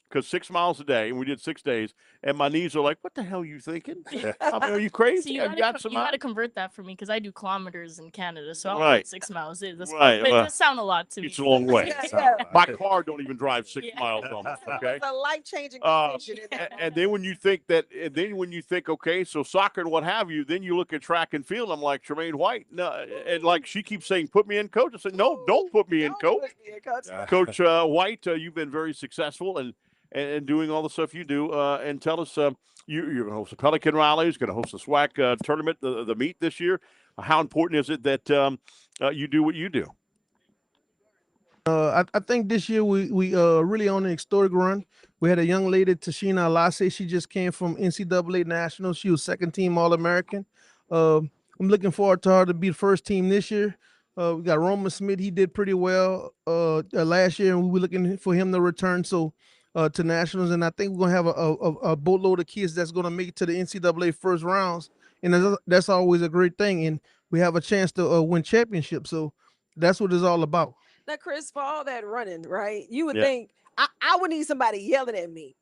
because 6 miles a day, and we did 6 days, and my knees are like, what the hell are you thinking? I mean, are you crazy? So you Have you got some gotta convert that for me because I do kilometers in Canada, so I don't know Right. what 6 miles is. That's Right, but it well, does sound a lot to me. It's a long way. Yeah. My car don't even drive 6 miles almost, okay? It's a life-changing Uh, decision. and then when you think, okay, so soccer and what have you, then you look at track and field. I'm like, Tremaine White, no, and like she keeps saying, put me in, coach. I said, no, don't put me in, coach. Coach White, you've been very successful and doing all the stuff you do. And tell us, you're going to host the Pelican rallies, going to host the SWAC tournament, the meet this year. How important is it that you do what you do? I think this year we really on an historic run. We had a young lady, Tashina Alase. She just came from NCAA National. She was second team All-American. I'm looking forward to her to be the first team this year. We got Roman Smith. He did pretty well last year, and we were looking for him to return to nationals. And I think we're gonna have a boatload of kids that's gonna make it to the NCAA first rounds, and that's always a great thing. And we have a chance to win championships. So that's what it's all about. Now, Chris, for all that running, right? You would Yeah. think I would need somebody yelling at me.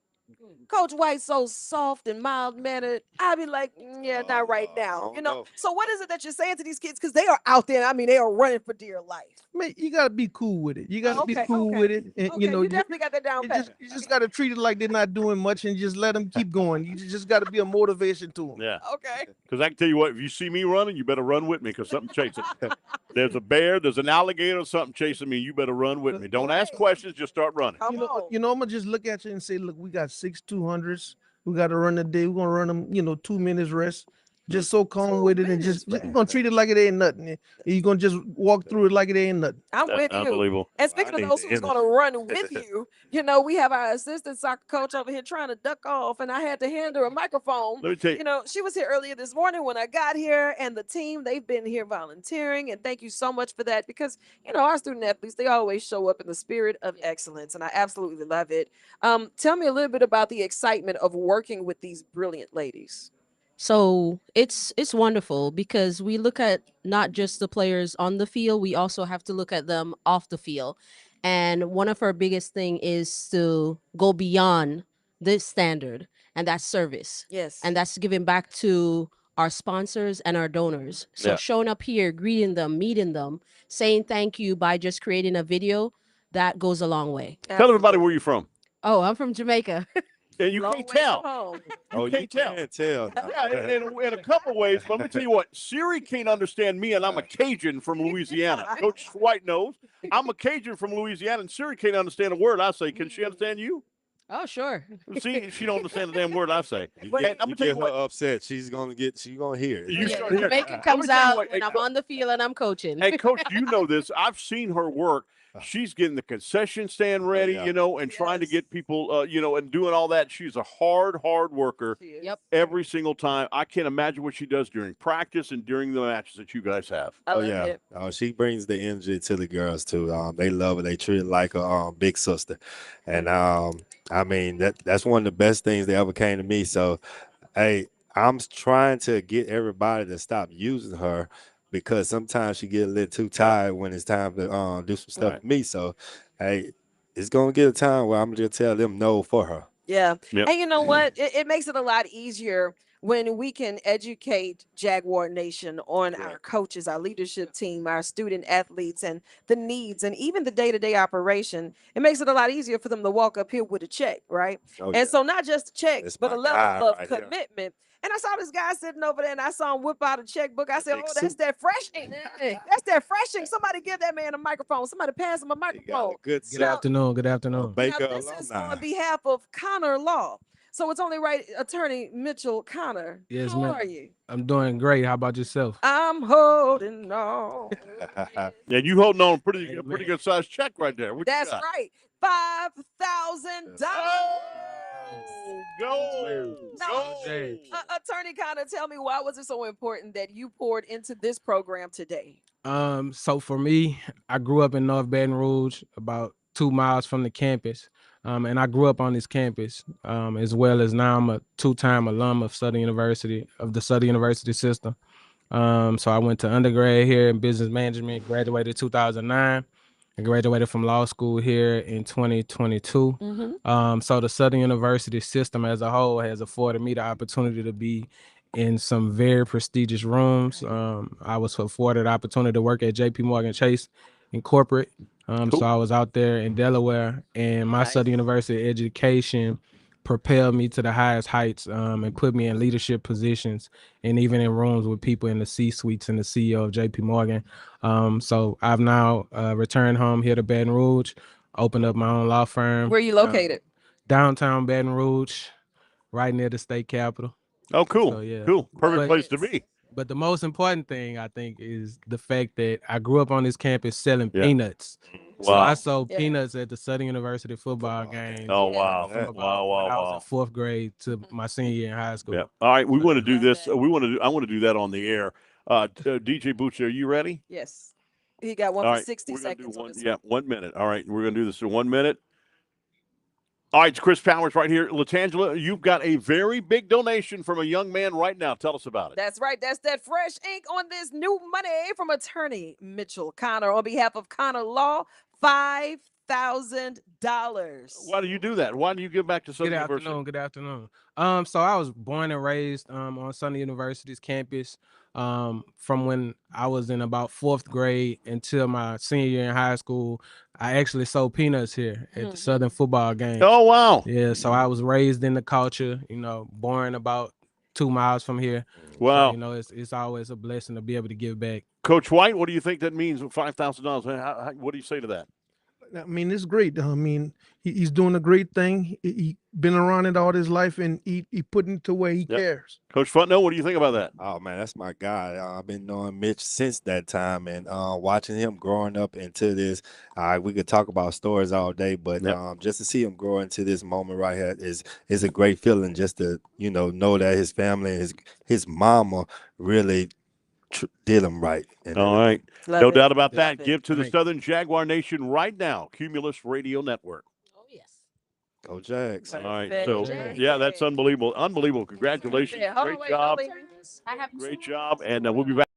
Coach White's so soft and mild mannered. I'd be like, yeah, not right now. You know. So what is it that you're saying to these kids? Because they are out there. I mean, they are running for dear life. Man, you gotta be cool with it. You gotta be cool with it, and Okay, you definitely got that down pat. you just gotta treat it like they're not doing much, and just let them keep going. You just gotta be a motivation to them. Yeah. Okay. Because I can tell you what, if you see me running, you better run with me because something's chasing me. There's a bear, there's an alligator, something chasing me. You better run with me. Don't ask questions, just start running. You know, I'm gonna just look at you and say, look, we got 6 200s. We got to run the day. We're gonna run them, 2 minutes rest. Just so calm with it, and just we're gonna treat it like it ain't nothing. And you're gonna just walk through it like it ain't nothing. I'm with you. Unbelievable. And speaking of those who's going to run with you, we have our assistant soccer coach over here trying to duck off, and I had to hand her a microphone. Let me tell you. She was here earlier this morning when I got here, and the team, they've been here volunteering, and thank you so much for that because, our student athletes, they always show up in the spirit of excellence, and I absolutely love it. Tell me a little bit about the excitement of working with these brilliant ladies. So it's wonderful because we look at not just the players on the field, we also have to look at them off the field. And one of our biggest thing is to go beyond this standard, and that's service. Yes. And that's giving back to our sponsors and our donors. So Yeah. showing up here, greeting them, meeting them, saying thank you by just creating a video, that goes a long way. Tell everybody where you're from. Oh, I'm from Jamaica. And you can't tell. Oh, You can't tell. now. Yeah, in a couple ways. But let me tell you what, Siri can't understand me, and I'm a Cajun from Louisiana. Coach White knows. I'm a Cajun from Louisiana, and Siri can't understand a word I say. Can she understand you? Oh, sure. See, she don't understand the damn word I say. You And get, I'm you gonna tell you get her what. upset. She's gonna hear it. You Yeah, start hearing it. Jamaican I'm comes gonna tell you out what, when hey, I'm on the field and I'm coaching. Hey, Coach, you know this. I've seen her work. She's getting the concession stand ready, yeah. and trying to get people, and doing all that. She's a hard worker Yep. every single time. I can't imagine what she does during practice and during the matches that you guys have. I Oh love yeah. it. She brings the energy to the girls too. They love her. They treat her like a big sister, and I mean that's one of the best things that ever came to me. So, hey, I'm trying to get everybody to stop using her because sometimes she get a little too tired when it's time to do some stuff Right. for me. So, hey, it's gonna get a time where I'm gonna just tell them no for her. Yeah. Yep. And you know what? It makes it a lot easier when we can educate Jaguar Nation on our coaches, our leadership team, our student athletes, and the needs, and even the day-to-day operation. It makes it a lot easier for them to walk up here with a check, right? Oh, And so not just a check, That's but a my level guy of right there. commitment. And I saw this guy sitting over there, and I saw him whip out a checkbook. I said, big "Oh, that's suit. that freshing. That's that freshing. Somebody give that man a microphone. Somebody pass him a He got microphone." a good Good suit. afternoon. Good afternoon. Baker Now, this is alumni. on behalf of Connor Law. So it's only right, Attorney Mitchell Connor. Yes, How ma'am. are you? I'm doing great. How about yourself? I'm holding on. Yeah, you holding on a pretty good sized check right there. What you That's got? right. $5,000. Go. Now, Hey. Attorney Connor, tell me, why was it so important that you poured into this program today? So for me, I grew up in North Baton Rouge, about 2 miles from the campus. And I grew up on this campus, as well as now I'm a 2-time alum of the Southern University system. So I went to undergrad here in business management, graduated 2009. I graduated from law school here in 2022. So the Southern University system as a whole has afforded me the opportunity to be in some very prestigious rooms. I was afforded the opportunity to work at JP Morgan Chase in corporate. So I was out there in Delaware, and my Southern University education propelled me to the highest heights, and put me in leadership positions and even in rooms with people in the C-suites and the CEO of JP Morgan. So I've now returned home here to Baton Rouge, opened up my own law firm. Where you located? Downtown Baton Rouge, right near the state capitol. Oh, cool. So, yeah. Cool. Perfect place to be. But the most important thing, I think, is the fact that I grew up on this campus selling peanuts. So I sold peanuts at the Southern University football games. Oh, wow. From about when I was in 4th grade to my senior year in high school. Yeah. All right. We want to do this. I want to do that on the air. DJ Boots, are you ready? Yes. He got one All for right, 60 we're gonna do seconds. one, yeah, 1 minute. All right, we're going to do this in 1 minute. All right, it's Chris Powers right here. Latangela, you've got a very big donation from a young man right now. Tell us about it. That's right. That's that fresh ink on this new money from attorney Mitchell Connor on behalf of Connor Law, $5,000. Why do you do that? Why do you give back to Southern University? Good afternoon. So I was born and raised on Southern University's campus from when I was in about 4th grade until my senior year in high school. I actually sold peanuts here at the Southern football game. Oh, wow. Yeah, so I was raised in the culture, born about 2 miles from here. Wow. So, it's always a blessing to be able to give back. Coach White, what do you think that means with $5,000? What do you say to that? I mean, it's great. I mean, he's doing a great thing. He been around it all his life, and he put it to where he cares. Coach Fontenot, what do you think about that? Oh man, that's my guy. I've been knowing Mitch since that time, and watching him growing up into this. We could talk about stories all day, but just to see him grow into this moment right here is a great feeling. Just to know that his family and his mama really did him right. All right, no doubt about that. Give to the Thank Southern Jaguar Nation right now. Cumulus Radio Network. Go Jags. All right, so yeah, that's unbelievable. Unbelievable. Congratulations. Great job. Great job. And we'll be back.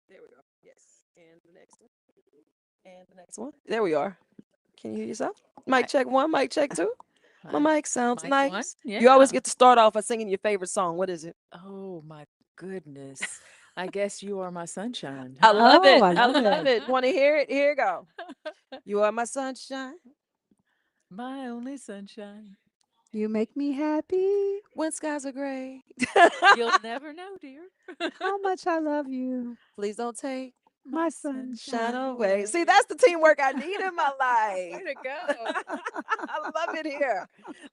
There we go. Yes. And the next one. And the next one. There we are. Can you hear yourself? Mic check one, mic check two. My mic sounds Mic one, nice. You always yeah. get to start off by singing your favorite song. What is it? Oh my goodness. I guess You Are My Sunshine. I love it. I I love it. Want to hear it? Here you go. You are my sunshine. My only sunshine. You make me happy. When skies are gray. You'll never know, dear. How much I love you. Please don't take My shine sunshine. away. See, that's the teamwork I need in my life. Way to go. I love it here.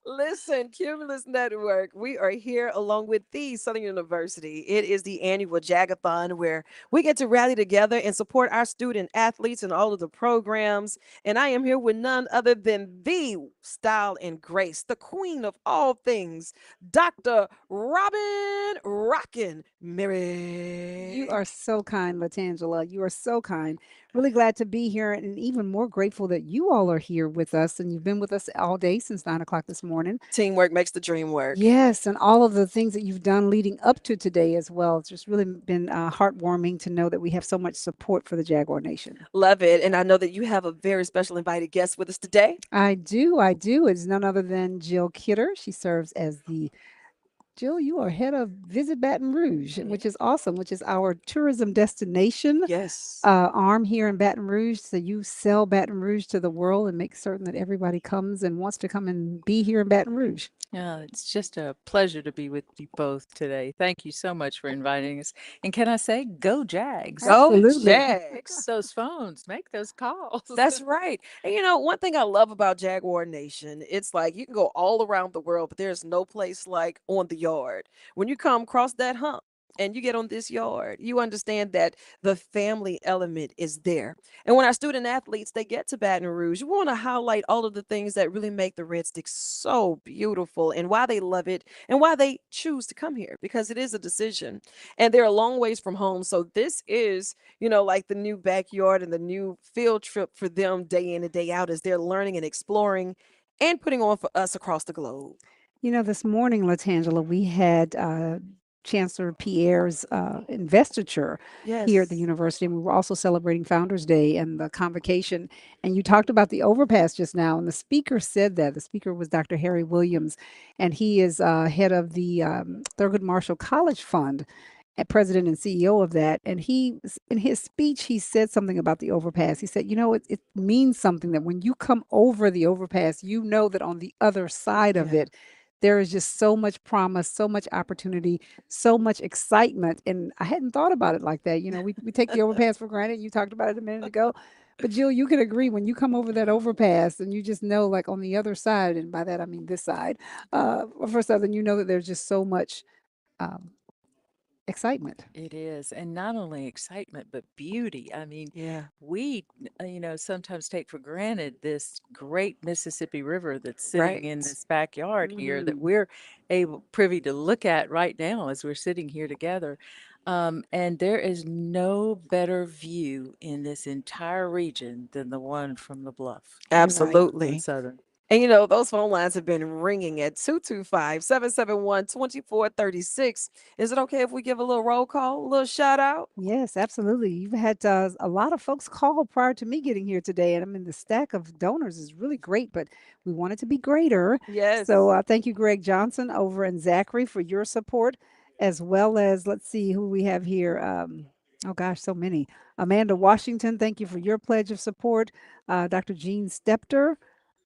Listen, Cumulus Network, we are here along with the Southern University. It is the annual Jag-A-Thon where we get to rally together and support our student athletes and all of the programs. And I am here with none other than the style and grace, the queen of all things, Dr. Robin Rockin' Mary. You are so kind, Latangela. You are are so kind. Really glad to be here and even more grateful that you all are here with us and you've been with us all day since 9 o'clock this morning. Teamwork makes the dream work. Yes, and all of the things that you've done leading up to today as well. It's just really been heartwarming to know that we have so much support for the Jaguar Nation. Love it. And I know that you have a very special invited guest with us today. I do. I do. It's none other than Jill Kidder. She serves as the Jill, you are head of Visit Baton Rouge, which is awesome, which is our tourism destination Yes. arm here in Baton Rouge. So you sell Baton Rouge to the world and make certain that everybody comes and wants to come and be here in Baton Rouge. Yeah, it's just a pleasure to be with you both today. Thank you so much for inviting us. And can I say, go Jags? Go Absolutely. Jags. Those phones, make those calls. That's right. And one thing I love about Jaguar Nation, it's like you can go all around the world, but there's no place like on the yard. When you come across that hump and you get on this yard, you understand that the family element is there. And when our student athletes they get to Baton Rouge, we want to highlight all of the things that really make the Red Stick so beautiful and why they love it and why they choose to come here because it is a decision. And they're a long ways from home. So this is like the new backyard and the new field trip for them day in and day out as they're learning and exploring and putting on for us across the globe. This morning, Latangela, we had Chancellor Pierre's investiture here at the Yes. university, and we were also celebrating Founders Day and the convocation. And you talked about the overpass just now, and the speaker said that. The speaker was Dr. Harry Williams, and he is head of the Thurgood Marshall College Fund, president and CEO of that. And in his speech, he said something about the overpass. He said, it means something that when you come over the overpass, you know that on the other side of Yeah. it, there is just so much promise, so much opportunity, so much excitement. And I hadn't thought about it like that. We take the overpass for granted. You talked about it a minute ago. But Jill, you can agree when you come over that overpass and you just know, like on the other side, and by that I mean this side, for Southern, you know that there's just so much um, excitement. It is. And not only excitement, but beauty. I mean, Yeah. we, sometimes take for granted this great Mississippi River that's sitting in Right. this backyard here that Mhm. we're privy to look at right now as we're sitting here together. And there is no better view in this entire region than the one from the Bluff You're right. on Absolutely. Southern. And those phone lines have been ringing at 225-771-2436. Is it okay if we give a little roll call, a little shout out? Yes, absolutely. You've had a lot of folks call prior to me getting here today, and I mean the stack of donors is really great, but we want it to be greater. Yes. So thank you, Greg Johnson over in Zachary, for your support, as well as let's see who we have here. Oh gosh, so many. Amanda Washington, thank you for your pledge of support. Dr. Jean Stepter,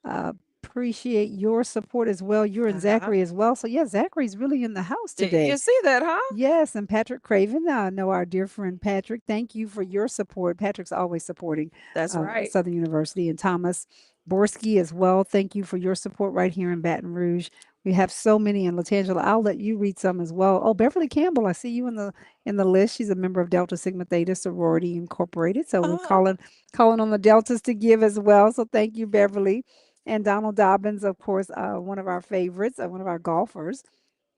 uh, appreciate your support as well. You're in Uh-huh. Zachary as well. So yeah, Zachary's really in the house today. You see that, huh? Yes, and Patrick Craven, I know our dear friend Patrick. Thank you for your support. Patrick's always supporting That's right. Southern University, and Thomas Borski as well. Thank you for your support right here in Baton Rouge. We have so many, and Latangela, I'll let you read some as well. Oh, Beverly Campbell, I see you in the list. She's a member of Delta Sigma Theta Sorority Incorporated. So we're Oh. calling on the Deltas to give as well. So thank you, Beverly. And Donald Dobbins, of course, one of our favorites, one of our golfers.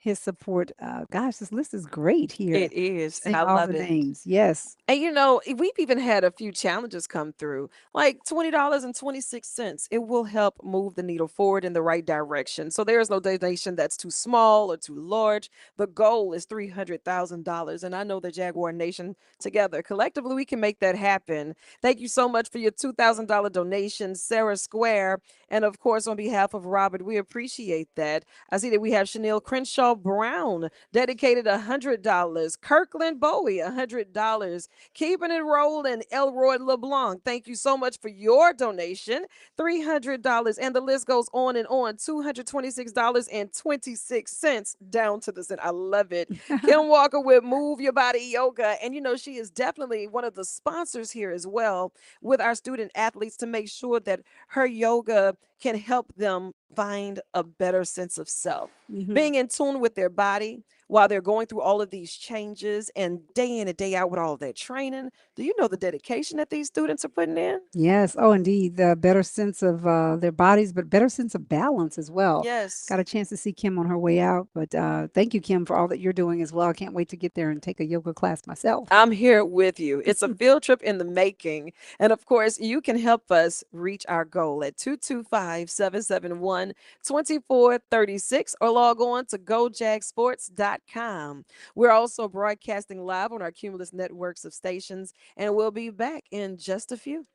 His support. Gosh, this list is great here. It is, and Seeing I all love the it. names. Yes. And we've even had a few challenges come through, like $20.26. It will help move the needle forward in the right direction. So there is no donation that's too small or too large. The goal is $300,000. And I know the Jaguar Nation together, collectively, we can make that happen. Thank you so much for your $2,000 donation, Sarah Square. And of course, on behalf of Robert, we appreciate that. I see that we have Chanel Crenshaw Brown dedicated $100. Kirkland Bowie, $100. Keeping it rolling, Elroy LeBlanc. Thank you so much for your donation. $300. And the list goes on and on. $226.26 down to the cent. I love it. Kim Walker with Move Your Body Yoga. And she is definitely one of the sponsors here as well with our student athletes to make sure that her yoga can help them find a better sense of self. Mhm. Being in tune with their body, while they're going through all of these changes and day in and day out with all of that training. Do you know the dedication that these students are putting in? Yes. Oh, indeed. The better sense of their bodies, but better sense of balance as well. Yes. Got a chance to see Kim on her way out, but thank you, Kim, for all that you're doing as well. I can't wait to get there and take a yoga class myself. I'm here with you. It's a field trip in the making. And of course, you can help us reach our goal at 225-771-2436 or log on to gojagsports.com. We're also broadcasting live on our Cumulus networks of stations, and we'll be back in just a few.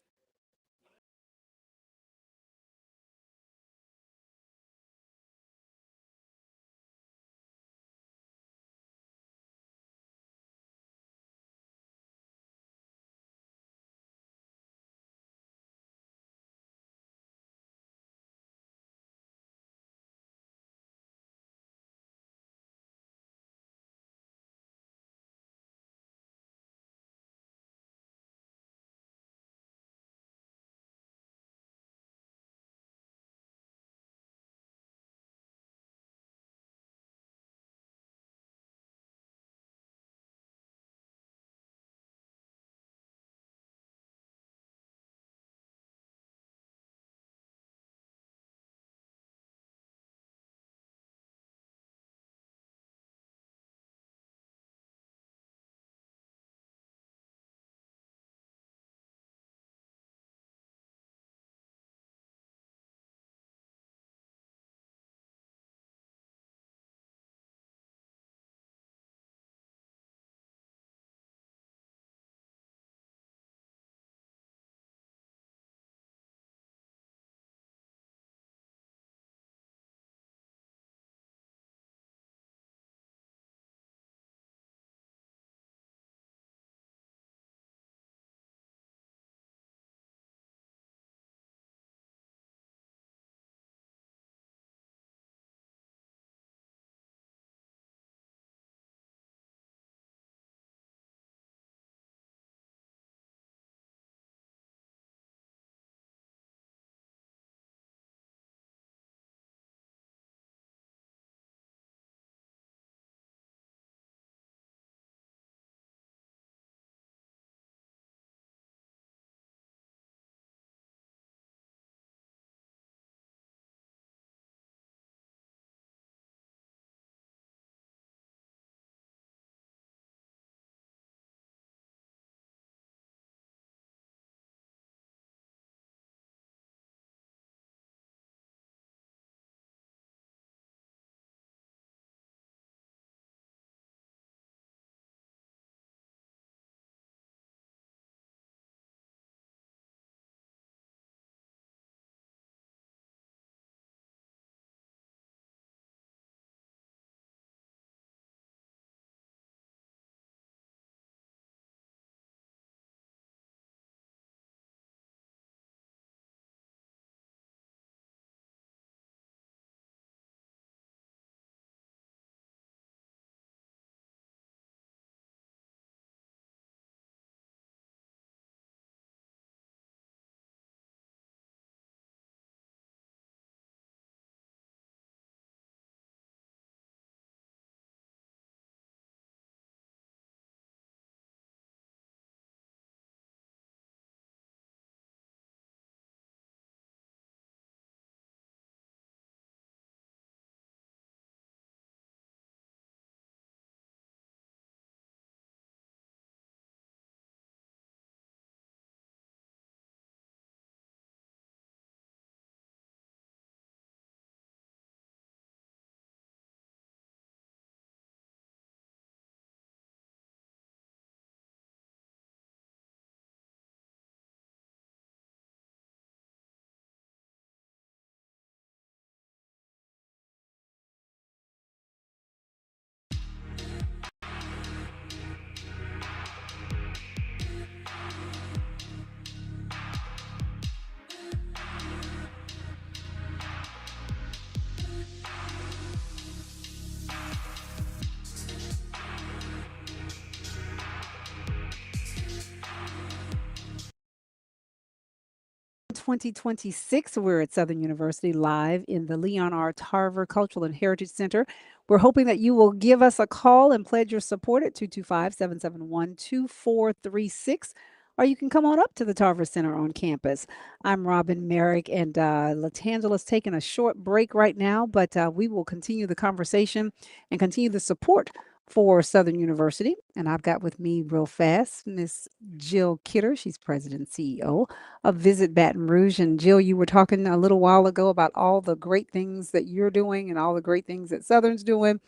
'26. We're at Southern University live in the Leon R. Tarver Cultural and Heritage Center We're hoping that you will give us a call and pledge your support at 225-771-2436. Or you can come on up to the Tarver Center on campus. I'm Robin Merrick, and Latangela's taking a short break right now, but we will continue the conversation and continue the support for Southern University. And I've got with me real fast Miss Jill Kidder. She's president and CEO of Visit Baton Rouge. And Jill, you were talking a little while ago about all the great things that you're doing and all the great things that Southern's doing.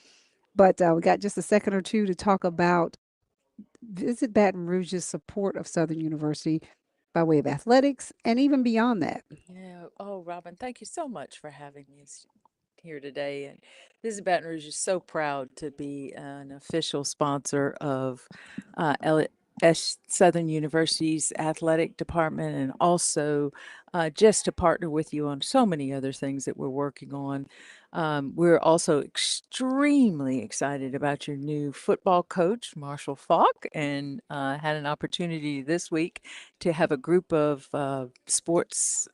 But we got just a second or two to talk about Visit Baton Rouge's support of Southern University by way of athletics and even beyond that. Yeah. Oh, Robin, thank you so much for having me here today. And Visit Baton Rouge is so proud to be an official sponsor of Southern University's athletic department, and also just to partner with you on so many other things that we're working on. We're also extremely excited about your new football coach, Marshall Falk, and had an opportunity this week to have a group of sports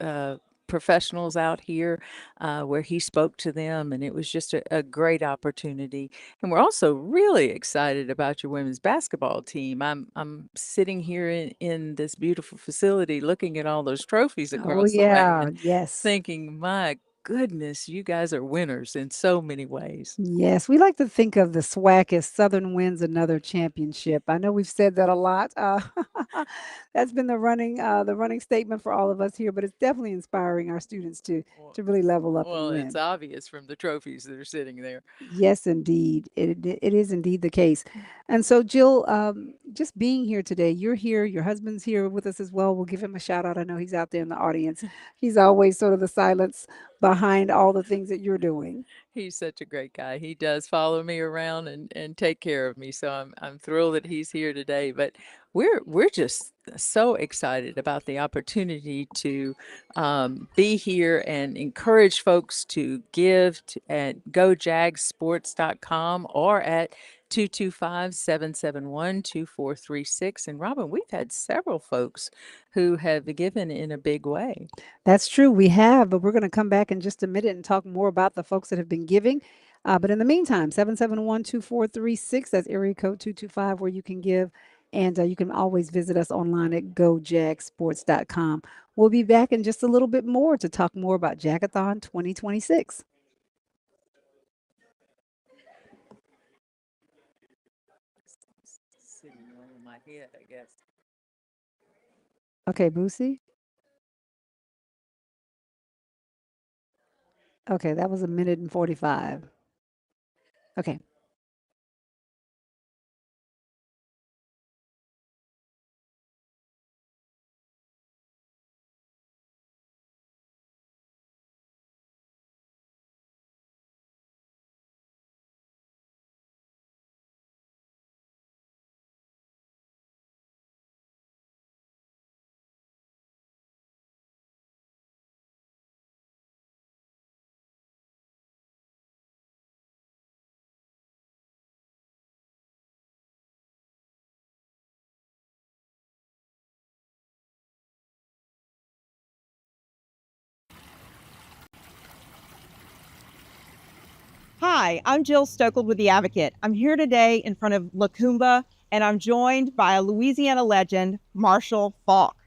professionals out here where he spoke to them, and it was just a great opportunity. And we're also really excited about your women's basketball team. I'm sitting here in this beautiful facility looking at all those trophies Oh, across the yeah. way and Yes. thinking, my goodness, you guys are winners in so many ways. Yes, we like to think of the SWAC as Southern wins another championship. I know we've said that a lot. That's been the running statement for all of us here, but it's definitely inspiring our students to really level up and Well, it's win. obvious from the trophies that are sitting there. Yes, indeed. It is indeed the case. And so, Jill, just being here today, you're here, your husband's here with us as well. We'll give him a shout out. I know he's out there in the audience. He's always sort of the silence behind all the things that you're doing. He's such a great guy. He does follow me around and take care of me. So I'm thrilled that he's here today. But we're just so excited about the opportunity to be here and encourage folks to give at gojagsports.com or at 225-771-2436. And Robin, we've had several folks who have given in a big way. That's true. We have, but we're going to come back in just a minute and talk more about the folks that have been giving. But in the meantime, 771-2436, that's area code 225, where you can give. And you can always visit us online at gojagsports.com. We'll be back in just a little bit more to talk more about Jag-A-Thon 2026. Sitting over my head, I guess. Okay, Boosie. Okay, that was 1:45. Okay. Hi, I'm Jill Stokel with The Advocate. I'm here today in front of Lacumba, and I'm joined by a Louisiana legend, Marshall Falk.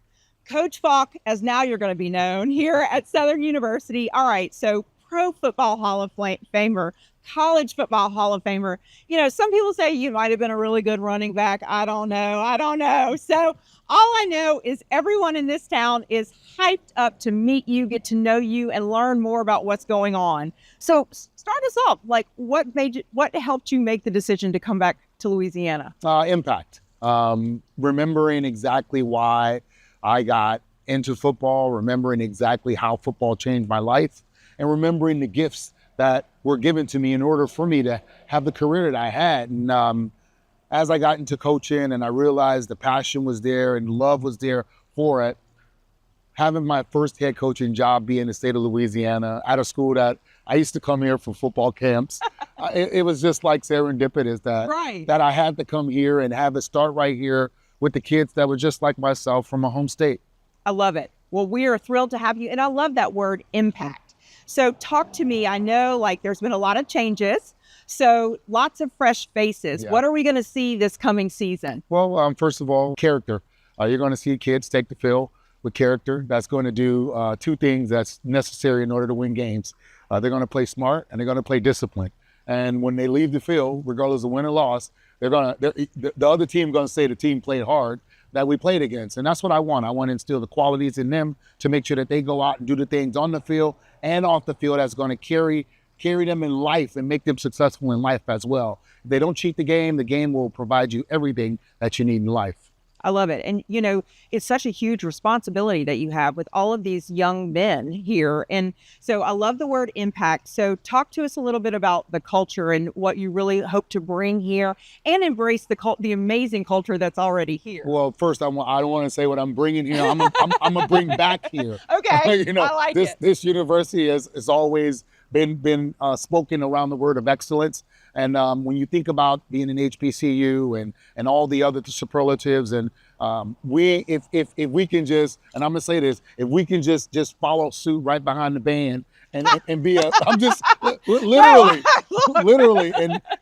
Coach Falk, as now you're going to be known, here at Southern University. All right, so Pro Football Hall of Famer, College Football Hall of Famer. You know, some people say you might have been a really good running back. I don't know. So all I know is everyone in this town is hyped up to meet you, get to know you, and learn more about what's going on. So start us off. Like, what helped you make the decision to come back to Louisiana? Impact. Remembering exactly why I got into football, remembering exactly how football changed my life, and remembering the gifts that were given to me in order for me to have the career that I had. And as I got into coaching and I realized the passion was there and love was there for it, having my first head coaching job be in the state of Louisiana at a school that I used to come here for football camps, it was just like serendipitous that I had to come here and have it start right here with the kids that were just like myself from a home state. I love it. Well, we are thrilled to have you. And I love that word, impact. So talk to me. I know like there's been a lot of changes. So lots of fresh faces. Yeah. What are we going to see this coming season? Well, first of all, character. You're going to see kids take the field with character. That's going to do two things that's necessary in order to win games. They're going to play smart and they're going to play disciplined. And when they leave the field, regardless of win or loss, the other team going to say the team played hard that we played against. And that's what I want. I want to instill the qualities in them to make sure that they go out and do the things on the field and off the field that's going to carry them in life and make them successful in life as well. If they don't cheat the game will provide you everything that you need in life. I love it. And, you know, it's such a huge responsibility that you have with all of these young men here. And so I love the word impact. So talk to us a little bit about the culture and what you really hope to bring here and embrace the amazing culture that's already here. Well, first, I don't want to say what I'm bringing here. I'm going to bring back here. Okay, you know, I like this, it. This university has always been spoken around the word of excellence. And when you think about being an HBCU and all the other superlatives, and if we can just, and I'm gonna say this, if we can just follow suit right behind the band and be I'm just literally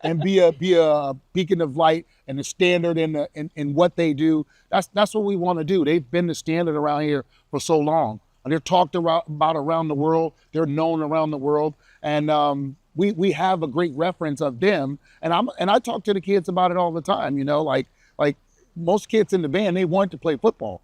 and be a beacon of light and a standard in what they do. That's what we want to do. They've been the standard around here for so long. And they're talked about around the world. They're known around the world. And we have a great reference of them. And I talk to the kids about it all the time, you know, like most kids in the band, they want to play football.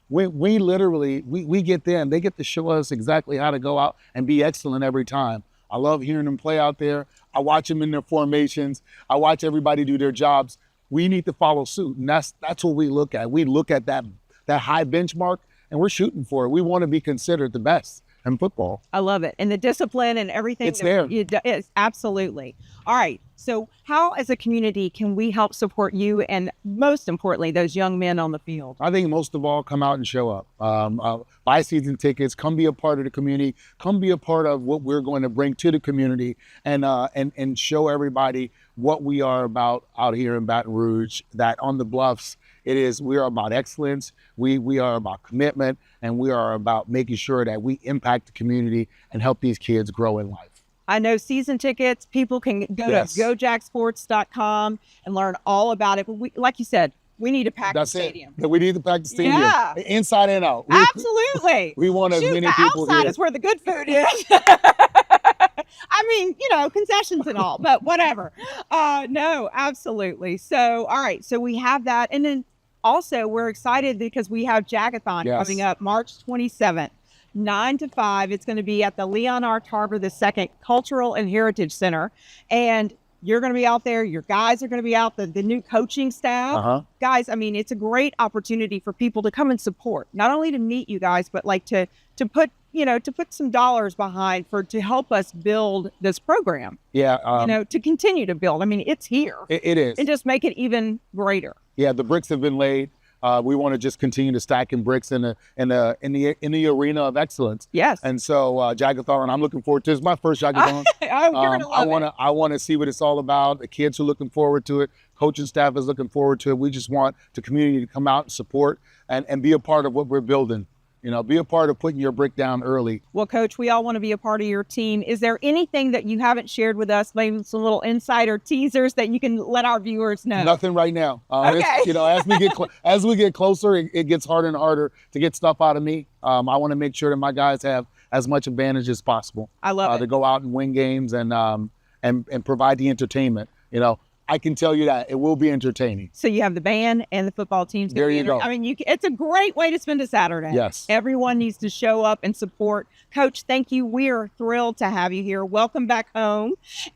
We literally get them, they get to show us exactly how to go out and be excellent every time. I love hearing them play out there. I watch them in their formations. I watch everybody do their jobs. We need to follow suit. And that's what we look at. We look at that high benchmark and we're shooting for it. We want to be considered the best in football. I love it. And the discipline and everything. It's there. It's absolutely. All right. So how, as a community, can we help support you and, most importantly, those young men on the field? I think most of all, come out and show up. Buy season tickets. Come be a part of the community. Come be a part of what we're going to bring to the community and show everybody what we are about out here in Baton Rouge, that on the Bluffs, we are about excellence, we are about commitment, and we are about making sure that we impact the community and help these kids grow in life. I know season tickets, people can go to gojacksports.com and learn all about it. But like you said, we need to pack the stadium. We need to pack the stadium. Yeah. Inside and out. Absolutely. We want as many the people outside here. is where the good food is. I mean, you know, concessions and all, but whatever. No, absolutely. So, all right. So we have that. And then also we're excited because we have Jag-A-Thon coming up March 27th, 9 to 5. It's going to be at the Leon R. Tarver II Cultural and Heritage Center. And you're going to be out there. Your guys are going to be out, the new coaching staff. Guys, I mean, it's a great opportunity for people to come and support, not only to meet you guys, but like to put some dollars behind to help us build this program. Yeah. To continue to build. I mean, it's here. It is. And just make it even greater. Yeah, the bricks have been laid. We want to just continue to stack in bricks in the arena of excellence. Yes. And so Jag-A-Thon, I'm looking forward to it. It's my first Jag-A-Thon. I want to see what it's all about. The kids are looking forward to it. Coaching staff is looking forward to it. We just want the community to come out and support and be a part of what we're building. You know, be a part of putting your brick down early. Well, Coach, we all want to be a part of your team. Is there anything that you haven't shared with us, maybe some little insider teasers that you can let our viewers know? Nothing right now. Okay. As we get closer, it gets harder and harder to get stuff out of me. I want to make sure that my guys have as much advantage as possible. I love it. To go out and win games and provide the entertainment. You know, I can tell you that it will be entertaining. So you have the band and the football teams. There you go. I mean, it's a great way to spend a Saturday. Yes. Everyone needs to show up and support. Coach, thank you. We're thrilled to have you here. Welcome back home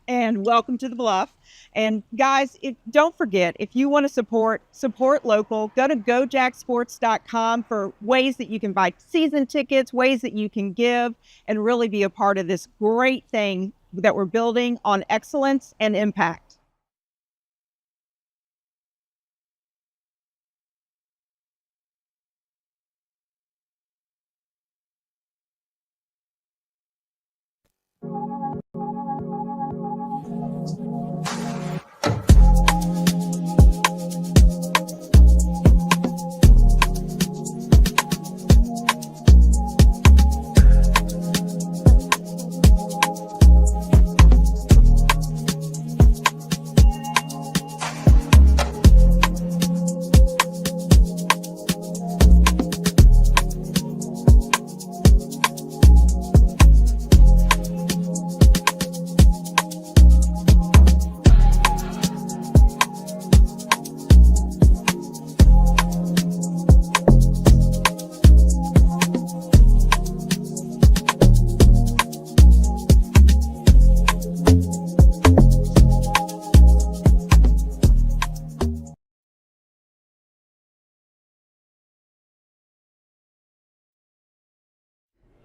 and welcome to the Bluff. And guys, don't forget, if you want to support local, go to gojacksports.com for ways that you can buy season tickets, ways that you can give, and really be a part of this great thing that we're building on excellence and impact.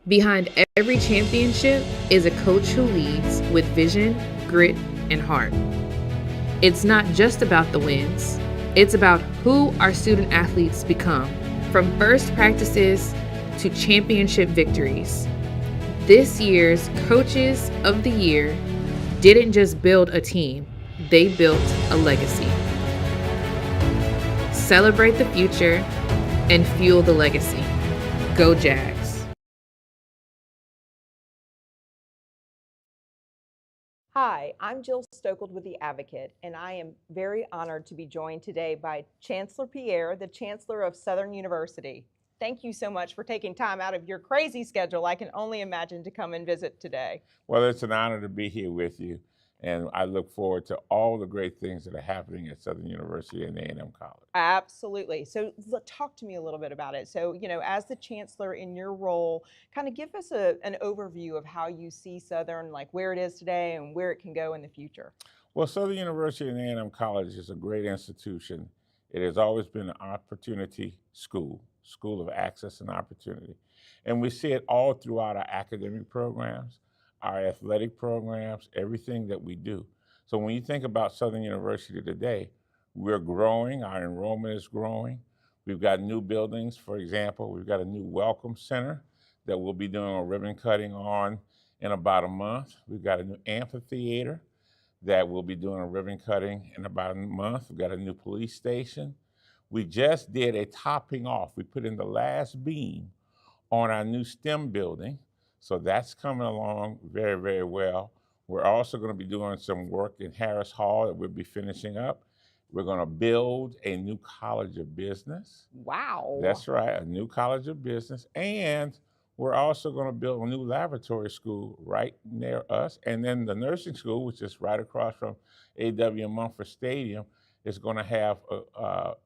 Behind every championship is a coach who leads with vision, grit, and heart. It's not just about the wins, it's about who our student athletes become, from first practices to championship victories. This year's Coaches of the Year didn't just build a team, they built a legacy. Celebrate the future and fuel the legacy. Go Jags. Hi, I'm Jill Stokled with The Advocate, and I am very honored to be joined today by Chancellor Pierre, the Chancellor of Southern University. Thank you so much for taking time out of your crazy schedule, I can only imagine, to come and visit today. Well, it's an honor to be here with you, and I look forward to all the great things that are happening at Southern University and A&M College. Absolutely. So talk to me a little bit about it. So, as the chancellor in your role, kind of give us an overview of how you see Southern, like where it is today and where it can go in the future. Well, Southern University and A&M College is a great institution. It has always been an opportunity school of access and opportunity. And we see it all throughout our academic programs, our athletic programs, everything that we do. So when you think about Southern University today, we're growing, our enrollment is growing. We've got new buildings, for example, we've got a new welcome center that we'll be doing a ribbon cutting on in about a month. We've got a new amphitheater that we'll be doing a ribbon cutting in about a month. We've got a new police station. We just did a topping off. We put in the last beam on our new STEM building. So that's coming along very, very well. We're also going to be doing some work in Harris Hall that we'll be finishing up. We're going to build a new College of Business. Wow. That's right, a new College of Business. And we're also going to build a new laboratory school right near us. And then the nursing school, which is right across from A.W. Mumford Stadium, is going to have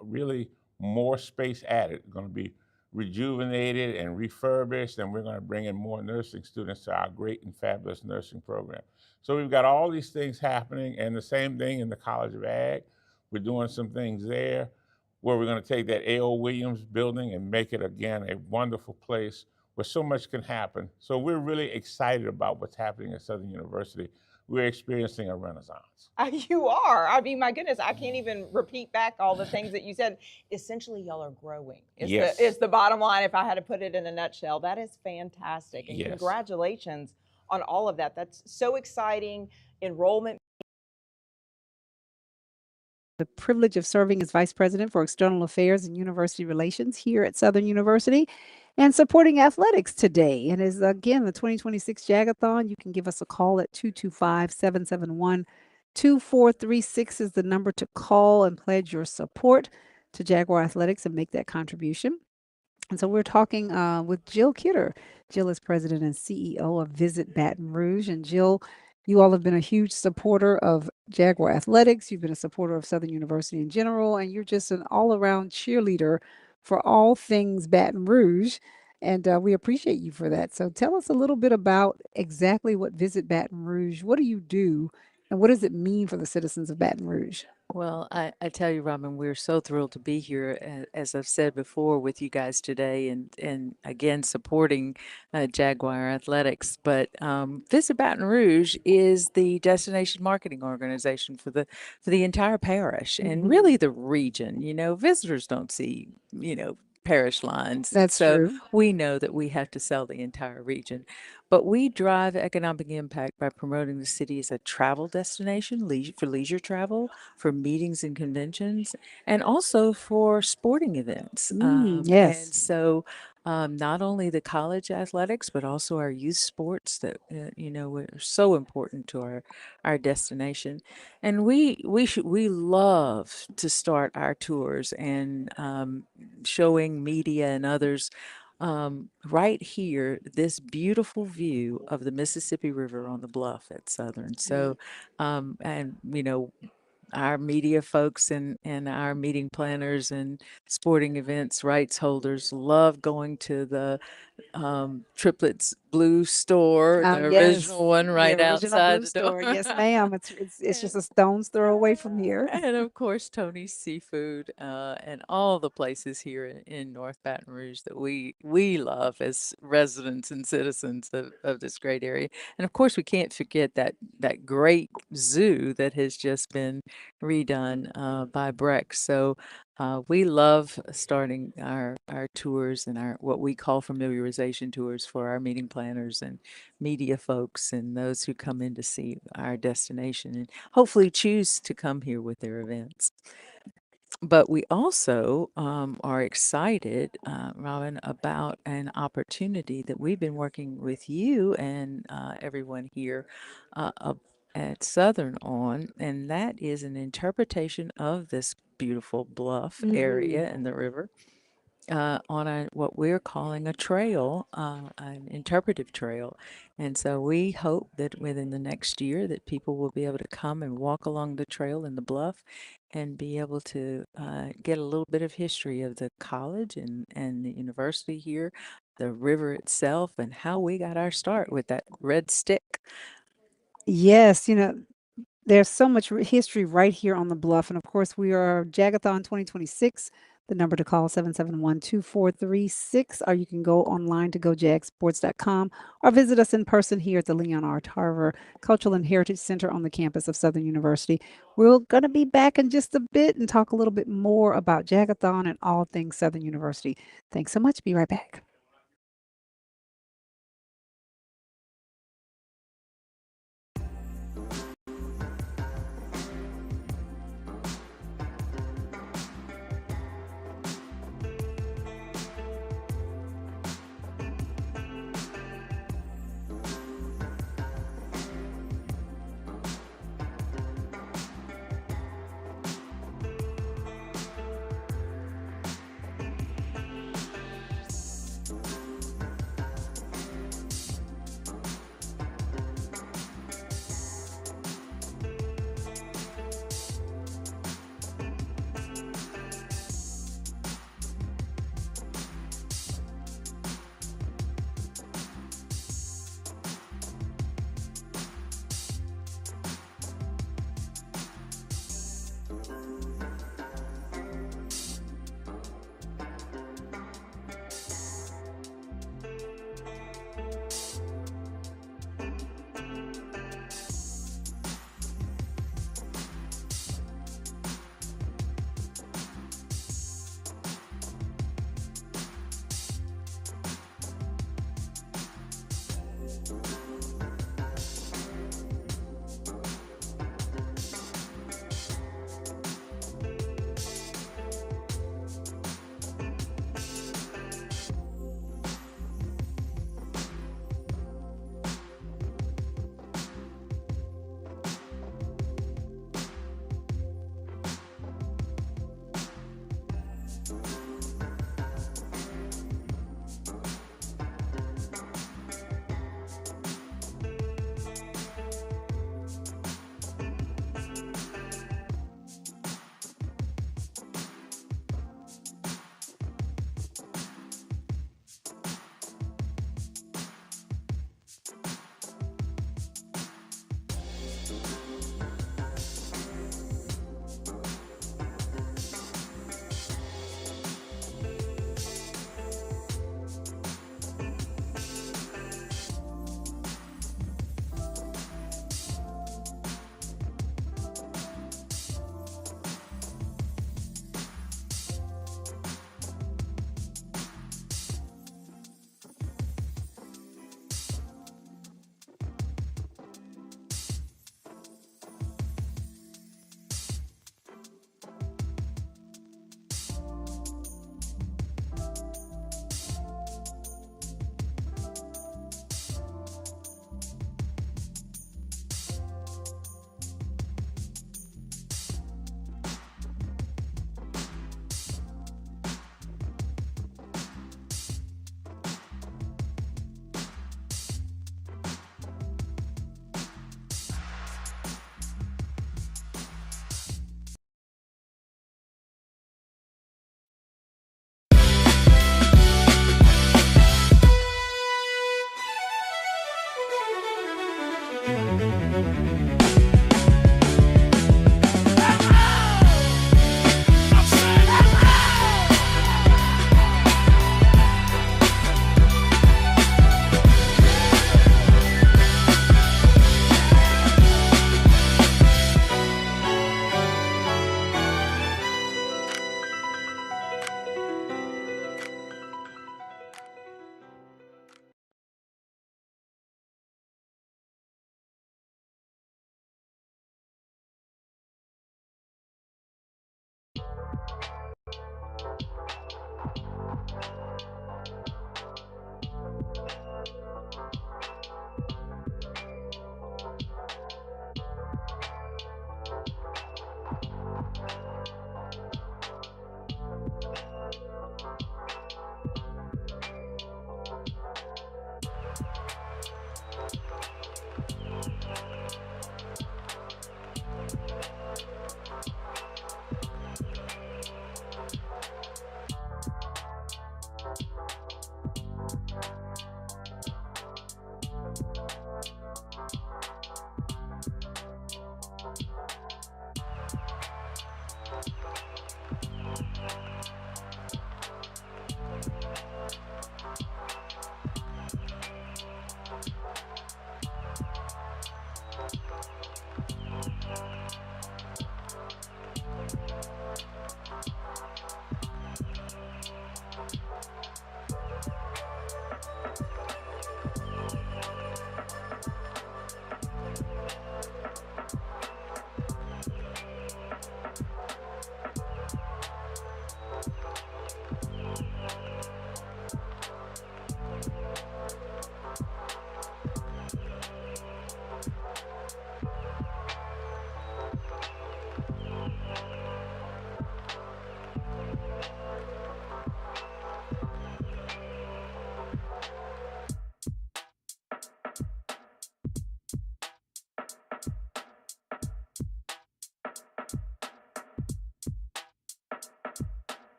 really more space added. It's going to be rejuvenated and refurbished, and we're going to bring in more nursing students to our great and fabulous nursing program. So we've got all these things happening, and the same thing in the College of Ag. We're doing some things there where we're going to take that A.O. Williams building and make it, again, a wonderful place where so much can happen. So we're really excited about what's happening at Southern University. We're experiencing a renaissance. You are. I mean, my goodness, I can't even repeat back all the things that you said. Essentially, y'all are growing. Yes. It's the bottom line if I had to put it in a nutshell. That is fantastic. And Yes. Congratulations on all of that. That's so exciting. Enrollment. The privilege of serving as Vice President for External Affairs and University Relations here at Southern University and supporting athletics today. And is again the 2026 Jag-A-Thon. You can give us a call at 225-771-2436 is the number to call and pledge your support to Jaguar Athletics and make that contribution. And so we're talking with Jill Kidder. Jill is president and CEO of Visit Baton Rouge. And Jill, you all have been a huge supporter of Jaguar Athletics. You've been a supporter of Southern University in general, and you're just an all-around cheerleader for all things Baton Rouge. And we appreciate you for that. So tell us a little bit about exactly what Visit Baton Rouge, what do you do, and what does it mean for the citizens of Baton Rouge? Well, I tell you, Robin, we're so thrilled to be here, as I've said before, with you guys today, and again supporting Jaguar Athletics. But Visit Baton Rouge is the destination marketing organization for the entire parish and really the region. You know, visitors don't see parish lines. That's so true. we know that we have to sell the entire region. But we drive economic impact by promoting the city as a travel destination, for leisure travel, for meetings and conventions, and also for sporting events. Yes. And so not only the college athletics, but also our youth sports that, are so important to our destination. And we love to start our tours and showing media and others right here, this beautiful view of the Mississippi River on the Bluff at Southern. So, and our media folks and our meeting planners and sporting events rights holders love going to the Triplets Blue store, the original one right the original outside Blue the door. store. Yes, ma'am. It's just a stone's throw away from here. And of course, Tony's Seafood, and all the places here in North Baton Rouge that we love as residents and citizens of this great area. And of course, we can't forget that great zoo that has just been redone by Breck. So we love starting our tours and our what we call familiarization tours for our meeting planners and media folks and those who come in to see our destination and hopefully choose to come here with their events. But we also are excited, Robin, about an opportunity that we've been working with you and everyone here at Southern on, and that is an interpretation of this beautiful Bluff area in the river on what we're calling a trail, an interpretive trail. And so we hope that within the next year that people will be able to come and walk along the trail in the Bluff and be able to get a little bit of history of the college and the university here, the river itself, and how we got our start with that red stick. Yes, there's so much history right here on the Bluff. And of course, we are Jag-A-Thon 2026. The number to call 771-2436, or you can go online to gojagsports.com or visit us in person here at the Leon R. Tarver Cultural and Heritage Center on the campus of Southern University. We're going to be back in just a bit and talk a little bit more about Jag-A-Thon and all things Southern University. Thanks so much. Be right back.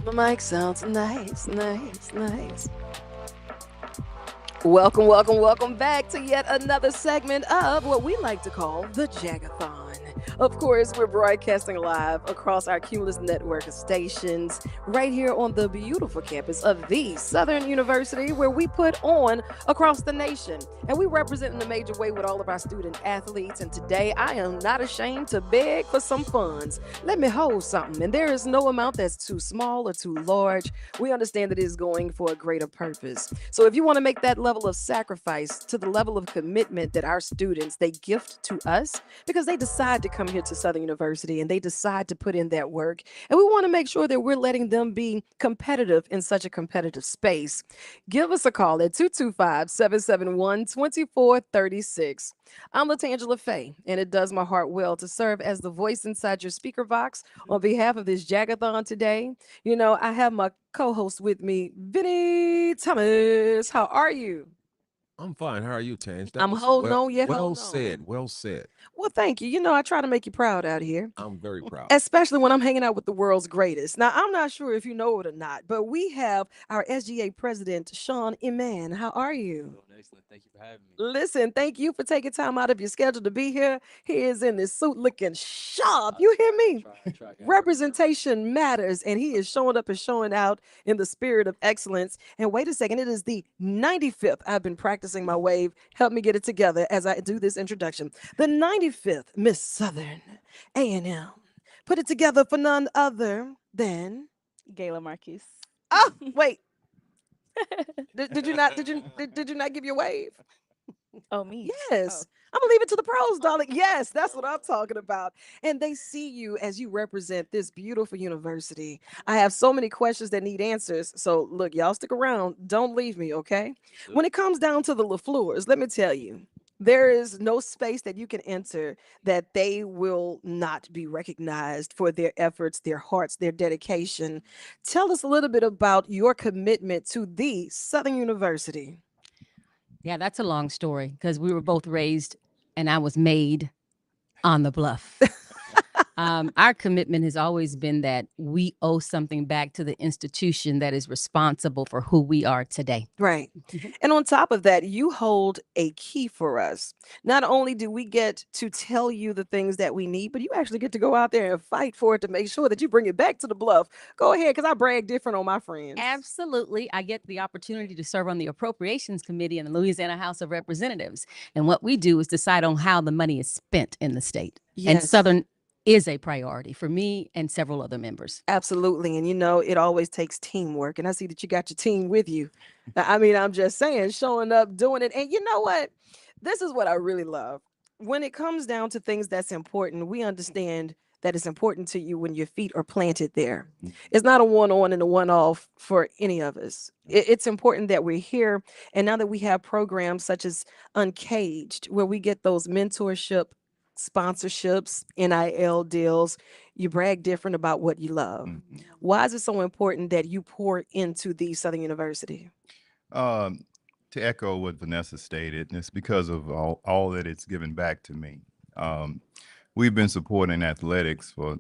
The mic sounds nice, nice, nice. Welcome back to yet another segment of what we like to call the Jag-A-Thon. Of course, we're broadcasting live across our Cumulus network of stations right here on the beautiful campus of the Southern University, where we put on across the nation. And we represent in a major way with all of our student athletes. And today, I am not ashamed to beg for some funds. Let me hold something. And there is no amount that's too small or too large. We understand that it is going for a greater purpose. So if you want to make that level of sacrifice to the level of commitment that our students, they gift to us because they decide to come here to Southern University and they decide to put in that work. And we want to make sure that we're letting them be competitive in such a competitive space. Give us a call at 225-771-2436. I'm LaTangela Faye, and it does my heart well to serve as the voice inside your speaker box on behalf of this Jag-A-Thon today. You know, I have my co-host with me, Vinny Thomas. How are you? I'm fine. How are you, Tange? I'm holding on yet Well holding said. on. Well said. Well, thank you. You know, I try to make you proud out here. I'm very proud. Especially when I'm hanging out with the world's greatest. Now, I'm not sure if you know it or not, but we have our SGA president, Sean Iman. How are you? Excellent. Thank you for having me. Listen, thank you for taking time out of your schedule to be here. He is in this suit looking sharp. You hear me? Representation matters, and he is showing up and showing out in the spirit of excellence. And wait a second, it is the 95th. I've been practicing my wave. Help me get it together as I do this introduction. The 95th Miss Southern A&M. Put it together for none other than Gayla Marquise. Oh, wait. Did you not give your wave? Oh, me? Yes. I'm gonna leave it to the pros, darling. Yes, that's what I'm talking about. And they see you as you represent this beautiful university. I have so many questions that need answers. So look, y'all stick around. Don't leave me, okay? When it comes down to the LaFleurs, let me tell you, there is no space that you can enter that they will not be recognized for their efforts, their hearts, their dedication. Tell us a little bit about your commitment to the Southern University. Yeah, that's a long story because we were both raised and I was made on the Bluff. Our commitment has always been that we owe something back to the institution that is responsible for who we are today. Right. And on top of that, you hold a key for us. Not only do we get to tell you the things that we need, but you actually get to go out there and fight for it to make sure that you bring it back to the Bluff. Go ahead, because I brag different on my friends. Absolutely. I get the opportunity to serve on the Appropriations Committee in the Louisiana House of Representatives. And what we do is decide on how the money is spent in the state. And Yes. Southern is a priority for me and several other members. Absolutely. And you know, it always takes teamwork. And I see that you got your team with you. I mean, I'm just saying, showing up, doing it. And you know what? This is what I really love. When it comes down to things that's important, we understand that it's important to you when your feet are planted there. It's not a one-on and a one-off for any of us. It's important that we're here. And now that we have programs such as Uncaged, where we get those mentorship sponsorships, NIL deals, you brag different about what you love. Why is it so important that you pour into the Southern University? To echo what Vanessa stated, it's because of all that it's given back to me. We've been supporting athletics for,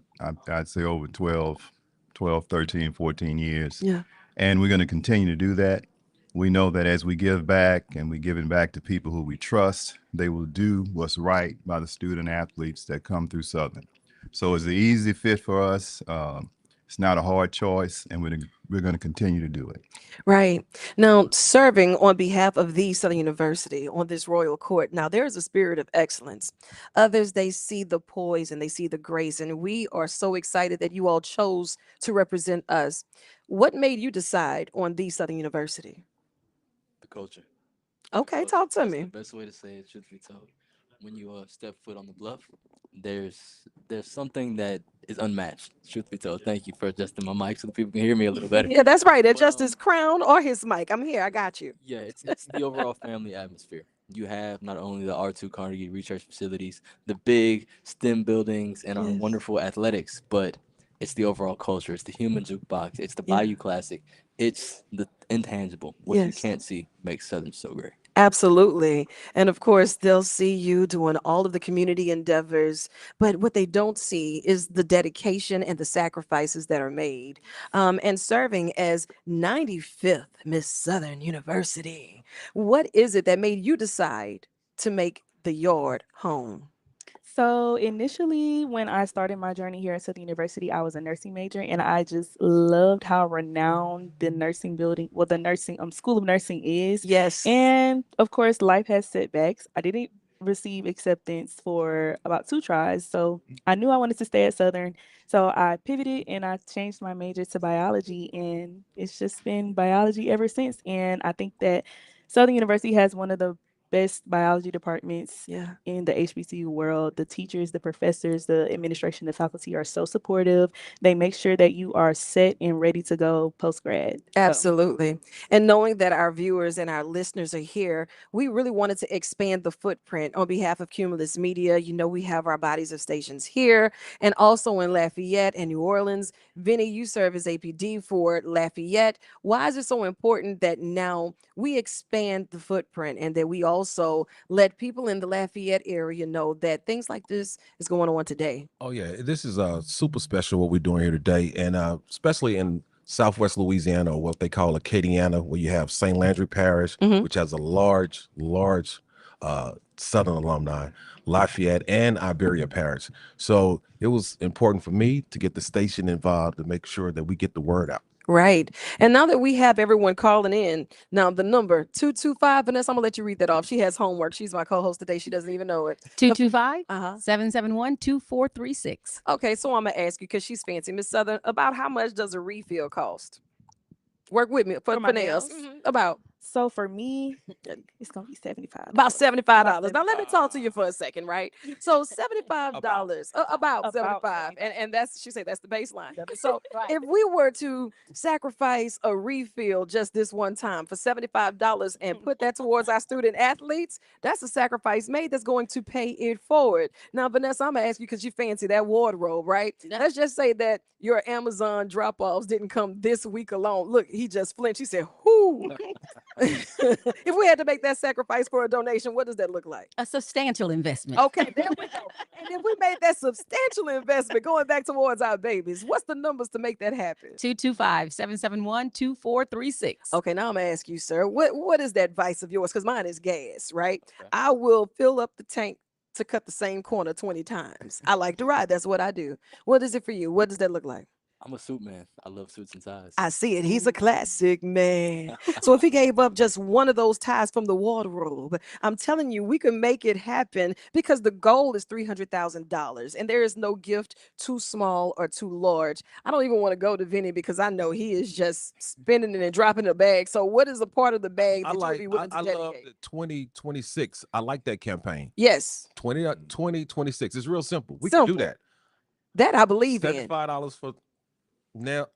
I'd say, over 12, 13, 14 years. Yeah. And we're going to continue to do that. We know that as we give back and we give it back to people who we trust, they will do what's right by the student athletes that come through Southern. So it's an easy fit for us. It's not a hard choice, and we're going to continue to do it. Right. Now, serving on behalf of the Southern University on this royal court, now there is a spirit of excellence. Others, they see the poise and they see the grace, and we are so excited that you all chose to represent us. What made you decide on the Southern University? The culture. Okay, talk to That's me. the best way to say it, truth be told. When you step foot on the bluff, there's something that is unmatched. Truth be told, thank you for adjusting my mic so the people can hear me a little better. Yeah, that's right. Adjust his crown or his mic. I'm here. I got you. Yeah, it's the overall family atmosphere. You have not only the R2 Carnegie research facilities, the big STEM buildings, and our Yes. wonderful athletics, but it's the overall culture. It's the human jukebox. It's the Yeah. Bayou Classic. It's the intangible. What you Yes. can't see makes Southern so great. Absolutely. And of course, they'll see you doing all of the community endeavors, but what they don't see is the dedication and the sacrifices that are made. And serving as 95th Miss Southern University, what is it that made you decide to make the yard home? So initially, when I started my journey here at Southern University, I was a nursing major, and I just loved how renowned the nursing building, well, the nursing school of nursing is. Yes. And of course, life has setbacks. I didn't receive acceptance for about 2 tries, so I knew I wanted to stay at Southern. So I pivoted and I changed my major to biology, and it's just been biology ever since. And I think that Southern University has one of the best biology departments Yeah. in the HBCU world. The teachers, the professors, the administration, the faculty are so supportive. They make sure that you are set and ready to go post grad. Absolutely. And knowing that our viewers and our listeners are here, we really wanted to expand the footprint on behalf of Cumulus Media. You know, we have our bodies of stations here and also in Lafayette and New Orleans. Vinny, you serve as APD for Lafayette. Why is it so important that now we expand the footprint and that we also let people in the Lafayette area know that things like this is going on today? Oh yeah, this is super special what we're doing here today, and especially in Southwest Louisiana, or what they call Acadiana, where you have St. Landry Parish, which has a large Southern alumni, Lafayette and Iberia Parish. So it was important for me to get the station involved to make sure that we get the word out. Right. And now that we have everyone calling in, now the number 225, Vanessa, I'm gonna let you read that off. She has homework. She's my co-host today. She doesn't even know it. 225 Uh-huh. 771 2436. Okay, so I'm gonna ask you because she's fancy, Miss Southern, about how much does a refill cost? Work with me for my nails. nails? About So for me, it's gonna be $75. about $75. Now let me talk to you for a second, right? So $75, about 75, and that's she said that's the baseline. So if we were to sacrifice a refill just this one time for $75 and put that towards our student athletes, that's a sacrifice made that's going to pay it forward. Now, Vanessa, I'm gonna ask you because you fancy that wardrobe, right? Let's just say that your Amazon drop-offs didn't come this week alone. Look, he just flinched. He said, "Whoo." If we had to make that sacrifice for a donation, what does that look like? A substantial investment. Okay, there we go. And if we made that substantial investment going back towards our babies, what's the numbers to make that happen? 225 771 2436. Okay, now I'm gonna ask you, sir, what is that vice of yours? Because mine is gas, right? I will fill up the tank to cut the same corner 20 times. I like to ride. That's what I do. What is it for you? What does that look like? I'm a suit man. I love suits and ties. I see it. He's a classic man. So if he gave up just one of those ties from the wardrobe, I'm telling you, we can make it happen because the goal is $300,000 and there is no gift too small or too large. I don't even want to go to Vinny because I know he is just spending it and dropping a bag. So what is a part of the bag that you would be willing to I dedicate? love the 2026. I like that campaign. Yes. 2026. It's real simple. We Simple. can do that. That I believe in. $75 for now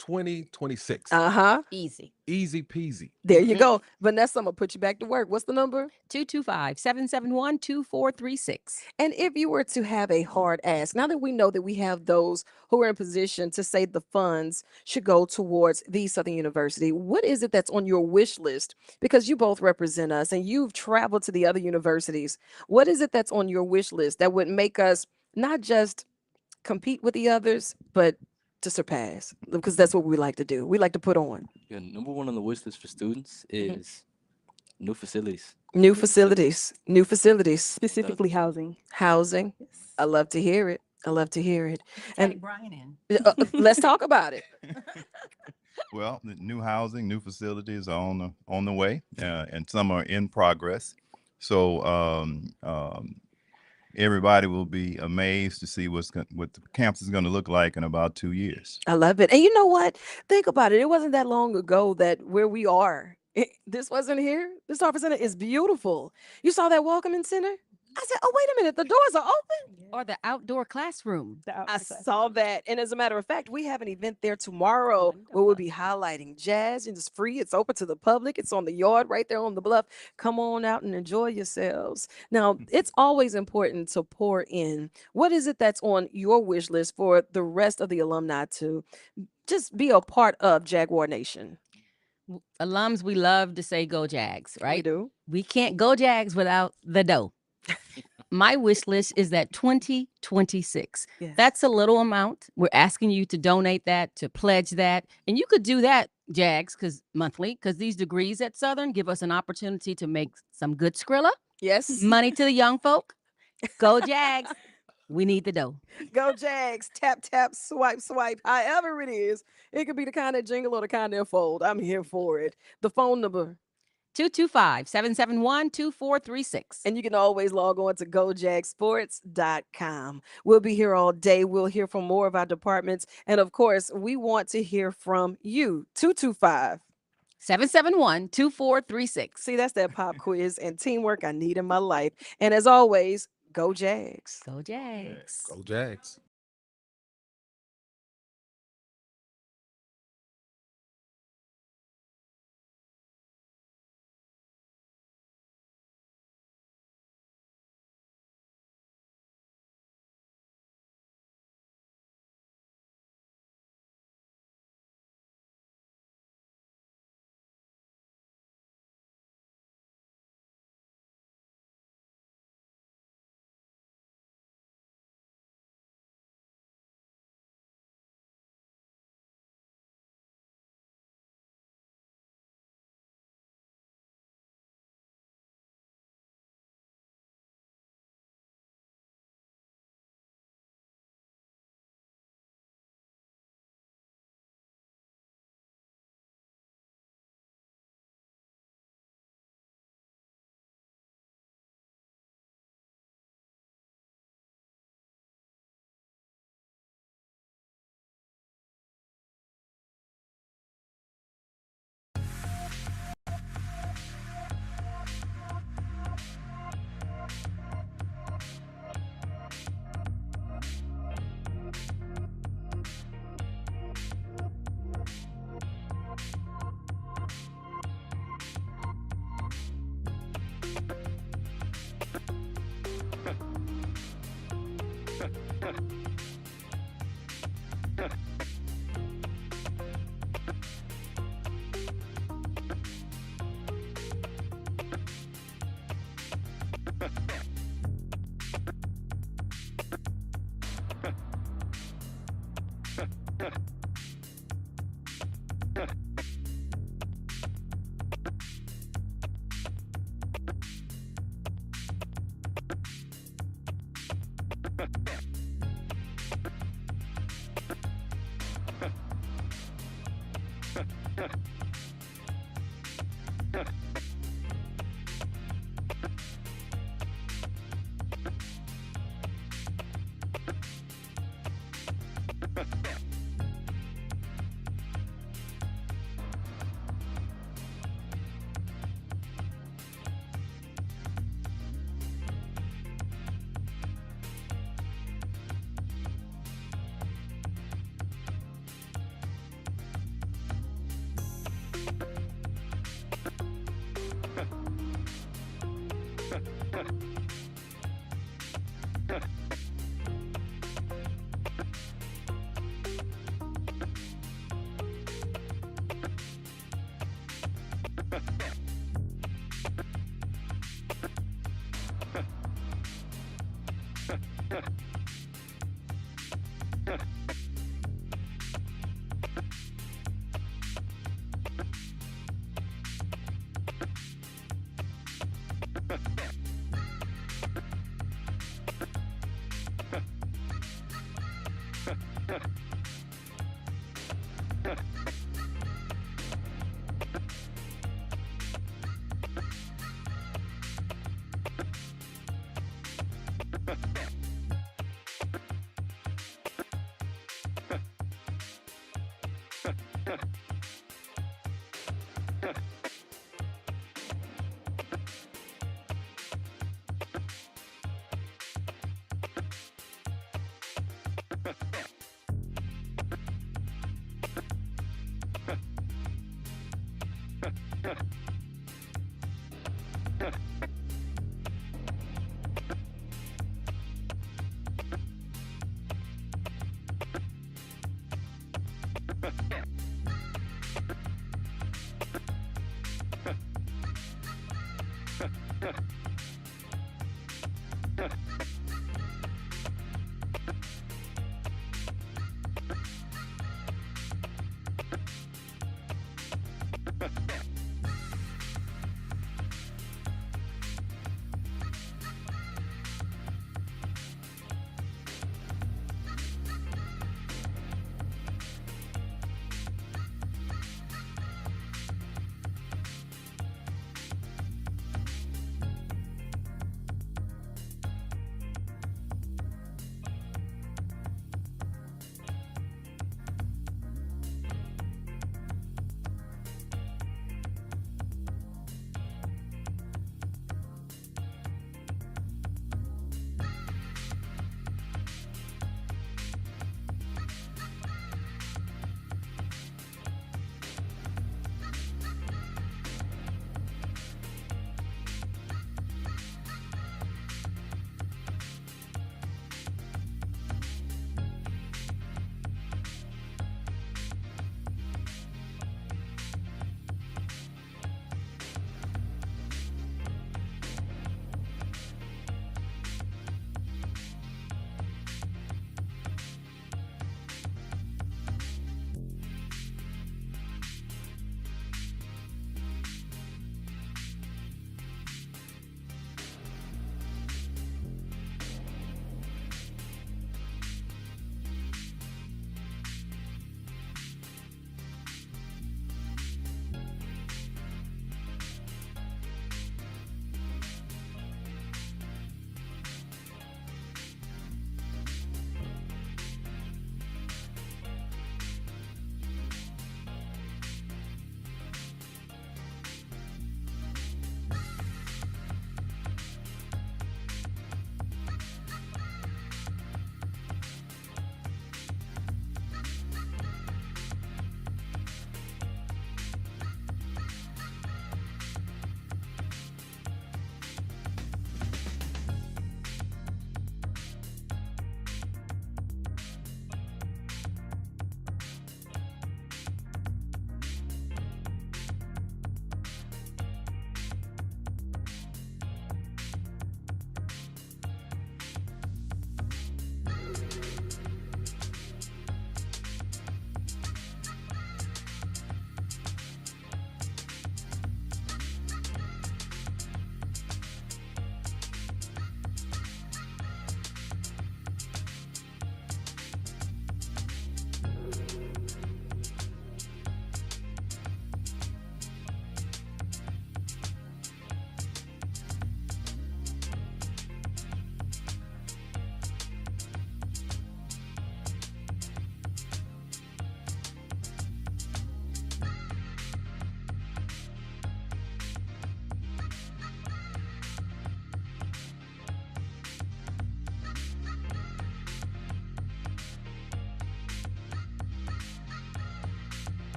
2026. Uh-huh. Easy. Easy peasy. There you go. Vanessa, I'm gonna put you back to work. What's the number? 225 771 2436. And if you were to have a hard ask, now that we know that we have those who are in position to say the funds should go towards the Southern University, what is it that's on your wish list? Because you both represent us and you've traveled to the other universities. What is it that's on your wish list that would make us not just compete with the others, but to surpass? Because that's what we like to do. We like to put on. Yeah, number one on the wish list for students is new facilities. New facilities. New facilities. Specifically housing. Housing. I love to hear it. I love to hear it. And Brian in. Let's talk about it. Well, the new housing, new facilities are on the way, and some are in progress. So everybody will be amazed to see what the campus is going to look like in about 2 years. I love it. And you know what? Think about it. It wasn't that long ago that where we are, this wasn't here. This Tarver Center is beautiful. You saw that welcoming center? I said, oh, wait a minute. The doors are open. Or the outdoor classroom. I saw that. And as a matter of fact, we have an event there tomorrow where we'll be highlighting jazz, and it's free. It's open to the public. It's on the yard right there on the bluff. Come on out and enjoy yourselves. Now, it's always important to pour in. What is it that's on your wish list for the rest of the alumni to just be a part of Jaguar Nation? Alums, we love to say go Jags, right? We do. We can't go Jags without the dough. My wish list is that 2026. Yes. That's a little amount. We're asking you to donate that, to pledge that. And you could do that, Jags, monthly, because these degrees at Southern give us an opportunity to make some good Skrilla. Yes. Money to the young folk. Go Jags. We need the dough. Go Jags. Tap, tap, swipe, swipe. However it is. It could be the kind that jingle or the kind that fold. I'm here for it. The phone number. 225-771-2436. And you can always log on to gojagsports.com. We'll be here all day. We'll hear from more of our departments. And of course, we want to hear from you. 225-771-2436. See, that's that pop quiz and teamwork I need in my life. And as always, go Jags. Go Jags. Go Jags.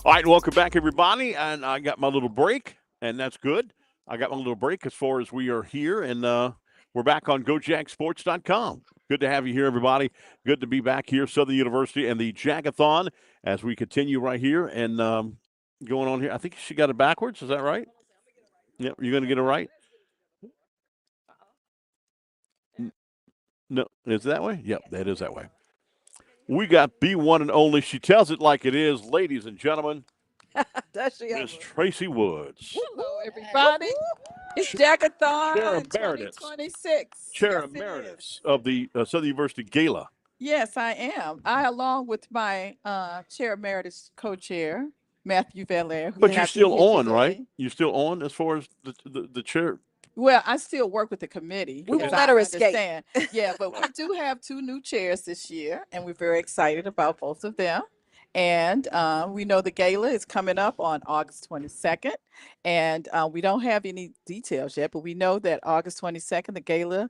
All right, welcome back, everybody. And I got my little break, and that's good. I got my little break as far as we are here, and we're back on GoJagSports.com. Good to have you here, everybody. Good to be back here, Southern University, and the Jag-A-Thon as we continue right here and going on here. I think she got it backwards. Is that right? Yep, you're going to get it right? No, is it that way? Yep, that is that way. We got the one and only. She tells it like it is, ladies and gentlemen. Does she Miss Tracy Woods. Hello, everybody. It's Jag-A-Thon Chair Emeritus. 2026. Chair Yes, it Emeritus is. of the Southern University Gala. Yes, I am. I, along with my Chair Emeritus co-chair, Matthew Valaire. But you're still on, right? You're still on as far as the chair. Well, I still work with the committee. We won't because let I her escape. understand. Yeah, but we do have 2 new chairs this year, and we're very excited about both of them. And we know the gala is coming up on August 22nd, and we don't have any details yet, but we know that August 22nd, the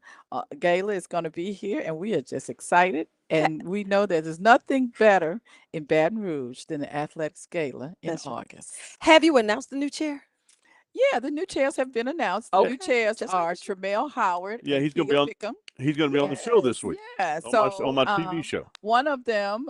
gala is going to be here, and we are just excited. And we know that there's nothing better in Baton Rouge than the athletics gala in August. Have you announced the new chair? Yeah, the new chairs have been announced. The new chairs are Tremel Howard. Yeah, and he's going to be Kia on. Bickham. He's going to be on the show this week. Yeah, on my TV show. One of them,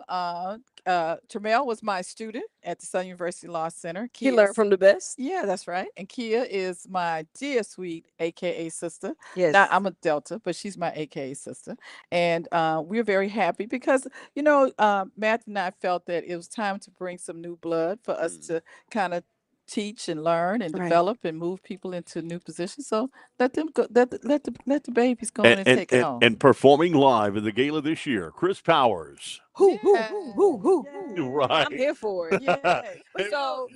Tremel was my student at the Southern University Law Center. He learned from the best. Yeah, that's right. And Kia is my dear sweet AKA sister. Yes. Now, I'm a Delta, but she's my AKA sister. And we're very happy because, Matt and I felt that it was time to bring some new blood for us to kind of teach and learn and Right. develop and move people into new positions. So let them go. Let the babies go in and take it home. And performing live in the gala this year, Chris Powers. Who? Right. I'm here for it. Yeah. So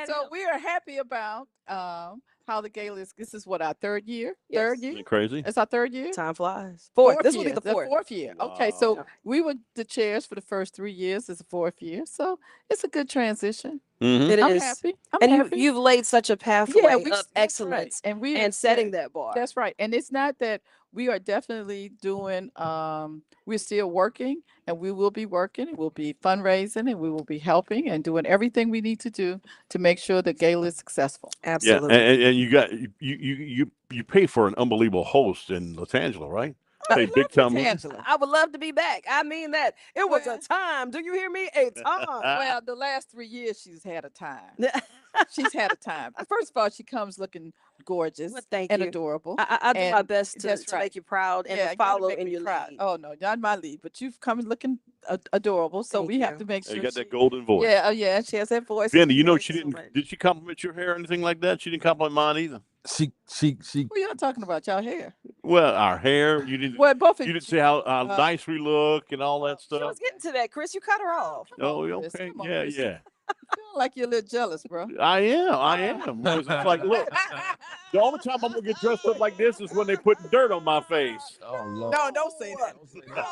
So we are happy about how the gala is. This is what, our third year? Yes. Third year? Isn't it crazy? It's our third year? Time flies. Fourth. This will be year, the fourth. year. Okay, so we were the chairs for the first 3 years. It's the 4th year. So it's a good transition. It I'm is. happy. And happy. you've laid such a pathway Yeah, of that's right. excellence And setting that bar. That's right. And it's not that we are definitely doing, we're still working, and we will be working, and we'll be fundraising, and we will be helping and doing everything we need to do to make sure the gala is successful. Absolutely. Yeah, and you got you pay for an unbelievable host in Los Angeles, right? Pay big time. I would love to be back. I mean that. It was a time. Do you hear me? A time. Well, the last 3 years she's had a time. She's had a time. First of all, she comes looking gorgeous thank and you. adorable. I do my And best to that's right. make you proud and Yeah, to you gotta follow make in me your proud. lead. Oh no, not my lead, but you've come looking adorable. So Thank we have you. to make sure You got that she- golden voice. Yeah, oh yeah, she has that voice. Vinny, you know Thank she so didn't. much. Did she compliment your hair or anything like that? She didn't compliment mine either. She Who y'all talking about? Y'all hair? Well, our hair. You didn't. Well, both of You didn't say how nice we look and all that She stuff. was getting to that, Chris. You cut her off. Oh, Chris, okay. come on, Yeah, Chris. yeah. Feel like you're a little jealous, bro. I am. It's like, look, the only time I'm gonna get dressed up like this is when they put dirt on my face. Oh Lord. No, don't say that.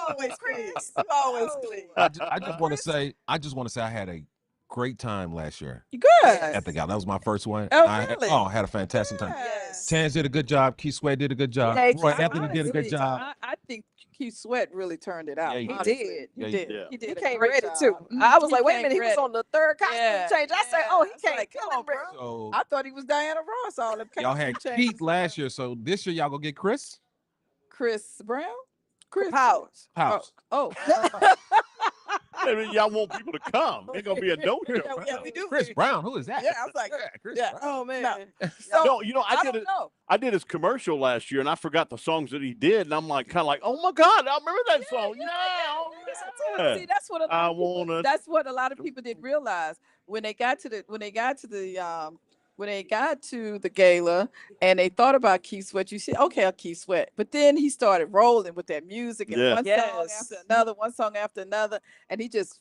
Always clean. Always clean. I just want to say I had a great time last year Good. at the gala. That was my first one. Oh, I really? had a fantastic time. Tans did a good job. Keith Sweat did a good job. Thank Roy you. Anthony did a good job. I think Keith Sweat really turned it out. Yeah, he honestly. did. Yeah, He he did. did. He did. He a came great ready job. too. Mhm. I was He like, wait a came minute, he was ready. on the third costume Yeah, change. I said, yeah. oh, he I was came. like, come on, bro. So I thought he was Diana Ross all them y'all had costume Keith changes. last year. So this year y'all gonna get Chris Chris Brown? Chris Powers. House. Oh. I mean, y'all want people to come. Ain't gonna be a no show. Yeah, we do. Chris Brown. Who is that? Yeah, I was like, Chris yeah. Brown. Oh man. So, No, you know, I don't did it. know. I did his commercial last year, and I forgot the songs that he did, and I'm like, kind of like, oh my God, I remember that song. Yeah. See, that's what a lot I of people, wanna. that's what a lot of people didn't realize when they got to the gala and they thought about Keith Sweat. You said, okay, Keith Sweat, but then he started rolling with that music and Yeah. one song after another, one song after another, and he just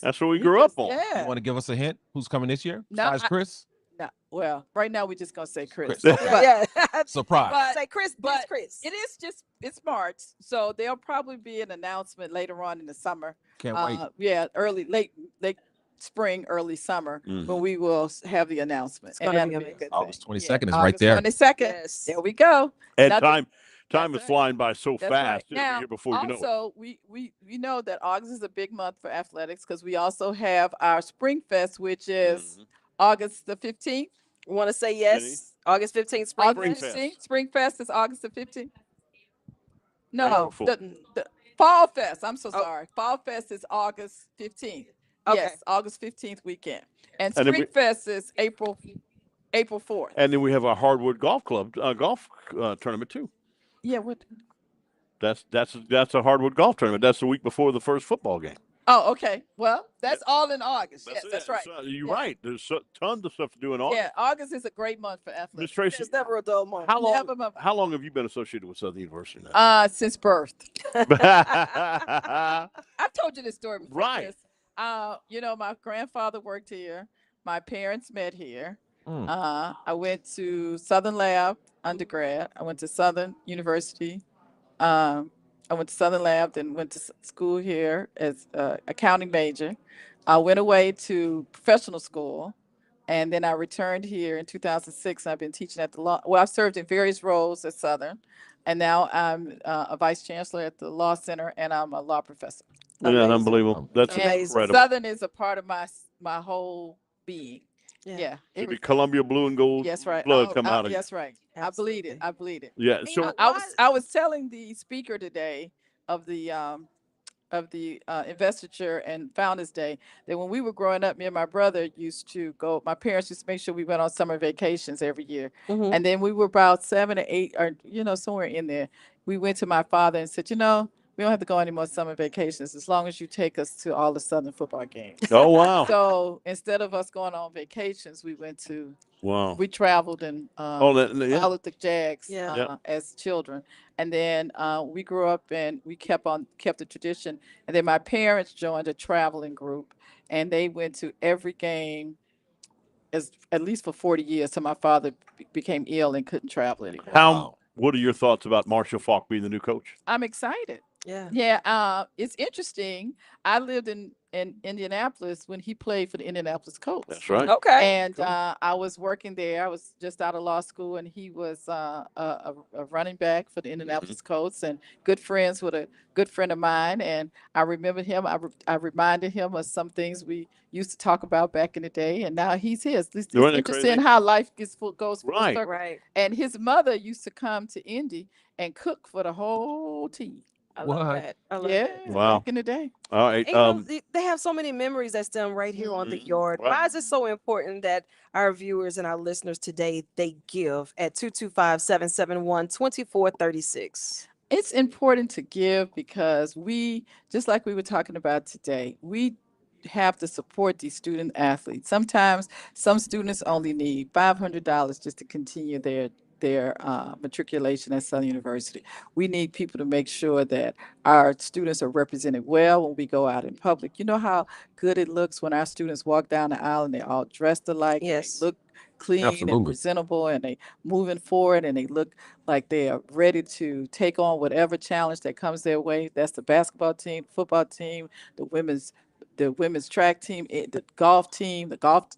That's what we grew up on. Yeah. You want to give us a hint? Who's coming this year? No, Besides Chris? No, well, right now we're just gonna say Chris. Chris. But- Yeah. Surprise. But Say Chris, but Chris. it is just it's March, so there'll probably be an announcement later on in the summer. Can't wait. Yeah, late spring, early summer, when we will have the announcement. It's gonna And be that'll amazing. a good August thing. 22nd is August right there. 22nd. Yes. There we go. And Nothing- Time is flying by so That's right. fast. It'll be Now, here before you know it. also, we know that August is a big month for athletics because we also have our Spring Fest, which is August the 15th. Want to say yes? August 15th, Spring August Fest. 15th. Spring Fest is August the 15th. No, April Fool. the Fall Fest. I'm so Oh. sorry. Fall Fest is August 15th. Okay. Yes, August 15th weekend. And And then Spring Fest is April 4th. And then we have our Hardwood Golf Club golf tournament too. Yeah, what? That's a hardwood golf tournament. That's the week before the first football game. Oh, okay. Well, that's all in August. Yes, that's right. So you're Yeah. right. There's tons of stuff to do in August. Yeah, August is a great month for Miss athletics. Tracy, It's never a dull month. how long have you been associated with Southern University now? Since birth. I've told you this story before. Right. Chris. My grandfather worked here. My parents met here. I went to Southern Lab undergrad. I went to Southern University. I went to Southern Lab, then went to school here as accounting major. I went away to professional school, and then I returned here in 2006. I've been teaching at the law. Well, I've served in various roles at Southern, and now I'm a vice chancellor at the law center, and I'm a law professor. Isn't that unbelievable? That's And incredible. Southern is a part of my whole being. Yeah. Should be Columbia blue and gold Yes, right. blood come out of you. Yes, right. I bleed it. I bleed it. Yeah. And, So I was telling the speaker today of the investiture and Founders Day that when we were growing up, me and my brother used to go. My parents used to make sure we went on summer vacations every year, and then we were about 7 or 8, or somewhere in there. We went to my father and said, we don't have to go any more summer vacations as long as you take us to all the Southern football games. Oh wow. So instead of us going on vacations, we went to. Wow. We traveled and yeah. followed the Jags Yeah. as children, and then we grew up and we kept the tradition. And then my parents joined a traveling group, and they went to every game at least for 40 years. So my father became ill and couldn't travel anymore. What are your thoughts about Marshall Falk being the new coach? I'm excited. Yeah. Yeah. It's interesting. I lived in Indianapolis when he played for the Indianapolis Colts. That's right. Okay. And I was working there. I was just out of law school, and he was a running back for the Indianapolis Colts, and good friends with a good friend of mine. And I remember him. I reminded him of some things we used to talk about back in the day, and now he's his. It's Isn't that interesting crazy? how life goes full Right. circle. Right. And his mother used to come to Indy and cook for the whole team. I love What? that. I love Yeah, that. Wow. back in the day. All right. And, they have so many memories that stem right here on the yard. Right. Why is it so important that our viewers and our listeners today, they give at 225-771-2436? It's important to give because just like we were talking about today, we have to support these student athletes. Sometimes some students only need $500 just to continue their matriculation at Southern University. We need people to make sure that our students are represented well when we go out in public. You know how good it looks when our students walk down the aisle and they're all dressed alike. Yes. They look clean and Absolutely. presentable, and they moving forward, and they look like they are ready to take on whatever challenge that comes their way. That's the basketball team, football team, the women's track team, the golf team, the golf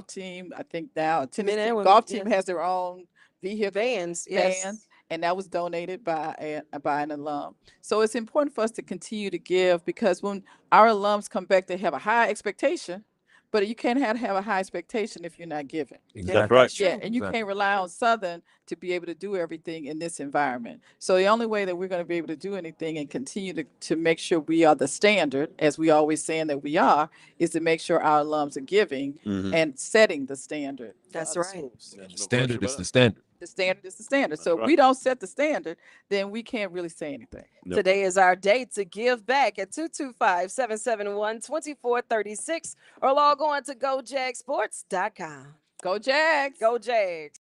team. I think now tennis Men and team, women, golf team yeah. has their own vehicle, Vans, yes. and that was donated by an alum. So it's important for us to continue to give, because when our alums come back, they have a high expectation, but you can't have a high expectation if you're not giving. That's right. Yeah, and you can't rely on Southern to be able to do everything in this environment. So the only way that we're going to be able to do anything and continue to make sure we are the standard, as we always saying that we are, is to make sure our alums are giving and setting the standard. for That's other right. schools. Standard is the standard. The standard is the standard. So if right. we don't set the standard, then we can't really say anything. Nope. Today is our day to give back at 225-771-2436 or log on to gojagsports.com. Go Jags. Go Jags.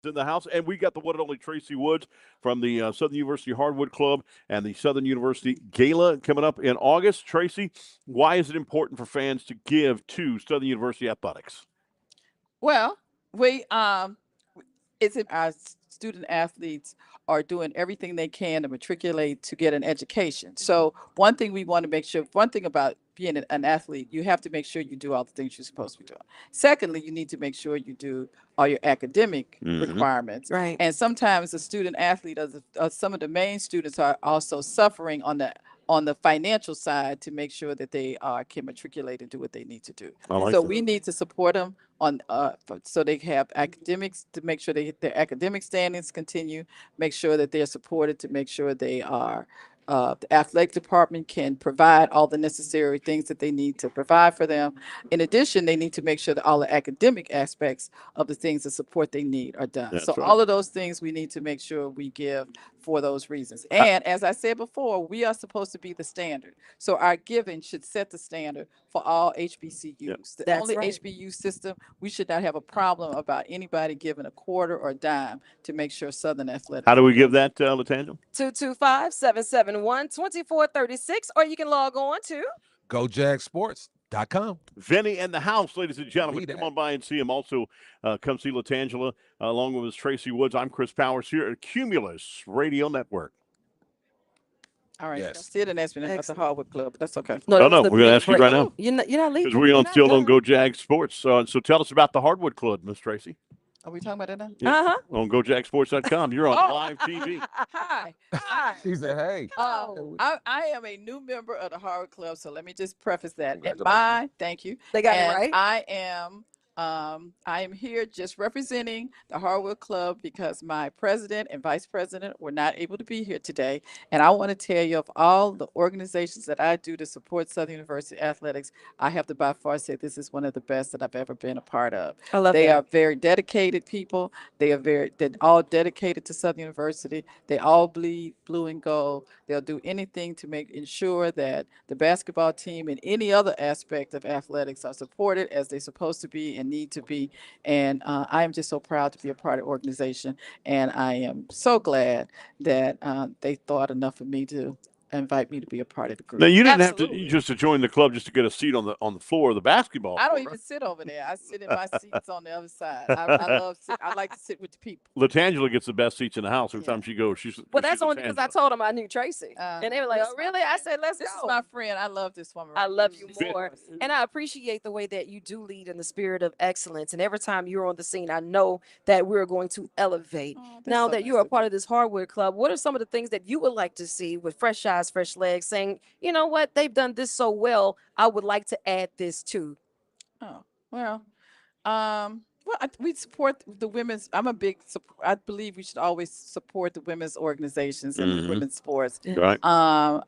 in the house, and we got the one and only Tracy Woods from the Southern University Hardwood Club and the Southern University Gala coming up in August. Tracy, why is it important for fans to give to Southern University athletics? Well, we it's our student athletes are doing everything they can to matriculate to get an education. So one thing we want to make sure, one thing about being an athlete, you have to make sure you do all the things you're supposed to be doing. Secondly, you need to make sure you do all your academic requirements. Right. And sometimes a student athlete, some of the main students are also suffering on the financial side to make sure that they can matriculate and do what they need to do. I like So that. we need to support them on so they have academics to make sure their academic standings continue, make sure that they're supported, to make sure they are the athletic department can provide all the necessary things that they need to provide for them. In addition, they need to make sure that all the academic aspects of the things, the support they need, are done. That's So right. all of those things we need to make sure we give for those reasons. And as I said before, we are supposed to be the standard. So our giving should set the standard for all HBCUs. The That's only right. HBCU system, we should not have a problem about anybody giving a quarter or a dime to make sure Southern Athletics. How do we give that, Latanja? 225-771-2436, or you can log on to GoJagSports.com. Vinny in the house, ladies and gentlemen. Be Come that. on by and see him. Also, come see Latangela along with Ms. Tracy Woods. I'm Chris Powers here at Cumulus Radio Network. All right. Yes. Still didn't ask me about the Hardwood Club, but that's okay. No, that no, was the we're going to big ask you break. right now You're not leaving. because we're You're on not still on done. Go Jag Sports. So tell us about the Hardwood Club, Miss Tracy. Are we talking about that now? Yeah. On GoJagSports.com. You're on live TV. Hi. She said, hey. I am a new member of the Hardwood Club, so let me just preface that. And thank you. They got it And right. I am here just representing the Hardwood Club because my president and vice president were not able to be here today. And I want to tell you, of all the organizations that I do to support Southern University athletics, I have to by far say this is one of the best that I've ever been a part of. I love They that. are very dedicated people. They're all dedicated to Southern University. They all bleed blue and gold. They'll do anything to ensure that the basketball team and any other aspect of athletics are supported as they're supposed to be and need to be. And I am just so proud to be a part of the organization. And I am so glad that they thought enough of me to invite me to be a part of the group. Now you didn't have to just to join the club just to get a seat on the floor of the basketball. I don't court, even sit over there. I sit in my seats on the other side. I like to sit with the people. Latangela gets the best seats in the house every time she goes. Well, that's only because I told them I knew Tracy. And they were like, oh, really? I said, let's This go. is my friend. I love this woman. I love you She's more. awesome. And I appreciate the way that you do lead in the spirit of excellence. And every time you're on the scene, I know that we're going to elevate. Now that you're a part of this Hardwood Club, what are some of the things that you would like to see with fresh eyes, fresh legs, saying, you know what, they've done this so well, I would like to add this too? Oh, well, we support the women's. I believe we should always support the women's organizations and the women's sports. Right. I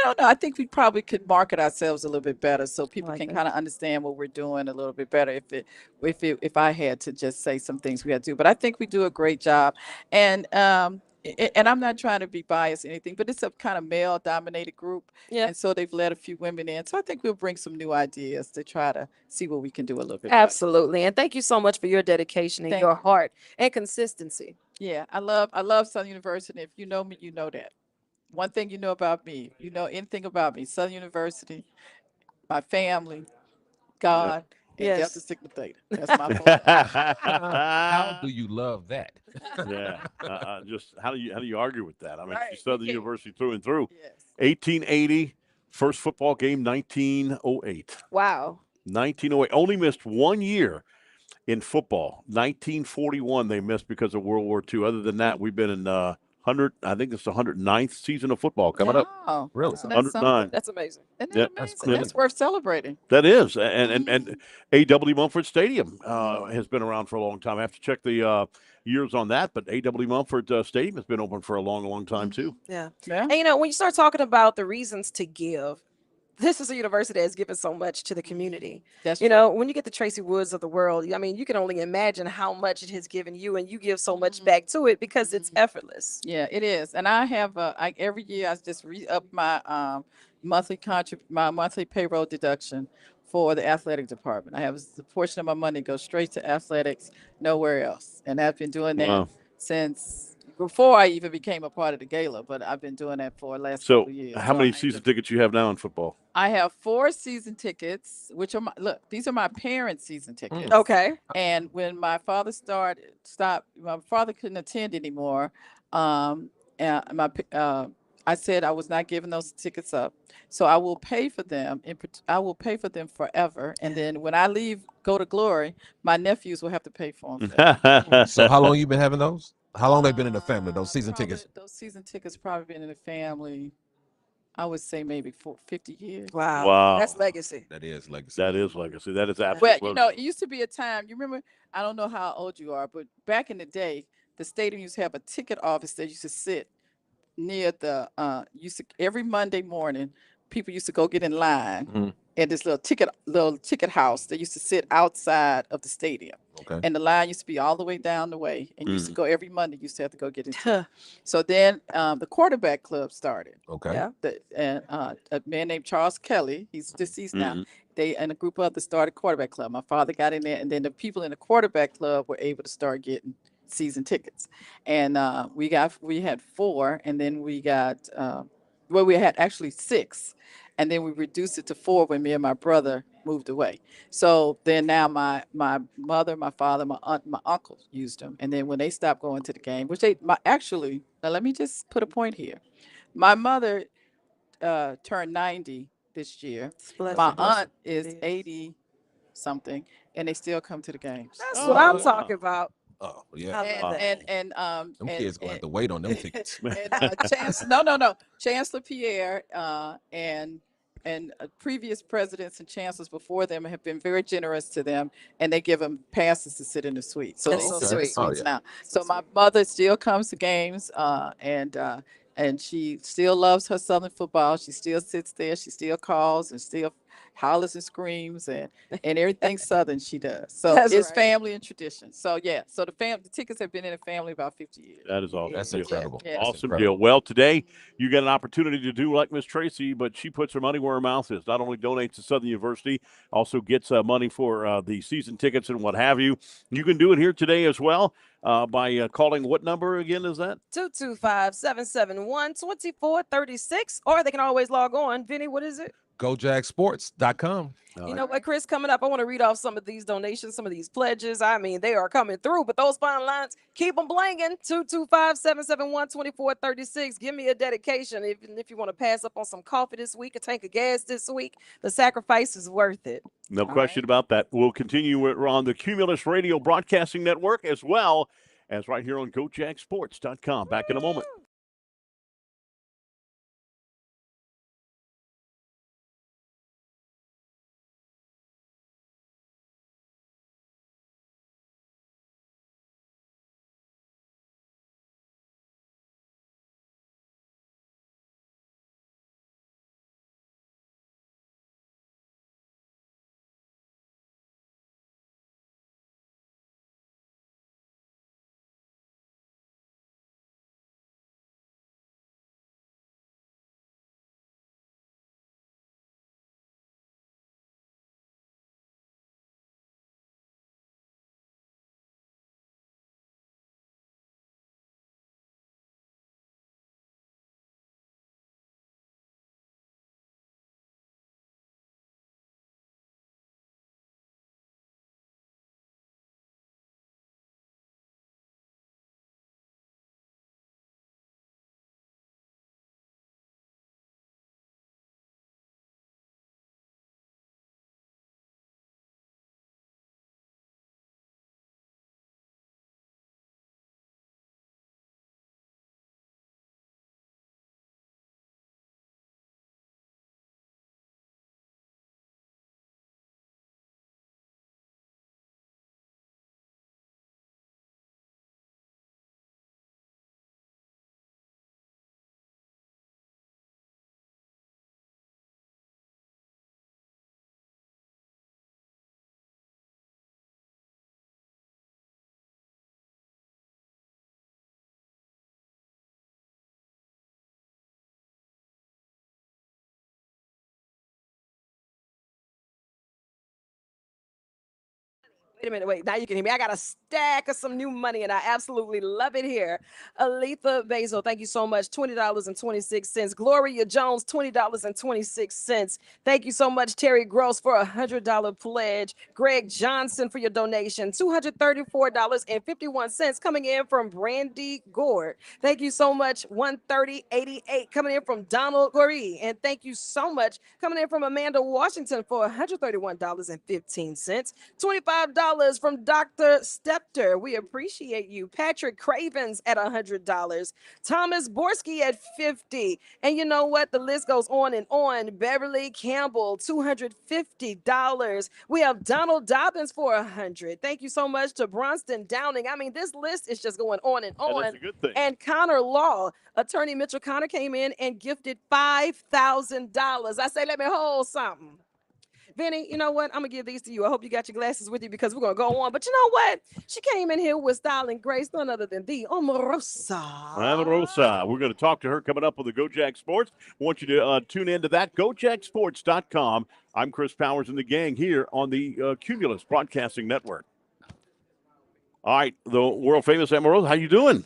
don't know. I think we probably could market ourselves a little bit better so people can kind of understand what we're doing a little bit better. If I had to just say some things we had to do, but I think we do a great job. And I'm not trying to be biased or anything, but it's a kind of male-dominated group, and so they've let a few women in. So I think we'll bring some new ideas to try to see what we can do a little bit. Absolutely, and thank you so much for your dedication and your heart and consistency. Yeah, I love Southern University. If you know me, you know that. One thing you know about me, you know anything about me, Southern University, my family, God, and Delta Sigma Theta. That's my How do you love that? Yeah. Just how do you argue with that? I mean, Right. she's Southern University through and through. Yes. 1880, first football game, 1908. Wow. 1908. Only missed 1 year in football. 1941 they missed because of World War II. Other than that, we've been in 100. I think it's the 109th season of football coming up. Oh, Really? so that's 109. That's amazing. Isn't Yeah, that amazing? That's worth celebrating. That is, and A.W. Mumford Stadium has been around for a long time. I have to check the years on that, but A.W. Mumford Stadium has been open for a long, long time too. Yeah. Yeah. And you know, when you start talking about the reasons to give, this is a university that has given so much to the community. That's you know, when you get the Tracy Woods of the world, I mean, you can only imagine how much it has given you, and you give so much back to it because it's effortless. Yeah, it is. And I have every year I just re-up my monthly payroll deduction for the athletic department. I have a portion of my money goes straight to athletics, nowhere else. And I've been doing that Wow. since before I even became a part of the gala, but I've been doing that for the last So, couple of years. how many season tickets you have now in football? I have 4 season tickets, which are these are my parents' season tickets. Okay. And when my father stopped, my father couldn't attend anymore. Um, and I said I was not giving those tickets up, so I will pay for them. I will pay for them forever, and then when I leave, go to glory, my nephews will have to pay for them. So how long you been having those? How long they been in the family? Those season tickets? Those season tickets probably been in the family. I would say maybe 50 years. Wow. That's legacy. That is legacy. That is legacy. That is But absolutely. it used to be a time. You remember? I don't know how old you are, but back in the day, the stadium used to have a ticket office that used to sit near the. Every Monday morning, people used to go get in line Mhm. at this little ticket house that used to sit outside of the stadium. Okay. And the line used to be all the way down the way, and you used to Mhm. go every Monday. You used to have to go get in. So then the quarterback club started. Okay. Yeah. A man named Charles Kelly, he's deceased now. Mhm. They and a group of others started quarterback club. My father got in there, and then the people in the quarterback club were able to start getting season tickets. And we had 4, and then we got we had actually 6, and then we reduced it to 4 when me and my brother moved away. So then now my mother, my father, my aunt, my uncle used them, and then when they stopped going to the game, which actually now let me just put a point here. My mother turned 90 this year. My aunt is 80 something, and they still come to the games. That's what I'm talking about. Oh yeah. I love that. Them kids gonna have to wait on them tickets. No. Chancellor Pierre and previous presidents and chancellors before them have been very generous to them, and they give them passes to sit in the suite. So That's they so sit in the sweet. Oh, suites yeah. now. So my mother still comes to games, and she still loves her Southern football. She still sits there. She still calls and still hollers and screams and everything Southern she does. So That's it's right. family and tradition. So yeah, so the tickets have been in the family about 50 years. That is awesome. That's deal. incredible. Yeah. That's Awesome incredible. deal. Well, today you get an opportunity to do like Miss Tracy, but she puts her money where her mouth is. Not only donates to Southern University, also gets money for the season tickets and what have you. You can do it here today as well by calling what number again is that? 225-771-2436, or they can always log on. Vinny, what is it? GoJagSports.com. You know what, Chris, coming up, I want to read off some of these donations, some of these pledges. I mean, they are coming through, but those fine lines, keep them blinging. 225-771-2436. Give me a dedication. If you want to pass up on some coffee this week, a tank of gas this week, the sacrifice is worth it. No question about that. We'll continue on the Cumulus Radio Broadcasting Network as well as right here on GoJagSports.com. Back in a moment. Wait a minute, wait. Now you can hear me. I got a stack of some new money, and I absolutely love it here. Aletha Basil, thank you so much. $20.26. Gloria Jones, $20.26. Thank you so much, Terry Gross, for a $100 pledge. Greg Johnson for your donation, $234.51 coming in from Brandy Gord. Thank you so much. $130.88 coming in from Donald Goree. And thank you so much coming in from Amanda Washington for $131.15. $25 from Dr. Stepter. We appreciate you. Patrick Cravens at $100. Thomas Borsky at $50. And you know what? The list goes on and on. Beverly Campbell, $250. We have Donald Dobbins for $100. Thank you so much to Bronston Downing. I mean, this list is just going on and on. And that's a good thing. And Connor Law, attorney Mitchell Connor, came in and gifted $5,000. I say, let me hold something. Vinny, you know what? I'm going to give these to you. I hope you got your glasses with you because we're going to go on. But you know what? She came in here with style and grace, none other than the Omarosa. Omarosa. We're going to talk to her coming up with the Go Jag Sports. I want you to tune into that, gojagsports.com. I'm Chris Powers and the gang here on the Cumulus Broadcasting Network. All right, the world-famous Omarosa, how you doing?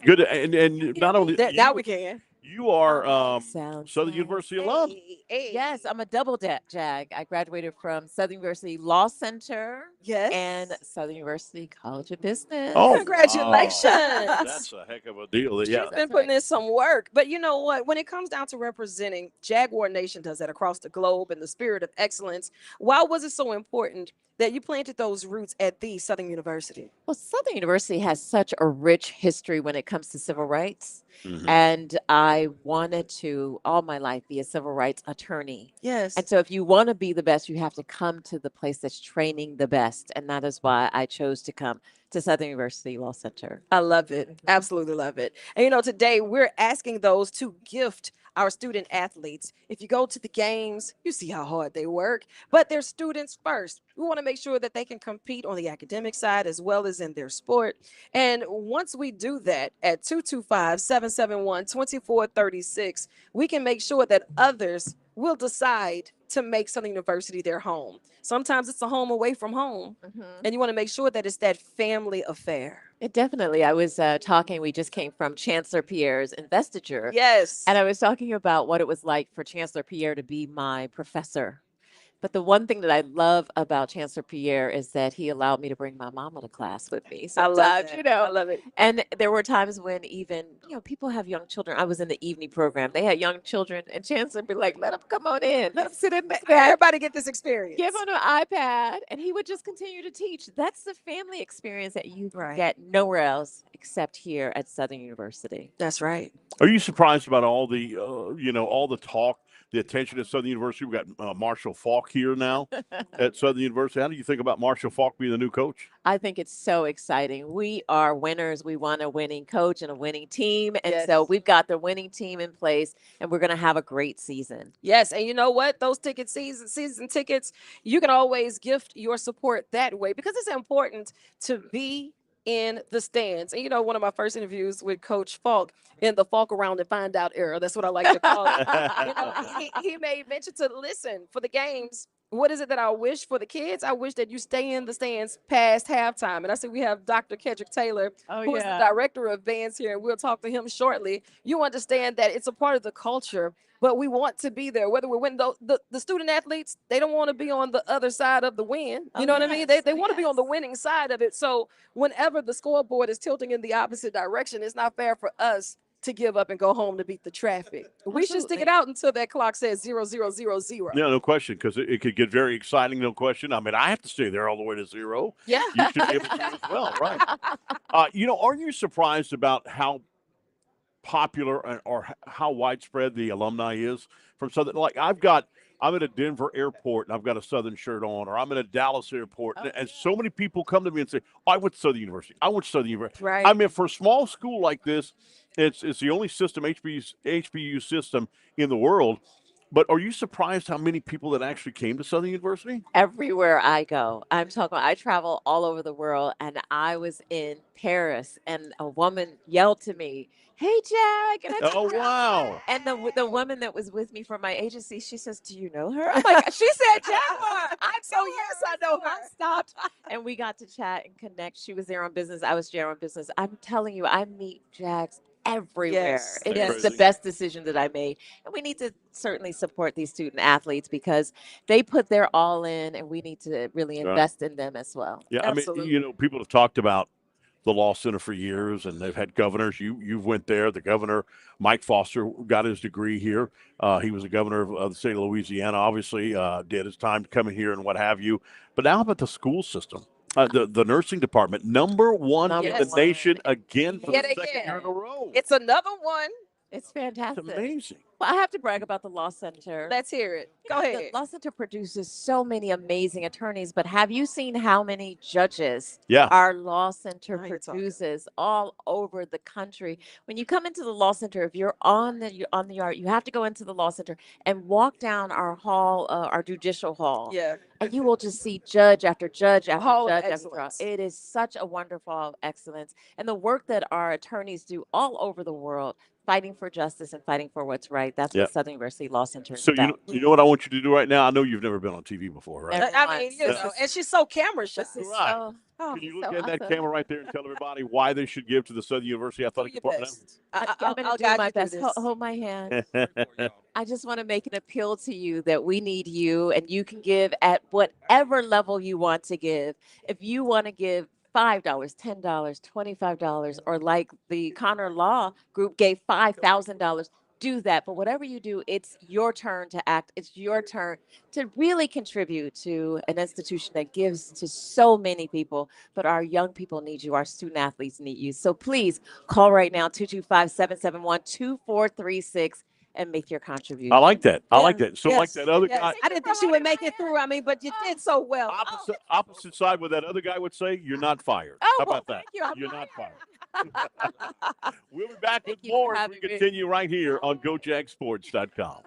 Good, and not only that, now we can. You are Southern University alum. Yes, I'm a double Jag. I graduated from Southern University Law Center. Yes. And Southern University College of Business. Oh, congratulations. Wow. That's a heck of a deal. She's Yeah. been putting in some work. But you know what? When it comes down to representing, Jaguar Nation does that across the globe in the spirit of excellence. Why was it so important that you planted those roots at the Southern University? Well, Southern University has such a rich history when it comes to civil rights. Mhm. And I wanted to, all my life, be a civil rights attorney. Yes. And so if you want to be the best, you have to come to the place that's training the best. And that is why I chose to come to Southern University Law Center. I love it. Absolutely love it. And you know, today we're asking those to gift our student athletes. If you go to the games, you see how hard they work, but they're students first. We want to make sure that they can compete on the academic side as well as in their sport. And once we do that at 225-771-2436, we can make sure that others will decide to make Southern University their home. Sometimes it's a home away from home, and you want to make sure that it's that family affair. It definitely. I was talking, we just came from Chancellor Pierre's investiture. Yes. And I was talking about what it was like for Chancellor Pierre to be my professor. But the one thing that I love about Chancellor Pierre is that he allowed me to bring my mama to class with me. I love Sometimes, that. you know. I love it. And there were times when even, you know, people have young children. I was in the evening program. They had young children, and Chancellor would be like, let them come on in. Let them sit in there. Everybody get this experience. Give them an iPad, and he would just continue to teach. That's the family experience that you get nowhere else except here at Southern University. That's right. Are you surprised about all the, all the talk, the attention at Southern University? We've got Marshall Faulk here now at Southern University. How do you think about Marshall Faulk being the new coach? I think it's so exciting. We are winners. We want a winning coach and a winning team. And Yes. so we've got the winning team in place, and we're going to have a great season. Yes, and you know what? Those season tickets, you can always gift your support that way because it's important to be in the stands. And you know, one of my first interviews with Coach Falk in the Falk Around and Find Out era, that's what I like to call it. You know, he made mention to listen for the games. What is it that I wish for the kids? I wish that you stay in the stands past halftime. And I see we have Dr. Kedrick Taylor, who is the director of bands here, and we'll talk to him shortly. You understand that it's a part of the culture, but we want to be there. Whether we're winning, the student athletes, they don't want to be on the other side of the win. You know what I mean? They want to be on the winning side of it. So whenever the scoreboard is tilting in the opposite direction, it's not fair for us to give up and go home to beat the traffic. We should stick it out until that clock says 0000. Yeah, no question, because it could get very exciting, no question. I mean, I have to stay there all the way to zero. Yeah. You should be able to as well, right? Are you surprised about how popular or how widespread the alumni is from Southern? Like, I'm at a Denver airport and I've got a Southern shirt on, or I'm at a Dallas airport, and so many people come to me and say, oh, I went to Southern University. I went to Southern University. Right. I mean, for a small school like this, it's the only system, HBU system in the world. But are you surprised how many people that actually came to Southern University? Everywhere I go, I travel all over the world, and I was in Paris, and a woman yelled to me, "Hey, Jag!" And I Oh, wow. And the woman that was with me from my agency, she says, "Do you know her?" I'm like, she said Jaguar. So yes, I know her. I stopped And we got to chat and connect. She was there on business. I was there on business. I'm telling you, I meet Jags everywhere. Yes, It That's is the crazy. best decision that I made. And we need to certainly support these student athletes because they put their all in, and we need to really Right. invest in them as well. Yeah, I mean, absolutely. people have talked about the Law Center for years, and they've had governors. You've went there. The governor, Mike Foster, got his degree here. He was the governor of the state of Louisiana. Obviously, did his time coming here and what have you. But now how about the school system? The nursing department, number one in the Yes. nation again for Yet the second year again. in a row. It's another one. It's fantastic. It's amazing. Well, I have to brag about the Law Center. Let's hear it. Go The ahead. Law Center produces so many amazing attorneys, but have you seen how many judges Yeah. our Law Center Now you're talking. produces all over the country? When you come into the Law Center, if you're on the yard, you have to go into the Law Center and walk down our hall, our judicial hall. Yeah. And you will just see judge after judge after Hall of judge after excellence. judge. It is such a wonderful excellence. And the work that our attorneys do all over the world, fighting for justice and fighting for what's right. That's Yeah. what Southern University Law Center is So about. you know what I want you to do right now? I know you've never been on TV before, right? Never I mean, once. you Yeah. know, and she's so camera shy. This is Right. so. Oh, Can you so look at that awesome. camera right there and tell everybody why they should give to the Southern University Do Athletic your Department? best. I'm going I'll to do guide my you through best. this. Hold my hand. Now? I just want to make an appeal to you that we need you, and you can give at whatever level you want to give. If you want to give $5, $10, $25, or like the Connor Law Group gave $5,000, do that. But whatever you do, it's your turn to act. It's your turn to really contribute to an institution that gives to so many people. But our young people need you. Our student athletes need you. So please call right now, 225-771-2436, and make your contribution. I like that. I like Yeah. that. So like Yes. that other Yes. guy, I didn't think she would make it through. I mean, but you did so well. opposite side, what that other guy would say, you're not fired. Oh, How well, about that? thank you. I'm You're not fired. fired. We'll be back Thank with you for more as we having me. continue right here on GoJagSports.com.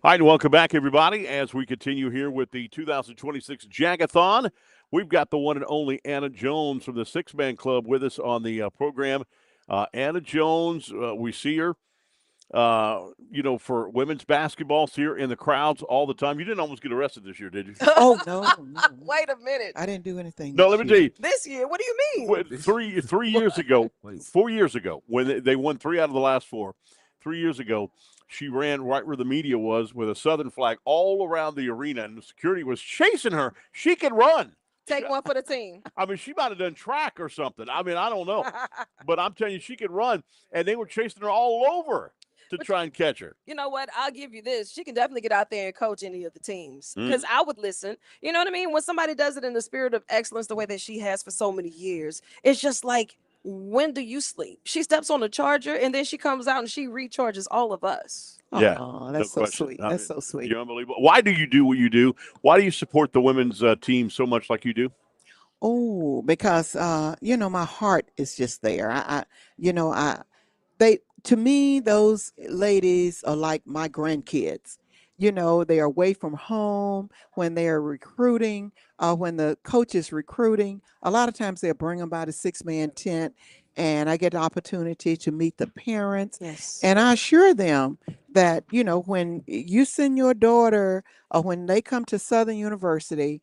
All right, and welcome back, everybody, as we continue here with the 2026 Jag-A-Thon. We've got the one and only Anna Jones from the Six Man Club with us on the program. Anna Jones, we see her, for women's basketball, see her in the crowds all the time. You didn't almost get arrested this year, did you? Oh no, no. Wait a minute. I didn't do anything. No, this let me year. tell you. This year, what do you mean? Three years ago, 4 years ago, when they won 3 out of the last 4, 3 years ago, she ran right where the media was with a Southern flag all around the arena, and the security was chasing her. She could run. Take one for the team. I mean, she might have done track or something. I mean, I don't know. But I'm telling you, she could run, and they were chasing her all over to try and catch her. You know what? I'll give you this. She can definitely get out there and coach any of the teams because Mm. I would listen. You know what I mean? When somebody does it in the spirit of excellence, the way that she has for so many years, it's just like, when do you sleep? She steps on the charger and then she comes out and she recharges all of us. Yeah, Oh, no that's so question. sweet. I That's mean, so sweet. you're unbelievable. Why do you do what you do? Why do you support the women's team so much like you do? Oh, because my heart is just there. You know, I they to me those ladies are like my grandkids. They are away from home when they are recruiting, when the coach is recruiting. A lot of times they'll bring them by the six-man tent, and I get the opportunity to meet the parents. Yes. And I assure them that, when you send your daughter or when they come to Southern University,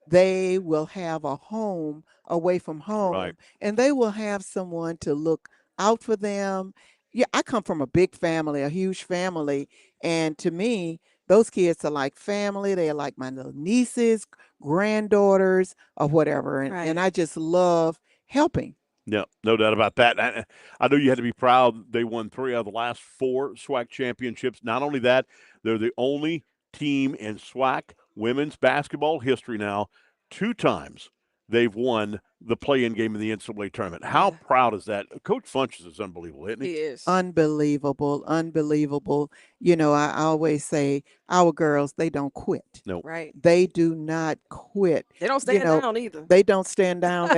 they will have a home away from home, Right. and they will have someone to look out for them. Yeah, I come from a big family, a huge family, and to me those kids are like family. They are like my little nieces, granddaughters, or whatever, and Right. I just love helping. Yeah, no doubt about that. I know you had to be proud. They won 3 out of the last 4 SWAC championships. Not only that, they're the only team in SWAC women's basketball history now 2 times they've won the play-in game in the NCAA tournament. How proud is that? Coach Funches is unbelievable, isn't he? He is. Unbelievable, unbelievable. I always say our girls, they don't quit. No. Right. They do not quit. They don't stand down either. They don't stand down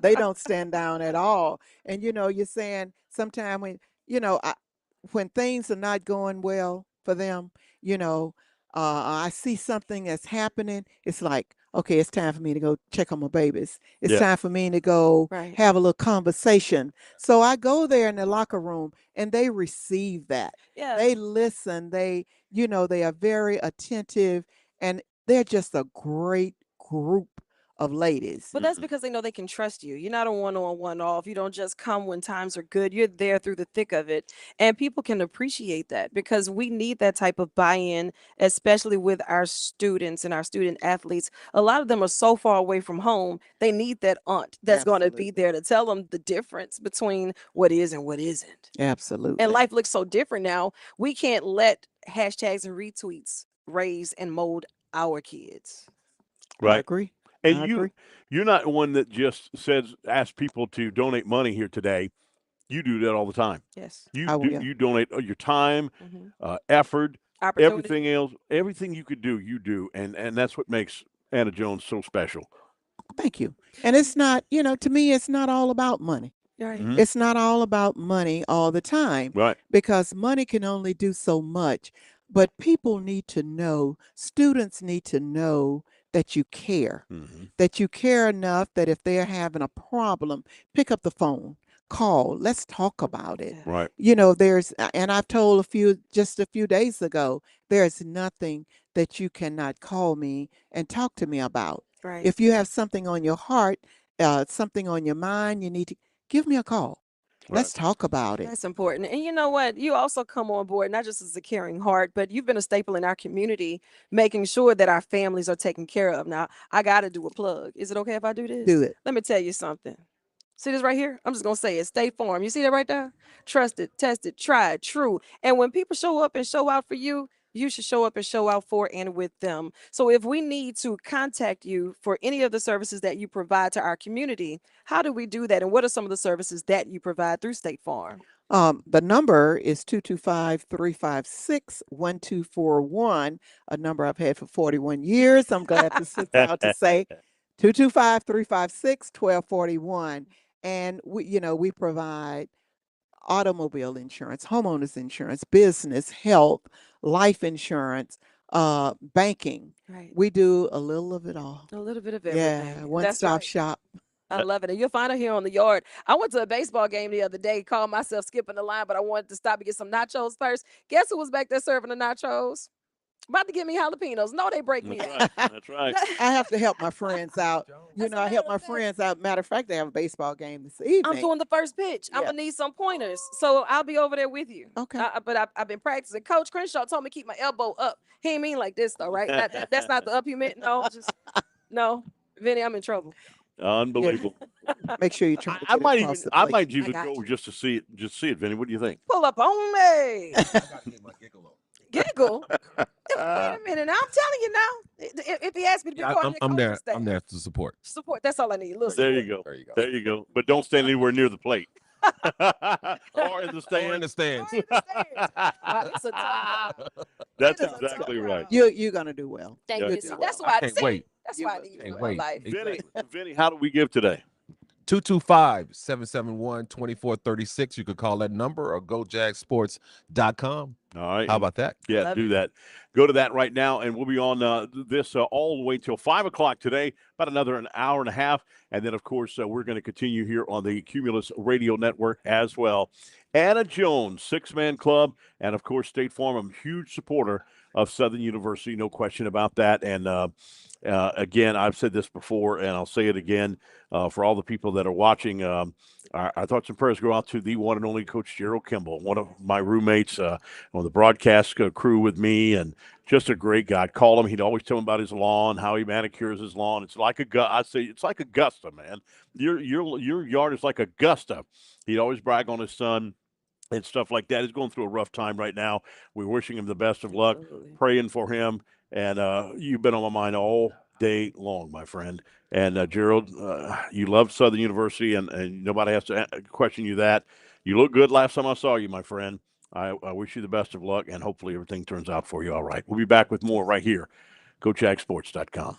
they don't stand down at all. And you're saying sometime when things are not going well for them, I see something that's happening. It's like, okay, it's time for me to go check on my babies. It's Yeah. time for me to go Right. have a little conversation. So I go there in the locker room and they receive that. Yeah. They listen. They are very attentive, and they're just a great group of ladies. But that's because they know they can trust you. You're not a one-on, one-off. You don't just come when times are good. You're there through the thick of it. And people can appreciate that because we need that type of buy-in, especially with our students and our student athletes. A lot of them are so far away from home. They need that aunt that's going to be there to tell them the difference between what is and what isn't. Absolutely. And life looks so different now. We can't let hashtags and retweets raise and mold our kids. Right. I agree. And I agree. you're not one that just says ask people to donate money here today. You do that all the time. Yes. I will. You donate your time, Mhm. effort, Opportunity. everything else, everything you could do, you do, and that's what makes Anna Jones so special. Thank you. And it's not, to me, it's not all about money. Right. Mhm. It's not all about money all the time. Right. Because money can only do so much. But people need to know, students need to know that you care, that you care enough that if they're having a problem, pick up the phone, call, let's talk about it. Right. And I've told just a few days ago, there's nothing that you cannot call me and talk to me about. Right. If you have something on your heart, something on your mind, you need to give me a call. Let's talk about it. That's important. And you know what? You also come on board, not just as a caring heart, but you've been a staple in our community, making sure that our families are taken care of. Now, I got to do a plug. Is it okay if I do this? Do it. Let me tell you something. See this right here? I'm just going to say it. State Farm. You see that right there? Trusted, tested, tried, true. And when people show up and show out for you, you should show up and show out for and with them. So if we need to contact you for any of the services that you provide to our community, how do we do that? And what are some of the services that you provide through State Farm? The number is 225-356-1241, a number I've had for 41 years. I'm glad to sit down to say 225-356-1241. And we provide automobile insurance, homeowners insurance, business, health, life insurance, banking. Right. We do a little of it all. A little bit of everything. Yeah, one-stop shop. I love it. And you'll find it here on the yard. I went to a baseball game the other day, called myself skipping the line, but I wanted to stop and get some nachos first. Guess who was back there serving the nachos? About to give me jalapenos. No, they break me down. That's right. I have to help my friends out. I help my friends out. Matter of fact, they have a baseball game this evening. I'm doing the first pitch. I'm going to need some pointers. So I'll be over there with you. Okay. But I've been practicing. Coach Crenshaw told me to keep my elbow up. He ain't mean like this, though, right? That's not the up you meant. No, just no. Vinny, I'm in trouble. Unbelievable. Make sure you try to I get might across even, the I plate. might even got go you. just to see it, Vinny. What do you think? Pull up on me. Giggle. Wait Uh, a minute. Now, I'm telling you now. If he asked me to be Yeah, part of the I'm coaching there. staff, I'm there to support. support. That's all I need. Little there support. you go. There you go. There you go. But don't stand anywhere near the plate. Or in the Or in the stands. stands. Wow, it's a tough crowd. That's It is a tough exactly right. crowd. You're gonna do well. Thank Yeah. you. Good See, job. that's I why I can't see. wait. That's You why I will. need Can't real wait. life. Vinny, Exactly. Vinny, how do we give today? 225-771-2436. You could call that number or go jagsports.com. All right. How about that? Yeah, Love do it. that. Go to that right now, and we'll be on this all the way till 5 o'clock today, about an hour and a half. And then, of course, we're going to continue here on the Cumulus Radio Network as well. Anna Jones, 6-Man Club, and, of course, State Farm, a huge supporter of Southern University, no question about that. And, again, I've said this before, and I'll say it again for all the people that are watching. Our thoughts and prayers go out to the one and only Coach Gerald Kimball, one of my roommates on the broadcast crew with me, and just a great guy. I'd call him. He'd always tell me about his lawn, how he manicures his lawn. It's like it's like Augusta, man. Your yard is like Augusta. He'd always brag on his son and stuff like that. He's going through a rough time right now. We're wishing him the best of luck, praying for him. And you've been on my mind all day long, my friend. And Gerald, you love Southern University, and nobody has to question you that. You look good last time I saw you, my friend. I wish you the best of luck, and hopefully everything turns out for you all right. We'll be back with more right here. GoJagSports.com.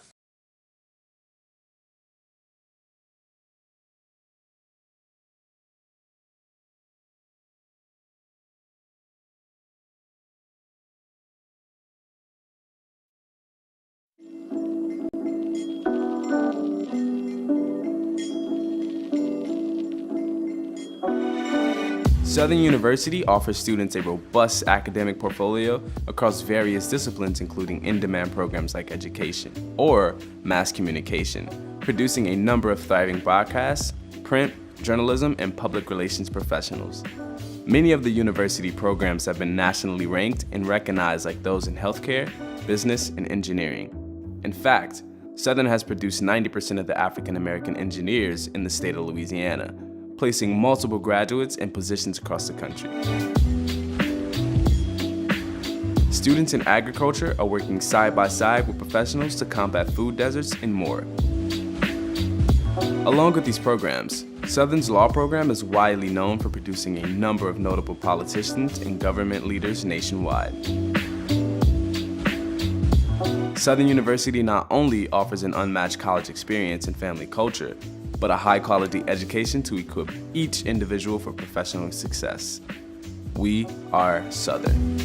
Southern University offers students a robust academic portfolio across various disciplines, including in-demand programs like education or mass communication, producing a number of thriving broadcasts, print, journalism, and public relations professionals. Many of the university programs have been nationally ranked and recognized, like those in healthcare, business, and engineering. In fact, Southern has produced 90% of the African American engineers in the state of Louisiana, placing multiple graduates in positions across the country. Students in agriculture are working side by side with professionals to combat food deserts and more. Along with these programs, Southern's law program is widely known for producing a number of notable politicians and government leaders nationwide. Southern University not only offers an unmatched college experience and family culture, but a high-quality education to equip each individual for professional success. We are Southern.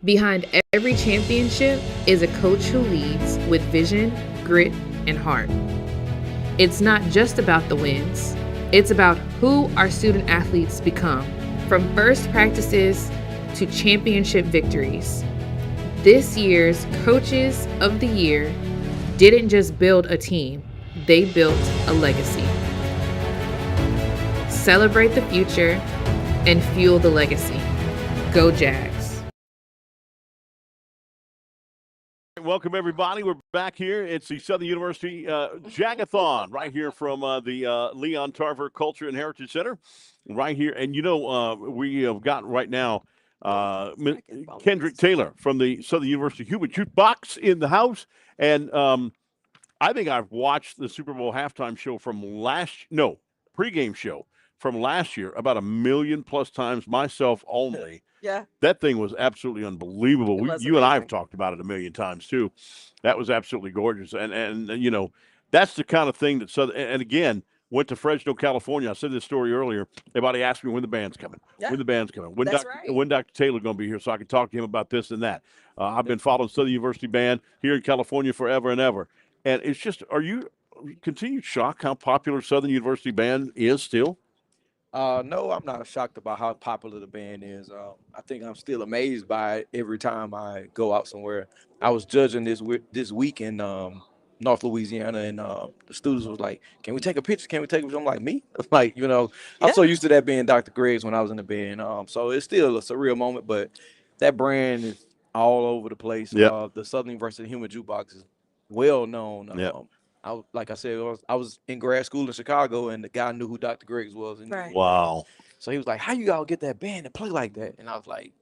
Behind every championship is a coach who leads with vision, grit, and heart. It's not just about the wins, it's about who our student athletes become, from first practices to championship victories. This year's Coaches of the Year didn't just build a team, they built a legacy. Celebrate the future and fuel the legacy. Go Jags. Welcome, everybody. We're back here. It's the Southern University Jag-A-Thon right here from the Leon Tarver Culture and Heritage Center right here. And, we have got right now Kendrick Taylor from the Southern University Human Jukebox in the house. And I think I've watched the Super Bowl halftime show pregame show from last year about 1 million plus times myself only. Yeah. That thing was absolutely unbelievable. You and I have talked about it 1 million times too. That was absolutely gorgeous. And that's the kind of thing that and again, went to Fresno, California. I said this story earlier. Everybody asked me when the band's coming. Yeah. When the band's coming. When That's when Dr. Taylor going to be here so I can talk to him about this and that. I've been following Southern University Band here in California forever and ever. And it's just, are you continued shocked how popular Southern University Band is still? No, I'm not shocked about how popular the band is. I think I'm still amazed by it every time I go out somewhere. I was judging this week in North Louisiana, and the students was like, "Can we take a picture? Can we take a picture?" I'm like, "Me?" Like, I'm so used to that being Dr. Greg's when I was in the band. So it's still a surreal moment, but that brand is all over the place. Yep. The Southern University Human Jukebox is well known. Yep. Like I said, I was in grad school in Chicago, and the guy knew who Dr. Greggs was. And Right. Wow. So he was like, "How you all get that band to play like that?" And I was like,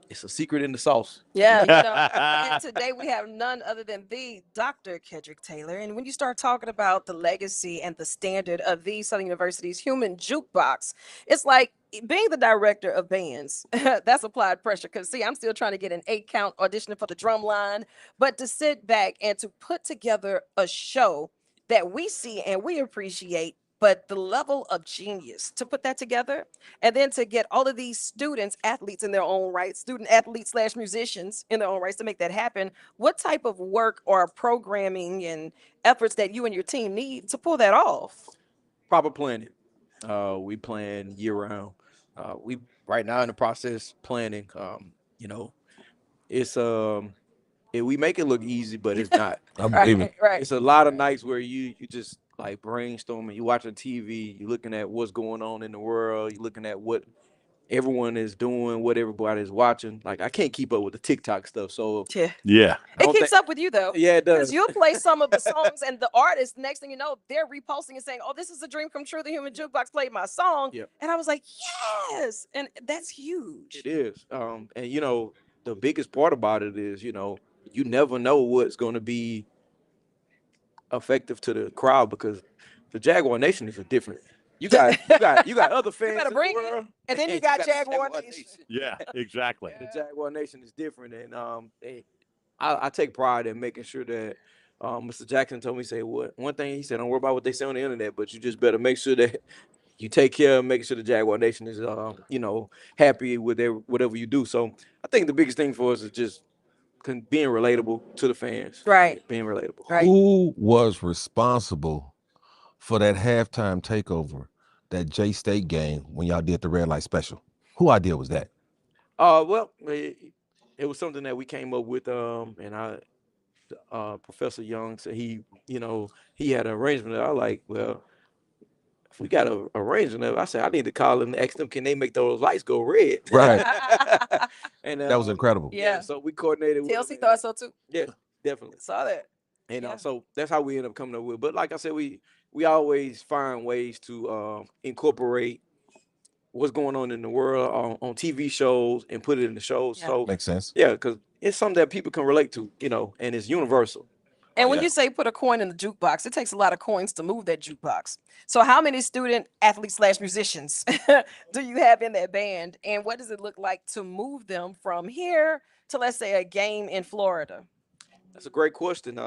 it's a secret in the sauce. Yeah, and today we have none other than the Dr. Kendrick Taylor. And when you start talking about the legacy and the standard of the Southern University's Human Jukebox, it's like being the director of bands. That's applied pressure. Because see, I'm still trying to get an 8-count auditioning for the drum line, but to sit back and to put together a show that we see and we appreciate, but the level of genius to put that together, and then to get all of these students, athletes in their own right, student athletes / musicians in their own rights to make that happen. What type of work or programming and efforts that you and your team need to pull that off? Proper planning. We plan year round. We right now in the process planning. It's we make it look easy, but it's not. Right. It's a lot of nights where you just like brainstorming. You watching TV. You looking at what's going on in the world. You looking at what everyone is doing, what everybody is watching. Like I can't keep up with the TikTok stuff. So Yeah. It keeps up with you though. Yeah, it Because does. you'll play some of the songs and the artists, next thing you know, they're reposting and saying, "Oh, this is a dream come true. The Human Jukebox played my song." Yep. And I was like, yes. And that's huge. It is. And the biggest part about it is, you never know what's going to be effective to the crowd because the Jaguar Nation is a different. You got other fans. You better in bring the it. world, And then you got the Jaguar Nation. Yeah, exactly. The Jaguar Nation is different, and I take pride in making sure that Mr. Jackson told me, say, one thing he said, "Don't worry about what they say on the internet, but you just better make sure that you take care of making sure the Jaguar Nation is happy with whatever you do." So I think the biggest thing for us is just being relatable to the fans. Right. Being relatable. Right. Who was responsible for that halftime takeover, that J State game when y'all did the red light special? Who idea was that? Well, it was something that we came up with, and Professor Young said he had an arrangement. I was like, well, if we got an arrangement, I said I need to call them and ask them, can they make those lights go red? Right. And That was incredible. Yeah. So we coordinated with TLC thought so too. Yeah, definitely. Saw that. And so that's how we end up coming up with. But like I said, we always find ways to incorporate what's going on in the world on TV shows and put it in the shows. Yeah. So Makes sense. yeah, because it's something that people can relate to, and it's universal. And when you say put a coin in the jukebox, it takes a lot of coins to move that jukebox. So how many student athletes / musicians do you have in that band? And what does it look like to move them from here to, let's say, a game in Florida? That's a great question.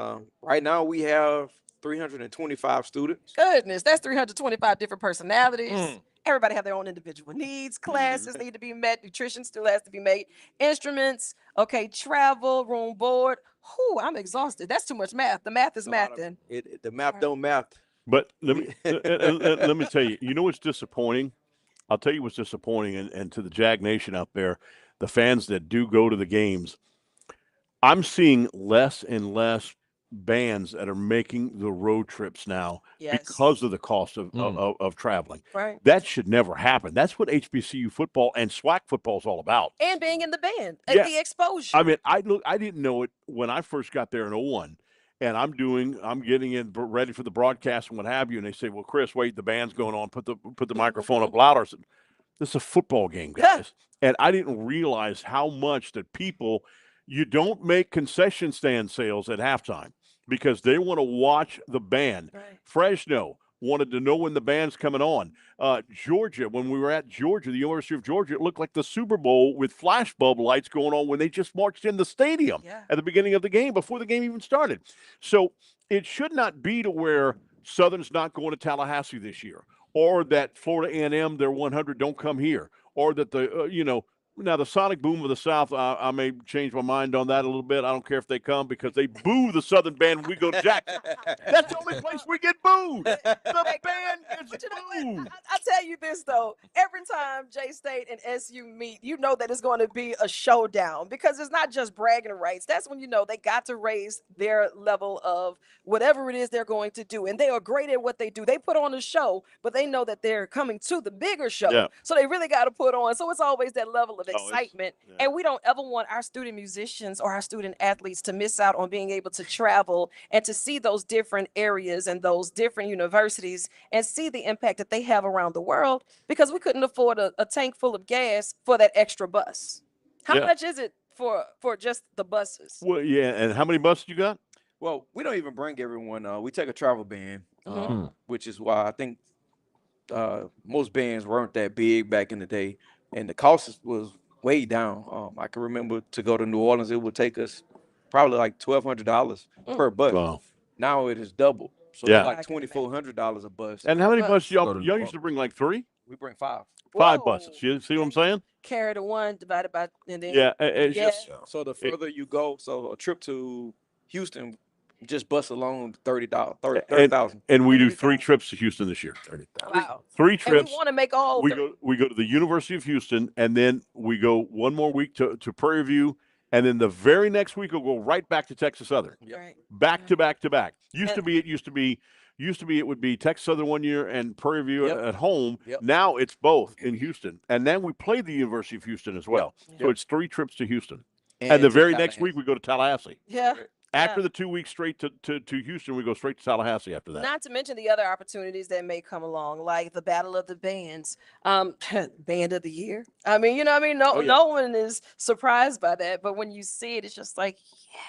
Right now we have 325 students. Goodness, that's 325 different personalities. Mm. Everybody have their own individual needs. Classes need to be met. Nutrition still has to be made. Instruments, okay, travel, room, board. Whew, I'm exhausted. That's too much math. The math is math then. The math don't math. But let me tell you, you know what's disappointing? I'll tell you what's disappointing, and to the Jag Nation out there, the fans that do go to the games, I'm seeing less and less bands that are making the road trips now Yes. because of the cost of traveling. Right. That should never happen. That's what HBCU football and SWAC football is all about. And being in the band, Yeah. the exposure. I mean, I didn't know it when I first got there in '01, and I'm getting in ready for the broadcast and what have you, and they say, "Well, Chris, wait, the band's going on. Put the microphone up louder." I said, "This is a football game, guys," and I didn't realize how much that people. You don't make concession stand sales at halftime because they want to watch the band. Right. Fresno wanted to know when the band's coming on. Georgia, when we were at Georgia, the University of Georgia, it looked like the Super Bowl with flash bulb lights going on when they just marched in the stadium at the beginning of the game before the game even started. So it should not be to where Southern's not going to Tallahassee this year, or that Florida A&M, their 100 don't come here, or that now, the Sonic Boom of the South, I may change my mind on that a little bit. I don't care if they come because they boo the Southern band when we go to Jackson. That's the only place we get booed. The band gets booed. I tell you this, though. Every time J-State and SU meet, you know that it's going to be a showdown because it's not just bragging rights. That's when you know they got to raise their level of whatever it is they're going to do. And they are great at what they do. They put on a show, but they know that they're coming to the bigger show. Yeah. So they really got to put on. So it's always that level of excitement. And we don't ever want our student musicians or our student athletes to miss out on being able to travel and to see those different areas and those different universities and see the impact that they have around the world because we couldn't afford a tank full of gas for that extra bus. How much is it for just the buses? Well, yeah, and how many buses you got? Well, we don't even bring everyone. We take a travel band, Mhm. which is why I think most bands weren't that big back in the day, and the cost was way down. I can remember to go to New Orleans, it would take us probably like $1,200 per bus. Wow. Now it is double, so Yeah. it's like $2,400 a bus. And how many buses Go y'all to- used to bring? Like 3? We bring 5. Five buses. You see what I'm saying? Carry the one divided by and then Yeah, it's just So the further you go, so a trip to Houston, just bus alone $30,000. and we do 3 trips to Houston this year. 30,000. Wow. 3 And trips. we want to make all We go to the University of Houston, and then we go one more week to Prairie View, and then the very next week we'll go right back to Texas Southern. Right. Back to back to back. Used to be it would be Texas Southern one year and Prairie View at home. Now it's both in Houston, and then we play the University of Houston as well. So it's 3 trips to Houston, and the to very next week we go to Tallahassee. Yeah. After the 2 weeks straight to Houston, we go straight to Tallahassee after that. Not to mention the other opportunities that may come along, like the Battle of the Bands, Band of the Year. I mean, you know what I mean? No one is surprised by that, but when you see it, it's just like, yes.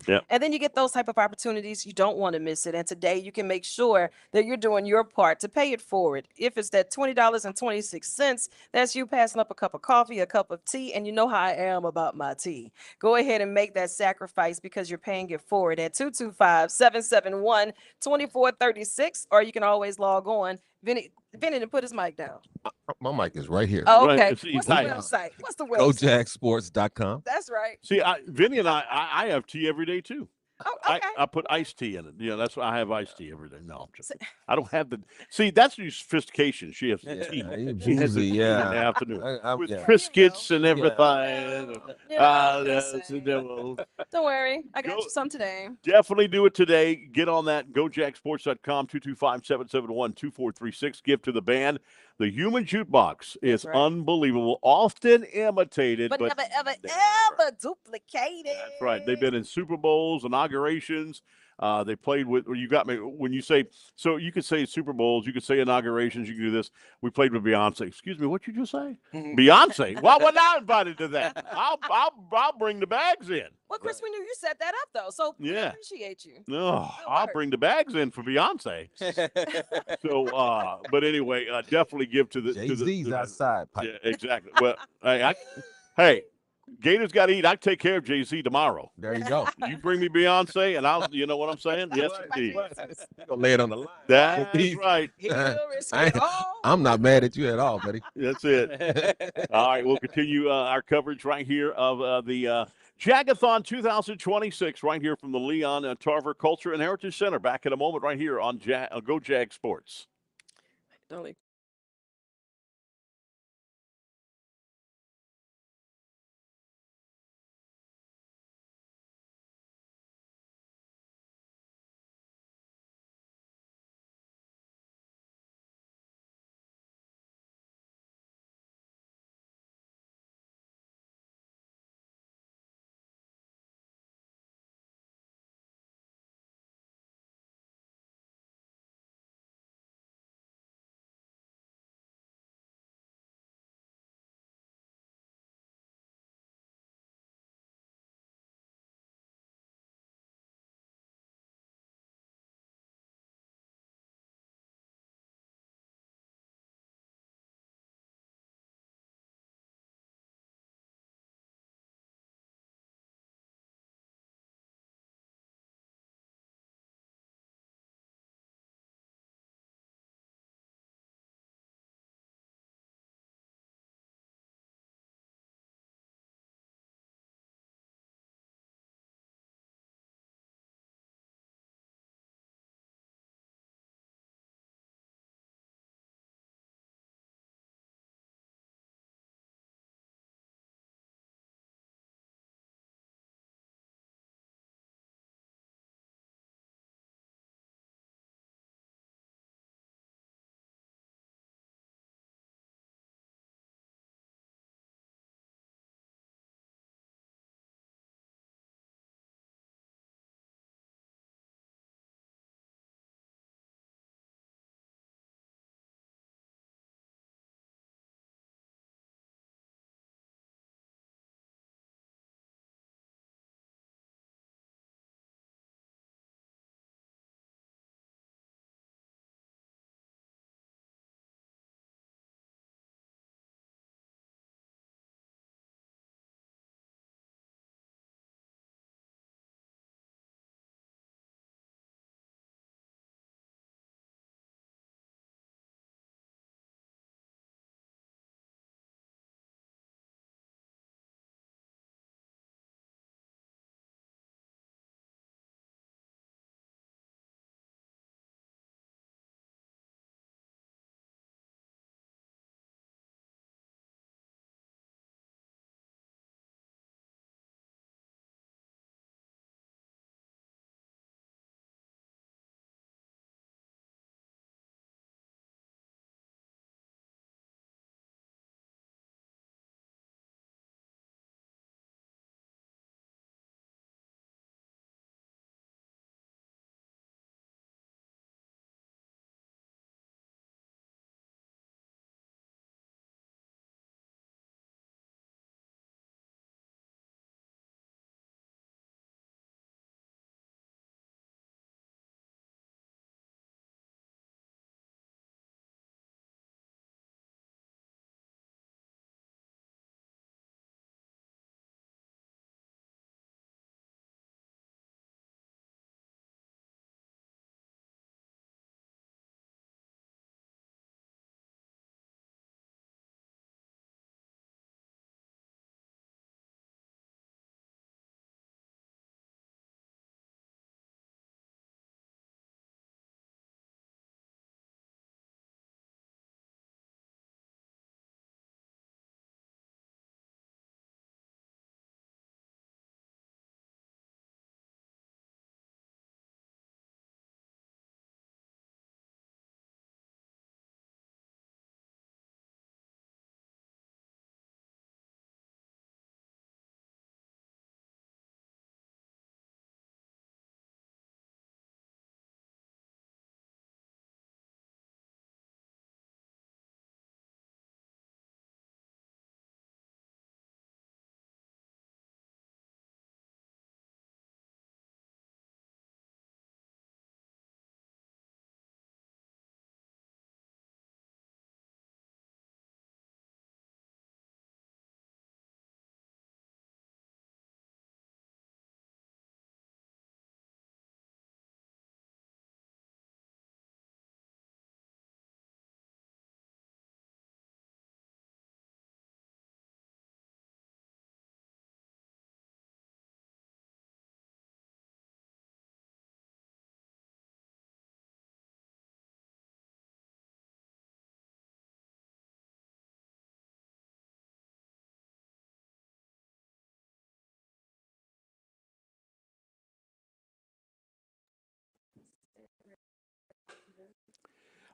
Yep. And then you get those type of opportunities, you don't want to miss it. And today you can make sure that you're doing your part to pay it forward. If it's that $20.26, that's you passing up a cup of coffee, a cup of tea, and you know how I am about my tea. Go ahead and make that sacrifice because you're paying it forward at 225-771-2436, or you can always log on. Vinny didn't put his mic down. My mic is right here. Oh, okay. Right. What's the website? What's the website? GoJagSports.com. That's right. See, Vinny and I have tea every day too. Oh, okay. I put iced tea in it. Yeah, that's why I have iced tea every day. No, I'm just, I don't have the. See, that's the sophistication. She has the tea. She has the tea in the afternoon with biscuits and everything. Don't worry, I got you some today. Definitely do it today. Get on that. GoJagSports.com, 225-771-2436. Give to the band. The Human Jukebox is unbelievable. Often imitated, But never, ever duplicated. That's right. They've been in Super Bowls, inaugurations. They played with, you got me, when you say, so you could say Super Bowls, you could say inaugurations, you can do this. We played with Beyonce. Excuse me, what you just say? Beyonce? Why wasn't I invited to that? I'll bring the bags in. Well, Chris, we knew you set that up, though, so we Yeah. appreciate you. No, I'll bring the bags in for Beyonce. So, but anyway, definitely give to the Jay-Z's outside. Yeah, exactly. Well, hey, Gators got to eat. I can take care of Jay-Z tomorrow. There you go. You bring me Beyonce, and I'll. You know what I'm saying? Yes, indeed. You gonna lay it on the line. That's right. I'm not mad at you at all, buddy. That's it. All right, we'll continue our coverage right here of the Jag-A-Thon 2026, right here from the Leon Tarver Culture and Heritage Center. Back in a moment, right here on Go Jag Sports. Don't leave.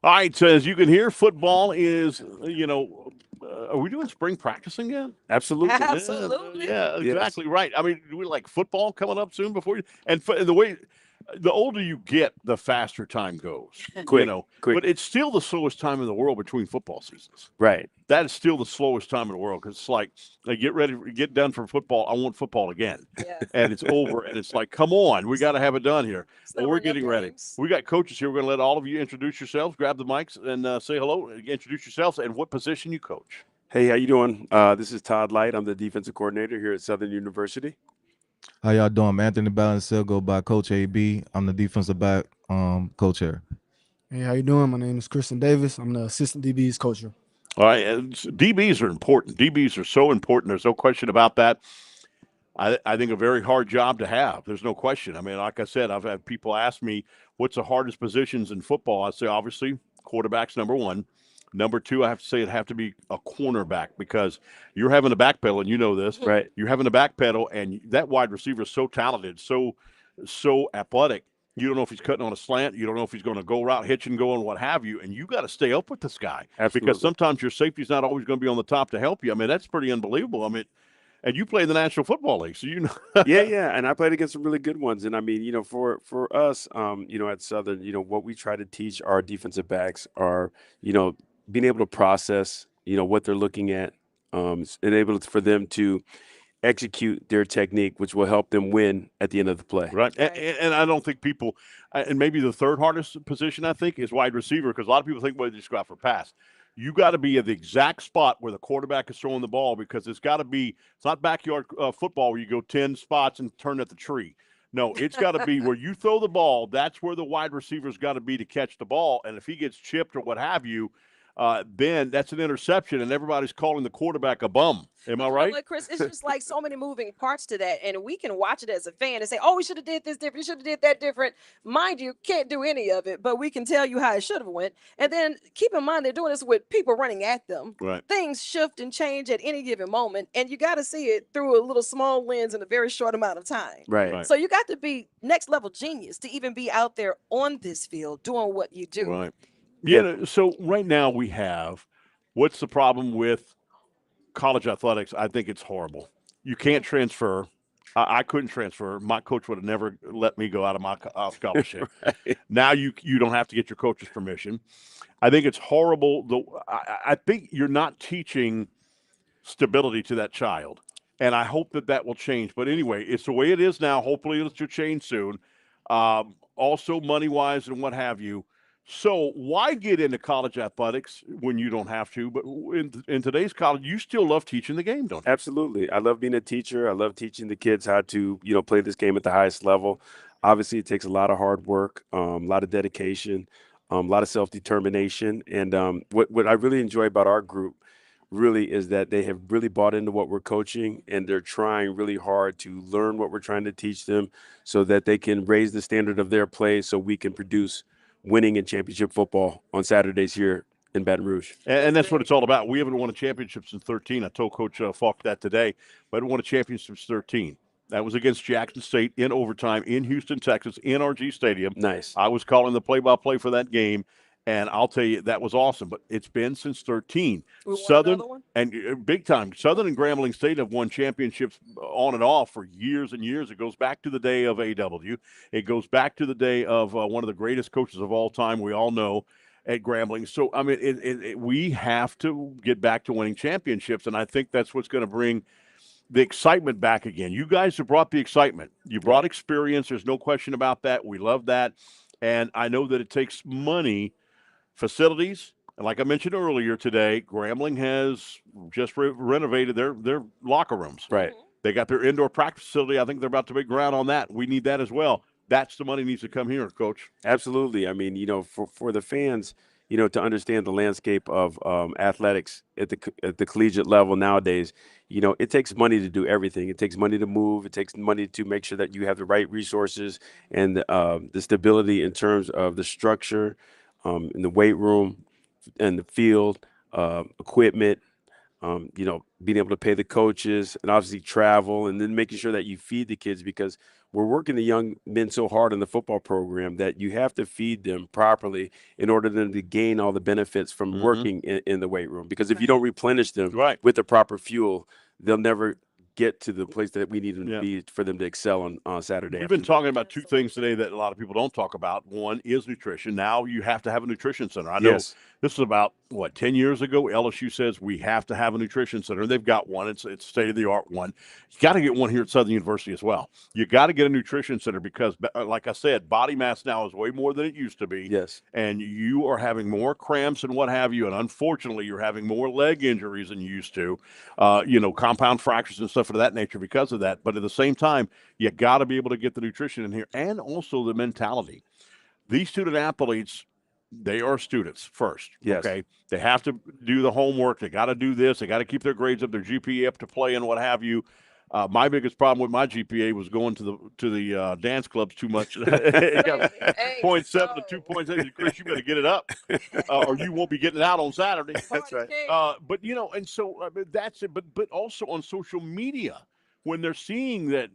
All right, so as you can hear, football is, are we doing spring practicing yet? Absolutely. Absolutely. Yeah, Yes. exactly right. I mean, we're like football coming up soon before you, and the way, the older you get, the faster time goes. Quick. But it's still the slowest time in the world between football seasons. Right. That is still the slowest time in the world because it's like, get ready, get done for football. I want football again, and it's over, and it's like, come on, we got to have it done here. Well, we're getting ready. We got coaches here. We're going to let all of you introduce yourselves, grab the mics, and say hello. Introduce yourselves and what position you coach. Hey, how you doing? This is Todd Light. I'm the defensive coordinator here at Southern University. How y'all doing? I'm Anthony Balancel, go by Coach AB. I'm the defensive back coach here. Hey, how you doing? My name is Kristen Davis. I'm the assistant DB's coach here. All right, and DBs are important. DBs are so important. There's no question about that. I think a very hard job to have. There's no question. I mean, like I said, I've had people ask me, what's the hardest positions in football? I say, obviously, quarterback's number one. Number two, I have to say it'd have to be a cornerback because you're having to backpedal, and you know this. Right. You're having to backpedal, and that wide receiver is so talented, so athletic. You don't know if he's cutting on a slant. You don't know if he's going to go route, hitch and go, and what have you. And you got to stay up with this guy. Absolutely. Because sometimes your safety's not always going to be on the top to help you. I mean, that's pretty unbelievable. I mean, and you play in the National Football League, so you know. yeah, and I played against some really good ones. And I mean, for us, at Southern, what we try to teach our defensive backs are, being able to process, what they're looking at, and able for them to execute their technique, which will help them win at the end of the play. Right. And I don't think people, and maybe the third hardest position, I think, is wide receiver because a lot of people think, well, they just go out for pass. You got to be at the exact spot where the quarterback is throwing the ball because it's got to be, it's not backyard football where you go 10 spots and turn at the tree. No, it's got to be where you throw the ball. That's where the wide receiver's got to be to catch the ball. And if he gets chipped or what have you, then that's an interception, and everybody's calling the quarterback a bum. Am I right? Look, Chris, it's just like so many moving parts to that, and we can watch it as a fan and say, "Oh, we should have did this different. You should have did that different." Mind you, can't do any of it, but we can tell you how it should have went. And then keep in mind they're doing this with people running at them. Right. Things shift and change at any given moment, and you got to see it through a little small lens in a very short amount of time. Right. So you got to be next level genius to even be out there on this field doing what you do. Right. Yeah. So right now we have, what's the problem with college athletics? I think it's horrible. You can't transfer. I couldn't transfer. My coach would have never let me go out of my scholarship. Right. Now you don't have to get your coach's permission. I think it's horrible. I think you're not teaching stability to that child, and I hope that will change. But anyway, it's the way it is now. Hopefully it'll change soon. Also money-wise and what have you. So why get into college athletics when you don't have to? But in today's college, you still love teaching the game, don't you? Absolutely. I love being a teacher. I love teaching the kids how to, play this game at the highest level. Obviously, it takes a lot of hard work, a lot of dedication, a lot of self-determination. And what I really enjoy about our group really is that they have really bought into what we're coaching, and they're trying really hard to learn what we're trying to teach them so that they can raise the standard of their play so we can produce winning and championship football on Saturdays here in Baton Rouge. And that's what it's all about. We haven't won a championship since 13. I told Coach Falk that today. We haven't won a championship since 13. That was against Jackson State in overtime in Houston, Texas, NRG Stadium. Nice. I was calling the play-by-play for that game, and I'll tell you, that was awesome. But it's been since 13. We won Southern, another one? and big time. Southern and Grambling State have won championships on and off for years and years. It goes back to the day of AW. It goes back to the day of one of the greatest coaches of all time, we all know, at Grambling. So, I mean, we have to get back to winning championships, and I think that's what's going to bring the excitement back again. You guys have brought the excitement. You brought experience. There's no question about that. We love that. And I know that it takes money, facilities, and like I mentioned earlier today, Grambling has just renovated their locker rooms. Right. They got their indoor practice facility. I think they're about to break ground on that. We need that as well. That's the money needs to come here, Coach. Absolutely. I mean, for the fans, to understand the landscape of athletics at the collegiate level nowadays, it takes money to do everything. It takes money to move. It takes money to make sure that you have the right resources and the stability in terms of the structure, in the weight room and the field, equipment, being able to pay the coaches and obviously travel, and then making sure that you feed the kids, because we're working the young men so hard in the football program that you have to feed them properly in order for them to gain all the benefits from working in the weight room. Because if you don't replenish them with the proper fuel, they'll never get to the place that we need them to be for them to excel on Saturday. We've been talking about two things today that a lot of people don't talk about. One is nutrition. Now you have to have a nutrition center. I know Yes. this is about, 10 years ago, LSU says we have to have a nutrition center. They've got one. It's state-of-the-art one. You got to get one here at Southern University as well. You got to get a nutrition center because, like I said, body mass now is way more than it used to be. Yes. And you are having more cramps and what have you. And unfortunately, you're having more leg injuries than you used to, compound fractures and stuff of that nature because of that. But at the same time, you got to be able to get the nutrition in here and also the mentality. These student athletes, they are students first. Yes. Okay. They have to do the homework. They got to do this. They got to keep their grades up, their GPA up to play and what have you. My biggest problem with my GPA was going to the dance clubs too much. It got 0.7 to 2.8. Chris, you better get it up, or you won't be getting it out on Saturday. That's right. But and so that's it. But also on social media, when they're seeing that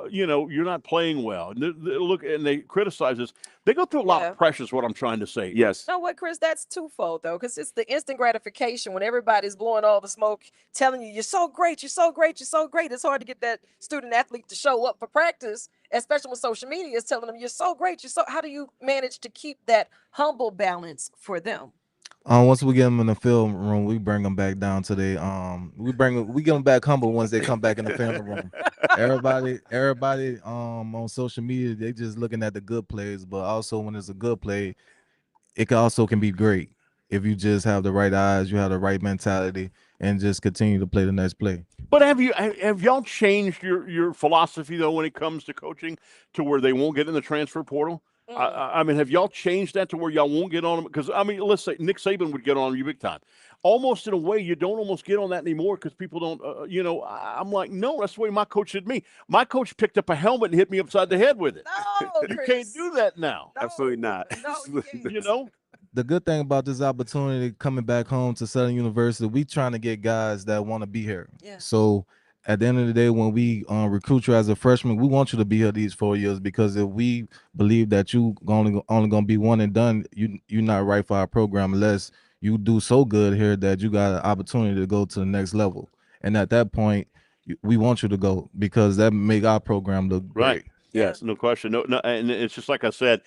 you're not playing well, and they look and they criticize us, they go through a lot of pressure. Is what I'm trying to say. Yes. You know what, Chris? That's twofold though, because it's the instant gratification when everybody's blowing all the smoke, telling you you're so great, you're so great, you're so great. It's hard to get that student athlete to show up for practice, especially when social media is telling them you're so great, you're so. How do you manage to keep that humble balance for them? Once we get them in the film room, we bring them back down to we get them back humble once they come back in the film room. Everybody on social media, they just looking at the good plays, but also when it's a good play, it can be great if you just have the right eyes, you have the right mentality, and just continue to play the next play. But have y'all changed your philosophy though when it comes to coaching to where they won't get in the transfer portal? I mean, have y'all changed that to where y'all won't get on them? Because, I mean, let's say Nick Saban would get on you big time. Almost in a way, you don't almost get on that anymore because people don't, I'm like, no, that's the way my coach did me. My coach picked up a helmet and hit me upside the head with it. No, you can't do that now. No, Absolutely not. No, The good thing about this opportunity coming back home to Southern University, we trying to get guys that want to be here. Yeah. So at the end of the day, when we recruit you as a freshman, we want you to be here these 4 years, because if we believe that you only gonna be one and done, you're not right for our program unless you do so good here that you got an opportunity to go to the next level. And at that point, we want you to go because that make our program look great. Right. Yes, no question. No, and it's just like I said.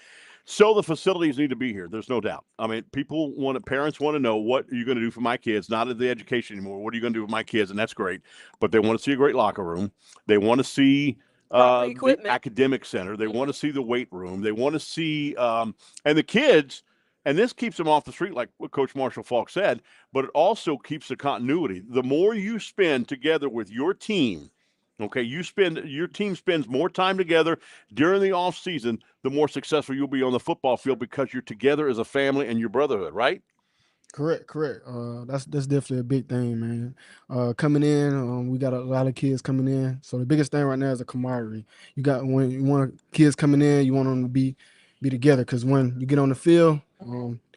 So the facilities need to be here. There's no doubt. I mean, parents want to know, what are you going to do for my kids? Not at the education anymore. What are you going to do with my kids? And that's great. But they want to see a great locker room. They want to see the academic center. They want to see the weight room. They want to see, and the kids, and this keeps them off the street, like what Coach Marshall Falk said, but it also keeps the continuity. The more you spend together with your team, okay, your team spends more time together during the off season, the more successful you'll be on the football field because you're together as a family and your brotherhood, right? Correct. That's definitely a big thing, man. Coming in, we got a lot of kids coming in. So the biggest thing right now is the camaraderie. When you want kids coming in, you want them to be together, because when you get on the field,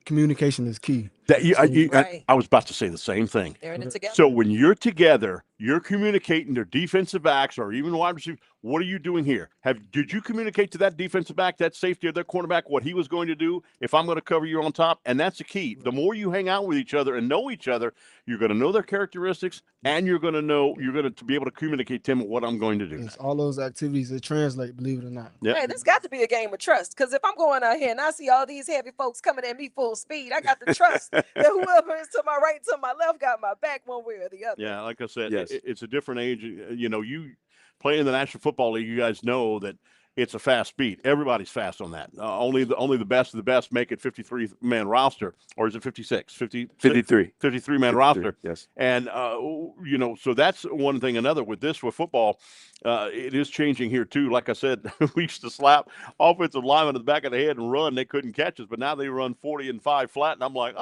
communication is key. I was about to say the same thing. They're in it together. So when you're together, you're communicating to defensive backs or even wide receivers. What are you doing here? Did you communicate to that defensive back, that safety, or that cornerback what he was going to do if I'm going to cover you on top? And that's the key. The more you hang out with each other and know each other, you're going to know their characteristics, and you're going to be able to communicate to them what I'm going to do. It's all those activities that translate, believe it or not. Yep. Hey, this got to be a game of trust, because if I'm going out here and I see all these heavy folks coming at me full speed, I got to trust that whoever is to my right, to my left, got my back one way or the other. Yeah, like I said, Yes. It's a different age. You play in the National Football League, you guys know that it's a fast beat. Everybody's fast on that. Only the best of the best make it 53-man roster, or is it 56? 53. 53-man roster. Yes. And so that's one thing. Another with football, it is changing here too. Like I said, we used to slap offensive linemen in the back of the head and run. They couldn't catch us, but now they run 40 and 5 flat, and I'm like,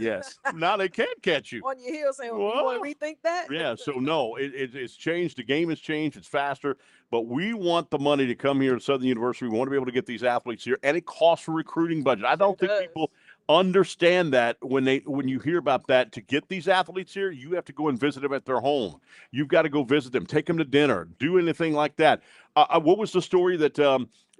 yes. Now they can't catch you. On your heels, saying, you want to rethink that? Yeah, so no, it's changed. The game has changed. It's faster, but we want the money to come here to Southern University. We want to be able to get these athletes here, and it costs a recruiting budget. I don't think people understand that when you hear about that, to get these athletes here, you have to go and visit them at their home. You've got to go visit them, take them to dinner, do anything like that. What was the story that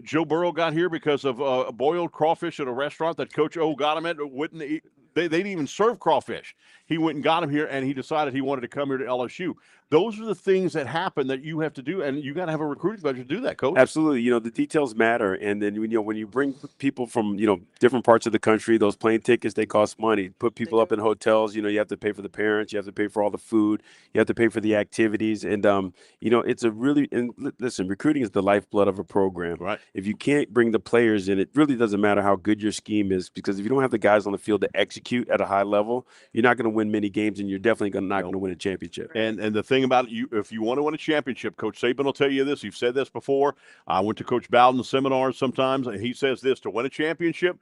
Joe Burrow got here because of boiled crawfish at a restaurant that Coach O got him at? Wouldn't they didn't even serve crawfish. He went and got him here, and he decided he wanted to come here to LSU. Those are the things that happen that you have to do, and you got to have a recruiting budget to do that, Coach. Absolutely. The details matter. And then, when you bring people from, different parts of the country, those plane tickets, they cost money. Put people up in hotels, you have to pay for the parents, you have to pay for all the food, you have to pay for the activities. And, it's a really, and listen, recruiting is the lifeblood of a program. Right. If you can't bring the players in, it really doesn't matter how good your scheme is, because if you don't have the guys on the field to execute at a high level, you're not going to win many games, and you're definitely not going to win a championship. And the thing about it, if you want to win a championship, Coach Saban will tell you this. You've said this before. I went to Coach Bowden's seminars sometimes, and he says this: to win a championship,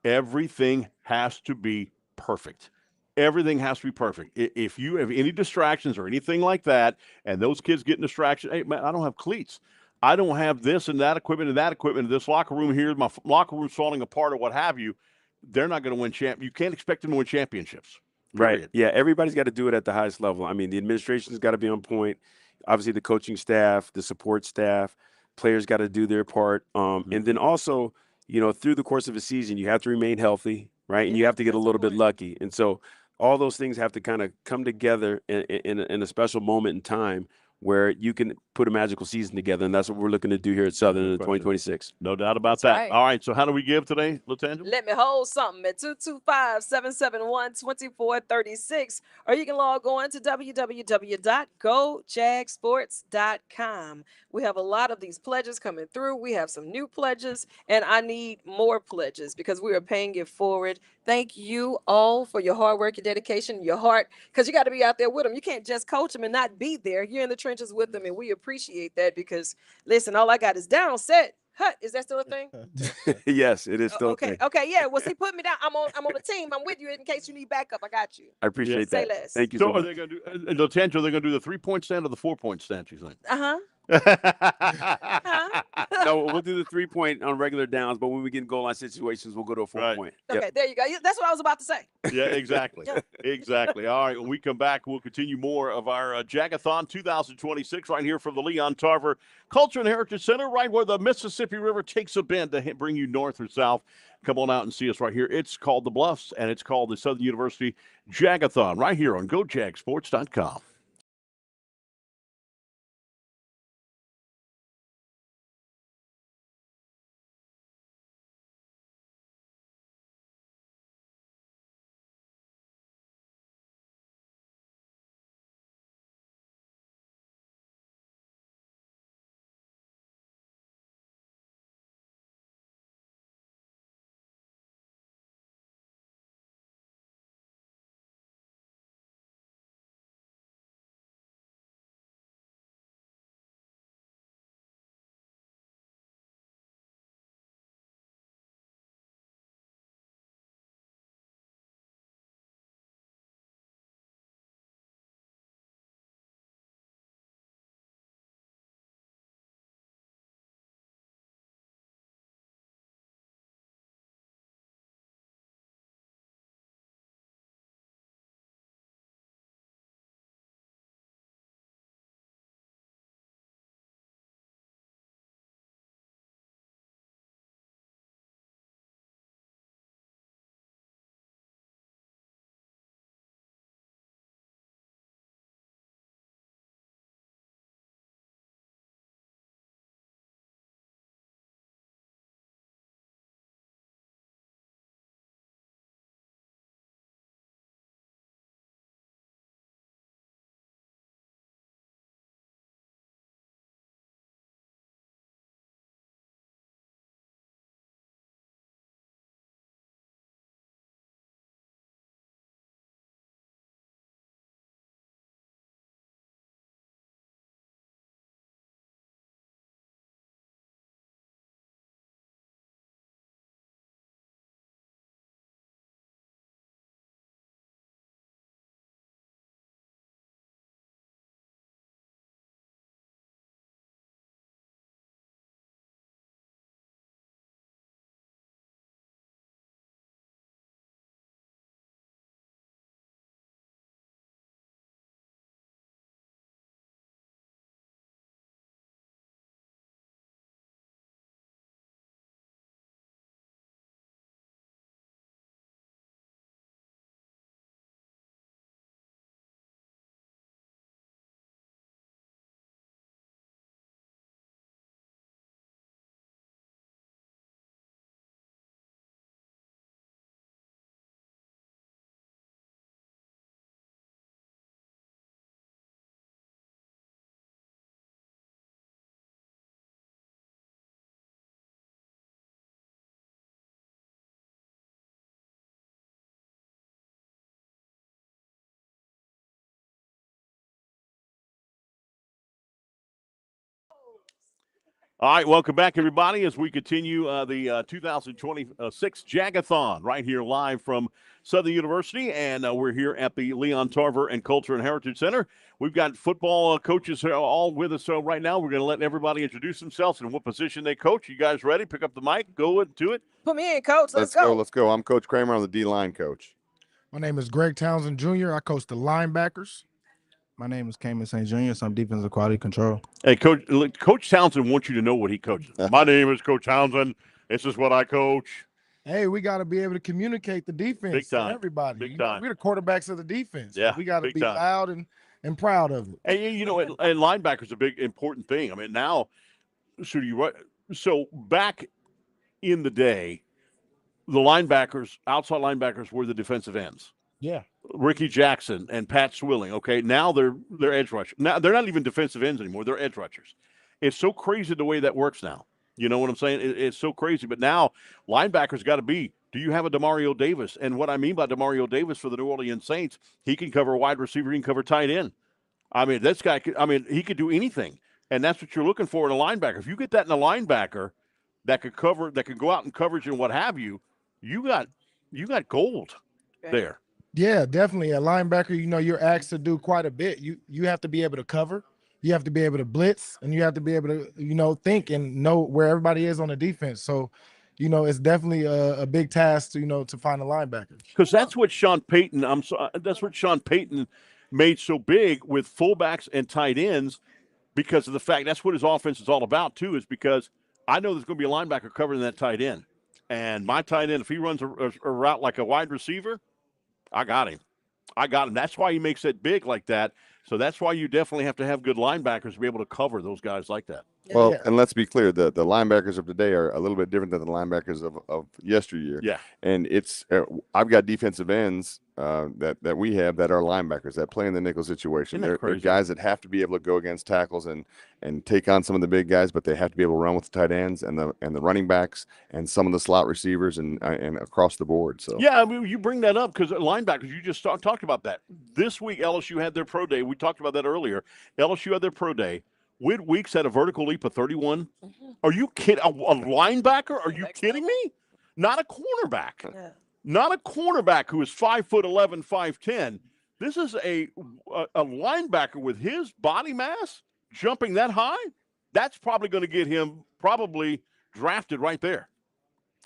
everything has to be perfect. Everything has to be perfect. If you have any distractions or anything like that, and those kids get in distraction, hey, man, I don't have cleats. I don't have this and that equipment and that equipment. This locker room here, my locker room's falling apart or what have you. They're not going to win You can't expect them to win championships. Period. Right. Yeah. Everybody's got to do it at the highest level. I mean, the administration's got to be on point. Obviously, the coaching staff, the support staff, players got to do their part. And then also, through the course of a season, you have to remain healthy, right? And you have to get a little bit lucky. And so all those things have to kind of come together in a special moment in time where you can put a magical season together. And that's what we're looking to do here at Southern in 2026. No doubt about That's that. right. All right. So how do we give today, Latanja? Let me hold something at 225-771-2436, or you can log on to www.gojagsports.com. We have a lot of these pledges coming through. We have some new pledges, and I need more pledges because we are paying it forward. Thank you all for your hard work, your dedication, your heart, because you got to be out there with them. You can't just coach them and not be there. You're in the trenches with them, and we appreciate that because, listen, all I got is down, set, hut. Is that still a thing? Yes, it is still a Okay. thing. Okay. Yeah. Well, see, put me down. I'm on the team. I'm with you in case you need backup. I got you. I appreciate Say that. less. Thank you So so are much. they going to do, Latanja, are they going to do the 3-point stand or the 4-point stand, you think? No, we'll do the 3-point on regular downs, but when we get in goal line situations, we'll go to a 4-point. Okay. There you go. That's what I was about to say. Yeah, exactly. Exactly. All right. When we come back, we'll continue more of our Jag-A-Thon 2026 right here from the Leon Tarver Culture and Heritage Center, right where the Mississippi River takes a bend to bring you north or south. Come on out and see us right here. It's called the Bluffs, and it's called the Southern University Jag-A-Thon right here on GoJagSports.com. All right, welcome back, everybody, as we continue the 2026 Jag-A-Thon right here live from Southern University, and we're here at the Leon Tarver and Culture and Heritage Center. We've got football coaches all with us right now. We're going to let everybody introduce themselves and what position they coach. You guys ready? Pick up the mic, go to it. Put me in, coach. Let's go. Let's go. I'm Coach Kramer. I'm the D-line coach. My name is Greg Townsend Jr. I coach the linebackers. My name is Kamen St. Jr. So I'm defensive quality control. Hey, Coach Townsend wants you to know what he coaches. My name is Coach Townsend. This is what I coach. Hey, we got to be able to communicate the defense to everybody. Big time. We're the quarterbacks of the defense. Yeah, we got to be time. loud and proud of it. And and linebackers a big important thing. I mean, now, so back in the day, the outside linebackers were the defensive ends. Yeah. Ricky Jackson and Pat Swilling. Okay, now they're edge rushers. Now they're not even defensive ends anymore. They're edge rushers. It's so crazy the way that works now. You know what I'm saying? It's so crazy. But now linebackers got to be. Do you have a Demario Davis? And what I mean by Demario Davis for the New Orleans Saints, he can cover wide receiver. He can cover tight end. I mean, this guy he could do anything, and that's what you're looking for in a linebacker. If you get that in a linebacker that could cover, that could go out in coverage and what have you, you got gold there. Yeah, definitely. A linebacker, you're asked to do quite a bit. You have to be able to cover, you have to be able to blitz, and you have to be able to, think and know where everybody is on the defense. So, it's definitely a big task, to find a linebacker. Because that's what Sean Payton. That's what Sean Payton made so big with fullbacks and tight ends, because of the fact that's what his offense is all about too. Is because I know there's going to be a linebacker covering that tight end, and my tight end, if he runs a route like a wide receiver, I got him. That's why he makes it big like that. So that's why you definitely have to have good linebackers to be able to cover those guys like that. Well, and let's be clear, the linebackers of today are a little bit different than the linebackers of yesteryear. Yeah. And it's I've got defensive ends that we have that are linebackers that play in the nickel situation. They're guys that have to be able to go against tackles and take on some of the big guys, but they have to be able to run with the tight ends and the running backs and some of the slot receivers and across the board. So yeah, I mean, you bring that up because linebackers, you just talked about that. This week, LSU had their pro day. We talked about that earlier. LSU had their pro day. Whit Weeks had a vertical leap of 31. Mm-hmm. Are you kidding? A linebacker? Are you kidding me? Not a cornerback. Yeah. Not a cornerback who is 5'11", 5'10". This is a linebacker with his body mass jumping that high. That's probably going to get him drafted right there.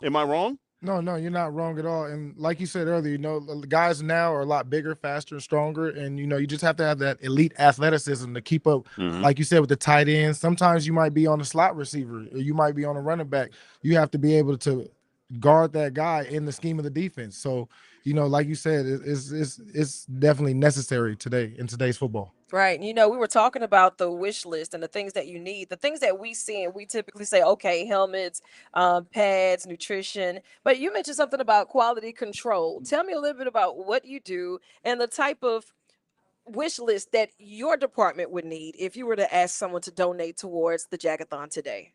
Am I wrong? No, you're not wrong at all. And like you said earlier, the guys now are a lot bigger, faster, and stronger. And, you just have to have that elite athleticism to keep up, like you said, with the tight ends. Sometimes you might be on a slot receiver or you might be on a running back. You have to be able to guard that guy in the scheme of the defense. So, like you said, it's definitely necessary today in today's football. Right. We were talking about the wish list and the things that you need, the things that we see, and we typically say, okay, helmets, pads, nutrition. But you mentioned something about quality control. Tell me a little bit about what you do and the type of wish list that your department would need if you were to ask someone to donate towards the Jag-A-Thon today.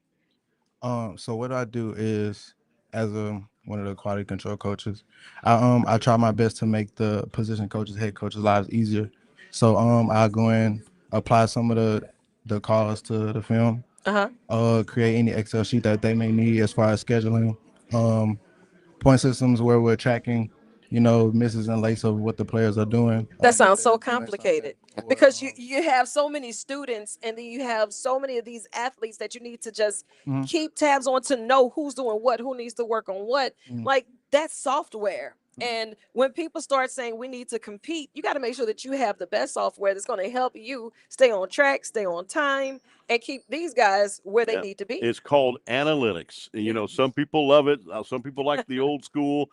So what I do is, as one of the quality control coaches, I try my best to make the position coaches, head coaches' lives easier. So I'll go in, apply some of the calls to the film, create any Excel sheet that they may need as far as scheduling, point systems where we're tracking, misses and lates of what the players are doing. That sounds so complicated because you have so many students and then you have so many of these athletes that you need to just keep tabs on to know who's doing what, who needs to work on what. Like that's software. And when people start saying we need to compete, you got to make sure that you have the best software that's going to help you stay on track, stay on time, and keep these guys where they need to be. It's called analytics. Some people love it. Some people like the old school.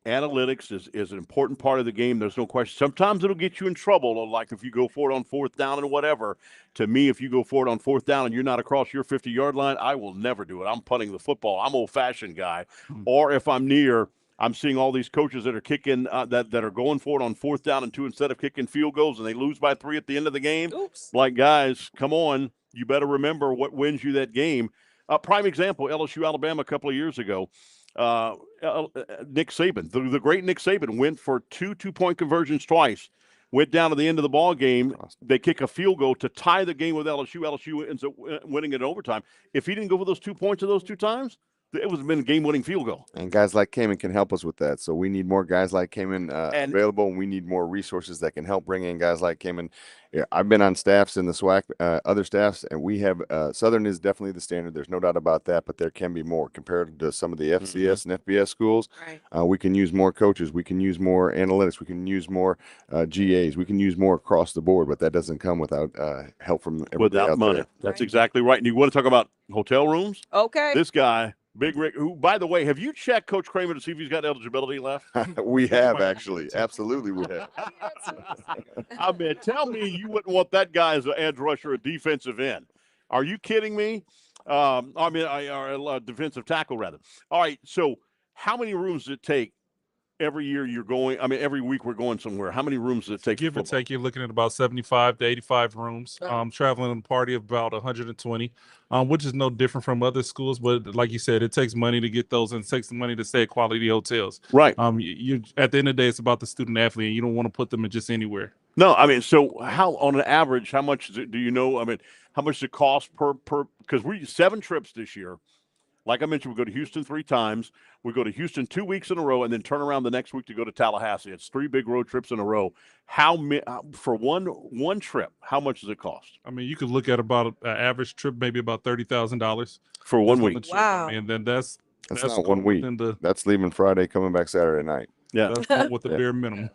Analytics is an important part of the game. There's no question. Sometimes it'll get you in trouble, like if you go for it on fourth down and whatever. To me, if you go for it on fourth down and you're not across your 50-yard line, I will never do it. I'm punting the football. I'm old-fashioned guy. Or if I'm near, I'm seeing all these coaches that are kicking that are going for it on fourth down and 2 instead of kicking field goals, and they lose by 3 at the end of the game. Oops. Like, guys, come on. You better remember what wins you that game. Prime example, LSU Alabama a couple of years ago. Nick Saban, the great Nick Saban, went for 2 2-point conversions twice. went down to the end of the ball game. They kick a field goal to tie the game with LSU. LSU ends up winning it in overtime. If he didn't go for those 2 points of those 2 times, it would have been a game-winning field goal. And guys like Kamen can help us with that. So we need more guys like Kamen available, and we need more resources that can help bring in guys like Kamen. Yeah, I've been on staffs in the SWAC, other staffs, and we have Southern is definitely the standard. There's no doubt about that, but there can be more compared to some of the FCS and FBS schools. Right. We can use more coaches. We can use more analytics. We can use more GAs. We can use more across the board, but that doesn't come without help from everybody Without out money. there. That's exactly right. And you want to talk about hotel rooms? Okay. This guy, Big Rick, who, by the way, have you checked Coach Kramer to see if he's got eligibility left? We have, actually. Absolutely, we have. I mean, tell me you wouldn't want that guy as an edge rusher, a defensive end. Are you kidding me? Or a defensive tackle, rather. All right, so how many rooms does it take every year you're going? I mean, every week we're going somewhere. How many rooms does it take? Give or take, you're looking at about 75 to 85 rooms. Traveling in a party of about 120, which is no different from other schools. But like you said, it takes money to get those, and it takes money to stay at quality hotels. Right. You at the end of the day, it's about the student athlete, and you don't want to put them in just anywhere. No, I mean, so how on an average, how much is it? Do you know? I mean, how much does it cost per? Because we 7 trips this year. Like I mentioned, we go to Houston 3 times. We go to Houston 2 weeks in a row, and then turn around the next week to go to Tallahassee. It's 3 big road trips in a row. For one trip? How much does it cost? I mean, you could look at about an average trip, maybe about $30,000 for 1 week. Wow. And then that's not 1 week. That's leaving Friday, coming back Saturday night. Yeah, that's with the bare minimum.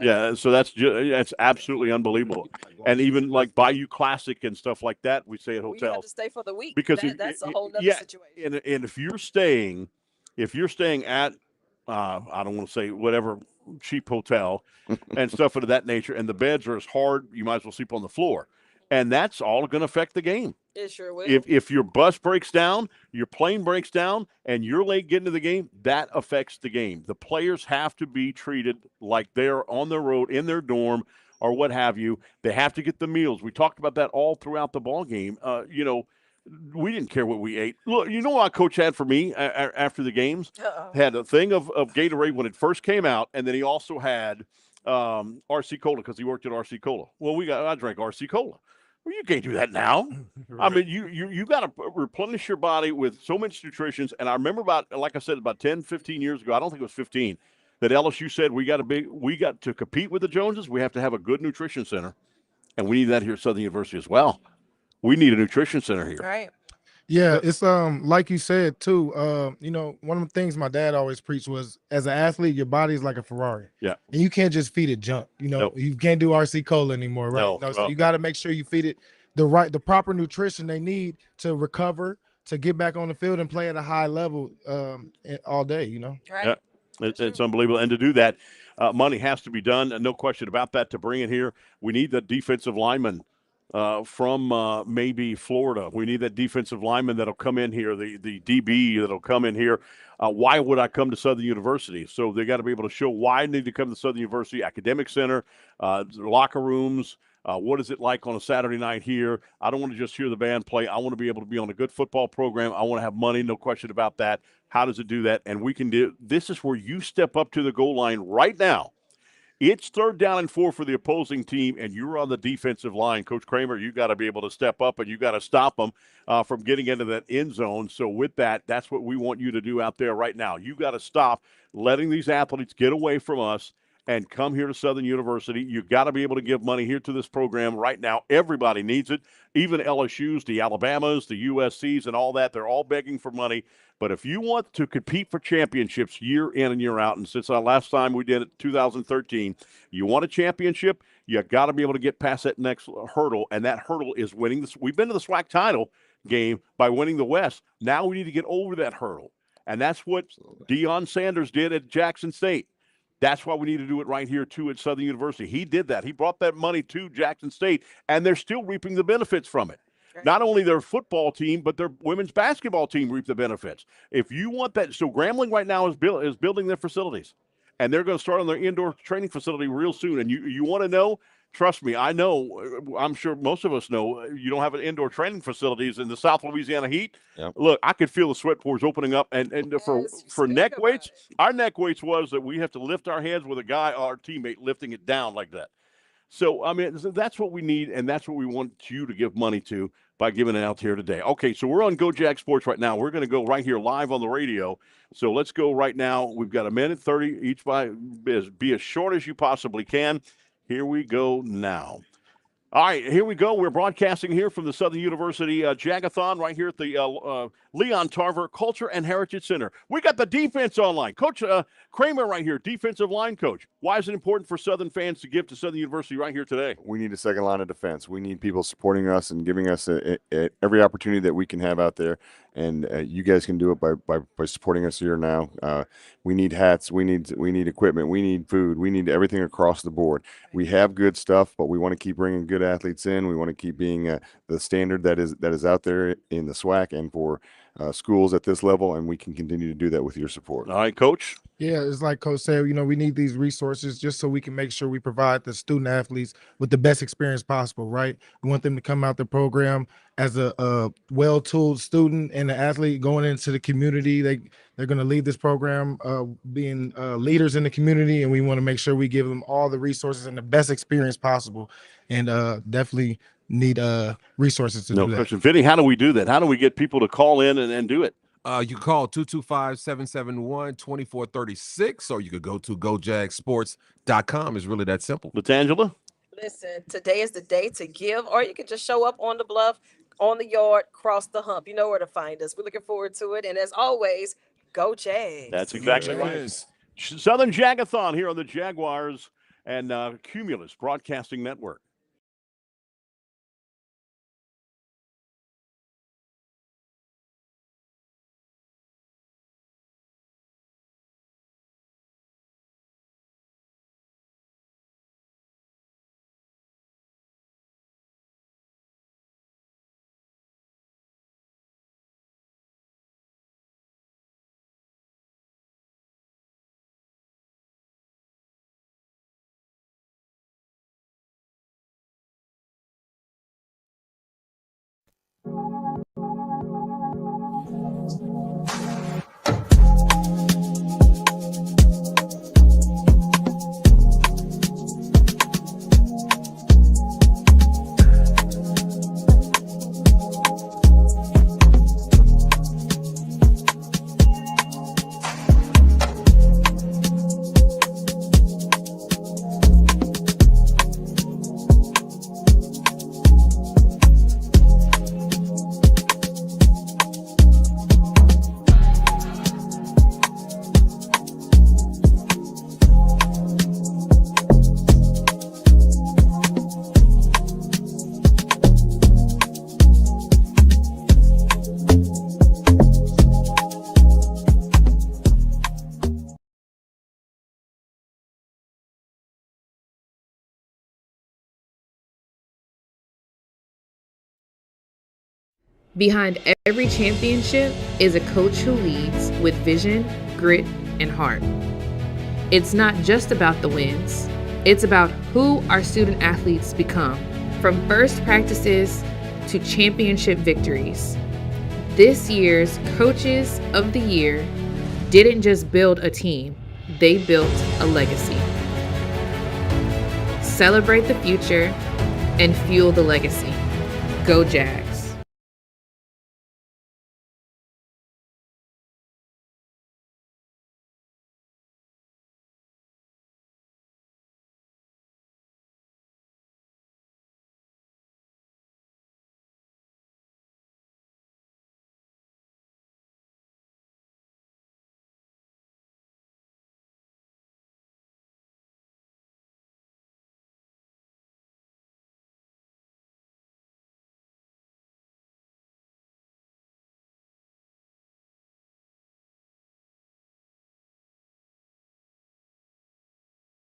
Yeah, so that's absolutely unbelievable. And even like Bayou Classic and stuff like that, we stay at You have hotels to stay for the week because that's a whole nother situation. And if you're staying at I don't want to say whatever cheap hotel and stuff of that nature, and the beds are as hard, you might as well sleep on the floor, and that's all going to affect the game. It sure will. If your bus breaks down, your plane breaks down, and you're late getting to the game, that affects the game. The players have to be treated like they're on the road in their dorm or what have you. They have to get the meals. We talked about that all throughout the ball game. We didn't care what we ate. Look, you know what Coach had for me after the games? Had a thing of Gatorade when it first came out, and then he also had RC Cola because he worked at RC Cola. Well, I drank RC Cola. Well, you can't do that now. Right. I mean, you got to replenish your body with so much nutrition. And I remember like I said, about 10, 15 years ago, I don't think it was 15, that LSU said we got to compete with the Joneses. We have to have a good nutrition center. And we need that here at Southern University as well. We need a nutrition center here. Right. Yeah, it's like you said too. One of the things my dad always preached was, as an athlete, your body is like a Ferrari. Yeah, and you can't just feed it junk. You can't do RC Cola anymore, right? No, so you got to make sure you feed it the proper nutrition they need to recover, to get back on the field and play at a high level all day. Right. Yeah, it's unbelievable, and to do that, money has to be done, and no question about that. To bring it here, we need the defensive lineman from maybe Florida. We need that defensive lineman that'll come in here, the DB that'll come in here. Why would I come to Southern University? So they got to be able to show why I need to come to Southern University Academic Center, locker rooms. What is it like on a Saturday night here? I don't want to just hear the band play. I want to be able to be on a good football program. I want to have money, no question about that. How does it do that? And we can do. This is where you step up to the goal line right now. It's 3rd down and 4 for the opposing team, and you're on the defensive line. Coach Kramer, you got to be able to step up, and you got to stop them from getting into that end zone. So with that, that's what we want you to do out there right now. You got to stop letting these athletes get away from us and come here to Southern University. You got to be able to give money here to this program right now. Everybody needs it, even LSU's, the Alabamas, the USC's, and all that. They're all begging for money. But if you want to compete for championships year in and year out, and since our last time we did it, 2013, you want a championship, you got to be able to get past that next hurdle, and that hurdle is winning this. We've been to the SWAC title game by winning the West. Now we need to get over that hurdle, and that's what Deion Sanders did at Jackson State. That's why we need to do it right here, too, at Southern University. He did that. He brought that money to Jackson State, and they're still reaping the benefits from it. Not only their football team, but their women's basketball team reap the benefits. If you want that, so Grambling right now is building their facilities, and they're going to start on their indoor training facility real soon. And you want to know? Trust me, I know. I'm sure most of us know. You don't have an indoor training facilities in the South Louisiana heat. Yep. Look, I could feel the sweat pores opening up. And for neck weights, our neck weights was that we have to lift our heads with a guy, our teammate, lifting it down like that. So, I mean, that's what we need, and that's what we want you to give money to by giving it out here today. Okay, so we're on Go Jag Sports right now. We're going to go right here live on the radio. So let's go right now. We've got a minute 30 each. Be as short as you possibly can. Here we go now. All right, here we go. We're broadcasting here from the Southern University Jag-A-Thon right here at the Leon Tarver Culture and Heritage Center. We got the defense online. Coach Kramer right here, defensive line coach. Why is it important for Southern fans to give to Southern University right here today? We need a second line of defense. We need people supporting us and giving us every opportunity that we can have out there. And you guys can do it by supporting us here now. We need hats. We need equipment. We need food. We need everything across the board. We have good stuff, but we want to keep bringing good athletes in. We want to keep being the standard that is out there in the SWAC and for schools at this level, and we can continue to do that with your support. All right, Coach. Yeah, it's like Coach said, we need these resources just so we can make sure we provide the student athletes with the best experience possible, right? We want them to come out the program as a well-tooled student and an athlete going into the community. They're going to lead this program being leaders in the community, and we want to make sure we give them all the resources and the best experience possible, and definitely need resources to do that. Question. Vinny, how do we do that? How do we get people to call in and do it? You can call 225-771-2436, or you could go to gojagsports.com. It's really that simple. Latangela? Listen, today is the day to give, or you can just show up on the bluff, on the yard, cross the hump. You know where to find us. We're looking forward to it. And as always, go Jags. That's exactly right. Southern Jag-A-Thon here on the Jaguars and Cumulus Broadcasting Network. Behind every championship is a coach who leads with vision, grit, and heart. It's not just about the wins, it's about who our student athletes become. From first practices to championship victories, this year's Coaches of the Year didn't just build a team, they built a legacy. Celebrate the future and fuel the legacy. Go Jags.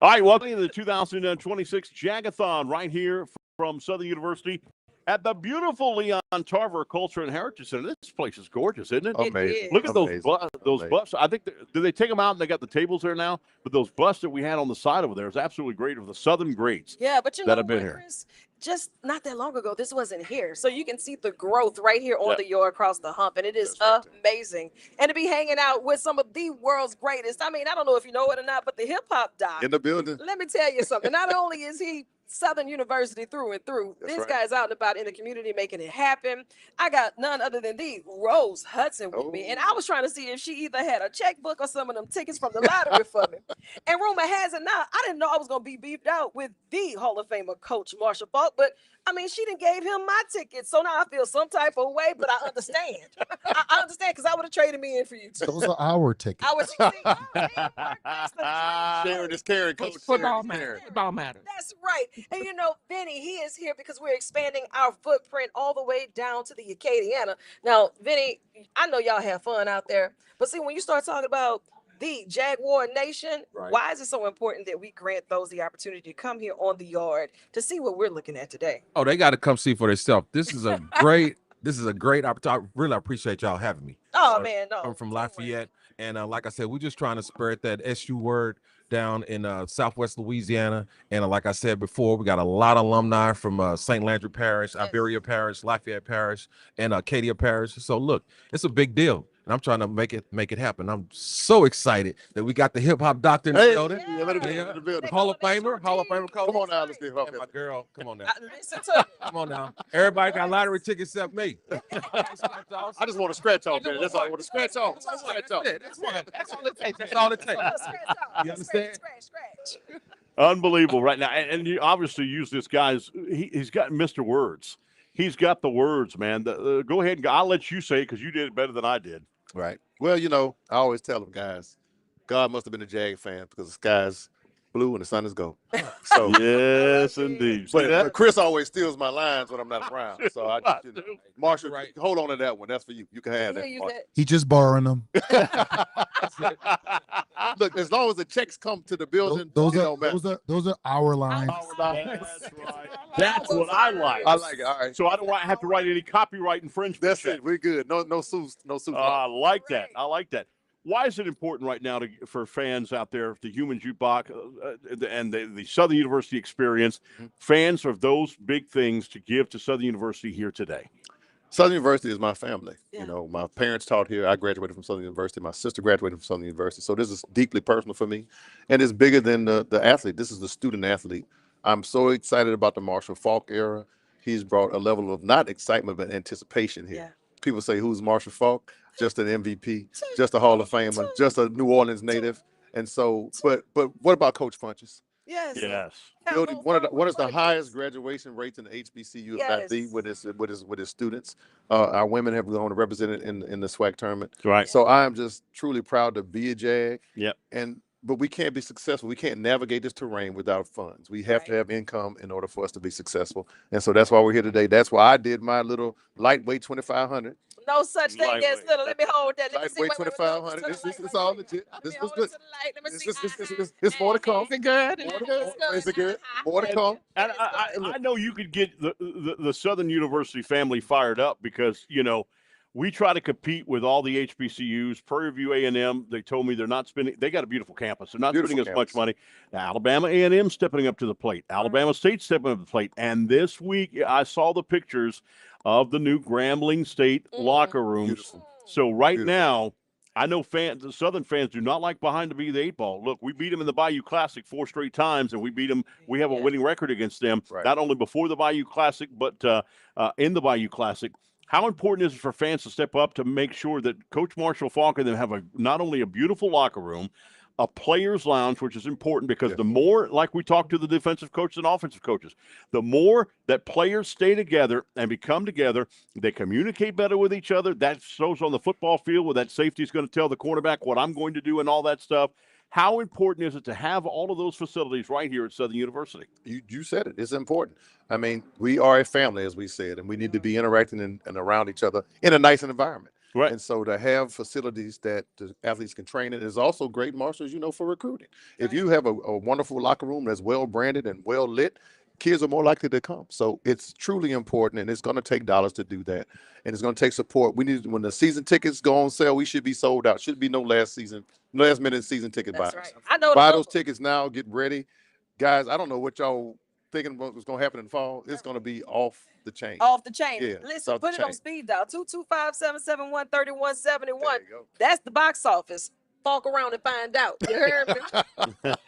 All right, welcome to the 2026 Jag-A-Thon right here from Southern University at the beautiful Leon Tarver Culture and Heritage Center. This place is gorgeous, isn't it? Amazing. Look at those Amazing. busts. I think did they take them out and they got the tables there now? But those busts that we had on the side over there is absolutely great of the Southern greats. Yeah, but you know that have been what, here. Chris? Just not that long ago, this wasn't here. So you can see the growth right here on the yard across the hump. And it is amazing. And to be hanging out with some of the world's greatest. I mean, I don't know if you know it or not, but the hip hop doc In the building. Let me tell you something. Not only is he Southern University through and through. That's This right. guy's out and about in the community making it happen. I got none other than the Rose Hudson with me. And I was trying to see if she either had a checkbook or some of them tickets from the lottery for me. And rumor has it now, I didn't know I was going to be beefed out with the Hall of Famer Coach Marshall Faulk, but I mean, she done gave him my ticket. So now I feel some type of way, but I understand. I understand because I would have traded me in for you too. Those are our tickets. I was Sharon is caring, Coach. Football matters. Football matters. That's right. And you know, Vinny, he is here because we're expanding our footprint all the way down to the Acadiana. Now, Vinny, I know y'all have fun out there, but see, when you start talking about the Jaguar Nation, why is it so important that we grant those the opportunity to come here on the yard to see what we're looking at today? Oh, they got to come see for themselves. This is a great opportunity. I really appreciate y'all having me. Oh man, no. I'm from Lafayette, and like I said, we're just trying to spread that SU word down in Southwest Louisiana. And like I said before, we got a lot of alumni from St. Landry Parish, Iberia Parish, Lafayette Parish, and Acadia Parish. So look, it's a big deal. And I'm trying to make it happen. I'm so excited that we got the hip hop doctor in the building. Hall of Famer, coach. Come on now, let's get and my girl. Come on now. Come on now. Everybody got lottery tickets except me. I just want to scratch off, man. That's all I want to scratch off. That's all it takes. That's all it takes. You understand? Unbelievable right now. And you obviously use this guy's, he's got Mr. Words. He's got the words, man. Go ahead. I'll let you say it because you did it better than I did. Right. Well, you know, I always tell them, guys, God must have been a Jag fan because the sky's blue and the sun is gold. So yes, indeed. But Chris always steals my lines when I'm not around. So I just, you know, Marshall, hold on to that one. That's for you. You can have that. He just borrowing them. Look, as long as the checks come to the building, Those are our lines. That's right. That's what I like. I like it. All right. So I don't have to write any copyright infringement. That's it. We're good. No suits. I like that. I like that. Why is it important right now for fans out there, the Human Jukebox and the Southern University experience, fans of those big things to give to Southern University here today? Southern University is my family. You know, my parents taught here. I graduated from Southern University. My sister graduated from Southern University. So this is deeply personal for me. And it's bigger than the athlete. This is the student athlete. I'm so excited about the Marshall Faulk era. He's brought a level of not excitement, but anticipation here. Yeah. People say, who's Marshall Faulk? Just an MVP, just a Hall of Famer, just a New Orleans native. And so, but what about Coach Funches? Yes. Building one of the highest graduation rates in the HBCU with his students. Our women have gone represented in the SWAC tournament. Right. So I am just truly proud to be a Jag. Yep. But we can't be successful. We can't navigate this terrain without funds. We have to have income in order for us to be successful. And so that's why we're here today. That's why I did my little lightweight 2,500. No such thing as little. Let me hold that. Let me see. Lightweight 2,500. This all legit. This was good. It's more to come. Is it good? Is it good? More to come. And I know you could get the Southern University family fired up because, you know, we try to compete with all the HBCUs. Prairie View A&M, they told me they're not spending. They got a beautiful campus. They're not spending as much money. Now, Alabama A&M stepping up to the plate. Alabama State stepping up to the plate. And this week, I saw the pictures of the new Grambling State locker rooms. Beautiful. So now, I know the Southern fans do not like behind the 8 ball. Look, we beat them in the Bayou Classic 4 straight times, and we beat them. We have a winning record against them, not only before the Bayou Classic, but in the Bayou Classic. How important is it for fans to step up to make sure that Coach Marshall Faulk and them have not only a beautiful locker room, a player's lounge, which is important because the more, like we talked to the defensive coaches and offensive coaches, the more that players stay together and become together, they communicate better with each other. That shows on the football field where that safety is going to tell the cornerback what I'm going to do and all that stuff. How important is it to have all of those facilities right here at Southern University? You said it. It's important. I mean, we are a family, as we said, and we need to be interacting and around each other in a nice environment. Right. And so to have facilities that the athletes can train in is also great, Marshall, as you know, for recruiting. If you have a wonderful locker room that's well branded and well lit, kids are more likely to come. So it's truly important, and it's going to take dollars to do that. And it's going to take support. We need, when the season tickets go on sale, we should be sold out. Should be no last minute season ticket buys. Right. I know. Buy those tickets now. Get ready, guys. I don't know what y'all thinking about what's going to happen in the fall. It's going to be off the chain. Off the chain. Yeah, Listen, off the put it on chain. speed dial. 225-771-3171. That's the box office. Walk around and find out. You heard me?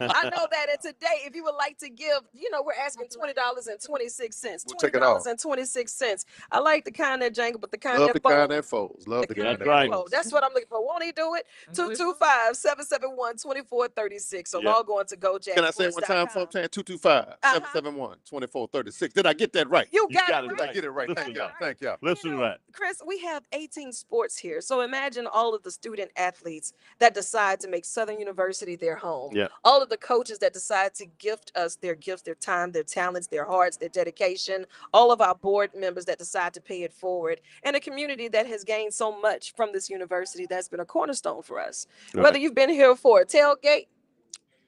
I know that. And today, if you would like to give, we're asking $20.26. We'll take it off. $20.26. I like the kind that jangle, but the kind Love that the fold. kind that folds. Love the kind That's that right. folds. That's what I'm looking for. Won't he do it? 225-771-2436. So log on to GoJaguars.com. Can I say it one time, folks? 225-771-2436. Did I get that right? You got got it it Did I right. get it right? Listen Thank to y'all. that. Thank y'all. Listen to that. Chris, we have 18 sports here. So imagine all of the student athletes that decide to make Southern University their home. Yeah. All of the coaches that decide to gift us their gifts, their time, their talents, their hearts, their dedication. All of our board members that decide to pay it forward. And a community that has gained so much from this university that's been a cornerstone for us. Right. Whether you've been here for a tailgate,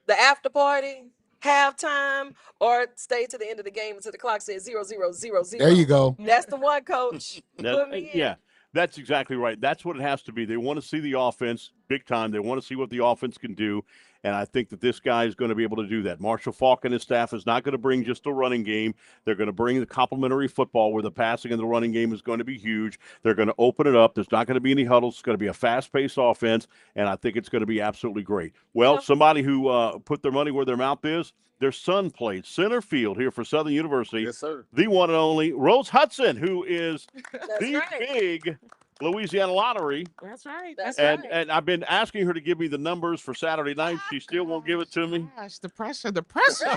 the after party, halftime, or stay to the end of the game until the clock says 0-0-0-0. There you go. That's the one, coach. Put me in. Yeah, that's exactly right. That's what it has to be. They want to see the offense big time. They want to see what the offense can do. And I think that this guy is going to be able to do that. Marshall Faulk and his staff is not going to bring just a running game. They're going to bring the complementary football where the passing and the running game is going to be huge. They're going to open it up. There's not going to be any huddles. It's going to be a fast-paced offense, and I think it's going to be absolutely great. Well, somebody who put their money where their mouth is, their son played center field here for Southern University. Yes, sir. The one and only Rose Hudson, who is That's the right. big Louisiana Lottery. That's right. That's And right. and I've been asking her to give me the numbers for Saturday night. She still won't give it to me. Gosh, the pressure, the pressure.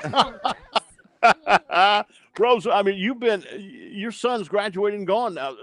Rose, I mean, your son's graduating, gone now,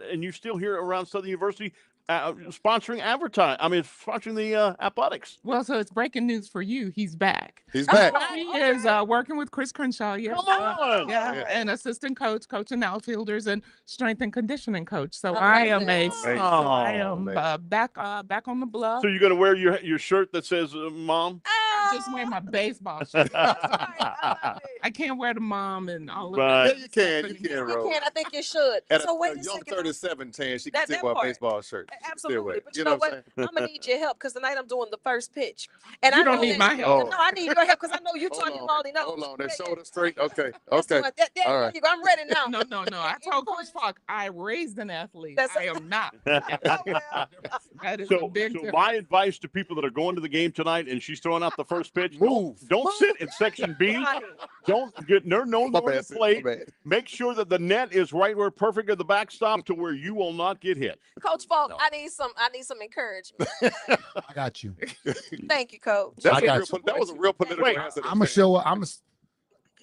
and you're still here around Southern University sponsoring sponsoring the athletics. Well, so it's breaking news for you. He's back. He's back. He is working with Chris Crenshaw. Yes. Come on. Yeah, and assistant coach, coaching outfielders, and strength and conditioning coach. So I I am Oh, back on the bluff. So you're going to wear your shirt that says "Mom"? I just wear my baseball shirt. I can't wear the mom and all of Right. that. Yeah, you can. You can, You Rose. can. I think you should. At So wait a a young second. 37 tan, she That- can still that wear a part. baseball shirt. She can still wear Absolutely. it. But you know what? I'm gonna need your help because tonight I'm doing the first pitch. And You I don't know need that- my help. No, I need your help because I know you Hold talking on. all the notes. Hold on. That Yeah, shoulder straight. Okay. That's Okay. what- All there right. you go. I'm ready now. No. I told Coach Falk I raised an athlete. That's- I am not. That is a So big my advice to people that are going to the game tonight and she's throwing out the first pitch, Move. don't sit in section B. Don't get no My the bad, sis. plate. My bad. Make sure that the net is right where perfect at the backstop to where you will not get hit. Coach Falk, I need some encouragement. I got you. Thank you, Coach. That I got was a real political Wait, answer. I'm gonna show up.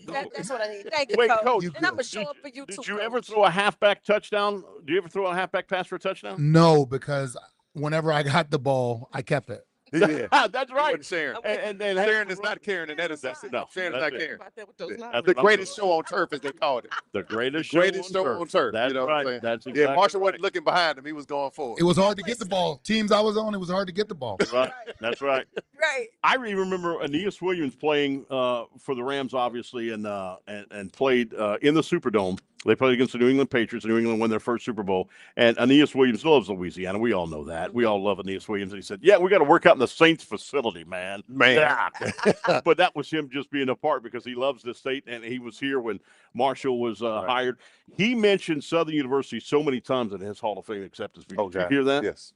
That's what I need. Thank you, Wait, Coach. Coach, And I'm gonna show up for you too. Did you Coach. ever throw a halfback touchdown? Do you ever throw a halfback pass for a touchdown? No, because whenever I got the ball, I kept it. Yeah. That's He right. wasn't sharing. And Sharon is not caring, and that is That's it. no. Sharon is That's not it. caring. About that with those That's lotteries. The greatest show on turf, as they called it. The greatest Greatest show show on turf. That's You know what I'm right. saying? That's exactly Yeah, Marshall right. wasn't looking behind him. He was going forward. It was hard to get the ball. Teams I was on, it was hard to get the ball. Right. That's right. Right. I remember Aeneas Williams playing for the Rams, obviously, and played in the Superdome. They played against the New England Patriots. New England won their first Super Bowl. And Aeneas Williams loves Louisiana. We all know that. We all love Aeneas Williams. And he said, "Yeah, we got to work out in the Saints facility, man." Yeah. But that was him just being a part because he loves the state, and he was here when Marshall was hired. He mentioned Southern University so many times in his Hall of Fame acceptance speech. Did you hear that? Yes.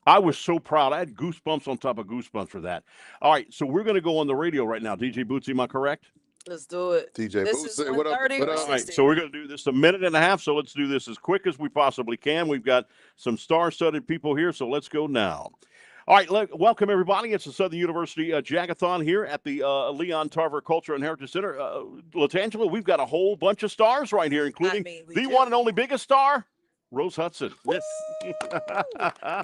I was so proud. I had goosebumps on top of goosebumps for that. All right, so we're going to go on the radio right now. DJ Bootsy, am I correct? Let's do it. DJ This Bootsy, is what up? 1:30 What or up? All right, 60. so we're going to do this a minute and a half, so let's do this as quick as we possibly can. We've got some star-studded people here, so let's go now. All right, welcome everybody. It's the Southern University Jag-A-Thon here at the Leon Tarver Culture and Heritage Center. Latangela, we've got a whole bunch of stars right here, including the one and only biggest star, Rose Hudson. Yes.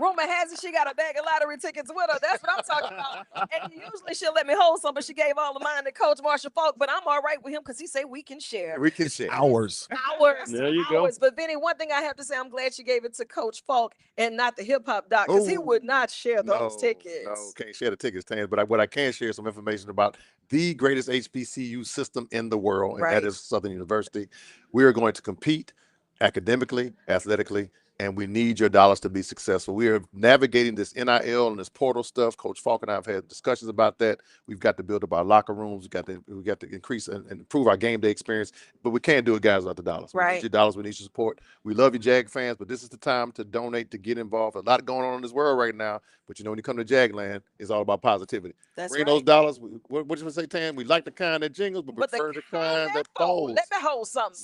Rumor has it she got a bag of lottery tickets with her. That's what I'm talking about. And usually she'll let me hold some, but she gave all of mine to Coach Marshall Falk. But I'm all right with him because he say we can share. We can share. Hours. Hours. There you go. Hours. But Vinny, one thing I have to say, I'm glad she gave it to Coach Falk and not the hip hop doc because he Ooh. would not share those tickets. No, can't share the tickets, Tan. But what I can share some information about the greatest HBCU system in the world, and Right. that is Southern University. We are going to compete academically, athletically, and we need your dollars to be successful. We are navigating this NIL and this portal stuff. Coach Falk and I have had discussions about that. We've got to build up our locker rooms. We got to increase and improve our game day experience. But we can't do it, guys, without the dollars. We need your dollars. We need your support. We love you, Jag fans, but this is the time to donate, to get involved. A lot going on in this world right now. But when you come to Jagland, it's all about positivity. Bring those dollars. What you say, Tan? We like the kind that jingles, but prefer the kind that folds. Let me hold something.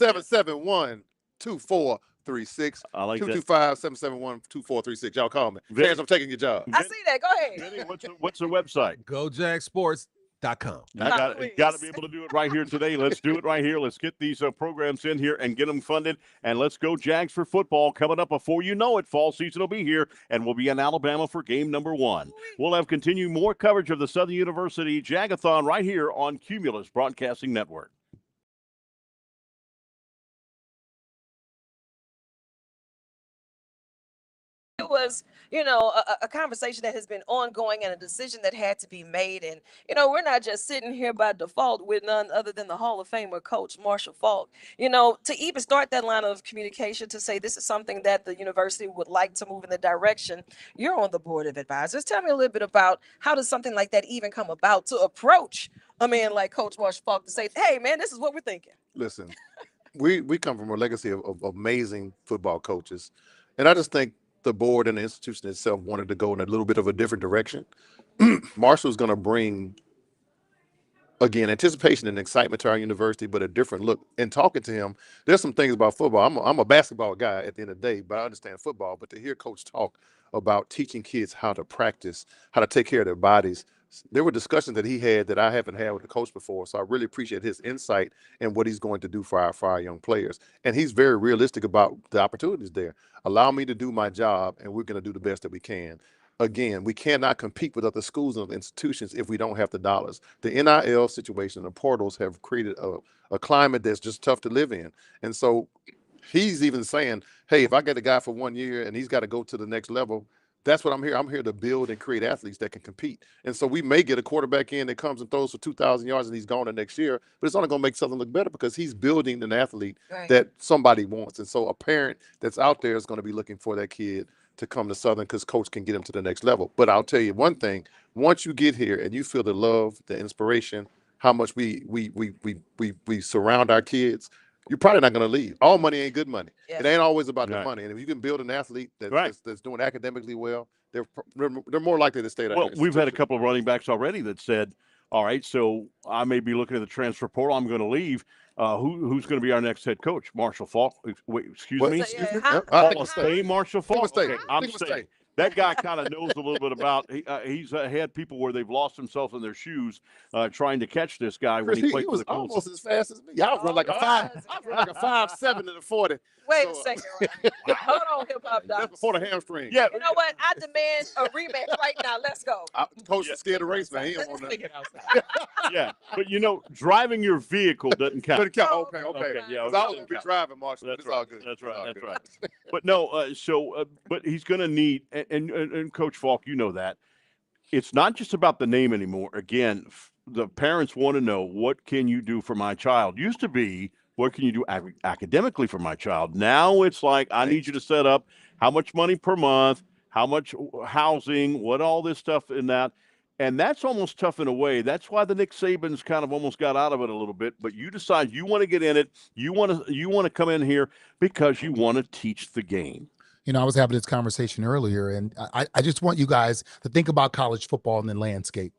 771-2436. I like that. 225-771-2436. Y'all call me. Chance, I'm taking your job. I see that. Go ahead. Vinny, what's the website? GoJagSports.com. Got to be able to do it right here today. Let's do it right here. Let's get these programs in here and get them funded. And let's go Jags for football. Coming up before you know it, fall season will be here, and we'll be in Alabama for game number 1. We'll have continued more coverage of the Southern University Jag-A-Thon right here on Cumulus Broadcasting Network. It was, a conversation that has been ongoing and a decision that had to be made. And, we're not just sitting here by default with none other than the Hall of Famer Coach Marshall Faulk. To even start that line of communication to say this is something that the university would like to move in the direction, you're on the board of advisors. Tell me a little bit about how does something like that even come about to approach a man like Coach Marshall Faulk to say, hey, man, this is what we're thinking. Listen, we come from a legacy of amazing football coaches. And I just think the board and the institution itself wanted to go in a little bit of a different direction. Marshall's going to bring, again, anticipation and excitement to our university, but a different look. And talking to him, there's some things about football. I'm a basketball guy at the end of the day, but I understand football. But to hear Coach talk about teaching kids how to practice, how to take care of their bodies, there were discussions that he had that I haven't had with the coach before. So I really appreciate his insight and what he's going to do for our young players. And he's very realistic about the opportunities there. Allow me to do my job, and we're going to do the best that we can. Again, we cannot compete with other schools and institutions if we don't have the dollars. The NIL situation, the portals have created a climate that's just tough to live in. And so he's even saying, hey, if I get a guy for 1 year and he's got to go to the next level, that's what I'm here. I'm here to build and create athletes that can compete. And so we may get a quarterback in that comes and throws for 2,000 yards and he's gone the next year, but it's only going to make something look better because he's building an athlete that somebody wants. And so a parent that's out there is going to be looking for that kid to come to Southern because coach can get him to the next level. But I'll tell you one thing, once you get here and you feel the love, the inspiration, how much we surround our kids, you're probably not going to leave. All money ain't good money. It ain't always about the money. And if you can build an athlete that's doing academically well, they're more likely to stay there. Well, we've had a couple of running backs already that said, all right, so I may be looking at the transfer portal. I'm going to leave. Who's going to be our next head coach? Marshall Faulk. Wait, excuse me? Hall of Fame Marshall Faulk? Okay, I'm staying. That guy kind of knows a little bit about. He's had people where they've lost themselves in their shoes trying to catch this guy when he played for the Colts. Almost as fast as me. I was running like a 5.7 in the 40. Wait a second. Hold on, hip hop doc. That's before the hamstring. Yeah. You know what? I demand a rematch right now. Let's go. Coach is scared to race, man. He don't want that. Yeah, but driving your vehicle doesn't count. Doesn't count. Okay. Yeah, I was going to be driving, Marshall. That's all good. That's right. But no, but he's going to need, and Coach Faulk, you know that. It's not just about the name anymore. Again, the parents want to know, what can you do for my child? Used to be, what can you do academically for my child? Now it's like, I need you to set up how much money per month, how much housing, what all this stuff in that. And that's almost tough in a way. That's why the Nick Sabans kind of almost got out of it a little bit. But you decide you want to get in it. You want to come in here because you want to teach the game. I was having this conversation earlier, and I just want you guys to think about college football in the landscape.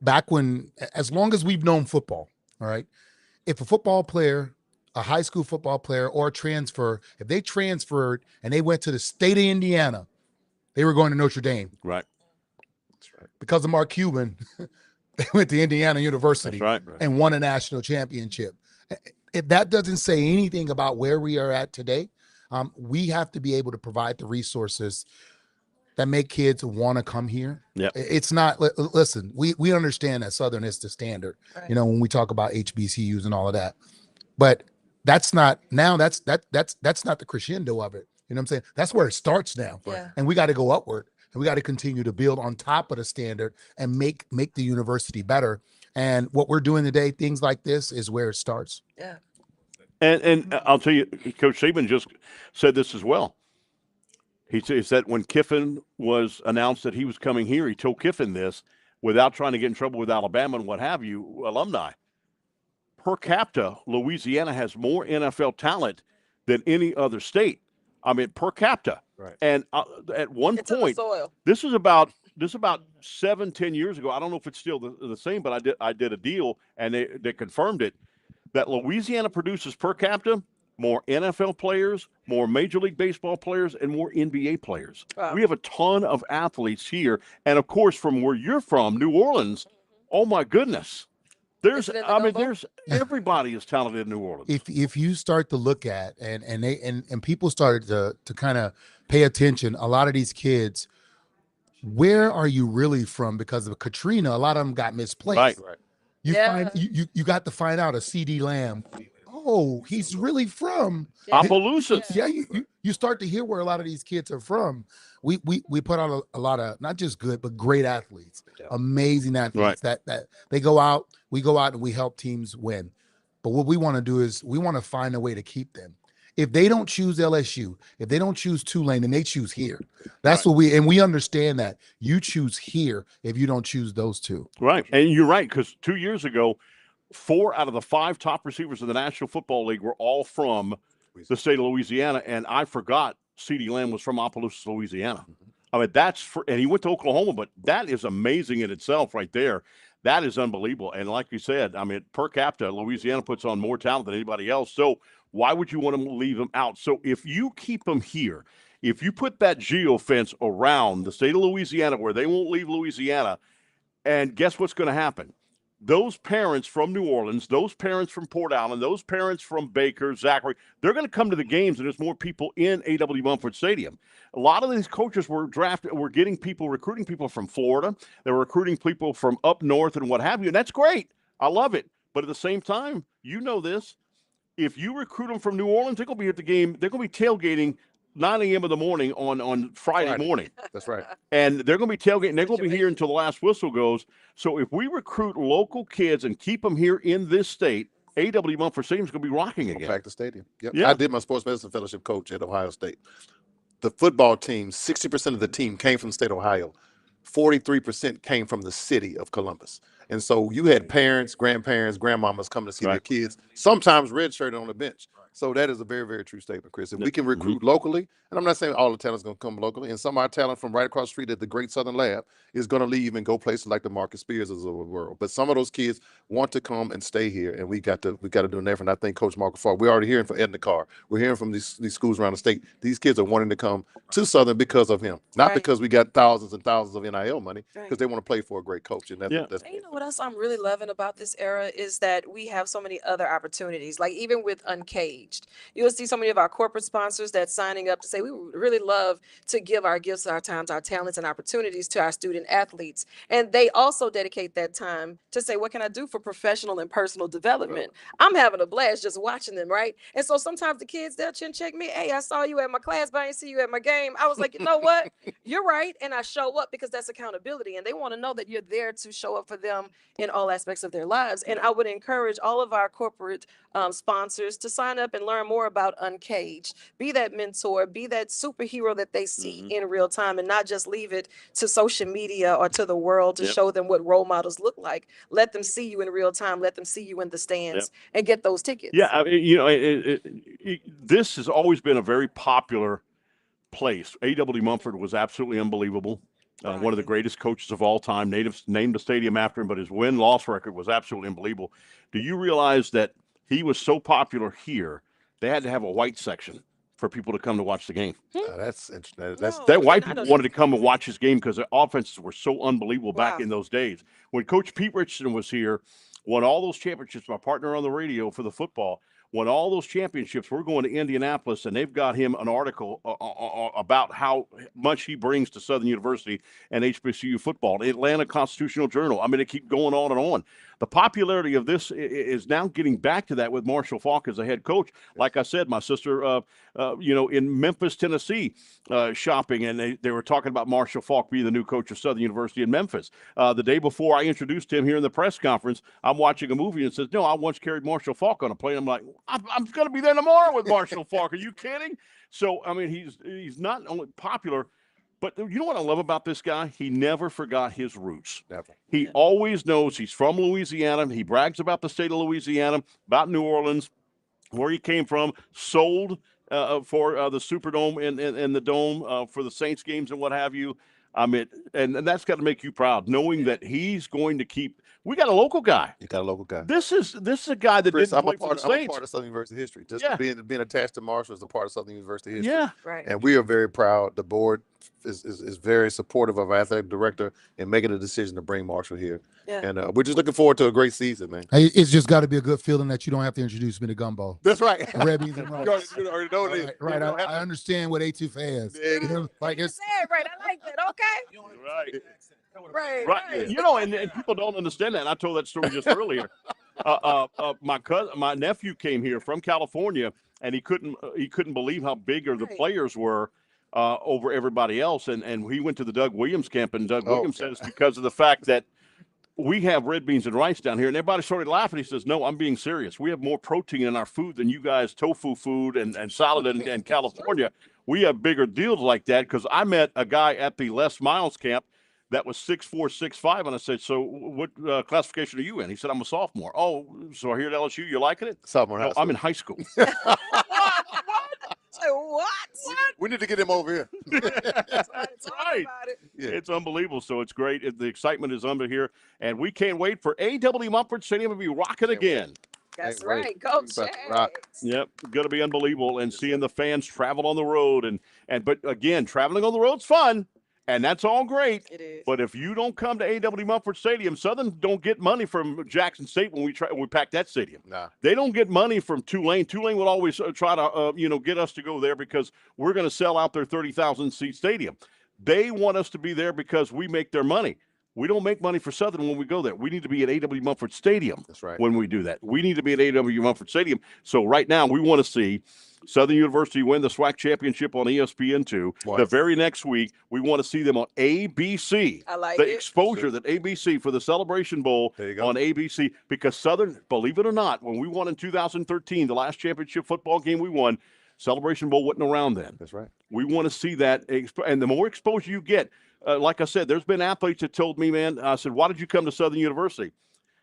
Back when, as long as we've known football, all right, if a football player, a high school football player or a transfer, if they transferred and they went to the state of Indiana, they were going to Notre Dame. Right. That's right. Because of Mark Cuban, they went to Indiana University and won a national championship. If that doesn't say anything about where we are at today, we have to be able to provide the resources that make kids want to come here. Yeah, it's not. Listen, we understand that Southern is the standard. Right. When we talk about HBCUs and all of that, but that's not now. That's not the crescendo of it. You know what I'm saying? That's where it starts now. Yeah. And we got to go upward, and we got to continue to build on top of the standard and make the university better. And what we're doing today, things like this, is where it starts. Yeah. And I'll tell you, Coach Saban just said this as well. He said when Kiffin was announced that he was coming here, he told Kiffin this without trying to get in trouble with Alabama and what have you, alumni. Per capita, Louisiana has more NFL talent than any other state. I mean, per capita. Right. And at one It's in the point, soil. this is about 7-10 years ago. I don't know if it's still the same, but I did a deal and they confirmed it that Louisiana produces per capita more NFL players, more Major League Baseball players, and more NBA players. Wow. We have a ton of athletes here, and of course, from where you're from, New Orleans. Oh my goodness. There's everybody is talented in New Orleans. If you start to look at and people started to kind of pay attention, a lot of these kids, where are you really from? Because of Katrina, a lot of them got misplaced. Right. You find you got to find out a CD Lamb. Oh, he's really from Opelousas. Yeah, you start to hear where a lot of these kids are from. We put on a lot of not just good but great athletes, amazing athletes that they go out. We go out and we help teams win. But what we want to do is we want to find a way to keep them. If they don't choose LSU, if they don't choose Tulane, then they choose here. That's what we understand that you choose here if you don't choose those two. Right. And you're right, because 2 years ago, 4 out of the 5 top receivers in the National Football League were all from the state of Louisiana. And I forgot CeeDee Lamb was from Opelousas, Louisiana. I mean, and he went to Oklahoma, but that is amazing in itself right there. That is unbelievable. And like you said, I mean, per capita, Louisiana puts on more talent than anybody else. So why would you want to leave them out? So if you keep them here, if you put that geofence around the state of Louisiana where they won't leave Louisiana, and guess what's going to happen? Those parents from New Orleans, those parents from Port Allen, those parents from Baker, Zachary, they're going to come to the games, and there's more people in A.W. Mumford Stadium. A lot of these coaches were recruiting people from Florida. They were recruiting people from up north and what have you, and that's great. I love it. But at the same time, you know this, if you recruit them from New Orleans, they're going to be at the game. They're going to be tailgating 9 a.m. in the morning on Friday morning. That's right. And they're going to be tailgating. They're going to be here until the last whistle goes. So if we recruit local kids and keep them here in this state, A.W. Mumford Stadium is going to be rocking again. Back to stadium. Yep. Yeah. I did my sports medicine fellowship coach at Ohio State. The football team, 60% of the team came from the state of Ohio. 43% came from the city of Columbus. And so you had parents, grandparents, grandmamas coming to see their kids, sometimes redshirted on the bench. So that is a very, very true statement, Chris. If we can recruit locally, and I'm not saying all the talent's going to come locally, and some of our talent from right across the street at the Great Southern Lab is going to leave and go places like the Marcus Spears of the world. But some of those kids want to come and stay here, and we got to do an effort. And I think Coach Marco Farr, we're already hearing from Edna Carr. We're hearing from these schools around the state. These kids are wanting to come to Southern because of him, not because we got thousands and thousands of NIL money, because they want to play for a great coach. And that's And you know what else I'm really loving about this era is that we have so many other opportunities. Like even with Uncaged, you'll see so many of our corporate sponsors that's signing up to say we would really love to give our gifts, our times, our talents, and opportunities to our student athletes. And they also dedicate that time to say, what can I do for professional and personal development? I'm having a blast just watching them, right? And so sometimes the kids, they'll chin check me. Hey, I saw you at my class, but I didn't see you at my game. I was like, you know what? You're right. And I show up because that's accountability. And they want to know that you're there to show up for them in all aspects of their lives. And I would encourage all of our corporate sponsors to sign up and learn more about Uncaged. Be that mentor, be that superhero that they see in real time, and not just leave it to social media or to the world to show them what role models look like. Let them see you in real time. Let them see you in the stands and get those tickets. Yeah, I mean, you know, this has always been a very popular place. A.W. Mumford was absolutely unbelievable. One of the greatest coaches of all time. Named the stadium after him, but his win-loss record was absolutely unbelievable. Do you realize that he was so popular here, they had to have a white section for people to come to watch the game? That's interesting. That white people wanted to come and watch his game because the offenses were so unbelievable back in those days. When Coach Pete Richardson was here, won all those championships, my partner on the radio for the football, won all those championships. We're going to Indianapolis, and they've got him an article about how much he brings to Southern University and HBCU football. The Atlanta Constitutional Journal. I mean, they keep going on and on. The popularity of this is now getting back to that with Marshall Faulk as a head coach. Like I said, my sister, in Memphis, Tennessee, shopping, and they were talking about Marshall Faulk being the new coach of Southern University in Memphis. The day before I introduced him here in the press conference, I'm watching a movie and it says, no, I once carried Marshall Faulk on a plane. I'm like, I'm going to be there tomorrow with Marshall Faulk. Are you kidding? So, I mean, he's not only popular, but you know what I love about this guy? He never forgot his roots. Never. He always knows he's from Louisiana. He brags about the state of Louisiana, about New Orleans, where he came from, sold for the Superdome and the Dome for the Saints games and what have you. I mean, and that's got to make you proud, knowing that he's going to keep. We got a local guy. You got a local guy. This is a guy that Chris, didn't play for the I'm a Saints. part of Southern University history. Just Yeah. being attached to Marshall is a part of Southern University history. Yeah. Right. And we are very proud. The board is very supportive of our athletic director in making the decision to bring Marshall here. Yeah. And we're just looking forward to a great season, man. Hey, it's just got to be a good feeling that you don't have to introduce me to Gumbo. That's right. Red beans and rice. You already know it is. Right. I understand what A2 fans. You know, like it's Say it right. I like that. Okay. Right. Right. You know, and people don't understand that. And I told that story just earlier. My nephew came here from California, and he couldn't believe how big the players were over everybody else. And he went to the Doug Williams camp, and Doug Williams said it's because of the fact that we have red beans and rice down here. And everybody started laughing. He says, no, I'm being serious. We have more protein in our food than you guys, tofu food and salad in California. We have bigger deals like that, because I met a guy at the Les Miles camp that was 6'4", 6'5", and I said, so what classification are you in? He said, I'm a sophomore. Oh, so here at LSU, you liking it? Sophomore. No, I'm in high school. What? We need to get him over here. That's right. Yeah. It's unbelievable. So it's great. The excitement is under here, and we can't wait for A.W. Mumford Stadium to be rocking again. That's right. Go Jags. Yep, going to be unbelievable, and seeing the fans travel on the road, but again, traveling on the road's fun. And that's all great. It is. But if you don't come to A.W. Mumford Stadium, Southern don't get money from Jackson State when we pack that stadium. Nah. They don't get money from Tulane. Tulane will always try to get us to go there because we're going to sell out their 30,000 seat stadium. They want us to be there because we make their money. We don't make money for Southern when we go there. We need to be at A.W. Mumford Stadium. That's right. When we do that. We need to be at A.W. Mumford Stadium. So right now we want to see Southern University win the SWAC championship on ESPN2. The very next week, we want to see them on ABC. I like the it. exposure that ABC for the Celebration Bowl on ABC, because Southern, believe it or not, when we won in 2013, the last championship football game we won, Celebration Bowl wasn't around then. That's right. We want to see that, and the more exposure you get, like I said, there's been athletes that told me, man, I said, why did you come to Southern University?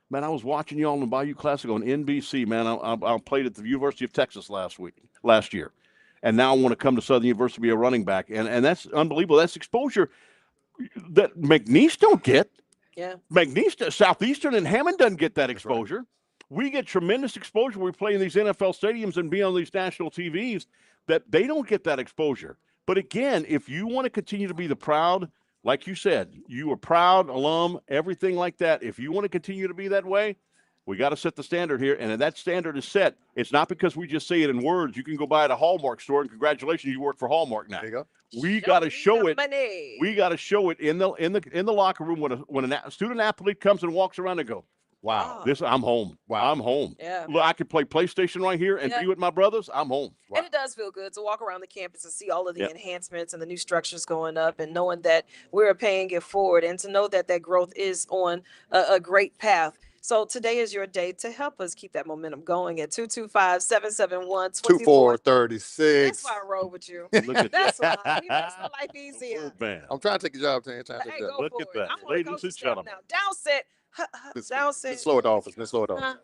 Man, I was watching y'all on the Bayou Classic on NBC, man. I played at the University of Texas last year. And now I want to come to Southern University to be a running back. And that's unbelievable. That's exposure that McNeese don't get. Yeah. McNeese, Southeastern and Hammond doesn't get that exposure. We get tremendous exposure. We play in these NFL stadiums and be on these national TVs that they don't get that exposure. But again, if you want to continue to be the proud, like you said, you are proud alum, everything like that. If you want to continue to be that way, we got to set the standard here. And if that standard is set, it's not because we just say it in words. You can go buy at a Hallmark store, and congratulations, you work for Hallmark now. There you go. We got to show it. Money. We got to show it in the locker room when a student athlete comes and walks around and go, wow, I'm home. Wow, I'm home. Yeah. Look, I could play PlayStation right here and be with my brothers. I'm home. And it does feel good to walk around the campus and see all of the enhancements and the new structures going up, and knowing that we're paying it forward, and to know that growth is on a great path. So today is your day to help us keep that momentum going at 225-771-2436. 2436. That's why I roll with you. Look at That's why. You makes my life easier. Man. I'm trying to take a job, Tan. Hey, go Look for at it. that. I wanna Ladies coach and the staff gentlemen. now. Down set. Down set. Let's slow it off. Let's slow it off. Huh?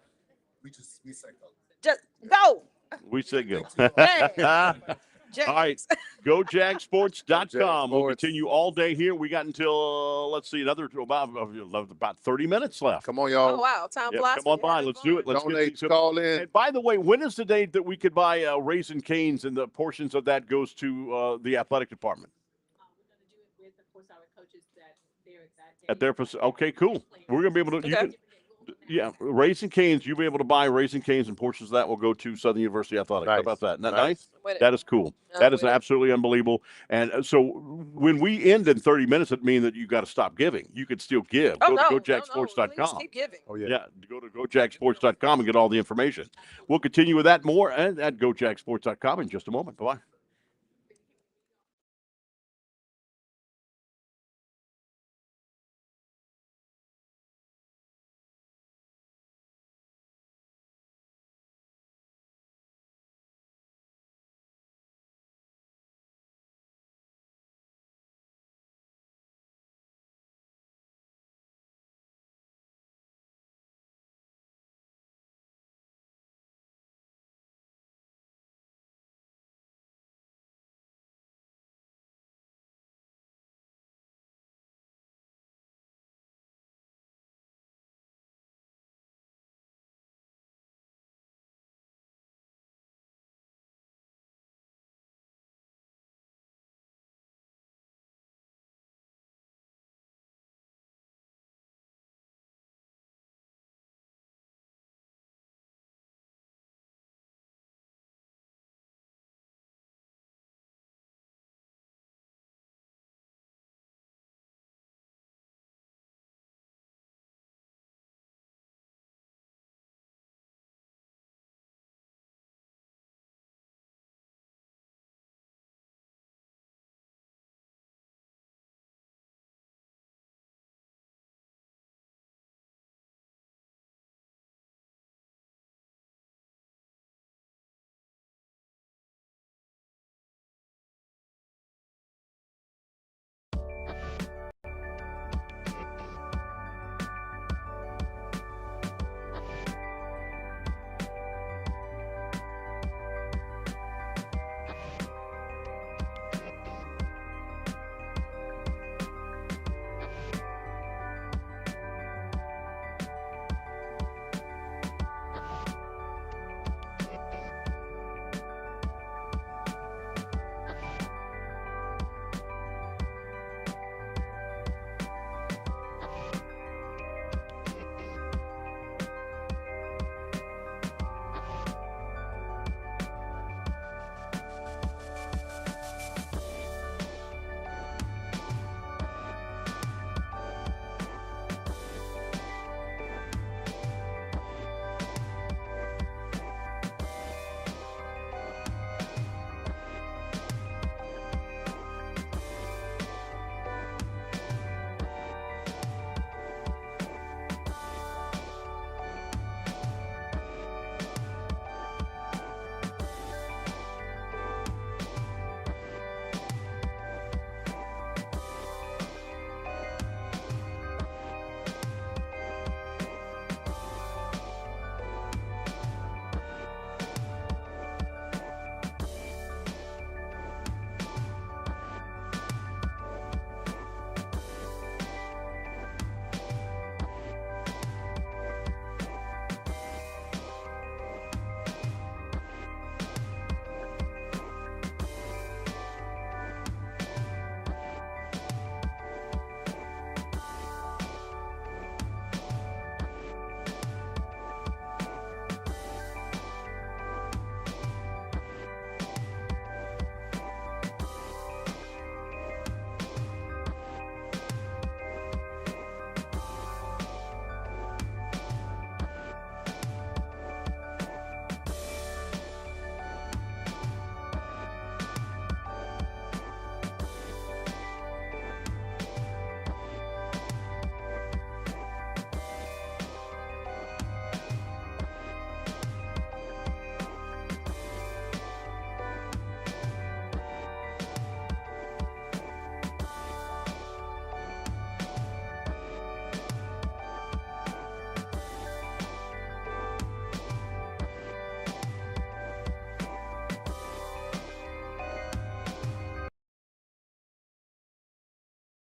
Just go. We say go. Jags. All right, GoJagSports.com. Sports. We'll continue all day here. We got until, let's see, about 30 minutes left. Come on, y'all. Oh, wow. Time Yep, flies. come on by. Let's do it. Let's Donate, get these. call in. And by the way, when is the day that we could buy Raising Cane's, and the portions of that goes to the athletic department? At their facility. Okay, cool. We're going to be able to. Raising Cane's, you'll be able to buy Raising Cane's, and portions of that will go to Southern University Athletics. How about that? Isn't that nice? That is cool. That is absolutely unbelievable. And so when we end in 30 minutes, it means that you got to stop giving. You could still give. Go to GoJagSports.com. Keep giving. Oh, yeah. Yeah, go to GoJagSports.com and get all the information. We'll continue with that more at GoJagSports.com in just a moment. Bye-bye.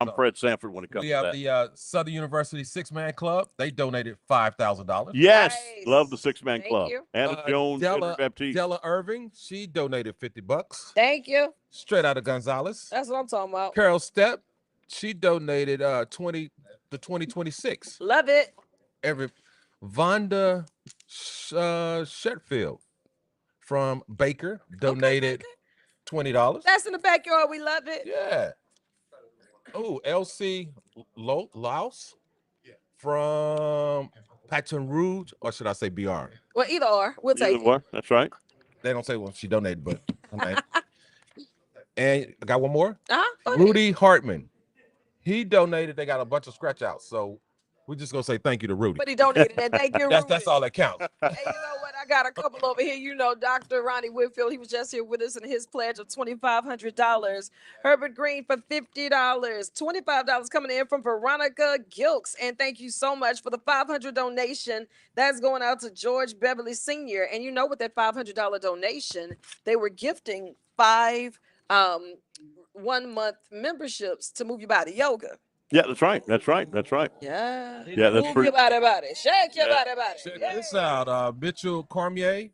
I'm Fred Sanford when it comes We to have that. the Southern University 6-Man Club. They donated $5,000. Yes, love the 6-Man Thank club. you. Anna Jones, Henry Della, Baptiste. Della Irving, she donated $50. Thank you. Straight out of Gonzales. That's what I'm talking about. Carol Stepp, she donated 2026. Love it. Vonda Shetfield from Baker donated $20. That's in the backyard. We love it. Yeah. Oh, LC Laos from Baton Rouge, or should I say BR? Well, either or. We'll take it. Either that's right. They don't say what she donated, but okay. And I got one more. Uh-huh. Rudy Hartman. He donated. They got a bunch of scratch outs. So we're just gonna say thank you to Rudy. But he donated that. Thank you, Rudy. That's all that counts. And you know what? I got a couple over here. You know, Dr. Ronnie Whitfield, he was just here with us, and his pledge of $2,500. Herbert Green for $50. $25 coming in from Veronica Gilks. And thank you so much for the $500 donation. That's going out to George Beverly Sr. And you know, with that $500 donation, they were gifting 5 1-month memberships to Move Your Body Yoga. Yeah, that's right. That's right. That's right. Yeah. Yeah, that's Move pretty. your body. Shake your body. Check this out. Mitchell Cormier.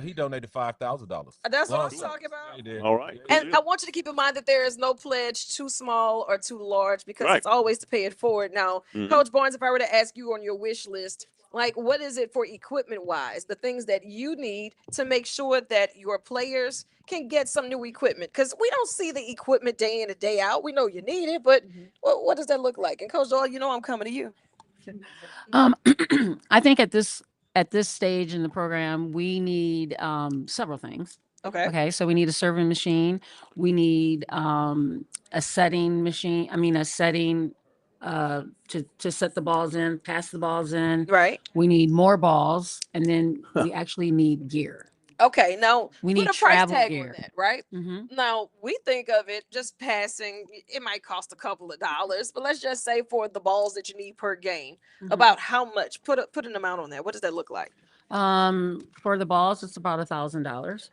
He donated $5,000. That's what I'm talking about. He did. All right. And I want you to keep in mind that there is no pledge too small or too large, because Right. it's always to pay it forward. Now, Coach Barnes, if I were to ask you on your wish list, like, what is it for equipment wise, the things that you need to make sure that your players can get some new equipment? Because we don't see the equipment day in and day out. We know you need it, but what does that look like? And Coach Doyle, you know I'm coming to you. I think at this stage in the program, we need several things. Okay. Okay, so we need a serving machine. We need a setting machine. I mean, a setting to set the balls in, pass the balls in. Right. We need more balls, and then we actually need gear. Okay, now We put need a price travel tag gear. on that, right? Mm-hmm. Now we think of it just passing. It might cost a couple of dollars, but let's just say for the balls that you need per game, about how much? Put an amount on that. What does that look like? For the balls, it's about $1,000.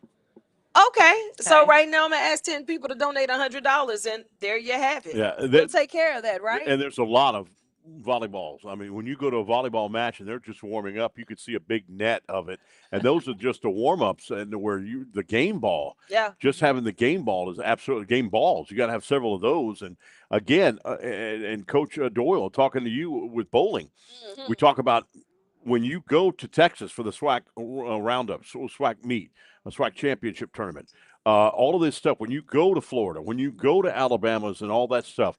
Okay, so right now I'm gonna ask 10 people to donate $100, and there you have it. Yeah, we'll take care of that, right? And there's a lot of volleyballs. I mean, when you go to a volleyball match and they're just warming up, you could see a big net of it, and those are just the warm ups. And where the game ball, Yeah. just having the game ball is absolutely game balls. You got to have several of those. And again, and Coach Doyle, talking to you with bowling, we talk about when you go to Texas for the SWAC roundup, SWAC meet, a SWAC championship tournament, all of this stuff. When you go to Florida, when you go to Alabama's and all that stuff,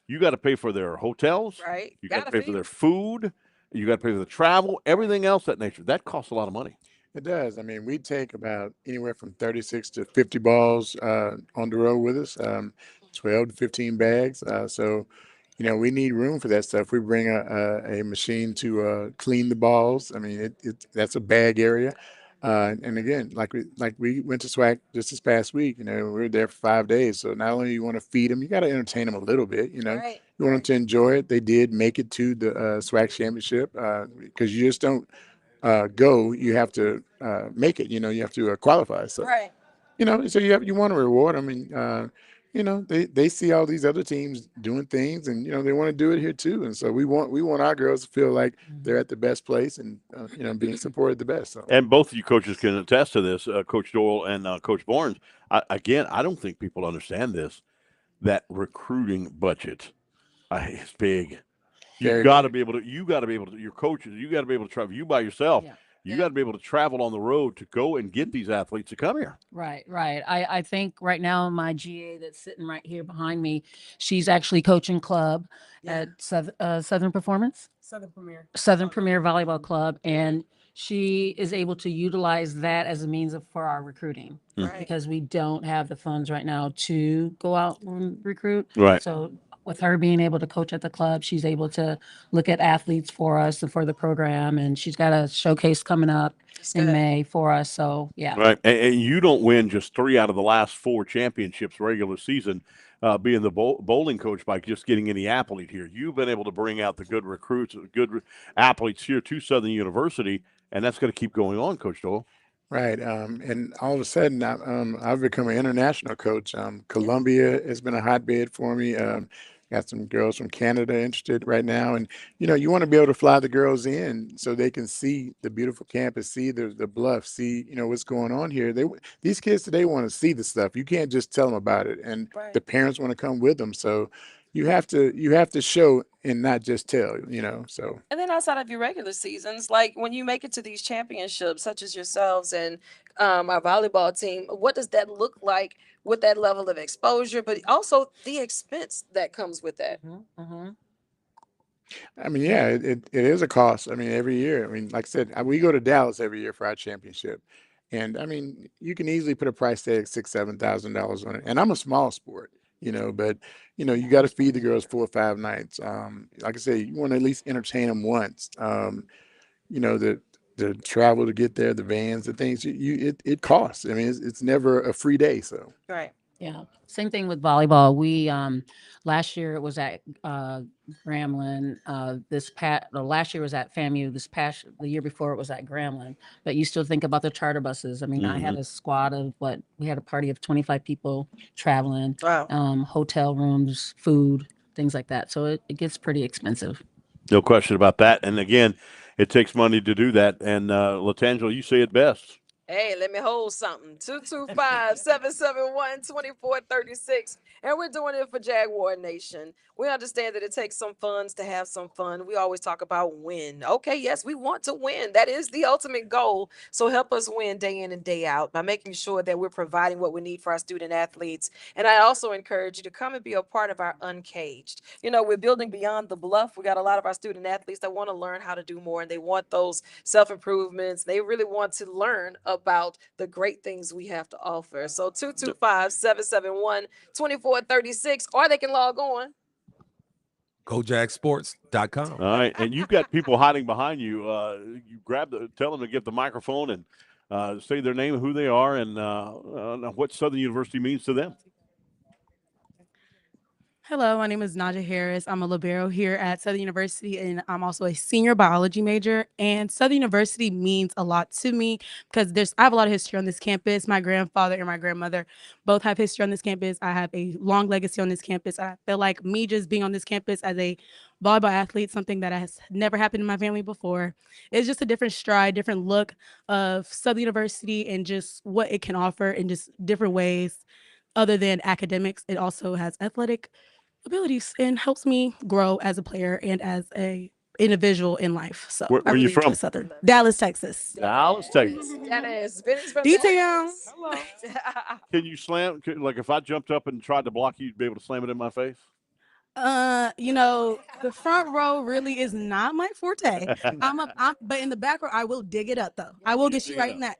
you got to pay for their hotels. Right. You got to pay for their food. You got to pay for the travel, everything else that nature. That costs a lot of money. It does. I mean, we take about anywhere from 36 to 50 balls on the road with us, 12 to 15 bags. So, you know, we need room for that stuff. We bring a machine to clean the balls. I mean, that's a bag area. And again, like we went to SWAC just this past week. You know, we were there for 5 days. So not only you want to feed them, you got to entertain them a little bit. You know, you want them to enjoy it. They did make it to the SWAC championship because you just don't go. You have to make it. You know, you have to qualify. So you know, so you want to reward them. And you know, they see all these other teams doing things, and you know they want to do it here too. And so we want our girls to feel like they're at the best place and you know being supported the best. So. And both of you coaches can attest to this, Coach Doyle and Coach Barnes. I don't think people understand this. That recruiting budget is big. You got to be able to. You got to be able to. Your coaches. You got to be able to travel. You by yourself. Yeah. You got to be able to travel on the road to go and get these athletes to come here. Right. I think right now my GA that's sitting right here behind me, she's actually coaching club at Southern Performance. Southern Premier Volleyball Club, and she is able to utilize that as a means for our recruiting because we don't have the funds right now to go out and recruit. Right. So with her being able to coach at the club, she's able to look at athletes for us and for the program, and she's got a showcase coming up in May for us. So yeah. Right. And you don't win just 3 out of the last 4 championships regular season being the bowling coach by just getting any athlete here. You've been able to bring out the good recruits, good athletes here to Southern University, and that's going to keep going on, Coach Doyle. Right. And all of a sudden, I've become an international coach. Colombia has been a hotbed for me. Got some girls from Canada interested right now, and you want to be able to fly the girls in so they can see the beautiful campus, see the bluff, see what's going on here. These kids today want to see the stuff. You can't just tell them about it, and the parents want to come with them. So you have to show and not just tell. So. And then outside of your regular seasons, like when you make it to these championships, such as yourselves and our volleyball team, what does that look like with that level of exposure, but also the expense that comes with that? I mean, yeah, it is a cost. I mean, every year. I mean, like I said, we go to Dallas every year for our championship, and I mean, you can easily put a price tag $6,000-7,000 on it. And I'm a small sport, but you got to feed the girls 4 or 5 nights. Like I say, you want to at least entertain them once. The travel to get there, the vans, the things it costs. I mean, it's never a free day. So. Right. Yeah. Same thing with volleyball. We last year it was at Grambling. Last year was at FAMU. The year before it was at Grambling. But you still think about the charter buses. I mean, I had a squad of we had a party of 25 people traveling. Wow. Hotel rooms, food, things like that. So it gets pretty expensive. No question about that. And again, it takes money to do that. And Latangela, you say it best. Hey, let me hold something. 225-771-2436. And we're doing it for Jaguar Nation. We understand that it takes some funds to have some fun. We always talk about win. Okay, yes, we want to win. That is the ultimate goal. So help us win day in and day out by making sure that we're providing what we need for our student athletes. And I also encourage you to come and be a part of our Uncaged. We're building beyond the bluff. We got a lot of our student athletes that want to learn how to do more, and they want those self-improvements. They really want to learn about the great things we have to offer. So 225-771-2436, or they can log on. GoJagSports.com. All right, and you've got people hiding behind you. You tell them to get the microphone and say their name, who they are, and what Southern University means to them. Hello, my name is Naja Harris. I'm a libero here at Southern University, and I'm also a senior biology major. And Southern University means a lot to me because I have a lot of history on this campus. My grandfather and my grandmother both have history on this campus. I have a long legacy on this campus. I feel like me just being on this campus as a volleyball athlete, something that has never happened in my family before. It's just a different stride, different look of Southern University and just what it can offer in just different ways other than academics. It also has athletic abilities and helps me grow as a player and as a individual in life. So Where are you from? Southern Dallas, Texas. Dallas, Texas. That is. Vinny's from D-Town. Hello. Can you slam? Like if I jumped up and tried to block you, you'd be able to slam it in my face? The front row really is not my forte. But in the back row, I will dig it up though. I will get you right in that.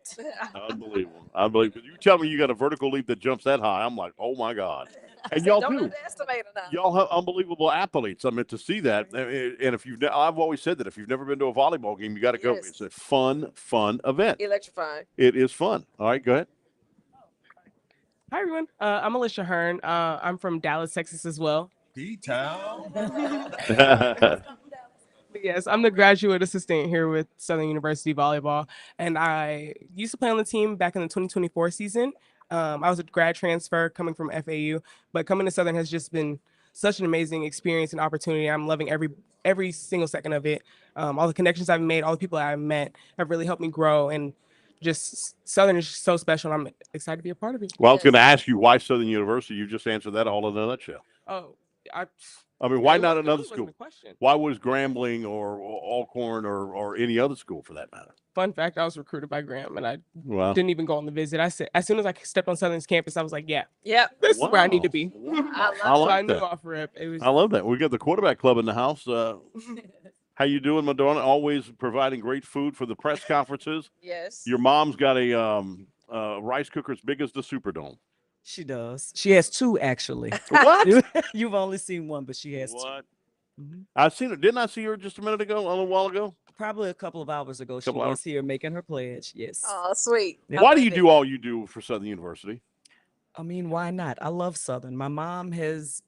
Unbelievable. Unbelievable. You tell me you got a vertical leap that jumps that high. I'm like, oh my God. And y'all Don't do. underestimate it now. Y'all have unbelievable athletes. I mean, to see that. And if I've always said that if you've never been to a volleyball game, you got to go. Yes. It's a fun event. Electrifying. It is fun. All right, go ahead. Hi, everyone. I'm Alicia Hearn. I'm from Dallas, Texas as well. D-Town. Yes, I'm the graduate assistant here with Southern University Volleyball. And I used to play on the team back in the 2024 season. I was a grad transfer coming from FAU, but coming to Southern has just been such an amazing experience and opportunity. I'm loving every single second of it. All the connections I've made, all the people I've met have really helped me grow. And just Southern is so special. I'm excited to be a part of it. Well, I was going to ask you why Southern University. You just answered that all in a nutshell. Oh, I mean, why it not really another wasn't school? a question. Why was Grambling or Alcorn or any other school for that matter? Fun fact, I was recruited by Graham, and I Wow. didn't even go on the visit. I said, as soon as I stepped on Southern's campus, I was like, yeah, Yep. this is where I need to Wow. be. I like I knew that. off rip. It was. I love that. We got the quarterback club in the house. How you doing, Madonna? Always providing great food for the press conferences. Yes. Your mom's got a rice cooker as big as the Superdome. She does. She has 2 actually. What? You've only seen 1, but she has 2. What? I've seen it. Didn't I see her just a minute ago, a little while ago? Probably a couple of hours ago. She Couple was hours? here making her pledge. Yes. Oh, sweet. Yeah. Why do you do all you do for Southern University? I mean, why not? I love Southern. My mom's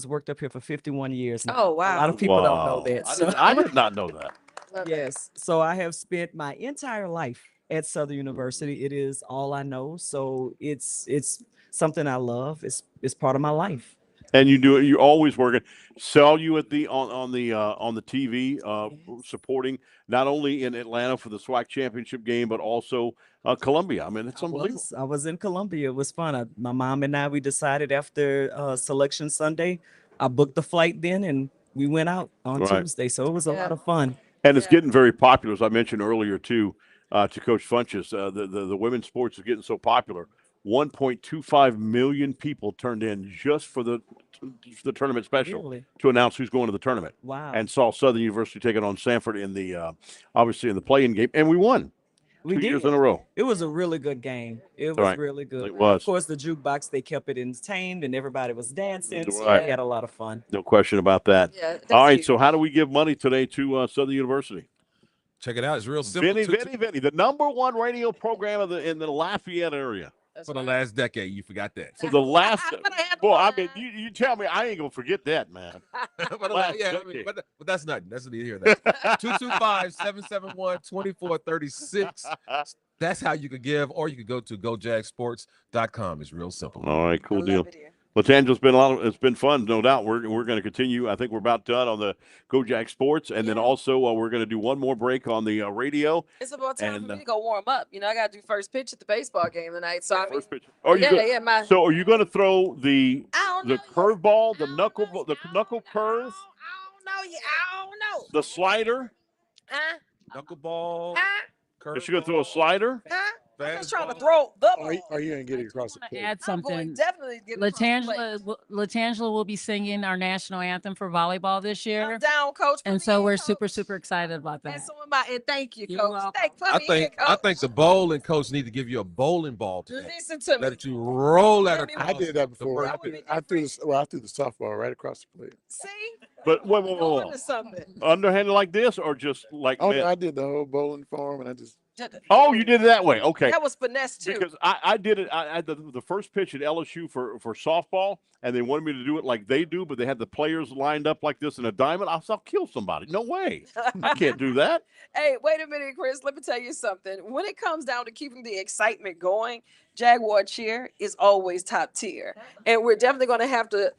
worked up here for 51 years now. Oh, wow. A lot of people don't know Wow. that. I did not know that. Yes. So I have spent my entire life at Southern University. It is all I know. So it's something I love. It's part of my life. And you do it. You're always working. Saw you at the on the TV, supporting not only in Atlanta for the SWAC championship game, but also Columbia. I mean, it's unbelievable. I was in Columbia. It was fun. My mom and I, we decided after Selection Sunday, I booked the flight then, and we went out on Right. Tuesday. So it was a lot of fun. And it's getting very popular, as I mentioned earlier too, to Coach Funches. The women's sports is getting so popular. 1.25 million people turned in just for the tournament special Really? to announce who's going to the tournament. Wow. And saw Southern University take it on Sanford in the obviously in the play-in game, and we won. We 2 did. years in a row. It was a really good game. It was Right. really good. It was. Of course, the jukebox, they kept it entertained and everybody was dancing. So Right. we had a lot of fun. No question about that. Yeah, that's All right. huge. So how do we give money today to Southern University? Check it out. It's real simple. Vinny, the #1 radio program in the Lafayette area. For the last decade, you forgot that. For the last, boy, I mean, you tell me, I ain't gonna forget that, man. But, yeah, I mean, but that's nothing. That's neither here nor there. 225-771-2436. That's how you could give, or you could go to gojagsports.com. It's real simple. All right, cool deal. Latangela's been it's been fun, no doubt. We're going to continue. I think we're about done on the Go Jag Sports, and then also we're going to do one more break on the radio. It's about time for me to go warm up. You know, I got to do first pitch at the baseball game tonight. So I mean, Oh, you So are you going to throw the curveball, the knuckle curve, I don't know. the slider? Knuckleball. Is she going to throw a slider? I'm just trying to throw the ball. Are you going to get it across the plate? Add something. Definitely get it across the plate. Latangela will be singing our national anthem for volleyball this year. I'm down, coach. And so we're super excited about that. And so am I. And thank you, You're coach. welcome. Put I me in, think coach. the bowling coach need to give you a bowling ball today. Listen to me. Let you roll at it. I did that before. I threw the softball right across the plate. See? But wait. Going to something. Underhanded like this, or just like? Oh, I did the whole bowling form, and I just. Oh, you did it that way. Okay. That was finesse too. Because I did it. I had the first pitch at LSU for softball, and they wanted me to do it like they do, but they had the players lined up like this in a diamond. I said, I'll kill somebody. No way. I can't do that. Hey, wait a minute, Chris. Let me tell you something. When it comes down to keeping the excitement going, Jaguar cheer is always top tier, and we're definitely going to have to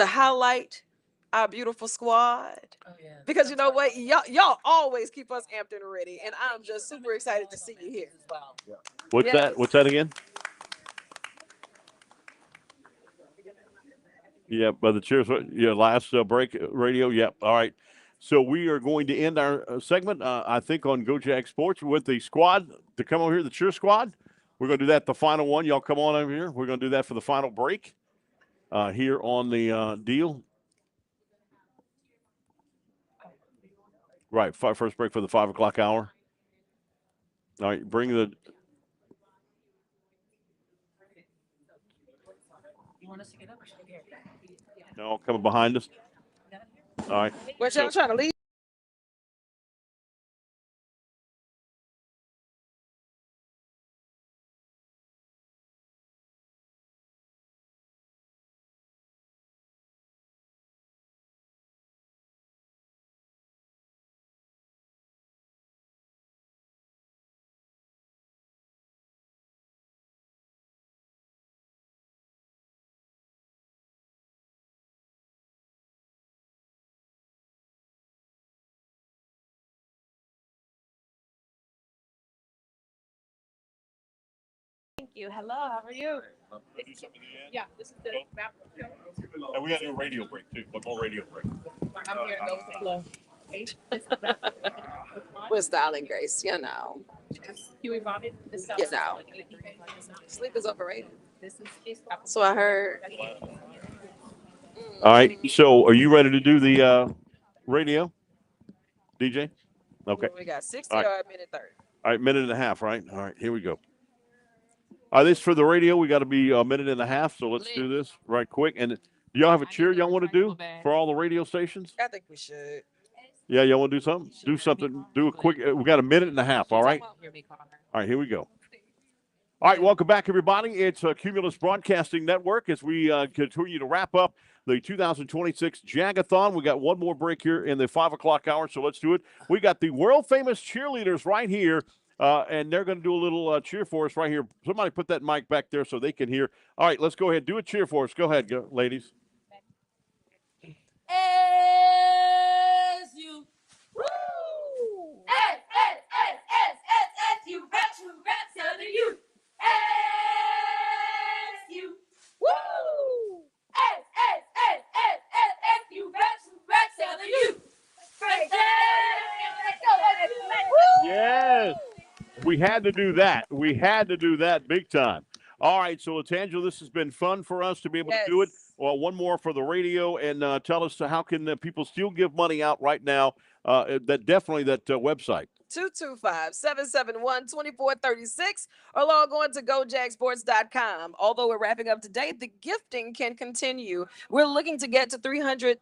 highlight our beautiful squad. Because you know what, y'all always keep us amped and ready, and I'm just super excited to see you here. What's that? What's that again? Yeah, by the cheers. Yeah, last break radio. Yep. All right. So we are going to end our segment, I think, on Go Jag Sports with the squad to come over here, the cheer squad. We're going to do that the final one. Y'all come on over here. We're going to do that for the final break here on the deal. Right, first break for the 5 o'clock hour. All right, bring the. You want us to get up? No, coming behind us. All right. What y'all trying to leave? Thank you. Hello, how are you? Yeah, this is the map. And we got to do a radio break too. One more radio break. I'm here to go with the flow. With style and grace, you know. Huey Bobbitt. You know. Sleep is overrated. So I heard. All right. So are you ready to do the radio, DJ? Okay. We got 60 All right. or a minute 30. All right, minute and a half, right? All right, here we go. This for the radio. We got to be a minute and a half, so let's do this right quick. And do y'all have a cheer y'all want to do for all the radio stations? I think we should. Yeah, y'all want to do something? Do something. Do a quick. We got a minute and a half. All right. All right, here we go. All right, welcome back, everybody. It's Cumulus Broadcasting Network as we continue to wrap up the 2026 Jag-A-Thon. We got one more break here in the 5 o'clock hour, so let's do it. We got the world-famous cheerleaders right here, and they're going to do a little cheer for us right here. Somebody put that mic back there so they can hear. All right, let's go ahead. Do a cheer for us. Go ahead, ladies. SU. Woo! S-U. Reps, Southern U. SU. Woo! S-U. Reps, Southern U. Let's go. Yes. We had to do that. We had to do that big time. All right, so Latangela, this has been fun for us to be able to do it. Well, one more for the radio, and tell us how can people still give money out right now? That website. 225-771-2436 or log on to gojagsports.com. Although we're wrapping up today, the gifting can continue. We're looking to get to $300,000,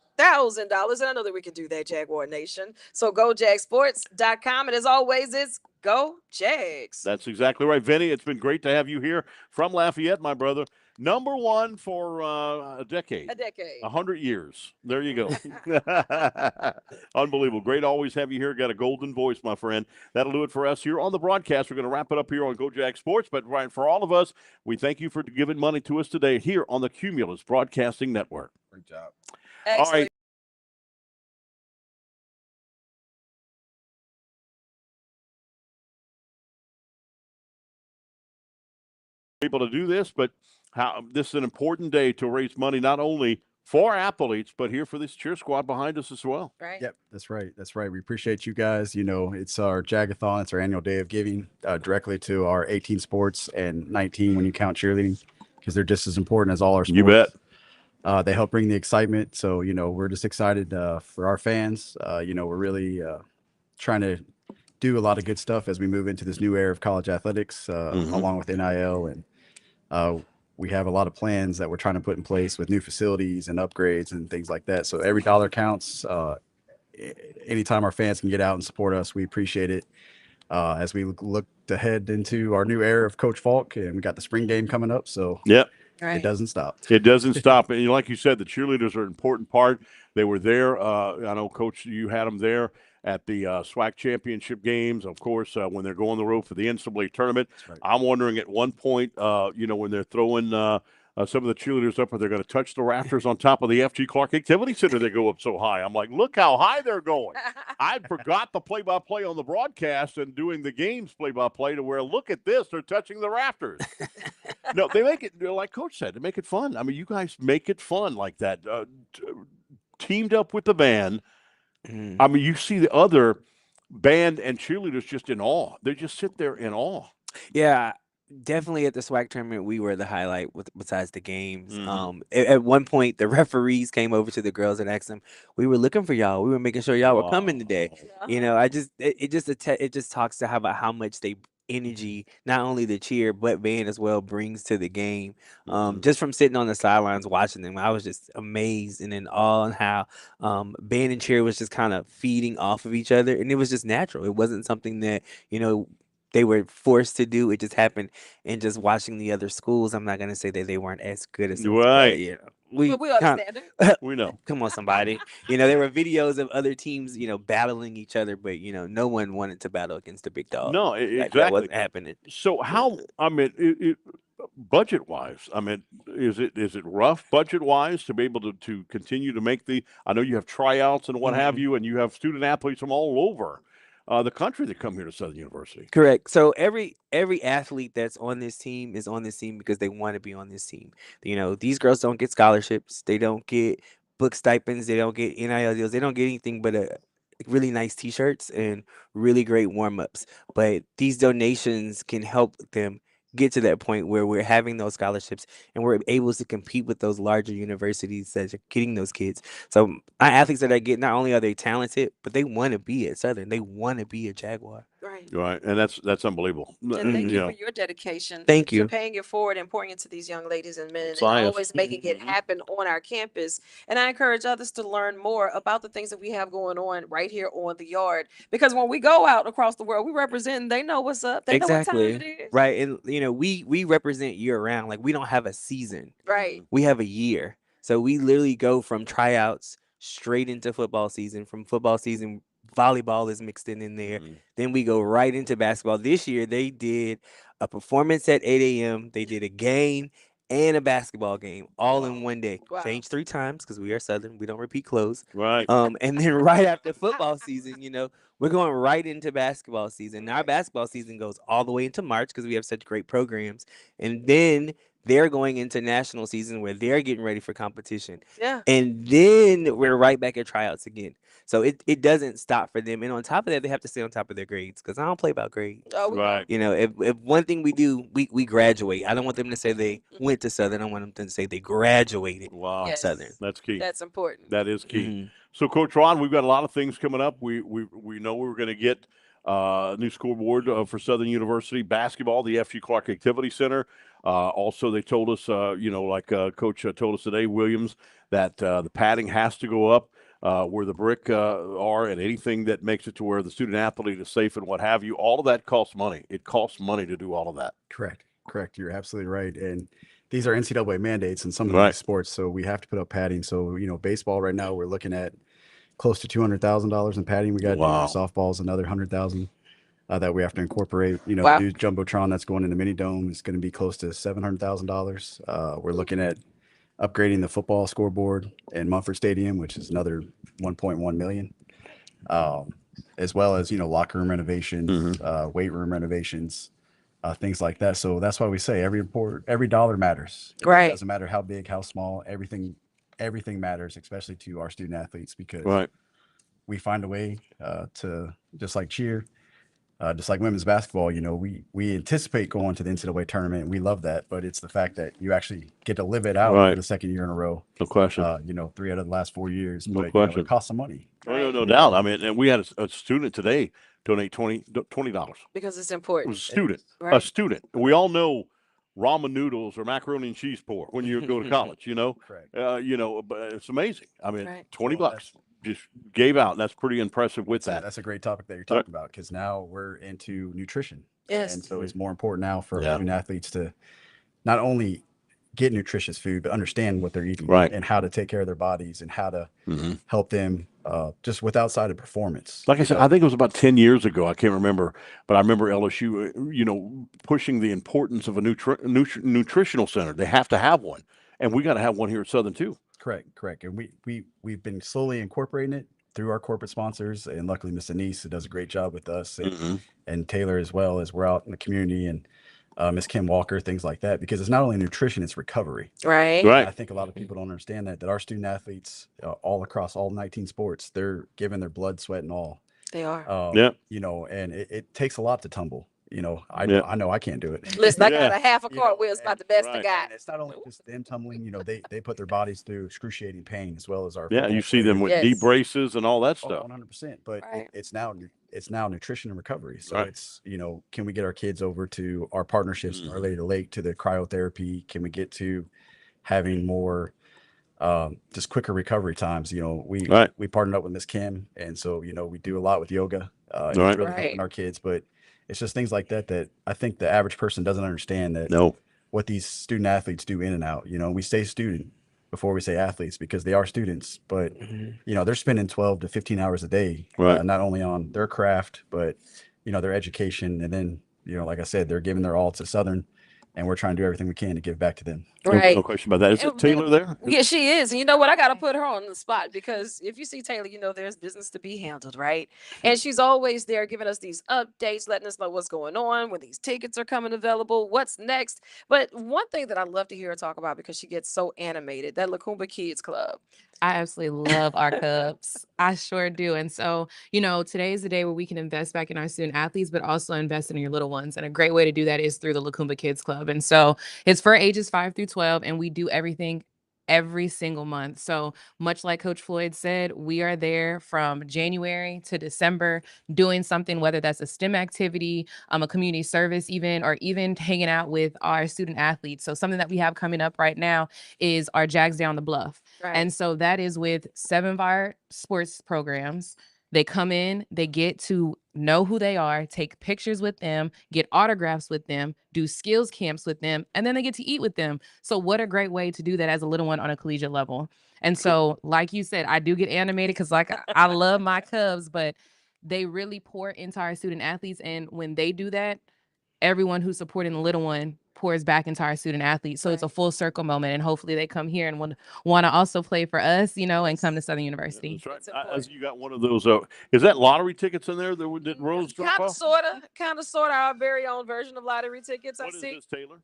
and I know that we can do that, Jaguar Nation. So gojagsports.com, and as always, it's Go Jags. That's exactly right. Vinny, it's been great to have you here from Lafayette, my brother. Number one for a decade. 100 years. There you go. Unbelievable. Great to always have you here. Got a golden voice, my friend. That'll do it for us here on the broadcast. We're going to wrap it up here on Go Jag Sports. But right, for all of us, we thank you for giving money to us today here on the Cumulus Broadcasting Network. Great job. Excellent. All right. Able to do this, but this is an important day to raise money not only for athletes, but here for this cheer squad behind us as well. Right. Yep, that's right. That's right. We appreciate you guys. You know, it's our Jag-A-Thon. It's our annual day of giving directly to our 18 sports and 19 when you count cheerleading, because they're just as important as all our sports. You bet. They help bring the excitement. So, you know, we're just excited for our fans. You know, we're really trying to do a lot of good stuff as we move into this new era of college athletics, along with NIL. And we have a lot of plans that we're trying to put in place with new facilities and upgrades and things like that. So every dollar counts. Anytime our fans can get out and support us, we appreciate it. As we look to head into our new era of Coach Falk, and we got the spring game coming up. So yep. It doesn't stop. It doesn't stop. And like you said, the cheerleaders are an important part. They were there. I know, Coach, you had them there at the SWAC championship games, of course, when they're going the road for the NCAA tournament. Right. I'm wondering at one point, when they're throwing some of the cheerleaders up, are they going to touch the rafters on top of the F.G. Clark Activity Center? They go up so high. I'm like, look how high they're going. I forgot the play-by-play on the broadcast and doing the games play-by-play to where, look at this, they're touching the rafters. No, they make it, like Coach said, they make it fun. I mean, you guys make it fun like that. Teamed up with the band. I mean, you see the other band and cheerleaders just in awe. They just sit there in awe. Yeah, definitely at the SWAC tournament, we were the highlight besides the games. At one point, the referees came over to the girls and asked them, "We were looking for y'all. We were making sure y'all were coming today." You know, it just talks to about how much energy, not only the cheer but band as well, brings to the game. Just from sitting on the sidelines watching them, I was just amazed and in awe on how band and cheer was just kind of feeding off of each other, and it was just natural. It wasn't something that they were forced to do. It just happened. And just watching the other schools, I'm not gonna say that they weren't as good as us, Right. but, you know, we understand it. We know. Come on, somebody. There were videos of other teams, battling each other, but no one wanted to battle against the big dog. No, exactly. That wasn't happening. So how? I mean, budget wise, I mean, is it rough budget wise to be able to continue to make the? I know you have tryouts and what have you, and you have student athletes from all over the country that come here to Southern University. Correct. So every athlete that's on this team is on this team because they want to be on this team. These girls don't get scholarships. They don't get book stipends. They don't get NIL deals. They don't get anything but really nice T-shirts and really great warm-ups. But these donations can help them get to that point where we're having those scholarships and we're able to compete with those larger universities that are getting those kids. So our athletes that I get, not only are they talented, but they want to be at Southern. They want to be a Jaguar. Right, and that's unbelievable. And thank you for your dedication. Thank you. To paying it forward and pouring into these young ladies and men, and Science. always making it happen on our campus. And I encourage others to learn more about the things that we have going on right here on the yard. Because when we go out across the world, we represent. They know what's up. They know what time it is. Right, and we represent year round. Like, we don't have a season. Right. We have a year. So we literally go from tryouts straight into football season. From football season, volleyball is mixed in there. Then we go right into basketball. This year, they did a performance at 8 a.m. They did a game and a basketball game all in one day. Wow. Changed 3 times because we are Southern. We don't repeat clothes. Right. And then right after football season, we're going right into basketball season. Now, our basketball season goes all the way into March because we have such great programs. And then they're going into national season where they're getting ready for competition. Yeah. And then we're right back at tryouts again. So it doesn't stop for them. And on top of that, they have to stay on top of their grades because I don't play about grades. Oh, we Right. If one thing we do, we graduate. I don't want them to say they went to Southern. I want them to say they graduated Wow. from Yes. Southern. That's key. That's important. That is key. Mhm. So, Coach Ron, we've got a lot of things coming up. We know we're going to get a new scoreboard for Southern University basketball, the F.G. Clark Activity Center. Also, they told us, Coach told us today, Williams, that the padding has to go up where the brick are, and anything that makes it to where the student athlete is safe and what have you. All of that costs money. It costs money to do all of that. Correct. You're absolutely right. And these are NCAA mandates in some of Right. these sports, so we have to put up padding. So, baseball right now, we're looking at close to $200,000 in padding. We got Wow. softball's another 100,000 that we have to incorporate. Wow. The new jumbotron that's going in the mini dome is going to be close to $700,000. We're looking at upgrading the football scoreboard in Mumford Stadium, which is another 1.1 million, as well as locker room renovations, weight room renovations, things like that. So that's why we say every dollar matters. Right. It doesn't matter how big, how small, everything matters, especially to our student athletes, because Right. we find a way to, just like cheer, just like women's basketball, we anticipate going to the NCAA tournament. We love that, but it's the fact that you actually get to live it out Right. for the second year in a row. No question. 3 out of the last 4 years. No But question. it costs some money. No doubt. I mean, and we had a student today donate $20. Because it's It important. was a student. A Right. student. We all know ramen noodles or macaroni and cheese pour when you go to college, Correct. but it's amazing. I mean, Right. $20 just gave out. That's pretty impressive with that. That's a great topic that you're talking about, because now we're into nutrition. Yes. And so it's more important now for Yeah. student athletes to not only get nutritious food, but understand what they're eating, Right. and how to take care of their bodies and how to Mhm. help them just with outside of performance. Like I said, I think it was about 10 years ago. I can't remember, but I remember LSU, pushing the importance of a nutritional center. They have to have one, and we got to have one here at Southern too. Correct. And we've been slowly incorporating it through our corporate sponsors, and luckily Miss Anise does a great job with us, and Taylor as well, as we're out in the community, and Miss Kim Walker, things like that, because it's not only nutrition, it's recovery. Right. Right. I think a lot of people don't understand that our student athletes, all across all 19 sports, they're giving their blood, sweat, and all. They are. Yeah. And it takes a lot to tumble. I Yeah. I know I can't do it. Listen, I got Yeah. a half a cartwheel. It's about the best I Right. got. And it's not only just them tumbling, they put their bodies through excruciating pain, as well as our Yeah, football you see them with Yes. knee braces and all that Oh, stuff. 100%. But Right. it's now nutrition and recovery. So Right. it's, can we get our kids over to our partnerships, Our Lady of the Lake, to the cryotherapy? Can we get to having more just quicker recovery times? Right. We partnered up with Miss Kim, and so we do a lot with yoga. And Right. it's really Right. helping our kids, but it's just things like that I think the average person doesn't understand, that No. what these student athletes do in and out. We say student before we say athletes, because they are students, but they're spending 12 to 15 hours a day, Right. not only on their craft, but their education. And then, like I said, they're giving their all to Southern, and we're trying to do everything we can to give back to them. Right. No question about that. Is it And Taylor there? Yeah, she is. And you know what? I got to put her on the spot, because if you see Taylor, there's business to be handled, right? And she's always there giving us these updates, letting us know what's going on, when these tickets are coming available, what's next. But one thing that I love to hear her talk about, because she gets so animated, that Lacumba Kids Club. I absolutely love our Cubs. I sure do. And so, today is the day where we can invest back in our student athletes, but also invest in your little ones. And a great way to do that is through the Lacumba Kids Club. And so it's for ages 5 through 12, and we do everything every single month. So much like Coach Floyd said, we are there from January to December doing something, whether that's a STEM activity, a community service event, or even hanging out with our student athletes. So something that we have coming up right now is our Jags Down the Bluff. Right. And so that is with 7 of our sports programs. They come in, they get to know who they are, take pictures with them, get autographs with them, do skills camps with them, and then they get to eat with them. So what a great way to do that as a little one on a collegiate level. And so, like you said, I do get animated because I love my Cubs, but they really pour into our student athletes. And when they do that, everyone who's supporting the little one pours back into our student athletes. So it's a full circle moment, and hopefully they come here and want to also play for us, and come to Southern University. That's right. As you got one of those, is that lottery tickets in there that Rose drop off? Kind of, sort of our very own version of lottery tickets. What is this, Taylor?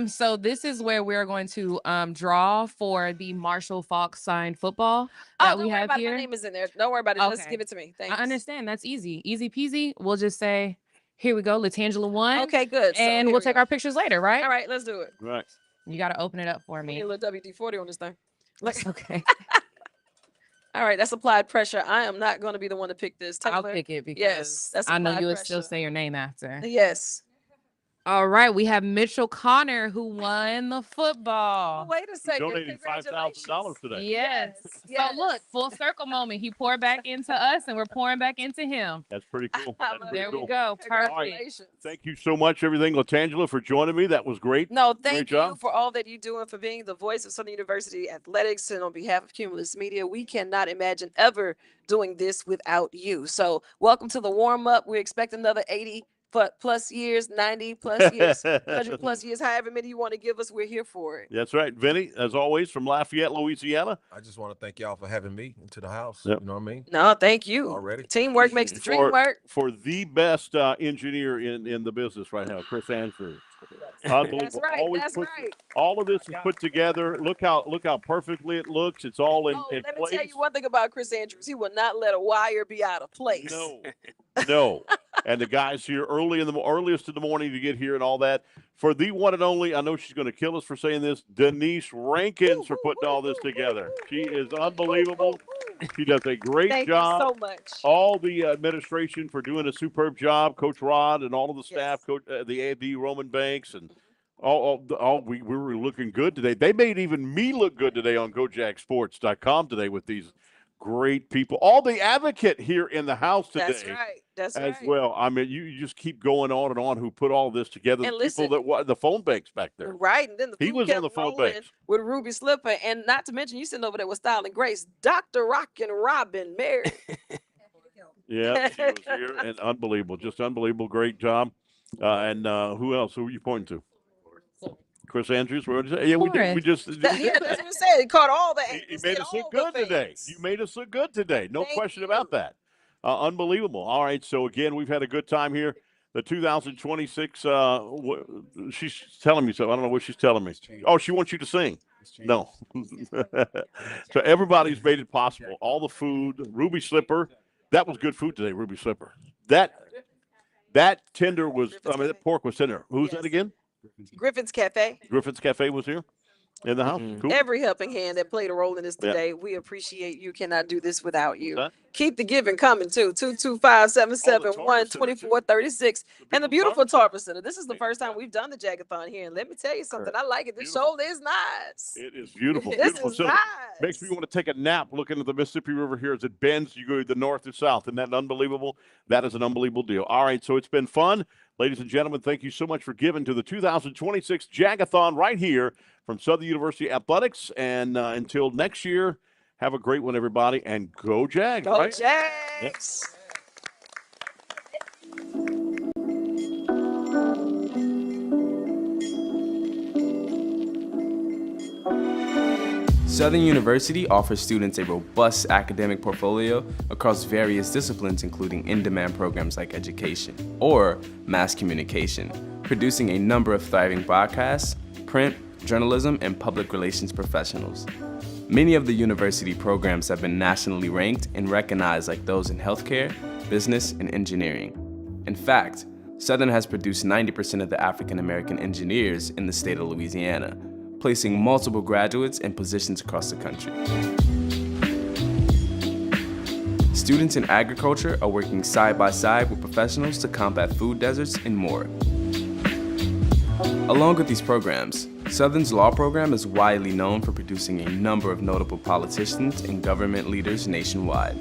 So this is where we're going to draw for the Marshall Faulk signed football that we have here. My name is in there. Don't worry about it. Just give it to me. Thanks. I understand. That's easy peasy. We'll just say, here we go, Latangela won. Okay, good. And we'll take our pictures later, right? All right, let's do it. Right. You got to open it up for We need me. a little WD-40 on this thing. Okay. All right, that's applied pressure. I am not going to be the one to pick this. I'll Taylor. pick it because yes, that's I know applied you would pressure. still say your name after. Yes. All right, we have Mitchell Connor who won the football. Wait a second. Donated $5,000 today. Yes. So look, full circle moment. He poured back into us, and we're pouring back into him. That's pretty cool. That's pretty There we cool. go. Perfect. All right. Thank you so much, Latangela, for joining me. That was great. No, Great thank you job. for all that you do and for being the voice of Southern University athletics. And on behalf of Cumulus Media, we cannot imagine ever doing this without you. So welcome to the warm up. We expect another 80 plus years, 90 plus years, 100 plus years, however many you want to give us. We're here for it. That's right. Vinny, as always, from Lafayette, Louisiana. I just want to thank y'all for having me into the house. Yep. You know what I mean? No, thank you. Already. Teamwork makes the dream work. For the best engineer in the business right now, Chris Andrews. Unbelievable. That's right. Always That's right. All of this is put together. Look how perfectly it looks. It's all in Let me place. tell you one thing about Chris Andrews. He will not let a wire be out of place. No. And the guys here earliest in the morning to get here and all that. For the one and only, I know she's going to kill us for saying this, Denise Rankins for putting all this together. She is unbelievable. She does a great Thank job. you so much. All the administration for doing a superb job. Coach Rod and all of the staff, Coach the AD Roman Banks, and we were looking good today. They made even me look good today on GoJackSports.com today with these great people. All the advocate here in the house today. That's right. That's as right. well. I mean, you just keep going on and on. Who put all this together? And The listen, people that the phone banks back there. Right. And then He was on the phone banks. with Ruby Slipper. And not to mention, you sitting over there with Style and Grace, Dr. Rockin' Robin Mary. Yeah, she was here and unbelievable, just unbelievable, great job. And who else? Who are you pointing to? Chris Andrews. What did you say? Yeah, we did. We just. That's what I said. He caught all that. He made us look good today. You made us look good today. No question about that. Unbelievable. All right. So again, we've had a good time here. The 2026. She's telling me so. I don't know what she's telling me. Oh, she wants you to sing. No. So everybody's made it possible. All the food. Ruby Slipper. That was good food today. Ruby Slipper. That tender was. I mean, that pork was tender. Who's that again? Griffin's Cafe. Griffin's Cafe was here in the house. Cool. Every helping hand that played a role in this Yeah. today. We appreciate you. Cannot do this without you. Keep the giving coming too. 225-771-2436. And the beautiful Tarver Center. This is the first time we've done the Jag-A-Thon here. And let me tell you something. I like it. This shoulder is nice. It is beautiful. This Beautiful is center. nice. Makes me want to take a nap looking at the Mississippi River here as it bends. You go to the north and south. Isn't that unbelievable? That is an unbelievable deal. All right, so it's been fun. Ladies and gentlemen, thank you so much for giving to the 2026 Jag-A-Thon right here from Southern University Athletics. And until next year, have a great one, everybody, and go Jags. Go right? Jags. Southern University offers students a robust academic portfolio across various disciplines, including in-demand programs like education or mass communication, producing a number of thriving broadcasts, print, journalism, and public relations professionals. Many of the university programs have been nationally ranked and recognized, like those in healthcare, business, and engineering. In fact, Southern has produced 90% of the African American engineers in the state of Louisiana, placing multiple graduates in positions across the country. Students in agriculture are working side by side with professionals to combat food deserts and more. Along with these programs, Southern's law program is widely known for producing a number of notable politicians and government leaders nationwide.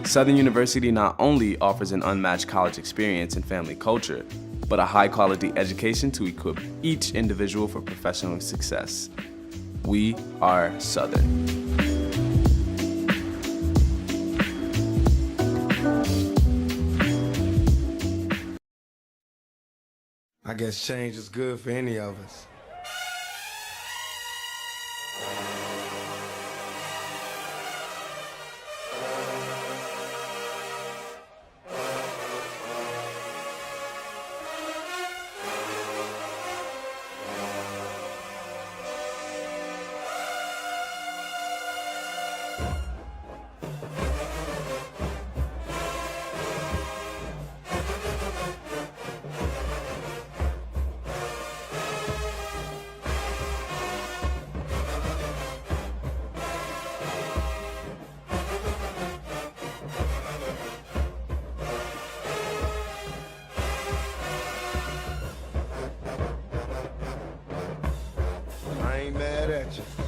Southern University not only offers an unmatched college experience and family culture, but a high-quality education to equip each individual for professional success. We are Southern. I guess change is good for any of us. I ain't mad at you.